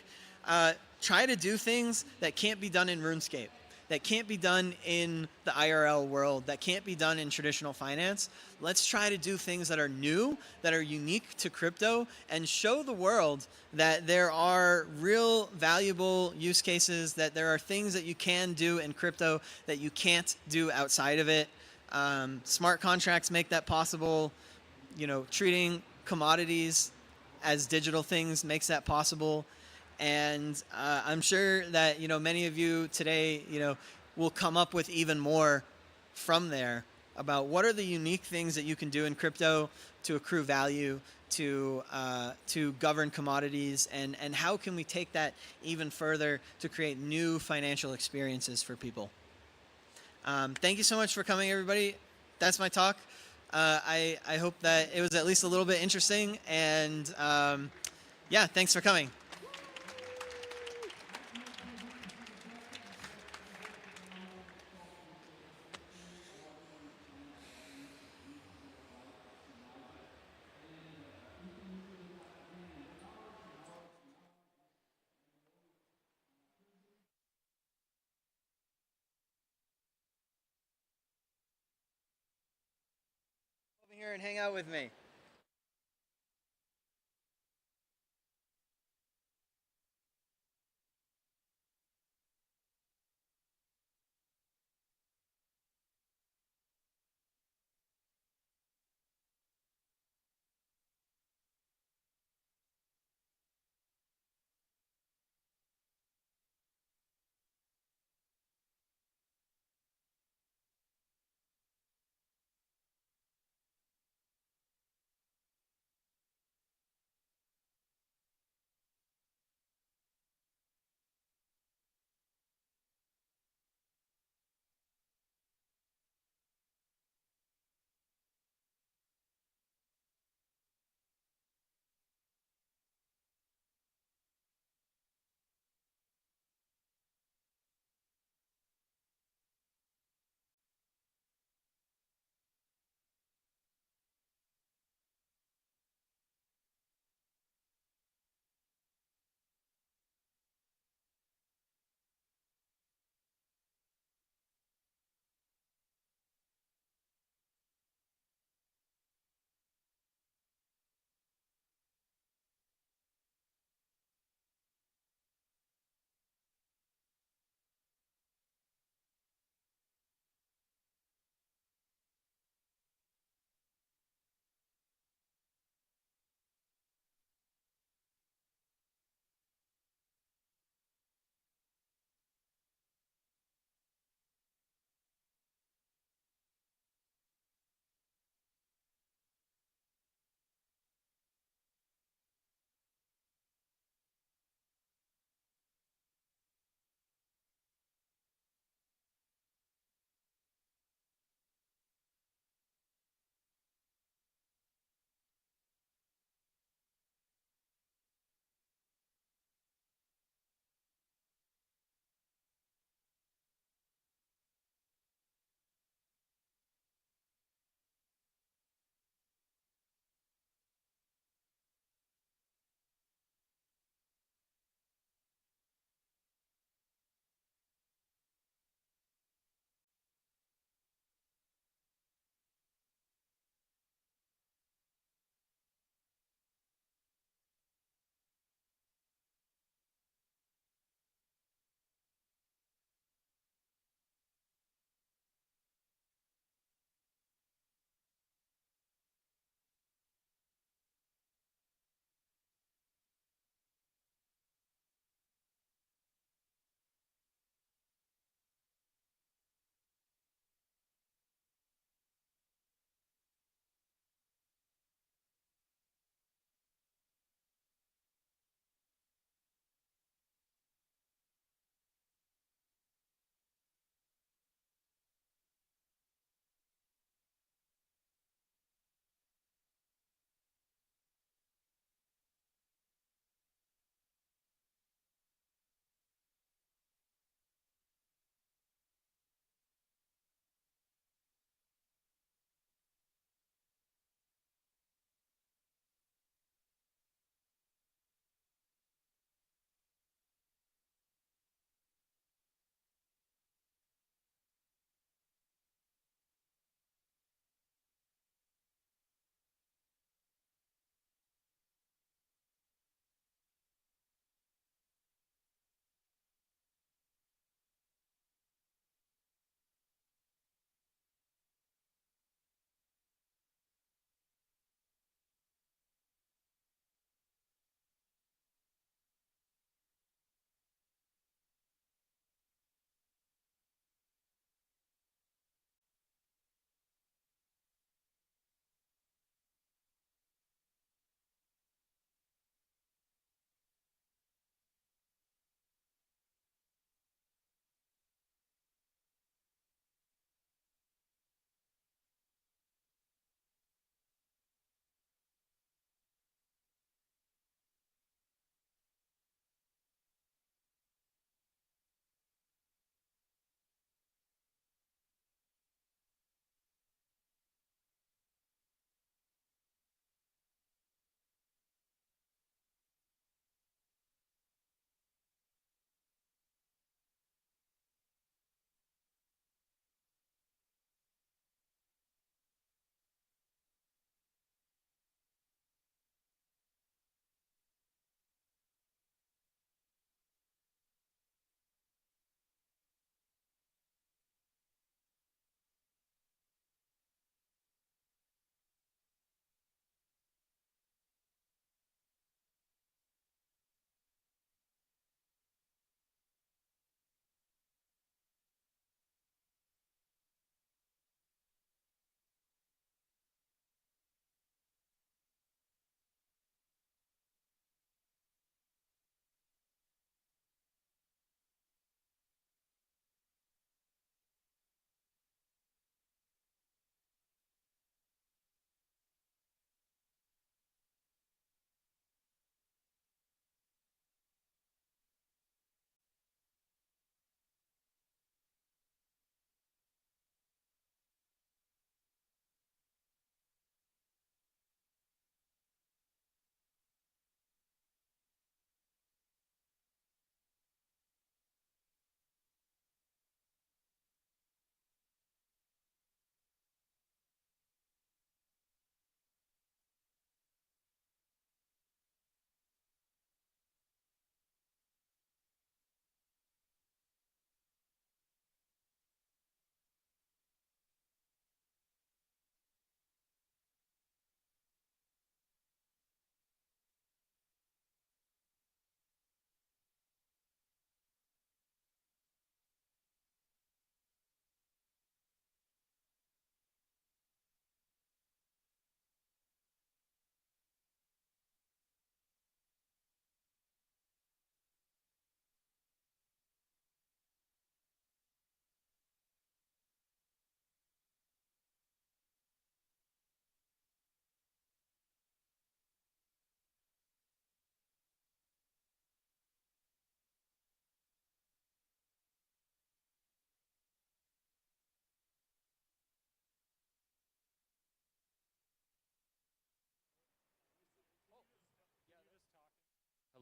Try to do things that can't be done in RuneScape, that can't be done in the IRL world, that can't be done in traditional finance. Let's try to do things that are new, that are unique to crypto, and show the world that there are real valuable use cases, that there are things that you can do in crypto that you can't do outside of it. Smart contracts make that possible. Treating commodities as digital things makes that possible. And I'm sure that many of you today will come up with even more from there about what are the unique things that you can do in crypto to accrue value, to govern commodities, and how can we take that even further to create new financial experiences for people. Thank you so much for coming, everybody. That's my talk. I hope that it was at least a little bit interesting, and yeah, thanks for coming. Over here and hang out with me.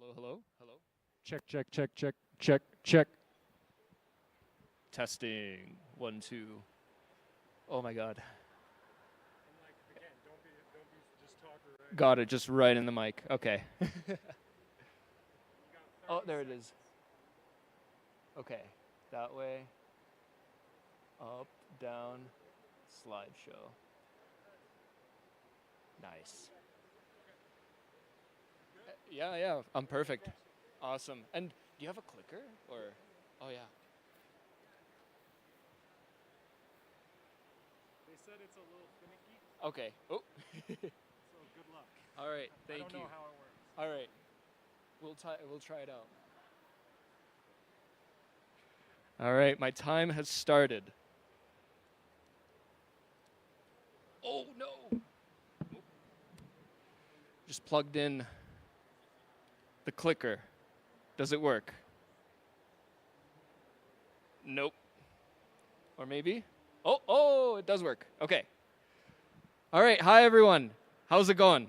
Hello, hello, hello. Check, check, check, check, check, check. Testing. 1, 2. Oh my God. Got it, just right in the mic. Okay. Oh, there it is. Okay, that way. Up, down, slideshow. Nice. Yeah, I'm perfect. Awesome. And do you have a clicker or? Oh yeah. They said it's a little finicky. Okay. Oh. So good luck. All right. Thank you. I don't know how it works. All right. We'll try it out. All right. My time has started. Oh no. Just plugged in the clicker. Does it work? Nope. Or maybe? Oh, it does work. Okay. All right. Hi, everyone. How's it going?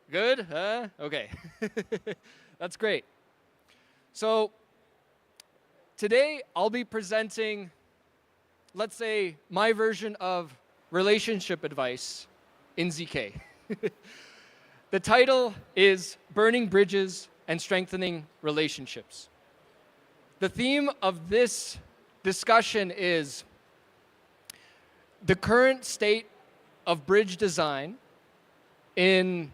Good? Okay. That's great. So today I'll be presenting, let's say, my version of relationship advice in ZK. The title is Burning Bridges and Strengthening Relationships. The theme of this discussion is the current state of bridge design in,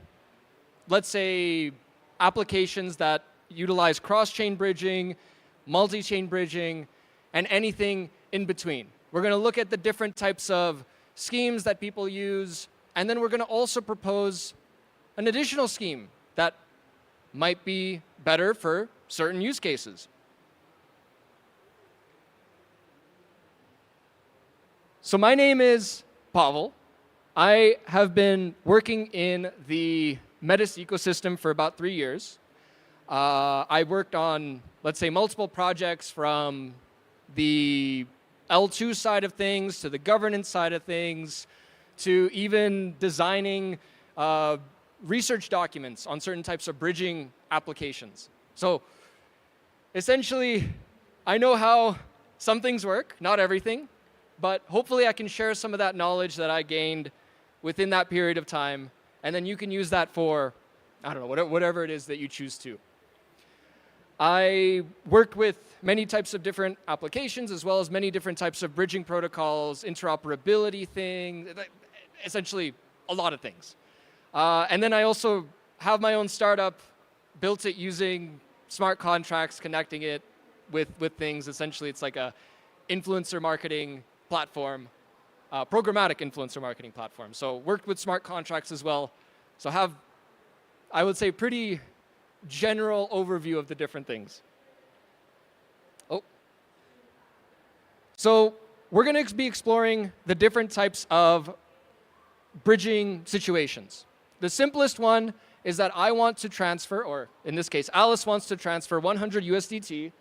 let's say, applications that utilize cross-chain bridging, multi-chain bridging, and anything in between. We're going to look at the different types of schemes that people use, and then we're going to also propose an additional scheme that might be better for certain use cases. So my name is Pavel. I have been working in the Metis ecosystem for about 3 years. I worked on, let's say, multiple projects from the L2 side of things to the governance side of things to even designing research documents on certain types of bridging applications. So essentially, I know how some things work, not everything, but hopefully I can share some of that knowledge that I gained within that period of time, and then you can use that for, I don't know, whatever it is that you choose to. I worked with many types of different applications as well as many different types of bridging protocols, interoperability things, essentially a lot of things. And then I also have my own startup, built it using smart contracts, connecting it with things. Essentially, it's like a influencer marketing platform, programmatic influencer marketing platform. So worked with smart contracts as well. So have, I would say, pretty general overview of the different things. Oh. So we're going to be exploring the different types of bridging situations. The simplest one is that I want to transfer, or in this case, Alice wants to transfer 100 USDT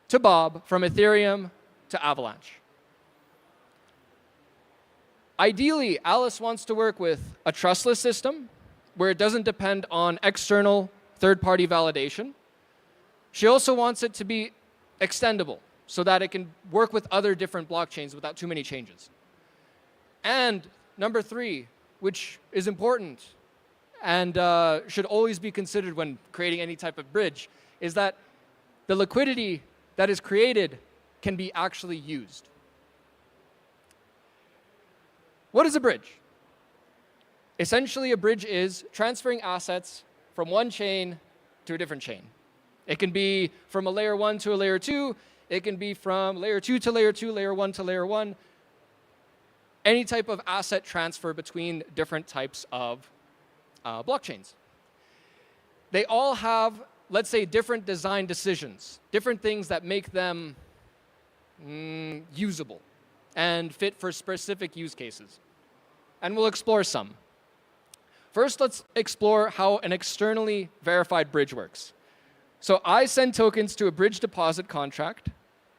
to Bob from Ethereum to Avalanche. Ideally, Alice wants to work with a trustless system where it doesn't depend on external third-party validation. She also wants it to be extendable so that it can work with other different blockchains without too many changes. And number 3, which is important and should always be considered when creating any type of bridge, is that the liquidity that is created can be actually used. What is a bridge? Essentially, a bridge is transferring assets from one chain to a different chain. It can be from a layer 1 to a layer 2. It can be from layer 2 to layer 2, layer 1 to layer 1. Any type of asset transfer between different types of blockchains. They all have, let's say, different design decisions, different things that make them usable and fit for specific use cases. And we'll explore some. First, let's explore how an externally verified bridge works. So I send tokens to a bridge deposit contract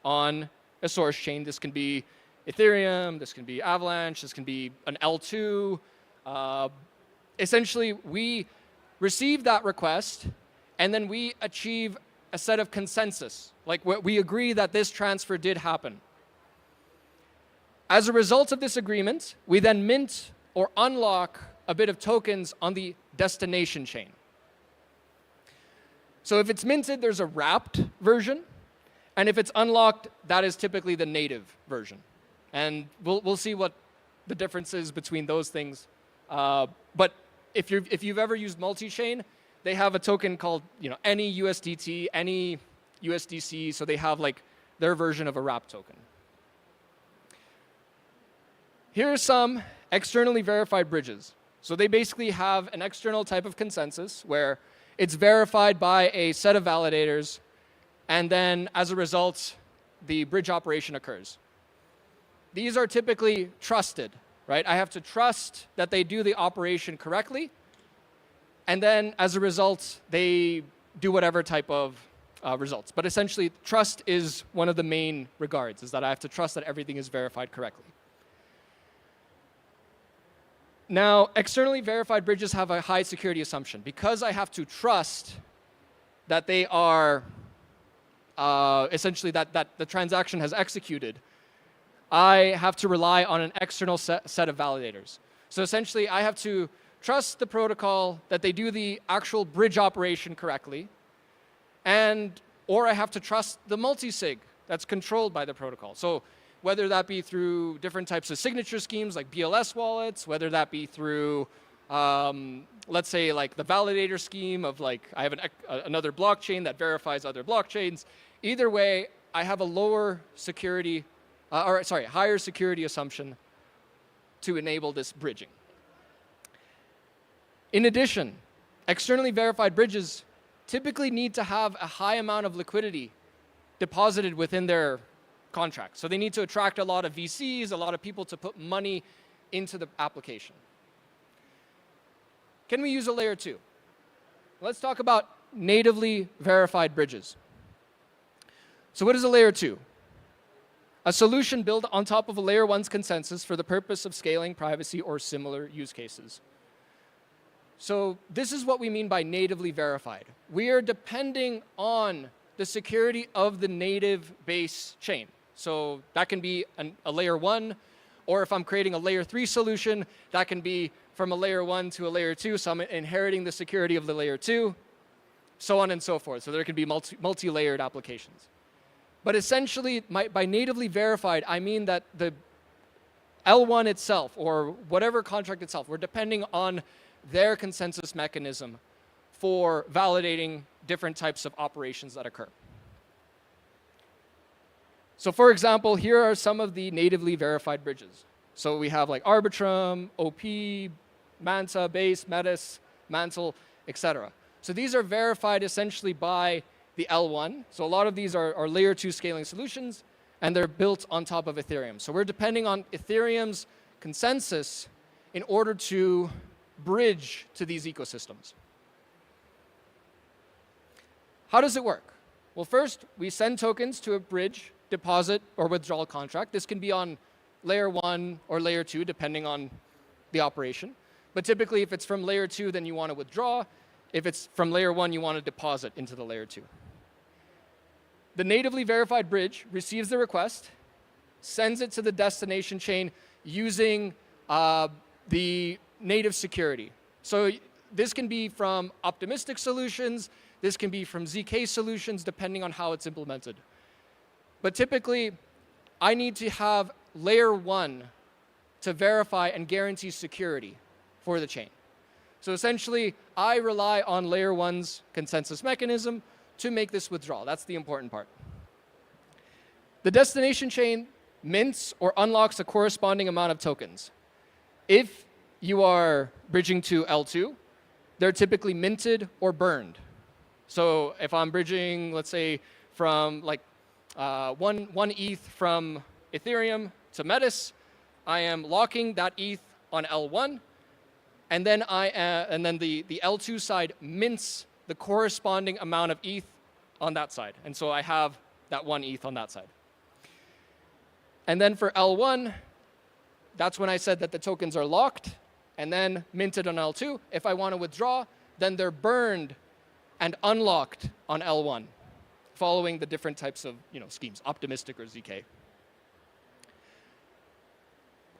on a source chain. This can be Ethereum, this can be Avalanche, this can be an L2. Essentially, we receive that request, and then we achieve a set of consensus. Like we agree that this transfer did happen. As a result of this agreement, we then mint or unlock a bit of tokens on the destination chain. So if it's minted, there's a wrapped version. And if it's unlocked, that is typically the native version. And we'll see what the difference is between those things. But if you've ever used multi-chain, they have a token called any USDT, any USDC. So they have like their version of a wrapped token. Here are some externally verified bridges. So they basically have an external type of consensus where it's verified by a set of validators, and then as a result, the bridge operation occurs. These are typically trusted, right? I have to trust that they do the operation correctly, and then as a result, they do whatever type of results. But essentially, trust is one of the main regards, is that I have to trust that everything is verified correctly. Now, externally verified bridges have a high security assumption. Because I have to trust that they are essentially that the transaction has executed, I have to rely on an external set of validators. So essentially, I have to trust the protocol that they do the actual bridge operation correctly, or I have to trust the multisig that's controlled by the protocol. So whether that be through different types of signature schemes like BLS wallets, whether that be through, let's say, like the validator scheme of like I have another blockchain that verifies other blockchains. Either way, I have a higher security assumption to enable this bridging. In addition, externally verified bridges typically need to have a high amount of liquidity deposited within their contract. So they need to attract a lot of VCs, a lot of people to put money into the application. Can we use a layer 2? Let's talk about natively verified bridges. So what is a layer 2? A solution built on top of a layer 1's consensus for the purpose of scaling privacy or similar use cases. So this is what we mean by natively verified. We are depending on the security of the native base chain. So that can be a layer 1, or if I'm creating a layer 3 solution, that can be from a layer 1 to a layer 2, so I'm inheriting the security of the layer 2, so on and so forth. So there can be multi-layered applications. But essentially, by natively verified, I mean that the L1 itself, or whatever contract itself, we're depending on their consensus mechanism for validating different types of operations that occur. So for example, here are some of the natively verified bridges. So we have like Arbitrum, OP, Manta, Base, Metis, Mantle, etc. So these are verified essentially by the L1. So a lot of these are layer 2 scaling solutions, and they're built on top of Ethereum. So we're depending on Ethereum's consensus in order to bridge to these ecosystems. How does it work? Well, first, we send tokens to a bridge, deposit, or withdrawal contract. This can be on layer 1 or layer 2, depending on the operation. But typically, if it's from layer 2, then you want to withdraw. If it's from layer 1, you want to deposit into the layer 2. The natively verified bridge receives the request, sends it to the destination chain using the native security. So this can be from optimistic solutions. This can be from ZK solutions, depending on how it's implemented. But typically, I need to have layer 1 to verify and guarantee security for the chain. So essentially, I rely on layer 1's consensus mechanism to make this withdrawal. That's the important part. The destination chain mints or unlocks a corresponding amount of tokens. If you are bridging to L2, they're typically minted or burned. So if I'm bridging, let's say, from like one ETH from Ethereum to Metis, I am locking that ETH on L1, and then the L2 side mints the corresponding amount of ETH on that side. And so I have that 1 ETH on that side. And then for L1, that's when I said that the tokens are locked and then minted on L2. If I want to withdraw, then they're burned and unlocked on L1, following the different types of schemes, optimistic or ZK.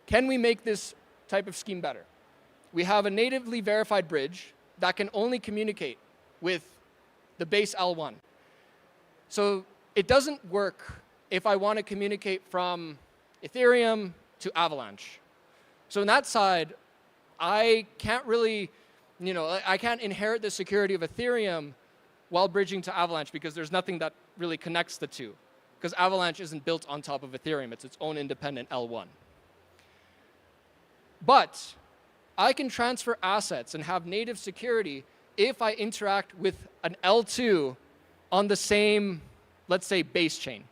Can we make this type of scheme better? We have a natively verified bridge that can only communicate with the base L1. So it doesn't work if I want to communicate from Ethereum to Avalanche. So on that side, I can't really, I can't inherit the security of Ethereum while bridging to Avalanche because there's nothing that really connects the two. Because Avalanche isn't built on top of Ethereum. It's its own independent L1. But I can transfer assets and have native security if I interact with an L2 on the same, let's say, base chain.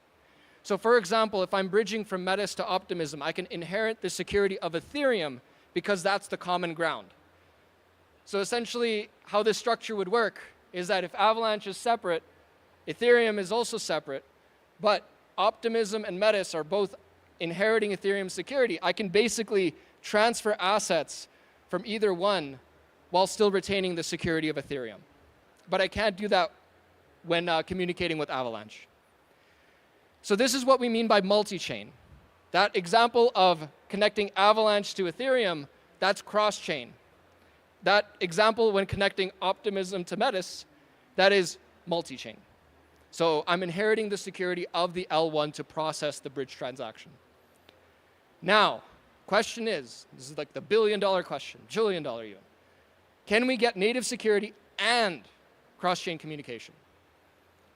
So for example, if I'm bridging from Metis to Optimism, I can inherit the security of Ethereum because that's the common ground. So essentially, how this structure would work is that if Avalanche is separate, Ethereum is also separate, but Optimism and Metis are both inheriting Ethereum security, I can basically transfer assets from either one while still retaining the security of Ethereum. But I can't do that when communicating with Avalanche. So this is what we mean by multi-chain. That example of connecting Avalanche to Ethereum, that's cross-chain. That example when connecting Optimism to Metis, that is multi-chain. So I'm inheriting the security of the L1 to process the bridge transaction. Now, question is, this is like the billion-dollar question, trillion-dollar even. Can we get native security and cross-chain communication?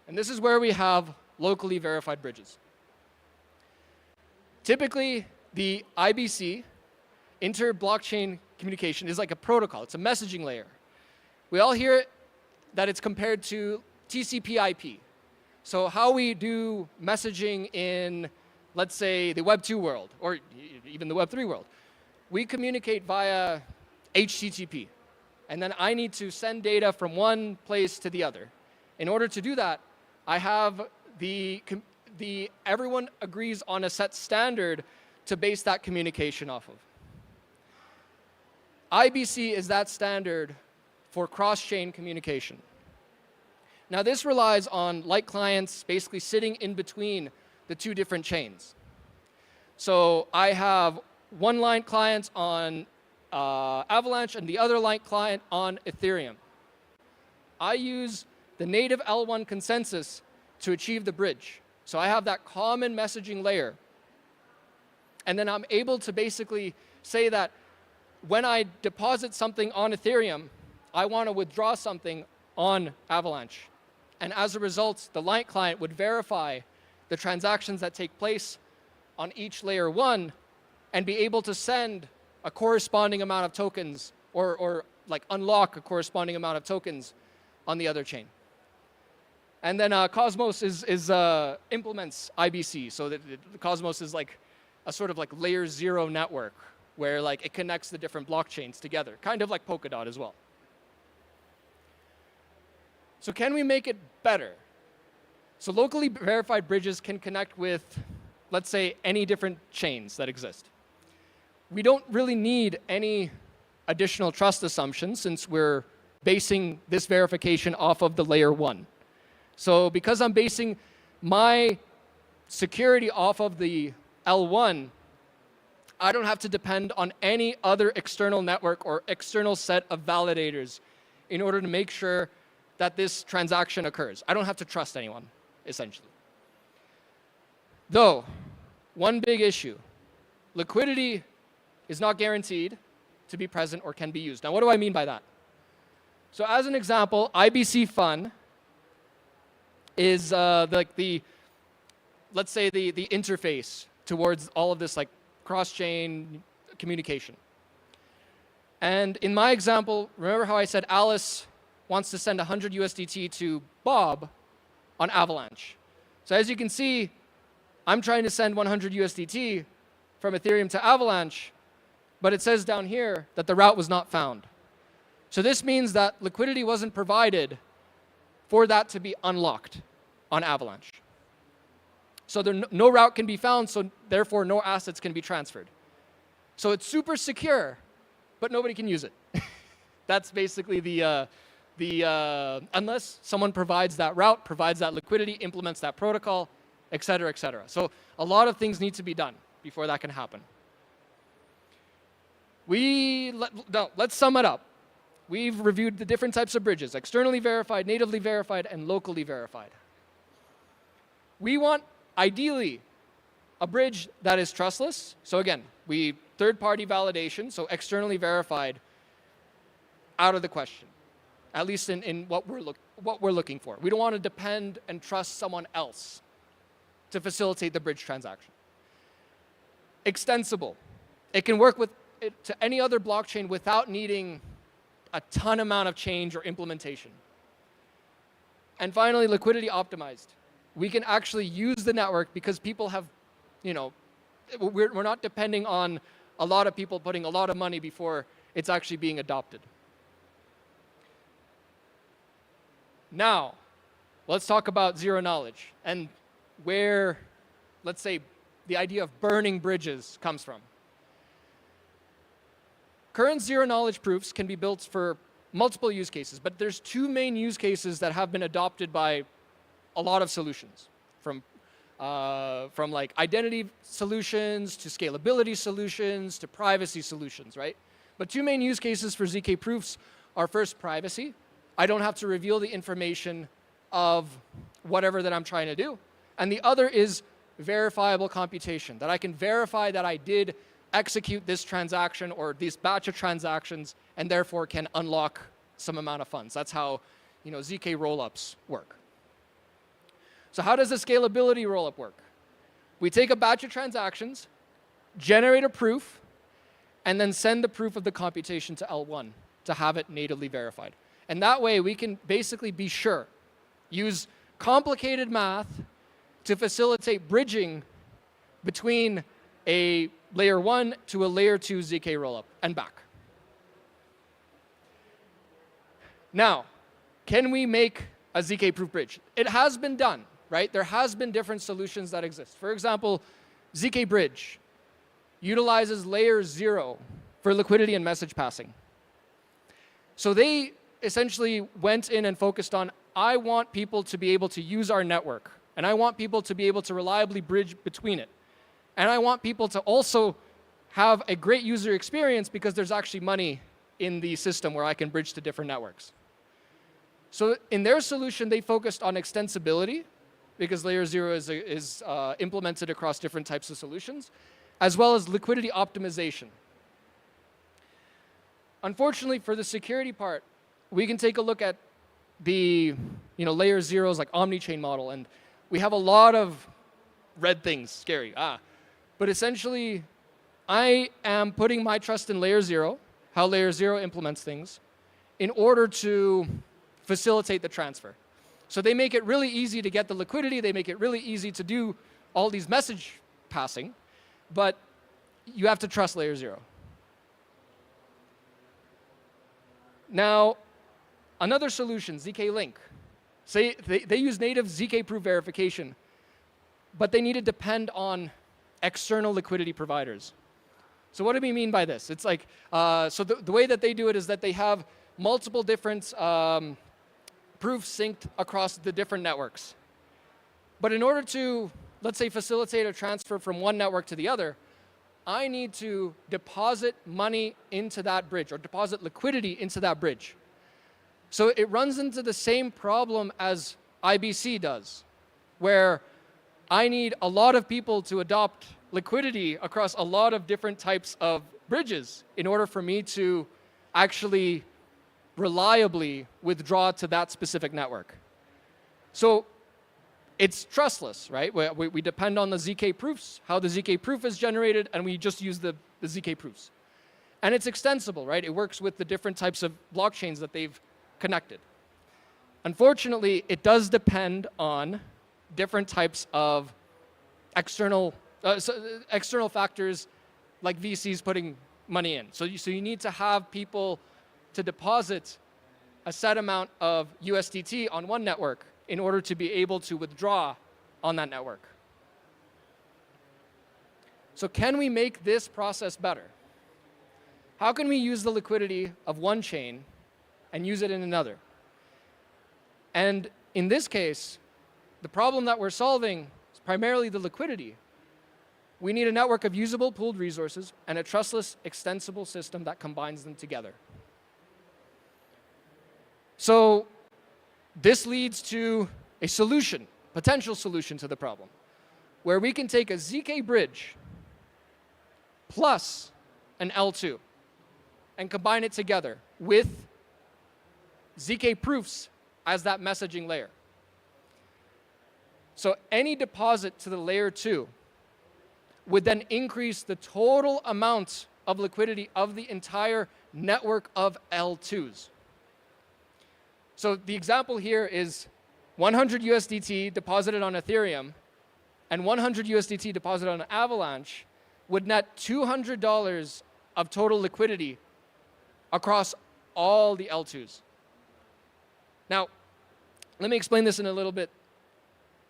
And this is where we have locally verified bridges. Typically, the IBC, inter-blockchain communication, is like a protocol. It's a messaging layer. We all hear that it's compared to TCP/IP. So how we do messaging in, let's say, the Web 2 world, or even the Web 3 world, we communicate via HTTP. And then I need to send data from one place to the other. In order to do that, I have everyone agrees on a set standard to base that communication off of. IBC is that standard for cross-chain communication. Now this relies on light clients basically sitting in between the two different chains. So I have one light client on Avalanche and the other light client on Ethereum. I use the native L1 consensus to achieve the bridge. So I have that common messaging layer. And then I'm able to basically say that when I deposit something on Ethereum, I want to withdraw something on Avalanche. And as a result, the light client would verify the transactions that take place on each layer 1 and be able to send a corresponding amount of tokens or like unlock a corresponding amount of tokens on the other chain. And then Cosmos implements IBC. So that Cosmos is like a sort of like layer 0 network where like it connects the different blockchains together, kind of like Polkadot as well. So can we make it better? So locally verified bridges can connect with, let's say, any different chains that exist. We don't really need any additional trust assumptions since we're basing this verification off of the layer 1. So because I'm basing my security off of the L1, I don't have to depend on any other external network or external set of validators in order to make sure that this transaction occurs. I don't have to trust anyone, essentially. Though, one big issue, liquidity is not guaranteed to be present or can be used. Now, what do I mean by that? So as an example, IBC Fun is let's say the interface towards all of this like cross-chain communication. And in my example, remember how I said Alice wants to send 100 USDT to Bob on Avalanche. So as you can see, I'm trying to send 100 USDT from Ethereum to Avalanche, but it says down here that the route was not found. So this means that liquidity wasn't provided for that to be unlocked on Avalanche. So no route can be found, so therefore no assets can be transferred. So it's super secure, but nobody can use it. That's basically the unless someone provides that route, provides that liquidity, implements that protocol, et cetera, et cetera. So a lot of things need to be done before that can happen. Let's sum it up. We've reviewed the different types of bridges: externally verified, natively verified, and locally verified. We want, ideally, a bridge that is trustless. So again, third-party validation, so externally verified, out of the question, at least in what we're looking for. We don't want to depend and trust someone else to facilitate the bridge transaction. Extensible. It can work to any other blockchain without needing a ton amount of change or implementation. And finally, liquidity optimized. We can actually use the network because people have, we're not depending on a lot of people putting a lot of money before it's actually being adopted. Now, let's talk about zero knowledge and where, let's say, the idea of burning bridges comes from. Current zero knowledge proofs can be built for multiple use cases, but there's two main use cases that have been adopted by a lot of solutions, from like identity solutions to scalability solutions to privacy solutions, right? But two main use cases for ZK proofs are, first, privacy. I don't have to reveal the information of whatever that I'm trying to do. And the other is verifiable computation, that I can verify that I did execute this transaction or this batch of transactions and therefore can unlock some amount of funds. That's how ZK rollups work. So how does the scalability rollup work? We take a batch of transactions, generate a proof, and then send the proof of the computation to L1 to have it natively verified. And that way we can basically be sure, use complicated math to facilitate bridging between a layer 1 to a layer 2 ZK rollup and back. Now, can we make a ZK proof bridge? It has been done, right? There has been different solutions that exist. For example, ZK Bridge utilizes layer 0 for liquidity and message passing. So they essentially went in and focused on, I want people to be able to use our network, and I want people to be able to reliably bridge between it. And I want people to also have a great user experience because there's actually money in the system where I can bridge to different networks. So in their solution, they focused on extensibility because layer 0 is implemented across different types of solutions, as well as liquidity optimization. Unfortunately, for the security part, we can take a look at the layer 0's like omni-chain model, and we have a lot of red things, scary. But essentially, I am putting my trust in layer 0, how layer 0 implements things, in order to facilitate the transfer. So they make it really easy to get the liquidity, they make it really easy to do all these message passing, but you have to trust layer 0. Now, another solution, ZK Link. Say they use native ZK proof verification, but they need to depend on external liquidity providers. So what do we mean by this? It's like, so the way that they do it is that they have multiple different proofs synced across the different networks. But in order to, let's say, facilitate a transfer from one network to the other, I need to deposit money into that bridge or deposit liquidity into that bridge. So it runs into the same problem as IBC does, where I need a lot of people to adopt liquidity across a lot of different types of bridges in order for me to actually reliably withdraw to that specific network. So it's trustless, right? We depend on the ZK proofs, how the ZK proof is generated, and we just use the ZK proofs. And it's extensible, right? It works with the different types of blockchains that they've connected. Unfortunately, it does depend on different types of external factors like VCs putting money in. So you need to have people to deposit a set amount of USDT on one network in order to be able to withdraw on that network. So can we make this process better? How can we use the liquidity of one chain and use it in another? And in this case, the problem that we're solving is primarily the liquidity. We need a network of usable pooled resources and a trustless, extensible system that combines them together. So this leads to a solution, potential solution to the problem, where we can take a ZK bridge plus an L2 and combine it together with ZK proofs as that messaging layer. So any deposit to the layer 2 would then increase the total amount of liquidity of the entire network of L2s. So the example here is 100 USDT deposited on Ethereum and 100 USDT deposited on Avalanche would net $200 of total liquidity across all the L2s. Now, let me explain this in a little bit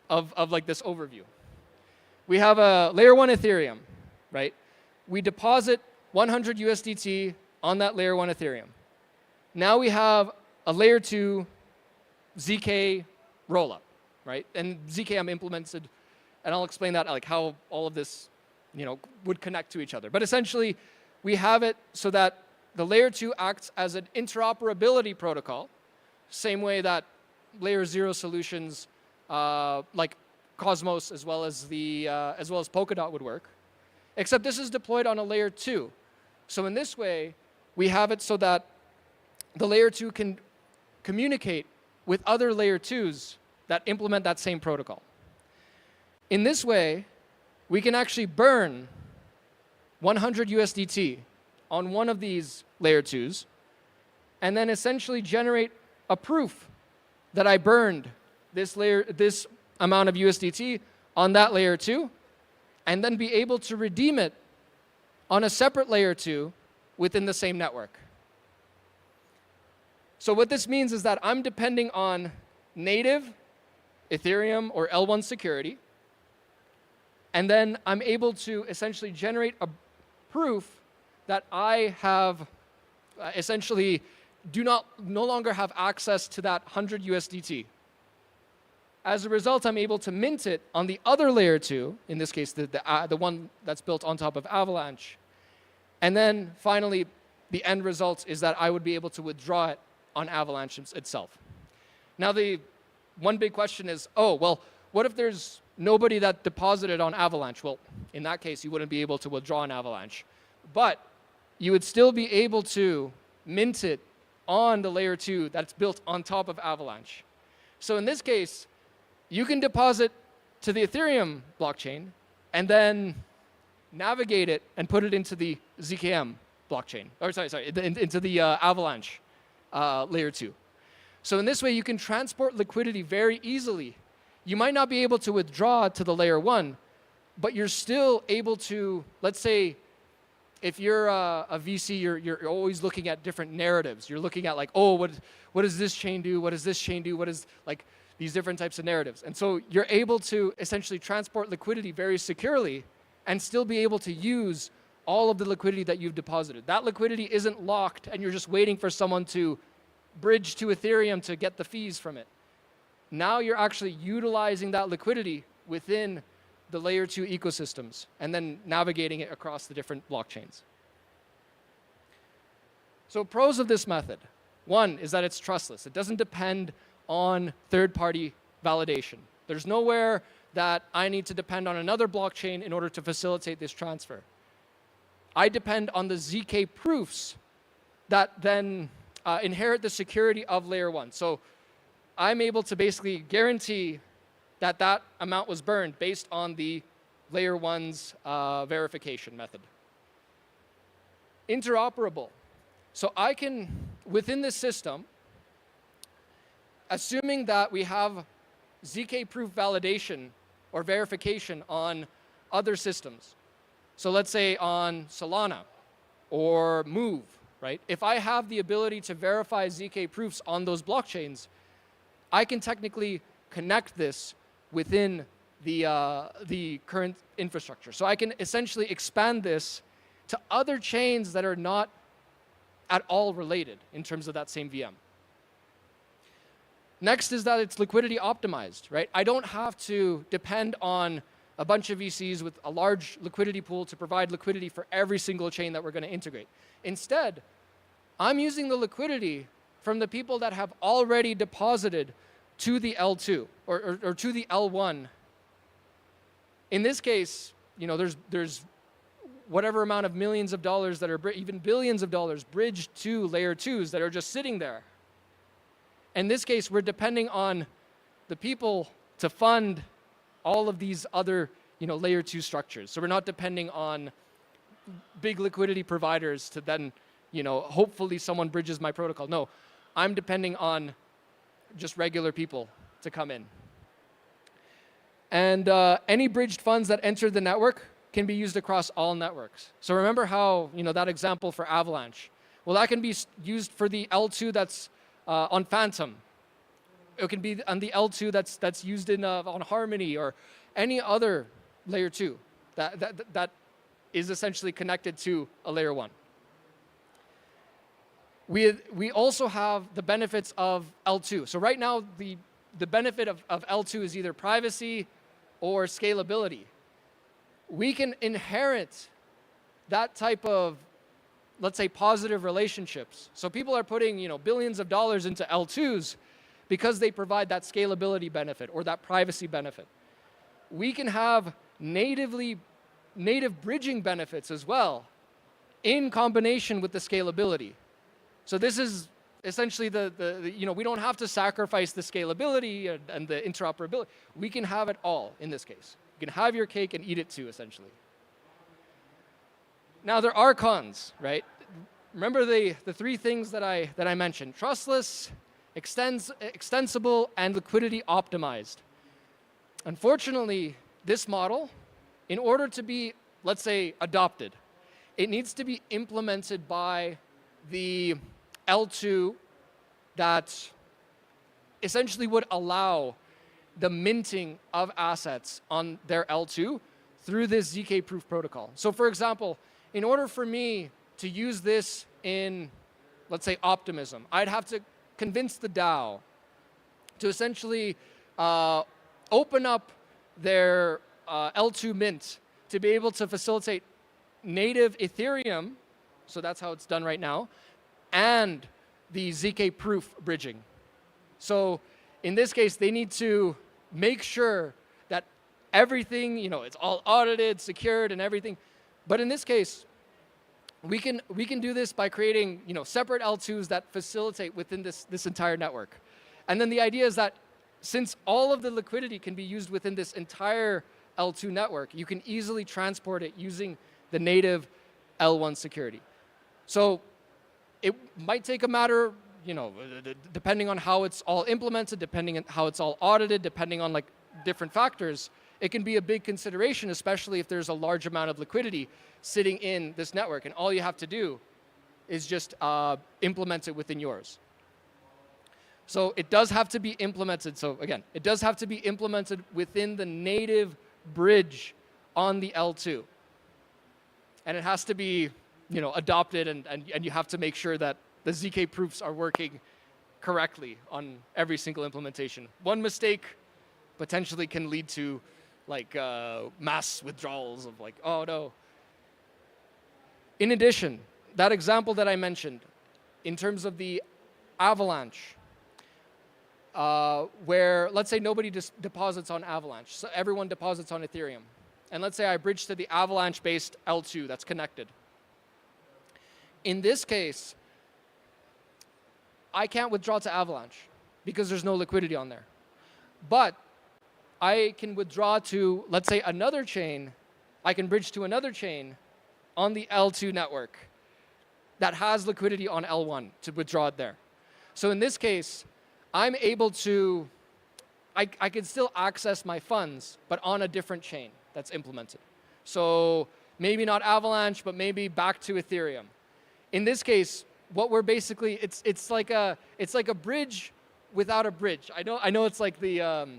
of like this overview. We have a layer 1 Ethereum, right? We deposit 100 USDT on that layer 1 Ethereum. Now we have a layer 2 ZK rollup, right? And ZKM implemented, and I'll explain that, like how all of this, would connect to each other. But essentially, we have it so that the layer 2 acts as an interoperability protocol, same way that layer 0 solutions like Cosmos as well as Polkadot would work, except this is deployed on a layer 2. So in this way, we have it so that the layer 2 can communicate with other layer 2s that implement that same protocol. In this way, we can actually burn 100 USDT on one of these layer 2s and then essentially generate a proof that I burned this amount of USDT on that layer 2 and then be able to redeem it on a separate layer 2 within the same network. So what this means is that I'm depending on native Ethereum or L1 security, and then I'm able to essentially generate a proof that I have essentially no longer have access to that 100 USDT. As a result, I'm able to mint it on the other layer 2, in this case, the one that's built on top of Avalanche. And then finally, the end result is that I would be able to withdraw it on Avalanche itself. Now, the one big question is, oh, well, what if there's nobody that deposited on Avalanche? Well, in that case, you wouldn't be able to withdraw on Avalanche. But you would still be able to mint it on the layer 2 that's built on top of Avalanche. So in this case, you can deposit to the Ethereum blockchain and then navigate it and put it into the ZKM blockchain, or into the Avalanche layer 2. So in this way, you can transport liquidity very easily. You might not be able to withdraw to the layer 1, but you're still able to, let's say, if you're a VC, you're always looking at different narratives. You're looking at like, oh, what does this chain do? What does this chain do? What is like these different types of narratives? And so you're able to essentially transport liquidity very securely and still be able to use all of the liquidity that you've deposited. That liquidity isn't locked and you're just waiting for someone to bridge to Ethereum to get the fees from it. Now you're actually utilizing that liquidity within the layer 2 ecosystems and then navigating it across the different blockchains. So pros of this method. One is that it's trustless. It doesn't depend on third-party validation. There's nowhere that I need to depend on another blockchain in order to facilitate this transfer. I depend on the ZK proofs that then inherit the security of layer 1. So I'm able to basically guarantee that that amount was burned based on the layer 1's verification method. Interoperable. So I can, within this system, assuming that we have ZK proof validation or verification on other systems. So let's say on Solana or Move, right? If I have the ability to verify ZK proofs on those blockchains, I can technically connect this within the current infrastructure. So I can essentially expand this to other chains that are not at all related in terms of that same VM. Next is that it's liquidity optimized, right? I don't have to depend on a bunch of VCs with a large liquidity pool to provide liquidity for every single chain that we're going to integrate. Instead, I'm using the liquidity from the people that have already deposited to the L2 or to the L1. In this case, you know, there's whatever amount of millions of dollars that are even billions of dollars bridged to layer 2s that are just sitting there. In this case, we're depending on the people to fund all of these other, you know, layer 2 structures. So we're not depending on big liquidity providers to then, you know, hopefully someone bridges my protocol. No, I'm depending on just regular people to come in. And any bridged funds that enter the network can be used across all networks. So remember how, you know, that example for Avalanche. Well, that can be used for the L2 that's on Phantom. It can be on the L2 that's used in on Harmony or any other layer 2 that is essentially connected to a layer 1. We also have the benefits of L2. So right now, the benefit of L2 is either privacy or scalability. We can inherit that type of, let's say, positive relationships. So people are putting, you know, billions of dollars into L2s because they provide that scalability benefit or that privacy benefit. We can have native bridging benefits as well in combination with the scalability. So this is essentially the you know, we don't have to sacrifice the scalability and the interoperability. We can have it all in this case. You can have your cake and eat it too, essentially. Now there are cons, right? Remember the three things that I mentioned: trustless, extensible, and liquidity optimized. Unfortunately, this model, in order to be, let's say, adopted, it needs to be implemented by the L2 that essentially would allow the minting of assets on their L2 through this ZK proof protocol. So for example, in order for me to use this in, let's say, Optimism, I'd have to convince the DAO to essentially open up their L2 mint to be able to facilitate native Ethereum, so that's how it's done right now, and the ZK proof bridging. So in this case, they need to make sure that everything, you know, it's all audited, secured, and everything. But in this case, we can do this by creating, you know, separate L2s that facilitate within this entire network. And then the idea is that since all of the liquidity can be used within this entire L2 network, you can easily transport it using the native L1 security. So it might take a matter, you know, depending on how it's all implemented, depending on how it's all audited, depending on like different factors, it can be a big consideration, especially if there's a large amount of liquidity sitting in this network. And all you have to do is just implement it within yours. So it does have to be implemented. So again, it does have to be implemented within the native bridge on the L2. And it has to be, you know, adopted, and you have to make sure that the ZK proofs are working correctly on every single implementation. One mistake potentially can lead to like mass withdrawals of like, oh no. In addition, that example that I mentioned, in terms of the Avalanche, where let's say nobody deposits on Avalanche, so everyone deposits on Ethereum. And let's say I bridge to the Avalanche-based L2 that's connected. In this case, I can't withdraw to Avalanche because there's no liquidity on there. But I can withdraw to, let's say, another chain. I can bridge to another chain on the L2 network that has liquidity on L1 to withdraw it there. So in this case, I'm able to, I can still access my funds, but on a different chain that's implemented. So maybe not Avalanche, but maybe back to Ethereum. In this case, what we're basically, it's like a bridge without a bridge. I know it's like the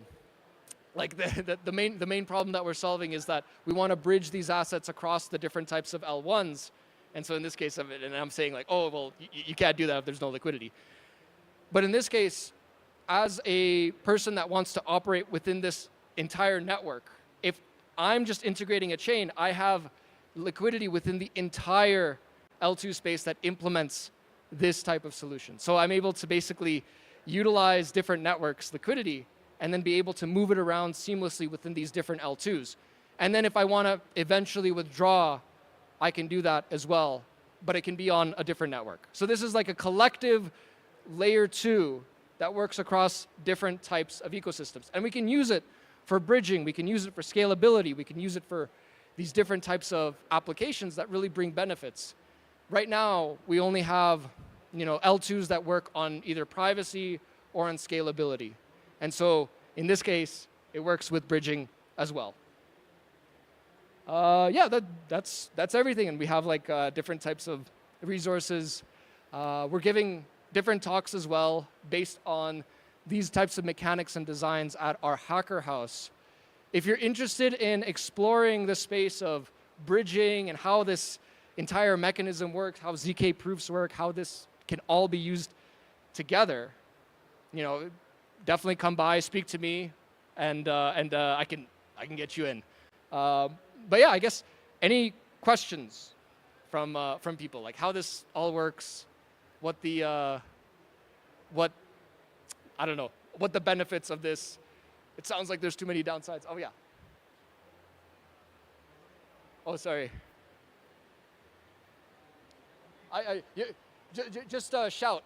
main problem that we're solving is that we want to bridge these assets across the different types of L1s. And so in this case of it, and I'm saying like, oh, well, you can't do that if there's no liquidity. But in this case, as a person that wants to operate within this entire network, if I'm just integrating a chain, I have liquidity within the entire L2 space that implements this type of solution. So I'm able to basically utilize different networks liquidity and then be able to move it around seamlessly within these different L2s. And then if I want to eventually withdraw, I can do that as well, but it can be on a different network. So this is like a collective layer 2 that works across different types of ecosystems. And we can use it for bridging, we can use it for scalability, we can use it for these different types of applications that really bring benefits. Right now, we only have L2s that work on either privacy or on scalability. And so in this case, it works with bridging as well. Yeah, that's everything. And we have like different types of resources. We're giving different talks as well based on these types of mechanics and designs at our Hacker House. If you're interested in exploring the space of bridging and how this entire mechanism works, how ZK proofs work, how this can all be used together, definitely come by, speak to me, and I can get you in. But yeah, I guess any questions from people, like how this all works, what the benefits of this. It sounds like there's too many downsides. Oh yeah. Oh, sorry. Just shout.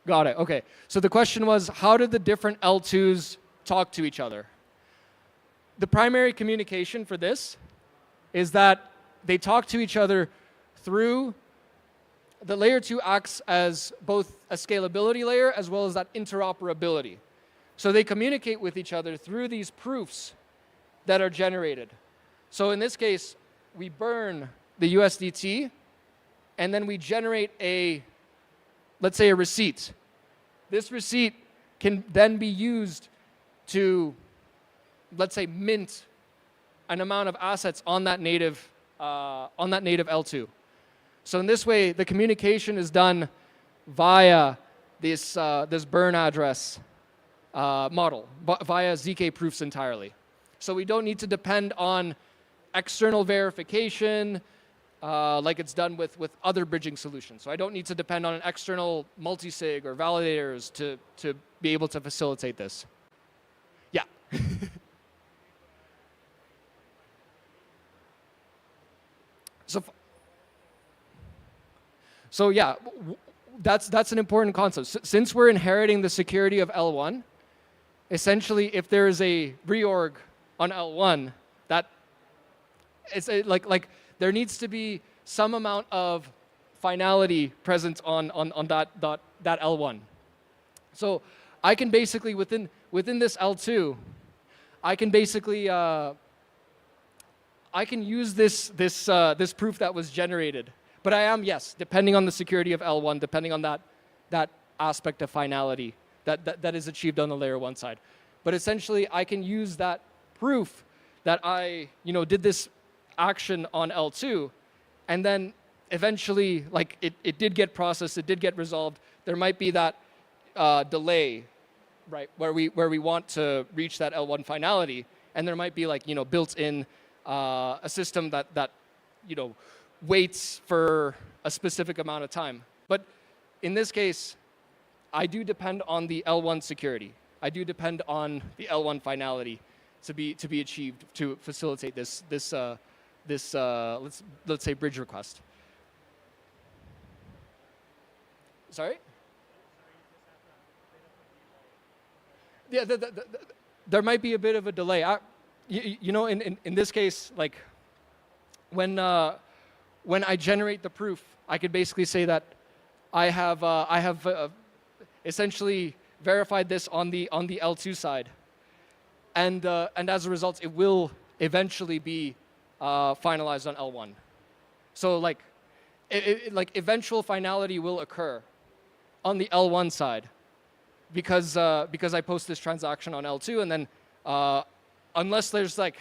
Got it. Okay. So the question was, how did the different L2s talk to each other? The primary communication for this is that they talk to each other through the layer 2 acts as both a scalability layer as well as that interoperability. So they communicate with each other through these proofs that are generated. So in this case, we burn the USDT and then we generate let's say a receipt. This receipt can then be used to, let's say, mint an amount of assets on that native L2. So in this way, the communication is done via this burn address model, via ZK proofs entirely. So we don't need to depend on external verification like it's done with other bridging solutions. So I don't need to depend on an external multisig or validators to be able to facilitate this. Yeah. So yeah, that's an important concept. Since we're inheriting the security of L1, essentially if there is a reorg on L1, that it's like there needs to be some amount of finality present on that L1. So I can basically within this L2, I can basically I can use this proof that was generated. But I am, yes, depending on the security of L1, depending on that aspect of finality that is achieved on the layer 1 side. But essentially, I can use that proof that I did this action on L2, and then eventually, like it did get processed, it did get resolved. There might be that delay, right, where we want to reach that L1 finality, and there might be like built in a system that waits for a specific amount of time. But in this case, I do depend on the L1 security. I do depend on the L1 finality to be achieved to facilitate this let's say bridge request. Sorry? Yeah, there might be a bit of a delay. In this case, like when I generate the proof, I could basically say that I have essentially verified this on the L2 side, and as a result, it will eventually be finalized on L1. So like eventual finality will occur on the L1 side because I post this transaction on L2, and then unless there's like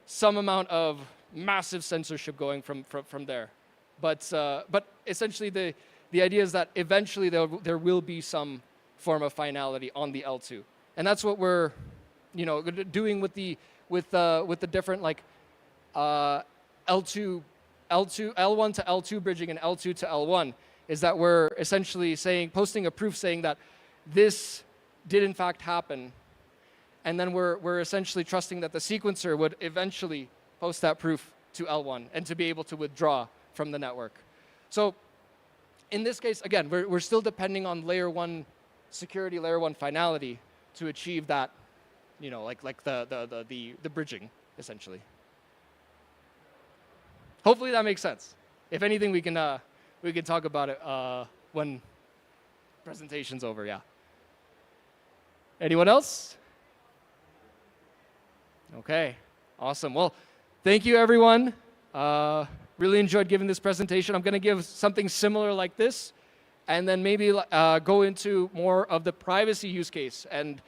some amount of massive censorship going from there, but essentially the idea is that eventually there will be some form of finality on the L2, and that's what we're doing with the different like L2 L1 to L2 bridging and L2 to L1, is that we're essentially posting a proof saying that this did in fact happen, and then we're essentially trusting that the sequencer would eventually post that proof to L1 and to be able to withdraw from the network. So in this case, again, we're still depending on layer 1 security, layer 1 finality to achieve that, like the bridging, essentially. Hopefully that makes sense. If anything, we can talk about it when presentation's over. Yeah. Anyone else? Okay. Awesome. Well, thank you, everyone. Really enjoyed giving this presentation. I'm going to give something similar like this, and then maybe go into more of the privacy use case and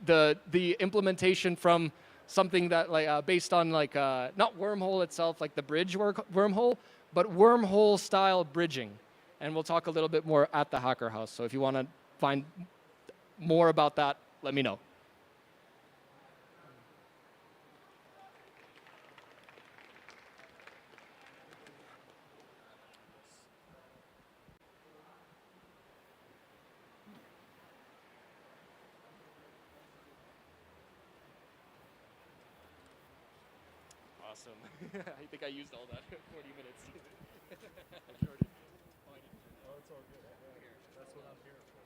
the implementation from something that based on not wormhole itself, like the bridge wormhole, but wormhole style bridging. And we'll talk a little bit more at the Hacker House. So if you want to find more about that, let me know. Awesome. I think I used all that 40 minutes. Oh, it's all good. That's what I'm here for.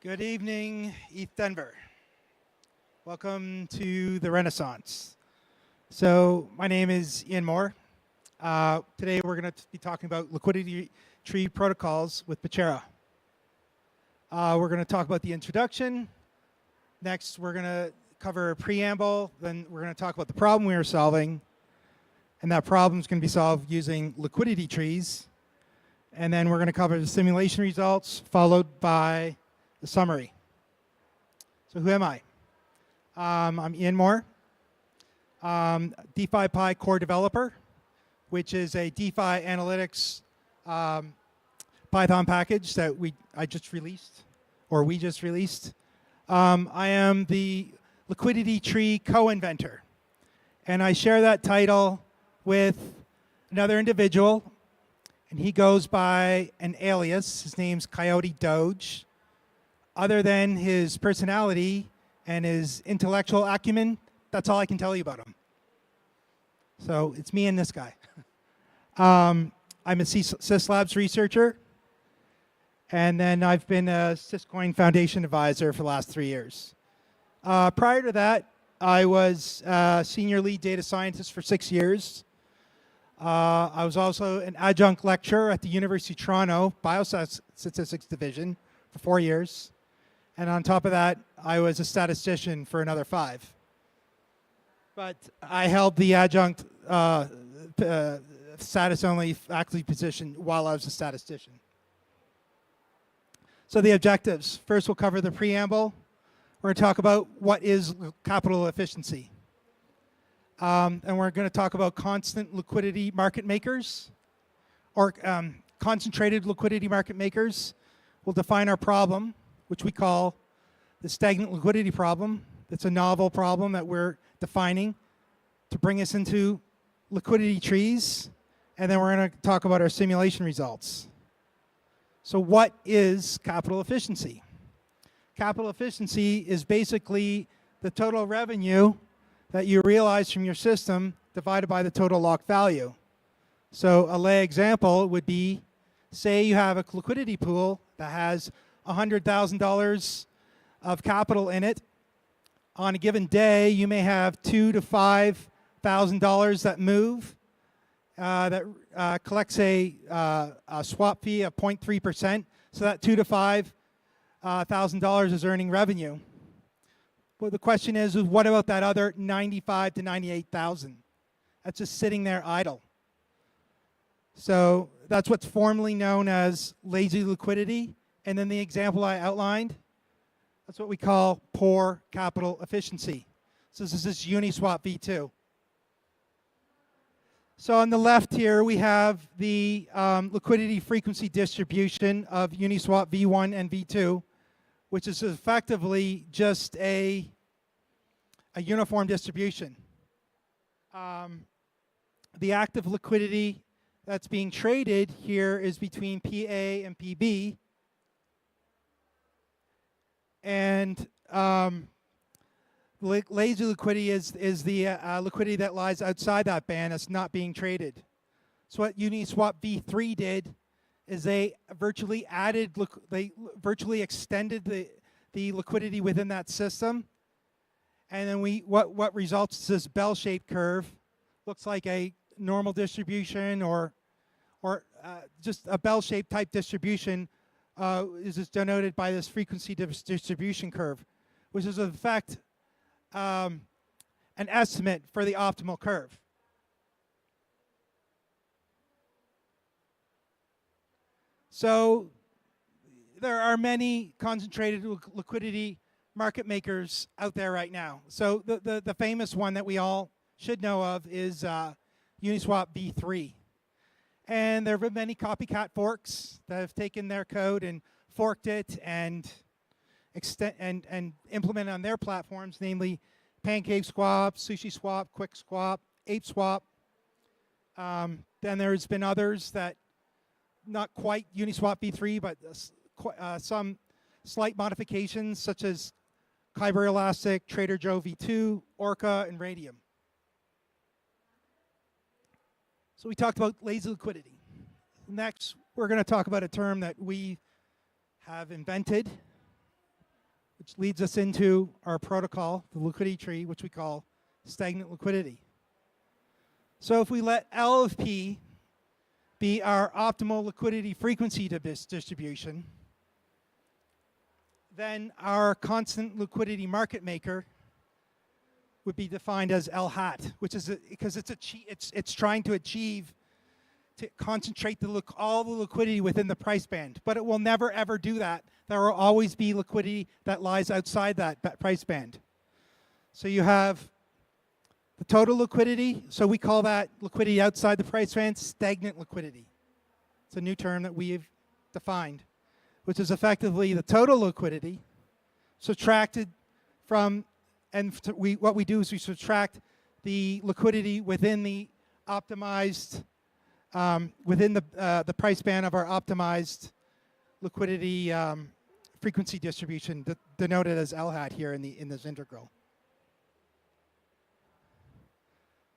Good evening, ETHDenver. Welcome to the Renaissance. So my name is Ian Moore. Today we're going to be talking about liquidity tree protocols with Bechera. We're going to talk about the introduction. Next, we're going to cover a preamble. Then we're going to talk about the problem we are solving. And that problem is going to be solved using liquidity trees. And then we're going to cover the simulation results, followed by the summary. So who am I? I'm Ian Moore, DeFi Pi core developer, which is a DeFi analytics Python package that we just released. I am the liquidity tree co-inventor, and I share that title with another individual, and he goes by an alias. His name's Coyote Doge. Other than his personality and his intellectual acumen, that's all I can tell you about him. So it's me and this guy. I'm a Syslabs researcher, and then I've been a Syscoin Foundation advisor for the last 3 years. Prior to that, I was senior lead data scientist for 6 years. I was also an adjunct lecturer at the University of Toronto Biostatistics Division for 4 years. And on top of that, I was a statistician for another 5. But I held the adjunct status-only faculty position while I was a statistician. So the objectives. First, we'll cover the preamble. We're going to talk about what is capital efficiency. And we're going to talk about constant liquidity market makers, or concentrated liquidity market makers. We'll define our problem, which we call the stagnant liquidity problem. It's a novel problem that we're defining to bring us into liquidity trees. And then we're going to talk about our simulation results. So what is capital efficiency? Capital efficiency is basically the total revenue that you realize from your system divided by the total locked value. So a lay example would be, say you have a liquidity pool that has $100,000 of capital in it. On a given day, you may have $2,000 to $5,000 that move, that collects a swap fee of 0.3%. So that $2,000 to $5,000 is earning revenue. Well, the question is what about that other $95,000 to $98,000? That's just sitting there idle. So that's what's formally known as lazy liquidity. And then the example I outlined, that's what we call poor capital efficiency. So this is Uniswap v2. So on the left here, we have the liquidity frequency distribution of Uniswap v1 and v2, which is effectively just a uniform distribution. The active liquidity that's being traded here is between PA and PB. And lazy liquidity is the liquidity that lies outside that band that's not being traded. So what Uniswap v3 did is they virtually extended the liquidity within that system. And then what results is this bell-shaped curve. Looks like a normal distribution or just a bell-shaped type distribution is denoted by this frequency distribution curve, which is in fact an estimate for the optimal curve. So there are many concentrated liquidity market makers out there right now. So the famous one that we all should know of is Uniswap v3. And there have been many copycat forks that have taken their code and forked it and implemented on their platforms, namely PancakeSwap, SushiSwap, QuickSwap, ApeSwap. Then there's been others that not quite Uniswap v3, but some slight modifications such as Kyber Elastic, Trader Joe v2, Orca, and Radium. So we talked about lazy liquidity. Next, we're going to talk about a term that we have invented, which leads us into our protocol, the liquidity tree, which we call stagnant liquidity. So if we let L of P be our optimal liquidity frequency distribution, then our constant liquidity market maker would be defined as L hat, which is because it's trying to achieve to concentrate all the liquidity within the price band, but it will never ever do that. There will always be liquidity that lies outside that price band. So you have the total liquidity, so we call that liquidity outside the price band stagnant liquidity. It's a new term that we've defined, which is effectively the total liquidity subtracted from, and what we do is we subtract the liquidity within the optimized, within the price band of our optimized liquidity frequency distribution, denoted as L hat here in this integral.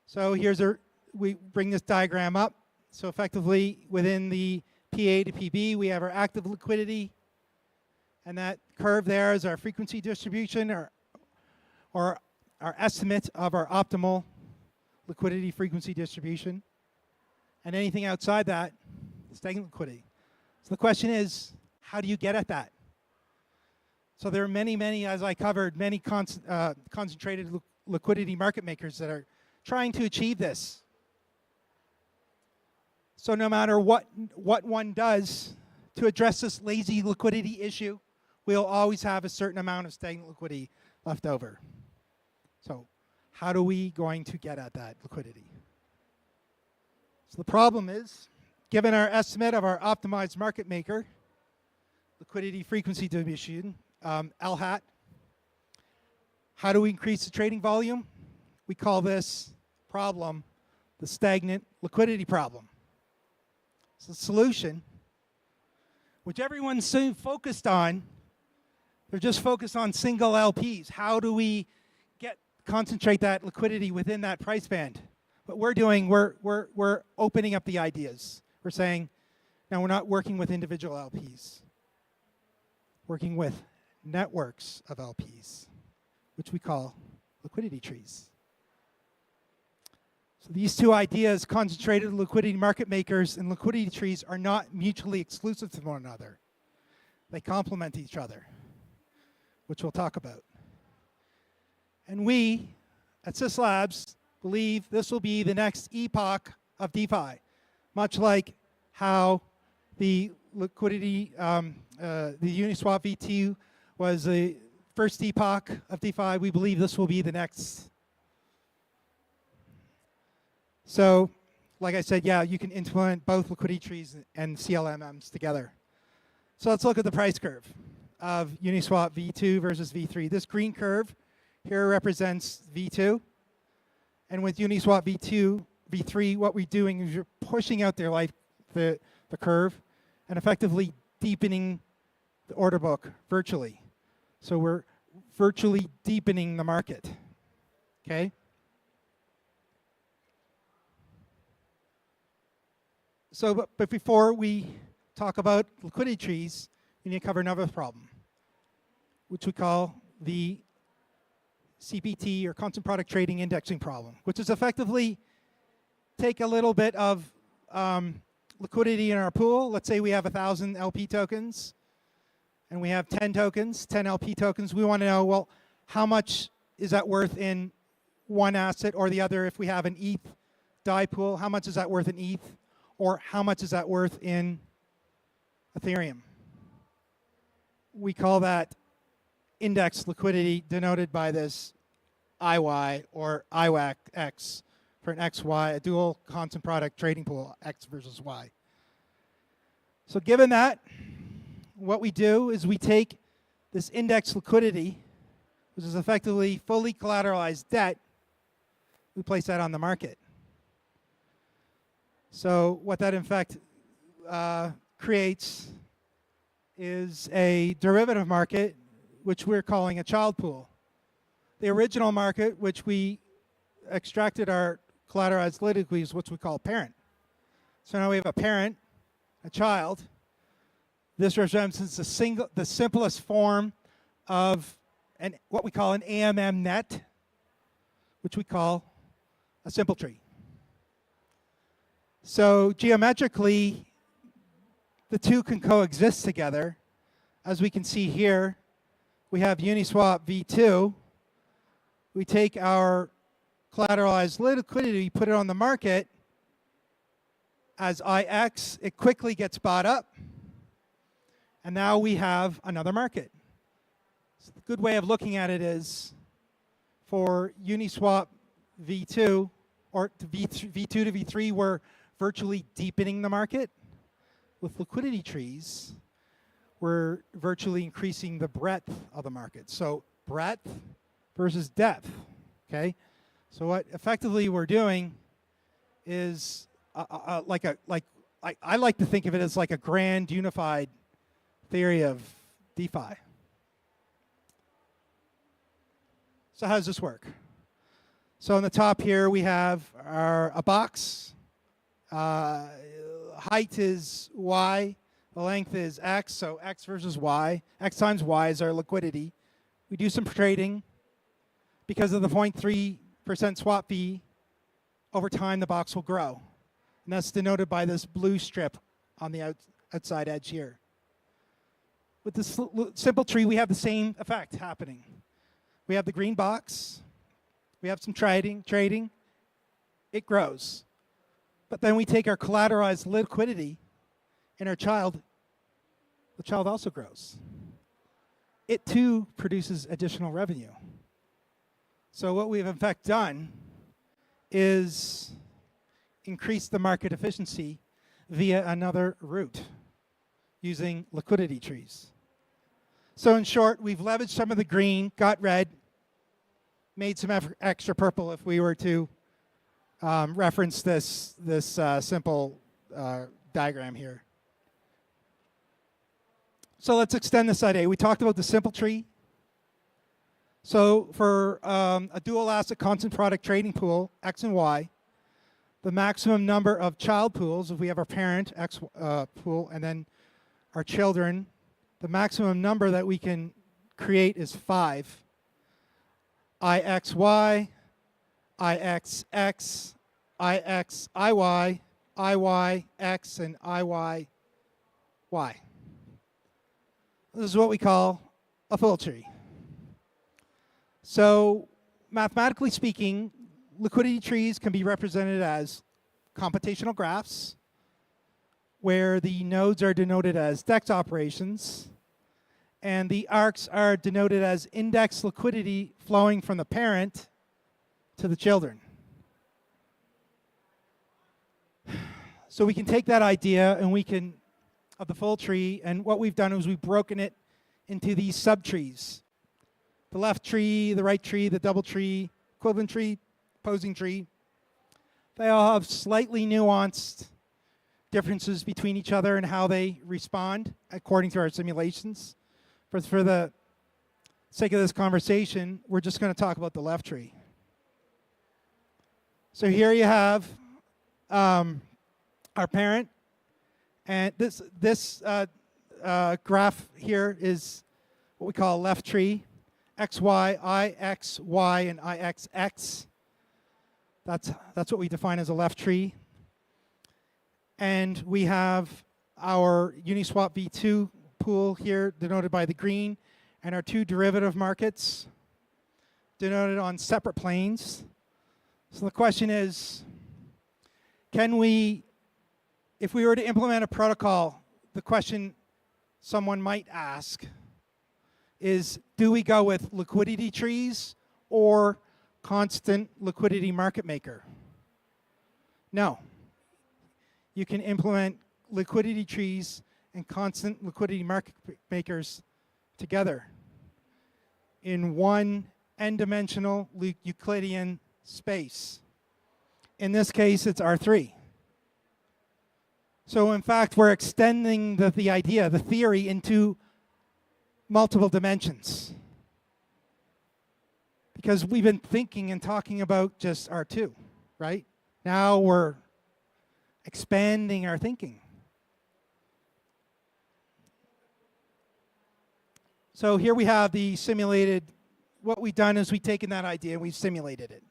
So we bring this diagram up. So effectively, within the PA to PB, we have our active liquidity, and that curve there is our frequency distribution, or our estimate of our optimal liquidity frequency distribution. And anything outside that, stagnant liquidity. So the question is, how do you get at that? So there are many, as I covered, many concentrated liquidity market makers that are trying to achieve this. So no matter what one does to address this lazy liquidity issue, we'll always have a certain amount of stagnant liquidity left over. So how are we going to get at that liquidity? So the problem is, given our estimate of our optimized market maker, liquidity frequency distribution, L hat, how do we increase the trading volume? We call this problem the stagnant liquidity problem. So the solution, which everyone's so focused on, they're just focused on single LPs. How do we concentrate that liquidity within that price band? What we're doing, we're opening up the ideas. We're saying, now we're not working with individual LPs. Working with networks of LPs, which we call liquidity trees. So these two ideas, concentrated liquidity market makers and liquidity trees, are not mutually exclusive to one another. They complement each other, which we'll talk about. And we, at Syslabs, believe this will be the next epoch of DeFi, much like how the liquidity, the Uniswap V2 was the first epoch of DeFi. We believe this will be the next. So, like I said, yeah, you can implement both liquidity trees and CLMMs together. So let's look at the price curve of Uniswap V2 versus V3. This green curve here represents V2. And with Uniswap V2, V3, what we're doing is you're pushing out the curve and effectively deepening the order book virtually. So we're virtually deepening the market, okay? So, but before we talk about liquidity trees, we need to cover another problem, which we call the CPT, or constant product trading indexing problem, which is effectively take a little bit of liquidity in our pool. Let's say we have 1,000 LP tokens, and we have 10 tokens, 10 LP tokens. We want to know, well, how much is that worth in one asset or the other? If we have an ETH DAI pool, how much is that worth in ETH? Or how much is that worth in Ethereum? We call that index liquidity, denoted by this IY or IWAX for an XY, a dual constant product trading pool, X versus Y. So given that, what we do is we take this index liquidity, which is effectively fully collateralized debt, we place that on the market. So what that in fact creates is a derivative market, which we're calling a child pool. The original market, which we extracted our collateralized liquidity, is what we call parent. So now we have a parent, a child. This represents the simplest form of what we call an AMM net, which we call a simple tree. So geometrically, the two can coexist together. As we can see here, we have Uniswap v2. We take our collateralized liquidity, put it on the market as IX. It quickly gets bought up. And now we have another market. So the good way of looking at it is for Uniswap v2 or v2 to v3, we're virtually deepening the market. With liquidity trees, we're virtually increasing the breadth of the market. So breadth versus depth, okay? So what effectively we're doing is I like to think of it as like a grand unified theory of DeFi. So how does this work? So on the top here we have a box. Height is Y, the length is X, so X versus Y. X times Y is our liquidity. We do some trading. Because of the 0.3% swap fee, over time the box will grow. And that's denoted by this blue strip on the outside edge here. With this simple tree, we have the same effect happening. We have the green box. We have some trading. It grows. But then we take our collateralized liquidity in our child. The child also grows. It too produces additional revenue. So what we've in fact done is increase the market efficiency via another route using liquidity trees. So in short, we've leveraged some of the green, got red, made some extra purple if we were to reference this simple diagram here. So let's extend this idea. We talked about the simple tree. So for a dual asset constant product trading pool, X and Y, the maximum number of child pools, if we have our parent X pool and then our children, the maximum number that we can create is 5. IXY, IXX, IXIY, IYX, and IYY. This is what we call a full tree. So mathematically speaking, liquidity trees can be represented as computational graphs where the nodes are denoted as DEX operations and the arcs are denoted as index liquidity flowing from the parent to the children. So we can take that idea and we can, of the full tree, and what we've done is we've broken it into these subtrees. The left tree, the right tree, the double tree, equivalent tree, opposing tree. They all have slightly nuanced differences between each other and how they respond according to our simulations. But for the sake of this conversation, we're just going to talk about the left tree. So here you have our parent, and this graph here is what we call a left tree. XY, IXY, and IXX. That's what we define as a left tree. And we have our Uniswap v2 pool here denoted by the green, and our two derivative markets denoted on separate planes. So the question is, can we, if we were to implement a protocol, the question someone might ask is, do we go with liquidity trees or constant liquidity market maker? No. You can implement liquidity trees and constant liquidity market makers together in one n-dimensional Euclidean space. In this case, it's R3. So in fact, we're extending the idea, the theory, into multiple dimensions. Because we've been thinking and talking about just R2, right? Now we're expanding our thinking. So here we have the simulated, what we've done is we've taken that idea and we've simulated it.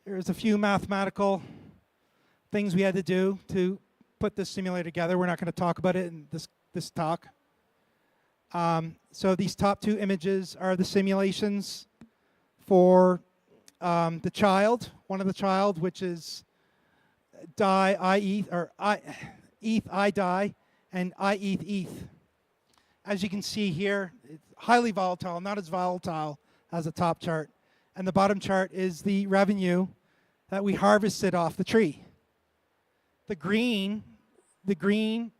There's a few mathematical things we had to do to put this simulator together. We're not going to talk about it in this talk. So these top two images are the simulations for the child, one of the child, which is die, I ETH, or ETH, I die, and I ETH, ETH. As you can see here, it's highly volatile, not as volatile as the top chart. And the bottom chart is the revenue that we harvested off the tree. The green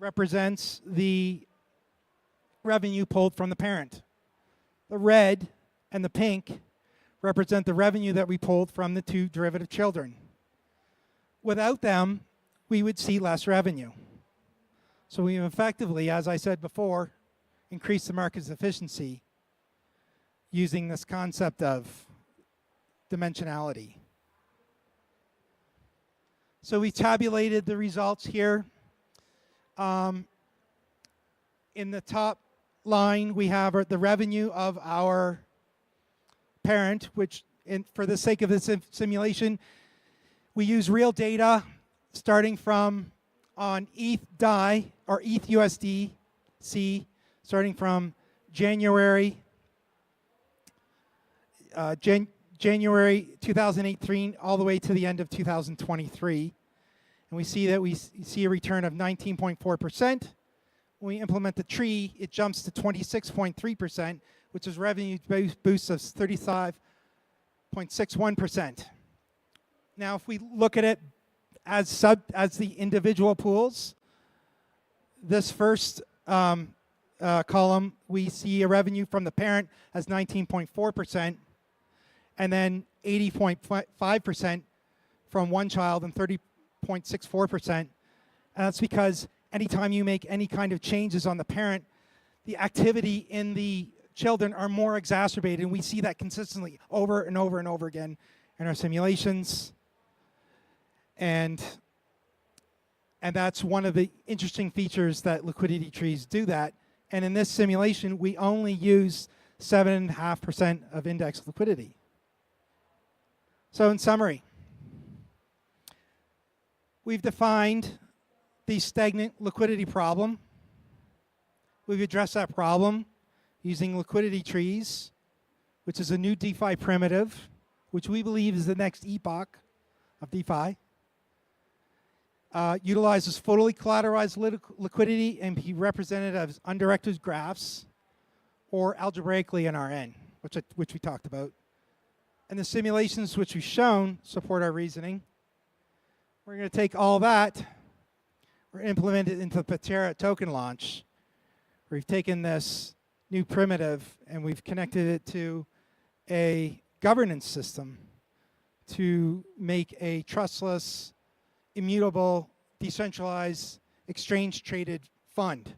represents the revenue pulled from the parent. The red and the pink represent the revenue that we pulled from the two derivative children. Without them, we would see less revenue. So we effectively, as I said before, increase the market's efficiency using this concept of dimensionality. So we tabulated the results here. In the top line, we have the revenue of our parent, which for the sake of this simulation, we use real data starting from on ETH DAI or ETH USDC, starting from January 2018 all the way to the end of 2023. And we see that we see a return of 19.4%. When we implement the tree, it jumps to 26.3%, which is revenue boost of 35.61%. Now, if we look at it as the individual pools, this first column, we see a revenue from the parent as 19.4%, and then 80.5% from one child and 30.64%. And that's because anytime you make any kind of changes on the parent, the activity in the children are more exacerbated, and we see that consistently over and over and over again in our simulations. And that's one of the interesting features that liquidity trees do that. And in this simulation, we only use 7.5% of index liquidity. So in summary, we've defined the stagnant liquidity problem. We've addressed that problem using liquidity trees, which is a new DeFi primitive, which we believe is the next epoch of DeFi. Utilizes fully collateralized liquidity and be represented as undirected graphs or algebraically in Rn, which we talked about. And the simulations which we've shown support our reasoning. We're going to take all that, we're implement it into the Patera token launch. We've taken this new primitive and we've connected it to a governance system to make a trustless, immutable, decentralized, exchange-traded fund.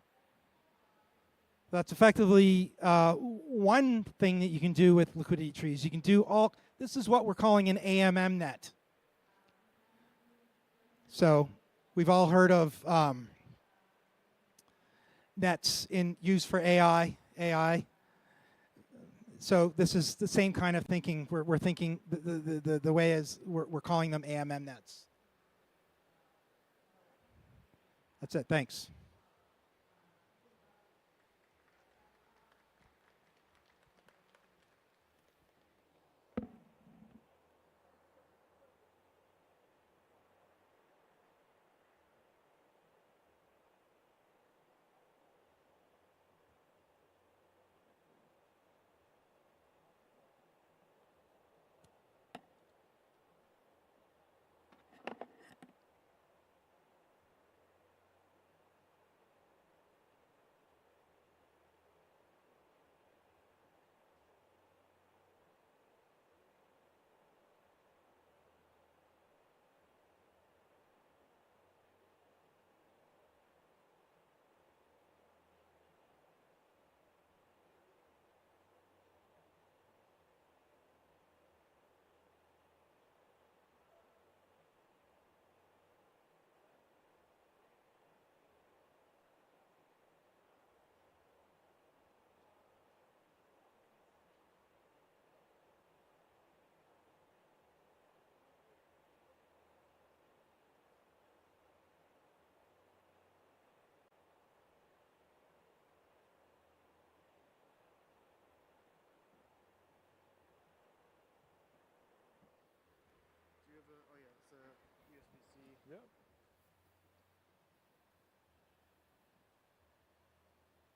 That's effectively one thing that you can do with liquidity trees. You can do this is what we're calling an AMM net. So we've all heard of nets used for AI. So this is the same kind of thinking. We're thinking the way is we're calling them AMM nets. That's it. Thanks. Yep.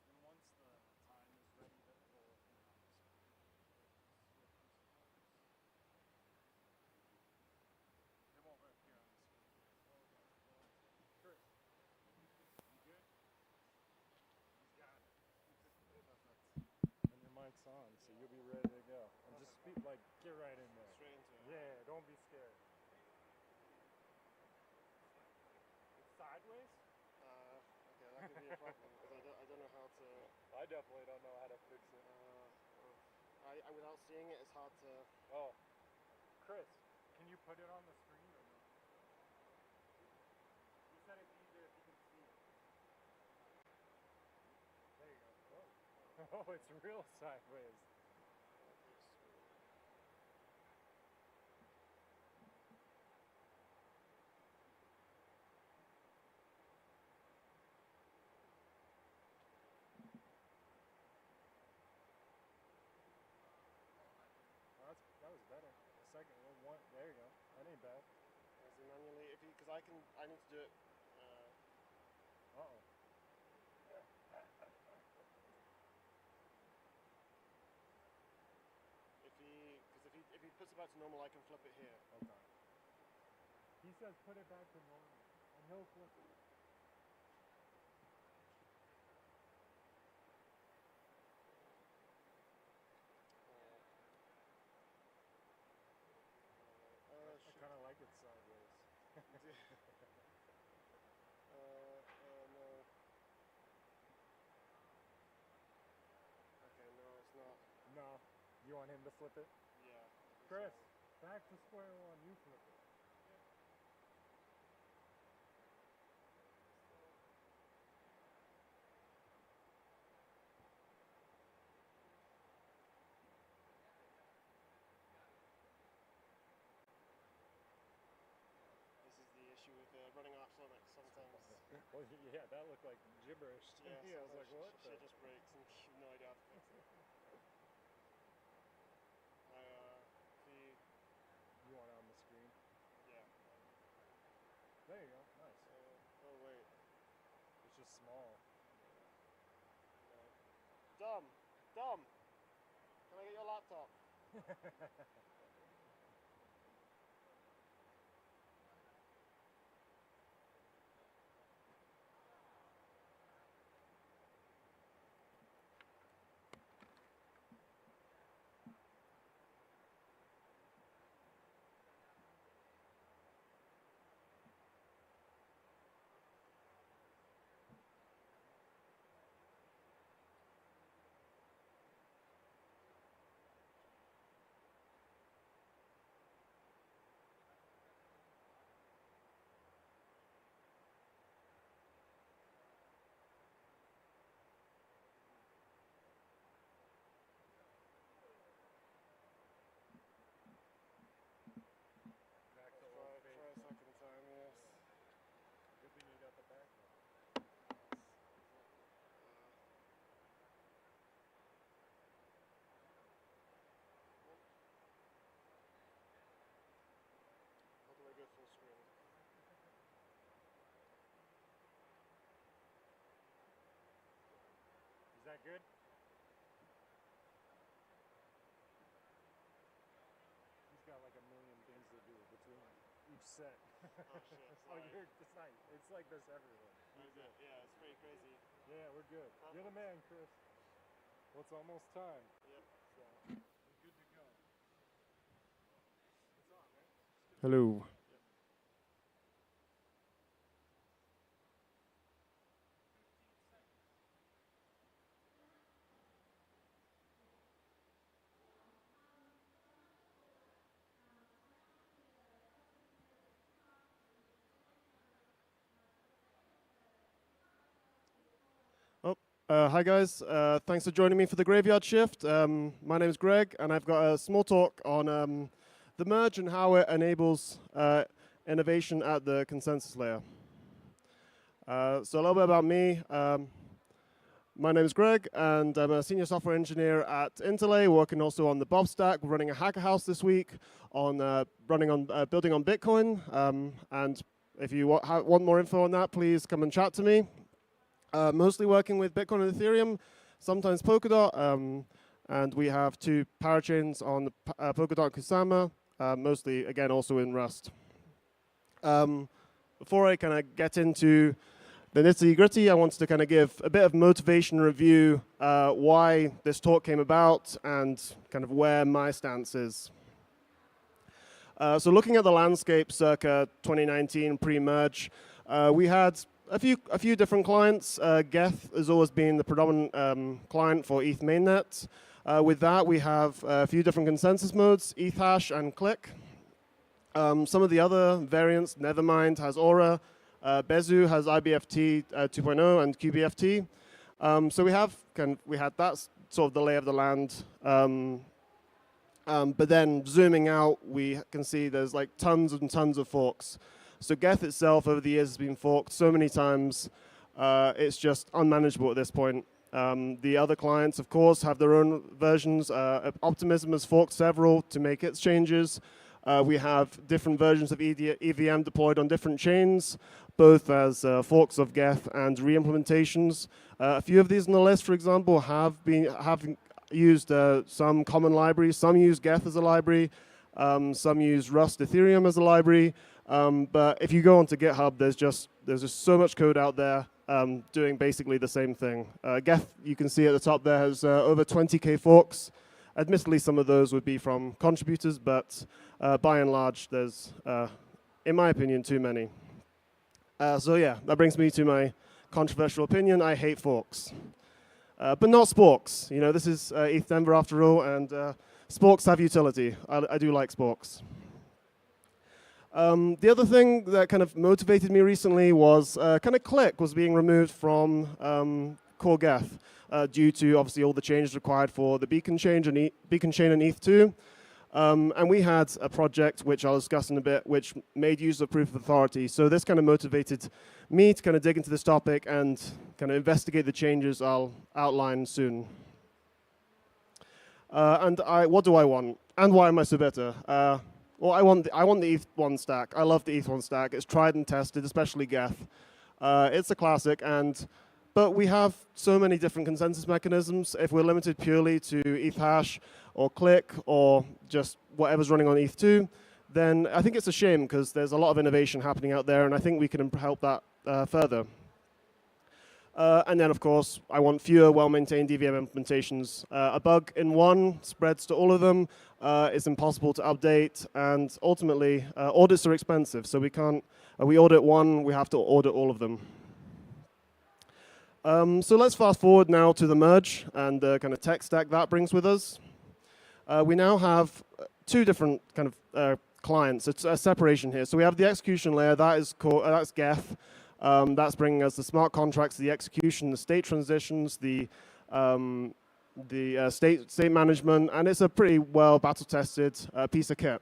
And once the time is ready, that will it won't appear on the screen. Chris, you good? He's got it. And your mic's on, so you'll be ready to go. And just speak, like, get right in there. Straight into it. Yeah, don't be scared. It's sideways? Okay, that could be a problem because I don't know how to. I definitely don't know how to fix it. Without seeing it, it's hard to. Oh, Chris, can you put it on the screen or no? You said it's easier if you can see it. There you go. Oh, oh it's real sideways. That was better. The second one, there you go. That ain't bad. Is it manually? Because I need to do it. Uh-oh. If he puts it back to normal, I can flip it here. Okay. He says put it back to normal, and he'll flip it. I kind of like it sideways. No. Okay, no, it's not. No. You want him to flip it? Yeah. Chris, back to square one. You flip it. This is the issue with running off Sonic sometimes. Well, yeah, that looked like gibberish to me. I was like, what? Shit just breaks and you have no idea how to fix it. You want it on the screen? Yeah. There you go. Nice. Oh wait. It's just small. Dom. Can I get your laptop? Try a second time, yes. Good thing you got the back one. How do I go full screen? Is that good? He's got like a million things to do between each set. Oh shit, Oh, sorry. it's nice. It's like this everywhere. Yeah, it's pretty crazy. Yeah, we're good. You're the man, Chris. Well, it's almost time. Yep. So, we're good to go. It's on, right? Hello. Hi guys, thanks for joining me for the Graveyard Shift. My name is Greg and I've got a small talk on the merge and how it enables innovation at the consensus layer. So a little bit about me. My name is Greg and I'm a senior software engineer at Interlay, working also on the Bob stack, running a hacker house this week, on building on Bitcoin, and if you want more info on that, please come and chat to me. Mostly working with Bitcoin and Ethereum, sometimes Polkadot, and we have 2 parachains on Polkadot and Kusama, mostly, again, also in Rust. Before I kind of get into the nitty-gritty, I wanted to kind of give a bit of motivation review why this talk came about and kind of where my stance is. So looking at the landscape circa 2019 pre-merge, we had a few different clients. Geth has always been the predominant client for ETH mainnet. With that, we have a few different consensus modes, ETHhash and Click. Some of the other variants, Nethermind has Aura, Bezu has IBFT 2.0 and QBFT. So we had that sort of the lay of the land. But then zooming out, we can see there's like tons and tons of forks. So Geth itself over the years has been forked so many times, it's just unmanageable at this point. The other clients, of course, have their own versions. Optimism has forked several to make its changes. We have different versions of EVM deployed on different chains, both as forks of Geth and re-implementations. A few of these on the list, for example, have used some common libraries. Some use Geth as a library. Some use Rust Ethereum as a library. But if you go onto GitHub, there's just so much code out there doing basically the same thing. Geth, you can see at the top there, has over 20K forks. Admittedly, some of those would be from contributors, but by and large, there's, in my opinion, too many. So yeah, that brings me to my controversial opinion. I hate forks. But not sporks. You know, this is ETHDenver after all, and sporks have utility. I do like sporks. The other thing that kind of motivated me recently was kind of Click was being removed from core Geth due to obviously all the changes required for the beacon chain and ETH2. And we had a project which I'll discuss in a bit, which made use of proof of authority. So this kind of motivated me to kind of dig into this topic and kind of investigate the changes I'll outline soon. And what do I want? And why am I so bitter? Well, I want the ETH1 stack. I love the ETH1 stack. It's tried and tested, especially Geth. It's a classic, but we have so many different consensus mechanisms. If we're limited purely to ETHhash or Click or just whatever's running on ETH2, then I think it's a shame because there's a lot of innovation happening out there, and I think we can help that further. And then, of course, I want fewer well-maintained EVM implementations. A bug in one spreads to all of them. It's impossible to update, and ultimately, audits are expensive. So we can't. We audit one, we have to audit all of them. So let's fast forward now to the merge and the kind of tech stack that brings with us. We now have 2 different kind of clients. It's a separation here. So we have the execution layer. That's Geth. That's bringing us the smart contracts, the execution, the state transitions, the state management, and it's a pretty well battle-tested piece of kit.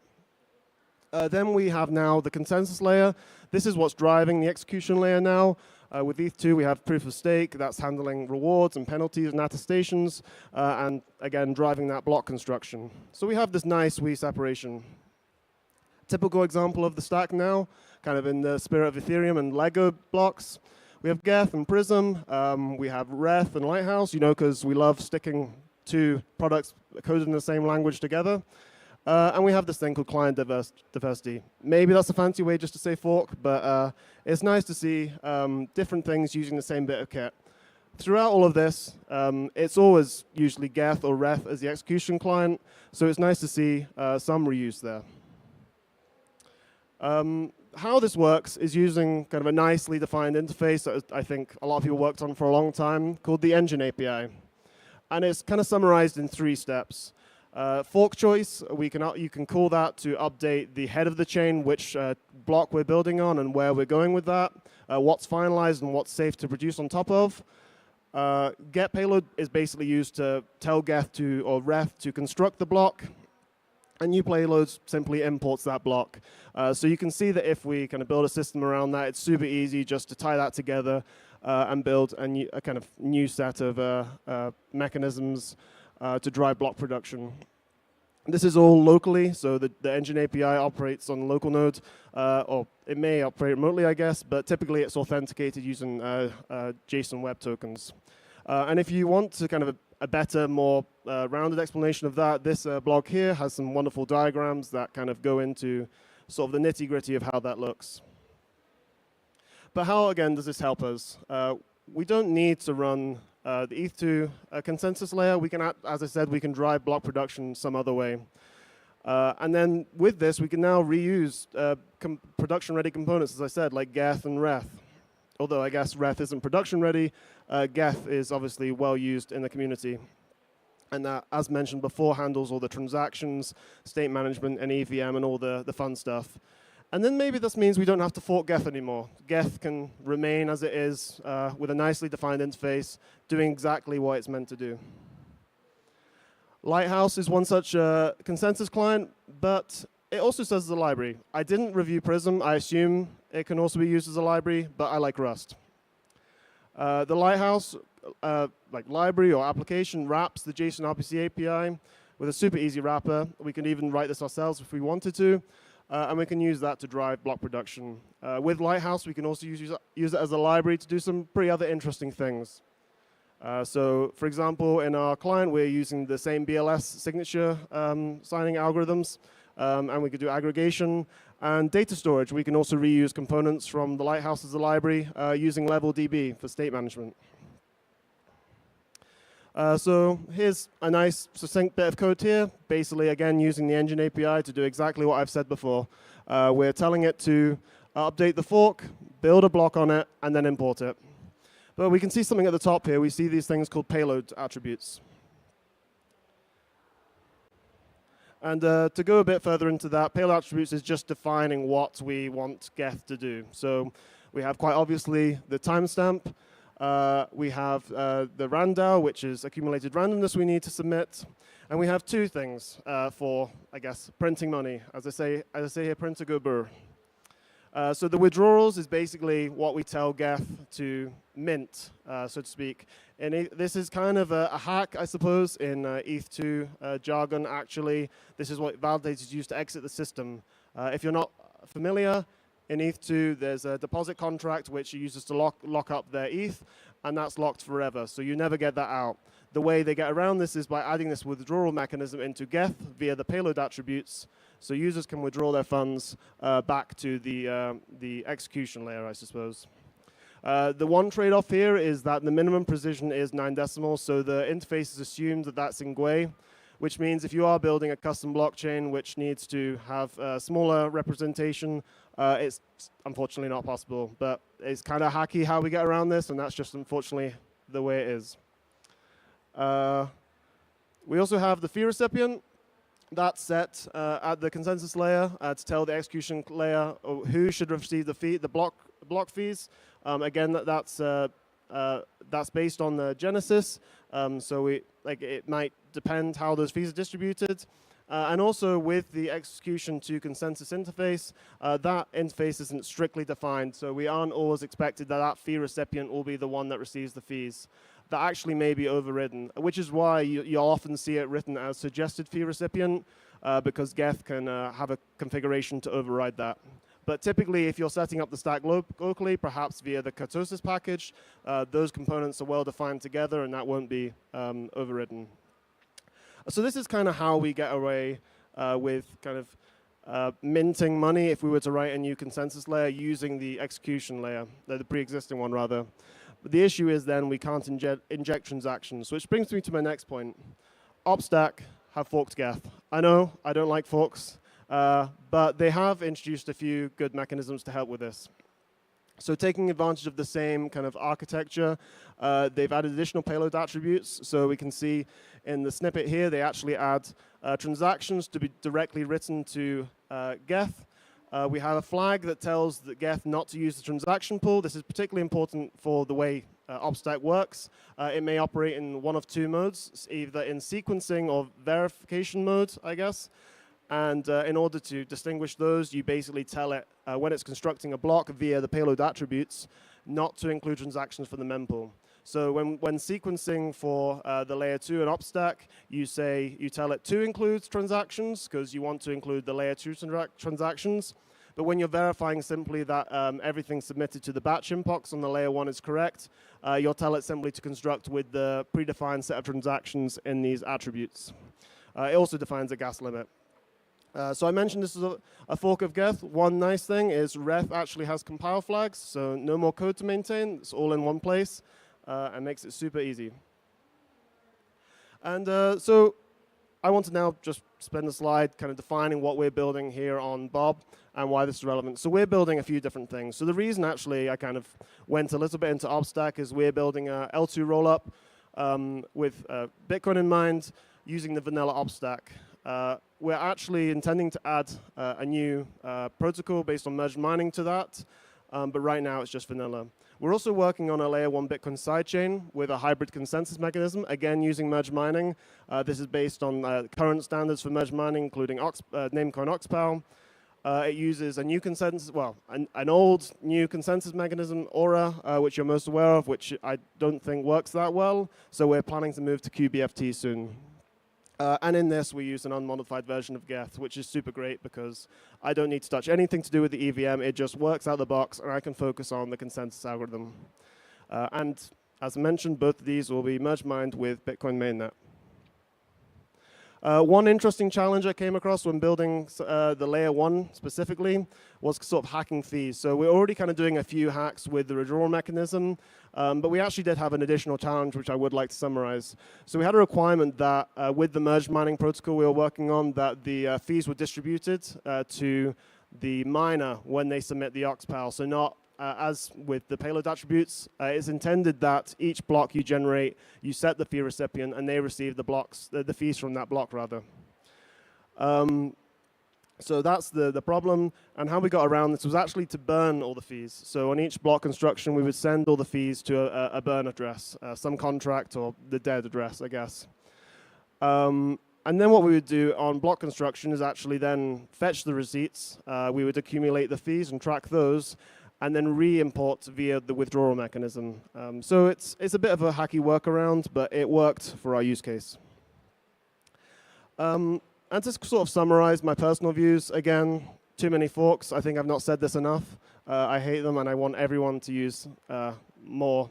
Then we have now the consensus layer. This is what's driving the execution layer now. With ETH2, we have proof of stake. That's handling rewards and penalties and attestations, and again, driving that block construction. So we have this nice wee separation. Typical example of the stack now, kind of in the spirit of Ethereum and Lego blocks. We have Geth and Prism. We have Reth and Lighthouse, you know, because we love sticking 2 products coded in the same language together. And we have this thing called client diversity. Maybe that's a fancy way just to say fork, but it's nice to see different things using the same bit of kit. Throughout all of this, it's always usually Geth or Reth as the execution client, so it's nice to see some reuse there. How this works is using kind of a nicely defined interface that I think a lot of people worked on for a long time called the Engine API. And it's kind of summarized in 3 steps. Fork choice, you can call that to update the head of the chain, which block we're building on and where we're going with that, what's finalized and what's safe to produce on top of. Get payload is basically used to tell Geth or Reth to construct the block. And new payloads simply imports that block. So you can see that if we kind of build a system around that, it's super easy just to tie that together and build a kind of new set of mechanisms to drive block production. This is all locally, so the engine API operates on a local node, or it may operate remotely, I guess, but typically it's authenticated using JSON Web Tokens. And if you want to kind of a better, more rounded explanation of that, this blog here has some wonderful diagrams that kind of go into sort of the nitty-gritty of how that looks. But how, again, does this help us? We don't need to run the ETH2 consensus layer. We can, as I said, we can drive block production some other way. And then with this, we can now reuse production-ready components, as I said, like Geth and Reth. Although I guess Reth isn't production-ready, Geth is obviously well used in the community. And that, as mentioned before, handles all the transactions, state management, and EVM, and all the fun stuff. And then maybe this means we don't have to fork Geth anymore. Geth can remain as it is with a nicely defined interface, doing exactly what it's meant to do. Lighthouse is one such consensus client, but it also serves as a library. I didn't review Prism. I assume it can also be used as a library, but I like Rust. The Lighthouse like library or application wraps the JSON RPC API with a super easy wrapper. We can even write this ourselves if we wanted to. And we can use that to drive block production. With Lighthouse, we can also use it as a library to do some pretty other interesting things. So, for example, in our client, we're using the same BLS signature signing algorithms, and we could do aggregation and data storage. We can also reuse components from the Lighthouse as a library using LevelDB for state management. So here's a nice succinct bit of code here, basically, again, using the engine API to do exactly what I've said before. We're telling it to update the fork, build a block on it, and then import it. But we can see something at the top here. We see these things called payload attributes. And to go a bit further into that, payload attributes is just defining what we want Geth to do. So we have quite obviously the timestamp. We have the RANDAO, which is accumulated randomness we need to submit. And we have two things for, I guess, printing money. As I say here, print to go burr. So the withdrawals is basically what we tell Geth to mint, so to speak. And this is kind of a hack, I suppose, in ETH2 jargon, actually. This is what validators use to exit the system. If you're not familiar, in ETH2, there's a deposit contract which uses to lock up their ETH, and that's locked forever, so you never get that out. The way they get around this is by adding this withdrawal mechanism into Geth via the payload attributes, so users can withdraw their funds back to the execution layer, I suppose. The one trade-off here is that the minimum precision is 9 decimals, so the interface is assumed that that's in GUI, which means if you are building a custom blockchain which needs to have a smaller representation, it's unfortunately not possible. But it's kind of hacky how we get around this, and that's just unfortunately the way it is. We also have the fee recipient. That's set at the consensus layer to tell the execution layer who should receive the fee, the block fees. Again, that's based on the genesis. So it might depend how those fees are distributed. And also with the execution to consensus interface, that interface isn't strictly defined. So we aren't always expected that that fee recipient will be the one that receives the fees. That actually may be overridden, which is why you'll often see it written as suggested fee recipient, because Geth can have a configuration to override that. But typically, if you're setting up the stack locally, perhaps via the kurtosis package, those components are well defined together, and that won't be overridden. So this is kind of how we get away with kind of minting money if we were to write a new consensus layer using the execution layer, the pre-existing one rather. But the issue is then we can't inject transactions, which brings me to my next point. OpStack have forked Geth. I know, I don't like forks, but they have introduced a few good mechanisms to help with this. So taking advantage of the same kind of architecture, they've added additional payload attributes. So we can see in the snippet here, they actually add transactions to be directly written to Geth. We have a flag that tells the Geth not to use the transaction pool. This is particularly important for the way OpStack works. It may operate in one of two modes, either in sequencing or verification mode, I guess. And in order to distinguish those, you basically tell it, when it's constructing a block via the payload attributes, not to include transactions for the mempool. So when sequencing for the layer 2 and op stack, you tell it to include transactions because you want to include the layer 2 transactions. But when you're verifying simply that everything submitted to the batch inbox on the layer 1 is correct, you'll tell it simply to construct with the predefined set of transactions in these attributes. It also defines a gas limit. So I mentioned this is a fork of Geth. One nice thing is Ref actually has compile flags, so no more code to maintain. It's all in one place and makes it super easy. And so I want to now just spend a slide kind of defining what we're building here on Bob and why this is relevant. So we're building a few different things. So the reason actually I kind of went a little bit into OpStack is we're building a L2 rollup with Bitcoin in mind using the vanilla OpStack. We're actually intending to add a new protocol based on merge mining to that, but right now it's just vanilla. We're also working on a layer 1 Bitcoin sidechain with a hybrid consensus mechanism, again using merge mining. This is based on current standards for merge mining, including Namecoin Oxpal. It uses a new consensus, well, an old new consensus mechanism, Aura, which you're most aware of, which I don't think works that well. So we're planning to move to QBFT soon. And in this, we use an unmodified version of Geth, which is super great because I don't need to touch anything to do with the EVM. It just works out of the box, and I can focus on the consensus algorithm. And as I mentioned, both of these will be merge mined with Bitcoin mainnet. One interesting challenge I came across when building the layer 1 specifically was sort of hacking fees. So we're already kind of doing a few hacks with the withdrawal mechanism, but we actually did have an additional challenge which I would like to summarize. So we had a requirement that with the merge mining protocol we were working on, that the fees were distributed to the miner when they submit the Oxpal. So not as with the payload attributes, it's intended that each block you generate, you set the fee recipient, and they receive the fees from that block, rather. So that's the problem. And how we got around this was actually to burn all the fees. So on each block construction, we would send all the fees to a burn address, some contract or the dead address, I guess. And then what we would do on block construction is actually then fetch the receipts. We would accumulate the fees and track those, and then re-import via the withdrawal mechanism. So it's a bit of a hacky workaround, but it worked for our use case. And to sort of summarize my personal views, again, too many forks. I think I've not said this enough. I hate them, and I want everyone to use more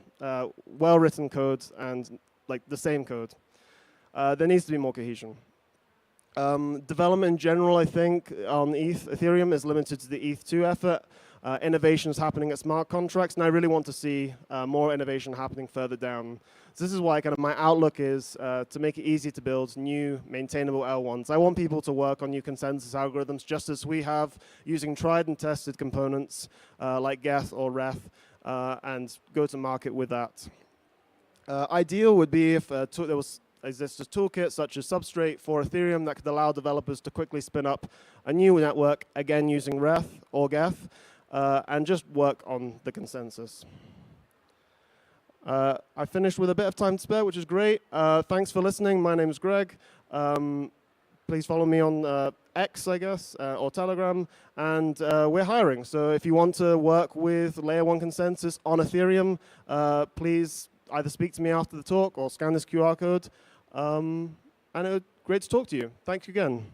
well-written code and like the same code. There needs to be more cohesion. Development in general, I think, on Ethereum is limited to the ETH2 effort. Innovation is happening at smart contracts, and I really want to see more innovation happening further down. So this is why kind of my outlook is to make it easy to build new maintainable L1s. I want people to work on new consensus algorithms just as we have, using tried and tested components like Geth or Ref, and go to market with that. Ideal would be if there exists a toolkit such as Substrate for Ethereum that could allow developers to quickly spin up a new network, again using Ref or Geth, and just work on the consensus. I finished with a bit of time to spare, which is great. Thanks for listening. My name is Greg. Please follow me on X, I guess, or Telegram. And we're hiring. So if you want to work with Layer 1 consensus on Ethereum, please either speak to me after the talk or scan this QR code. And it was great to talk to you. Thank you again.